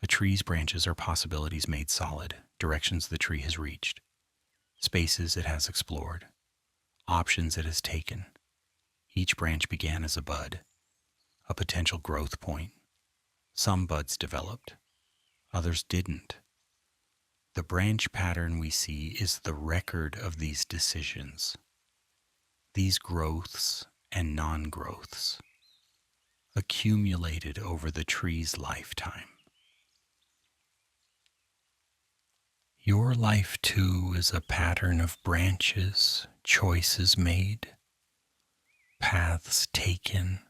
A tree's branches are possibilities made solid, directions the tree has reached, spaces it has explored, options it has taken. Each branch began as a bud, a potential growth point. Some buds developed, others didn't. The branch pattern we see is the record of these decisions, these growths and non-growths, accumulated over the tree's lifetime. Your life, too, is a pattern of branches, choices made, paths taken,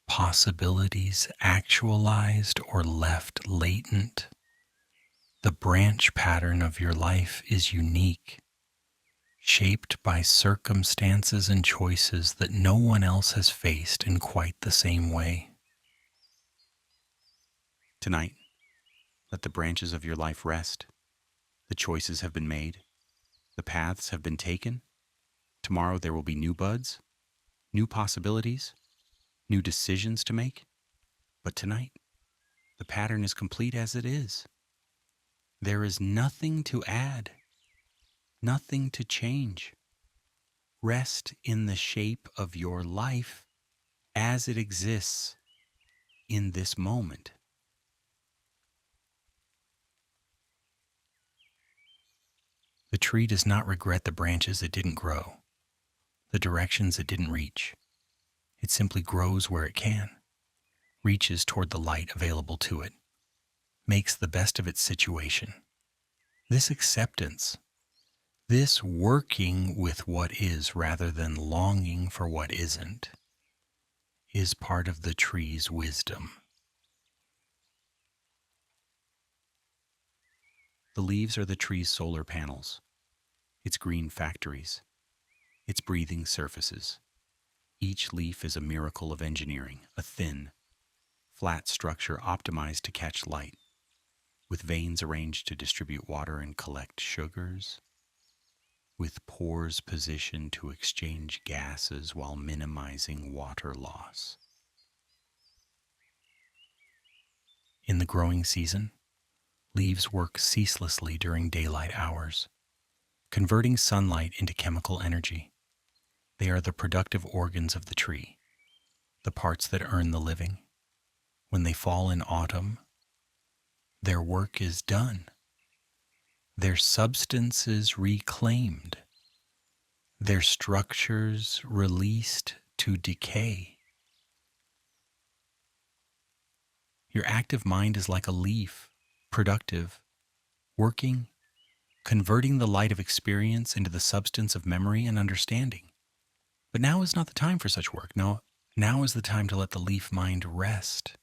possibilities actualized or left latent. The branch pattern of your life is unique, shaped by circumstances and choices that no one else has faced in quite the same way. Tonight, let the branches of your life rest. The choices have been made. The paths have been taken. Tomorrow there will be new buds, new possibilities, new decisions to make. But tonight, the pattern is complete as it is. There is nothing to add, nothing to change. Rest in the shape of your life as it exists in this moment. The tree does not regret the branches it didn't grow, the directions it didn't reach. It simply grows where it can, reaches toward the light available to it, makes the best of its situation. This acceptance, this working with what is rather than longing for what isn't, is part of the tree's wisdom. The leaves are the tree's solar panels, its green factories, its breathing surfaces. Each leaf is a miracle of engineering, a thin, flat structure optimized to catch light, with veins arranged to distribute water and collect sugars, with pores positioned to exchange gases while minimizing water loss. In the growing season, leaves work ceaselessly during daylight hours, converting sunlight into chemical energy. They are the productive organs of the tree, the parts that earn the living. When they fall in autumn, their work is done. Their substances reclaimed, their structures released to decay. Your active mind is like a leaf, productive, working, converting the light of experience into the substance of memory and understanding. But now is not the time for such work. No, now is the time to let the leaf mind rest,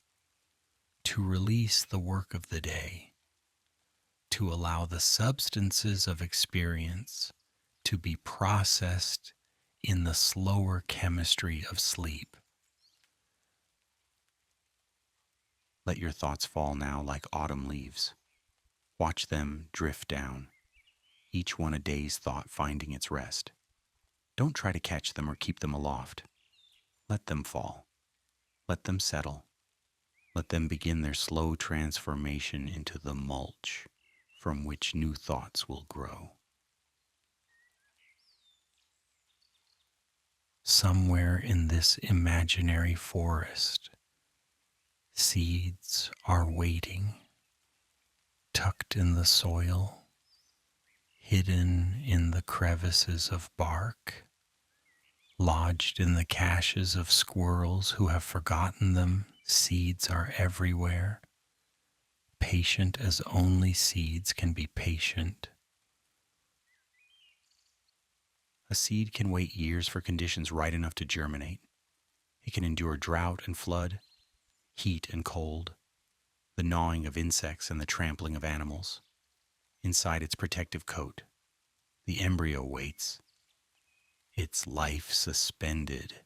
to release the work of the day, to allow the substances of experience to be processed in the slower chemistry of sleep. Let your thoughts fall now like autumn leaves. Watch them drift down, each one a day's thought finding its rest. Don't try to catch them or keep them aloft. Let them fall. Let them settle. Let them begin their slow transformation into the mulch from which new thoughts will grow. Somewhere in this imaginary forest, seeds are waiting, tucked in the soil, hidden in the crevices of bark, lodged in the caches of squirrels who have forgotten them. Seeds are everywhere, patient as only seeds can be patient. A seed can wait years for conditions right enough to germinate. It can endure drought and flood, heat and cold, the gnawing of insects and the trampling of animals. Inside its protective coat, the embryo waits, its life suspended,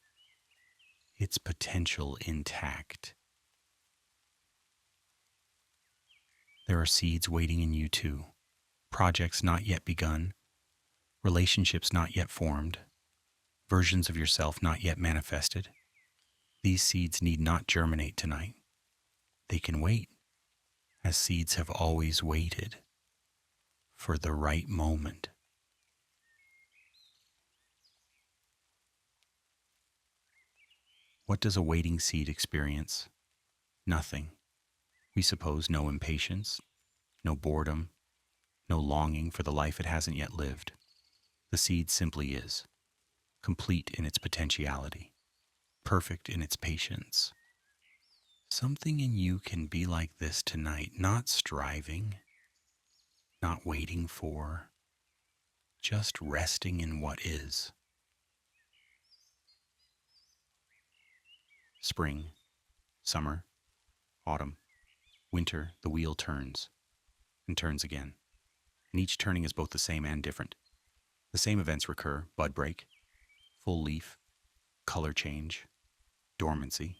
its potential intact. There are seeds waiting in you too, projects not yet begun, relationships not yet formed, versions of yourself not yet manifested. These seeds need not germinate tonight. They can wait, as seeds have always waited for the right moment. What does a waiting seed experience? Nothing. We suppose no impatience, no boredom, no longing for the life it hasn't yet lived. The seed simply is, complete in its potentiality, perfect in its patience. Something in you can be like this tonight, not striving, not waiting for, just resting in what is. Spring, summer, autumn, winter, the wheel turns and turns again. And each turning is both the same and different. The same events recur: bud break, full leaf, color change, dormancy,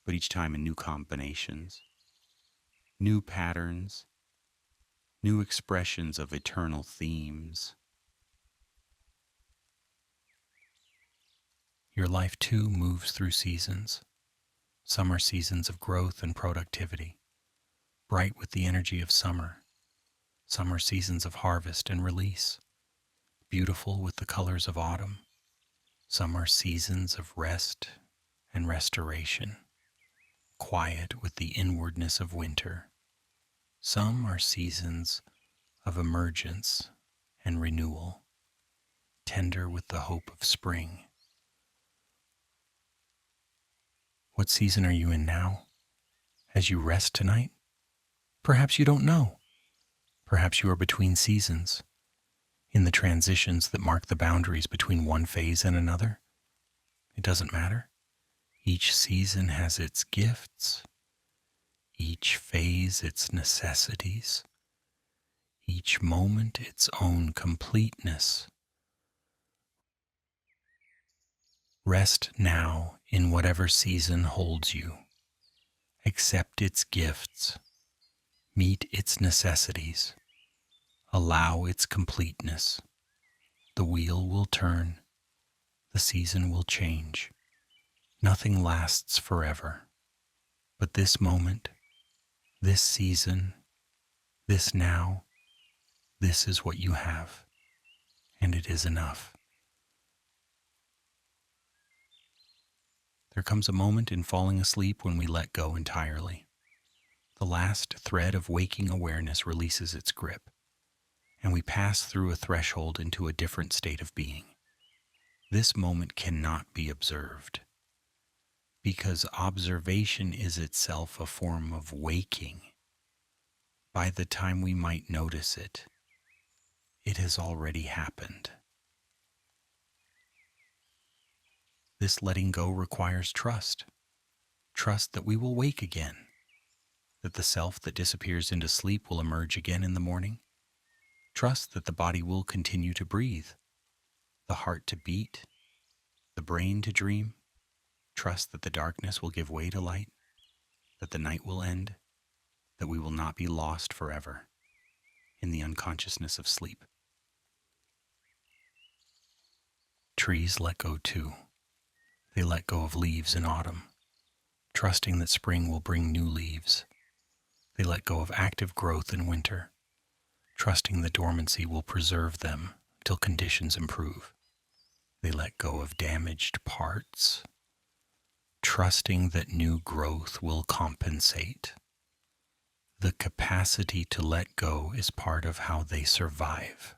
but each time in new combinations, new patterns, new expressions of eternal themes. Your life too moves through seasons. Some are seasons of growth and productivity, bright with the energy of summer. Some are seasons of harvest and release, beautiful with the colors of autumn. Some are seasons of rest and restoration, quiet with the inwardness of winter. Some are seasons of emergence and renewal, tender with the hope of spring. What season are you in now? As you rest tonight? Perhaps you don't know. Perhaps you are between seasons, in the transitions that mark the boundaries between one phase and another. It doesn't matter. Each season has its gifts, each phase its necessities, each moment its own completeness. Rest now in whatever season holds you. Accept its gifts, meet its necessities, allow its completeness. The wheel will turn, the season will change. Nothing lasts forever. But this moment, this season, this now, this is what you have, and it is enough. There comes a moment in falling asleep when we let go entirely. The last thread of waking awareness releases its grip, and we pass through a threshold into a different state of being. This moment cannot be observed, because observation is itself a form of waking. By the time we might notice it, it has already happened. This letting go requires trust. Trust that we will wake again, that the self that disappears into sleep will emerge again in the morning. Trust that the body will continue to breathe, the heart to beat, the brain to dream. Trust that the darkness will give way to light, that the night will end, that we will not be lost forever in the unconsciousness of sleep. Trees let go too. They let go of leaves in autumn, trusting that spring will bring new leaves. They let go of active growth in winter, trusting that dormancy will preserve them till conditions improve. They let go of damaged parts, trusting that new growth will compensate. The capacity to let go is part of how they survive.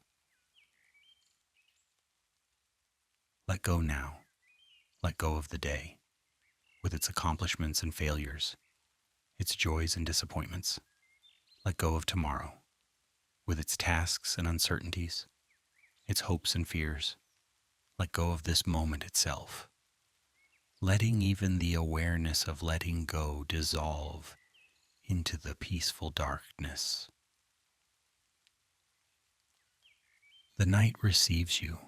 Let go now. Let go of the day, with its accomplishments and failures, its joys and disappointments. Let go of tomorrow, with its tasks and uncertainties, its hopes and fears. Let go of this moment itself, letting even the awareness of letting go dissolve into the peaceful darkness. The night receives you.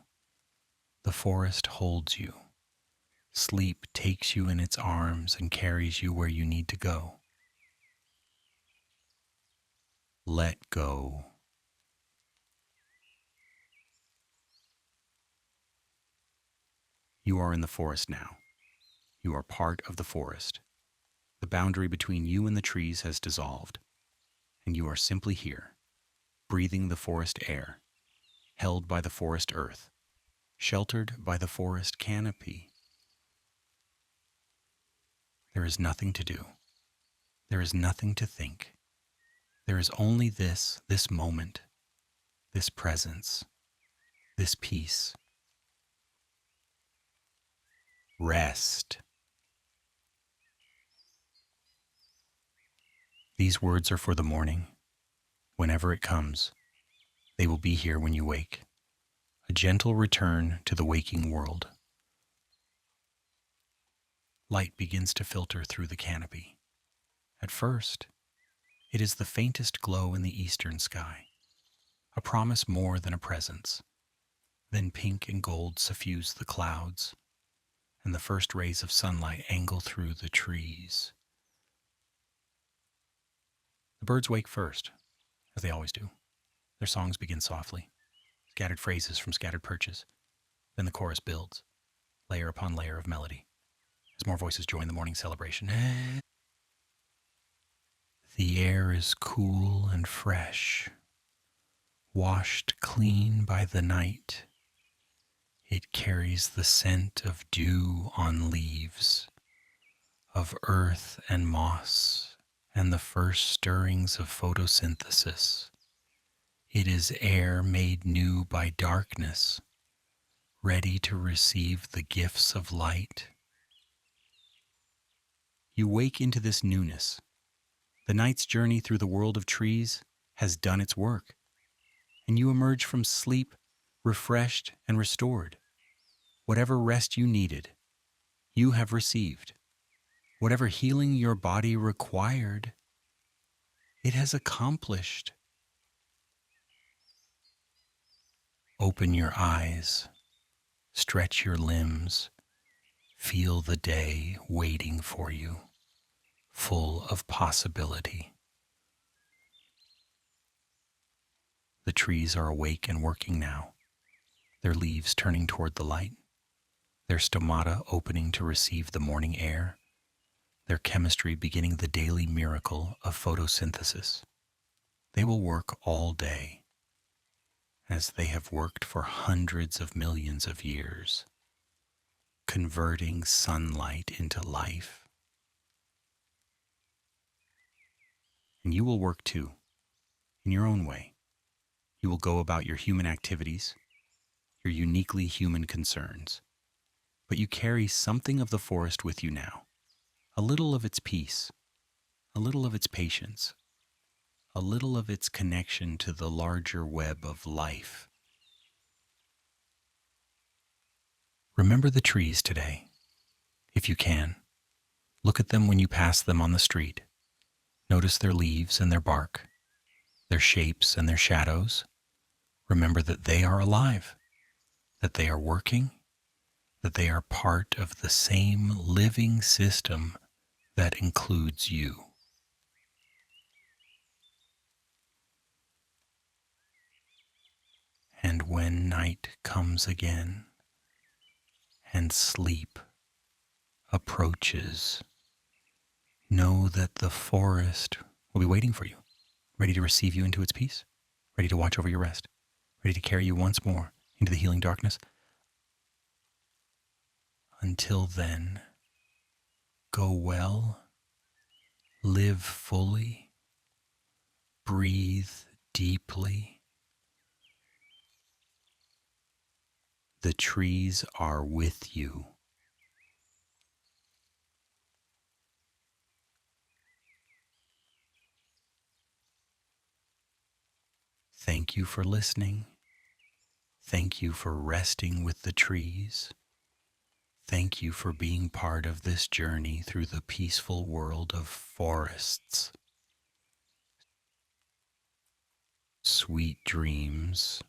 The forest holds you. Sleep takes you in its arms and carries you where you need to go. Let go. You are in the forest now. You are part of the forest. The boundary between you and the trees has dissolved, and you are simply here, breathing the forest air, held by the forest earth, sheltered by the forest canopy. There is nothing to do. There is nothing to think. There is only this moment, this presence, this peace. Rest. These words are for the morning. Whenever it comes, they will be here when you wake. A gentle return to the waking world. Light begins to filter through the canopy. At first, it is the faintest glow in the eastern sky, a promise more than a presence. Then pink and gold suffuse the clouds, and the first rays of sunlight angle through the trees. The birds wake first, as they always do. Their songs begin softly, scattered phrases from scattered perches. Then the chorus builds, layer upon layer of melody, as more voices join the morning celebration. The air is cool and fresh, washed clean by the night. It carries the scent of dew on leaves, of earth and moss, and the first stirrings of photosynthesis. It is air made new by darkness, ready to receive the gifts of light. You wake into this newness. The night's journey through the world of trees has done its work, and you emerge from sleep refreshed and restored. Whatever rest you needed, you have received. Whatever healing your body required, it has accomplished. Open your eyes, stretch your limbs, feel the day waiting for you, full of possibility. The trees are awake and working now, their leaves turning toward the light, their stomata opening to receive the morning air, their chemistry beginning the daily miracle of photosynthesis. They will work all day, as they have worked for hundreds of millions of years, converting sunlight into life. And you will work too, in your own way. You will go about your human activities, your uniquely human concerns, but you carry something of the forest with you now, a little of its peace, a little of its patience, a little of its connection to the larger web of life. Remember the trees today, if you can. Look at them when you pass them on the street. Notice their leaves and their bark, their shapes and their shadows. Remember that they are alive, that they are working, that they are part of the same living system that includes you. And when night comes again and sleep approaches, know that the forest will be waiting for you, ready to receive you into its peace, ready to watch over your rest, ready to carry you once more into the healing darkness. Until then, go well, live fully, breathe deeply. The trees are with you. Thank you for listening. Thank you for resting with the trees. Thank you for being part of this journey through the peaceful world of forests. Sweet dreams.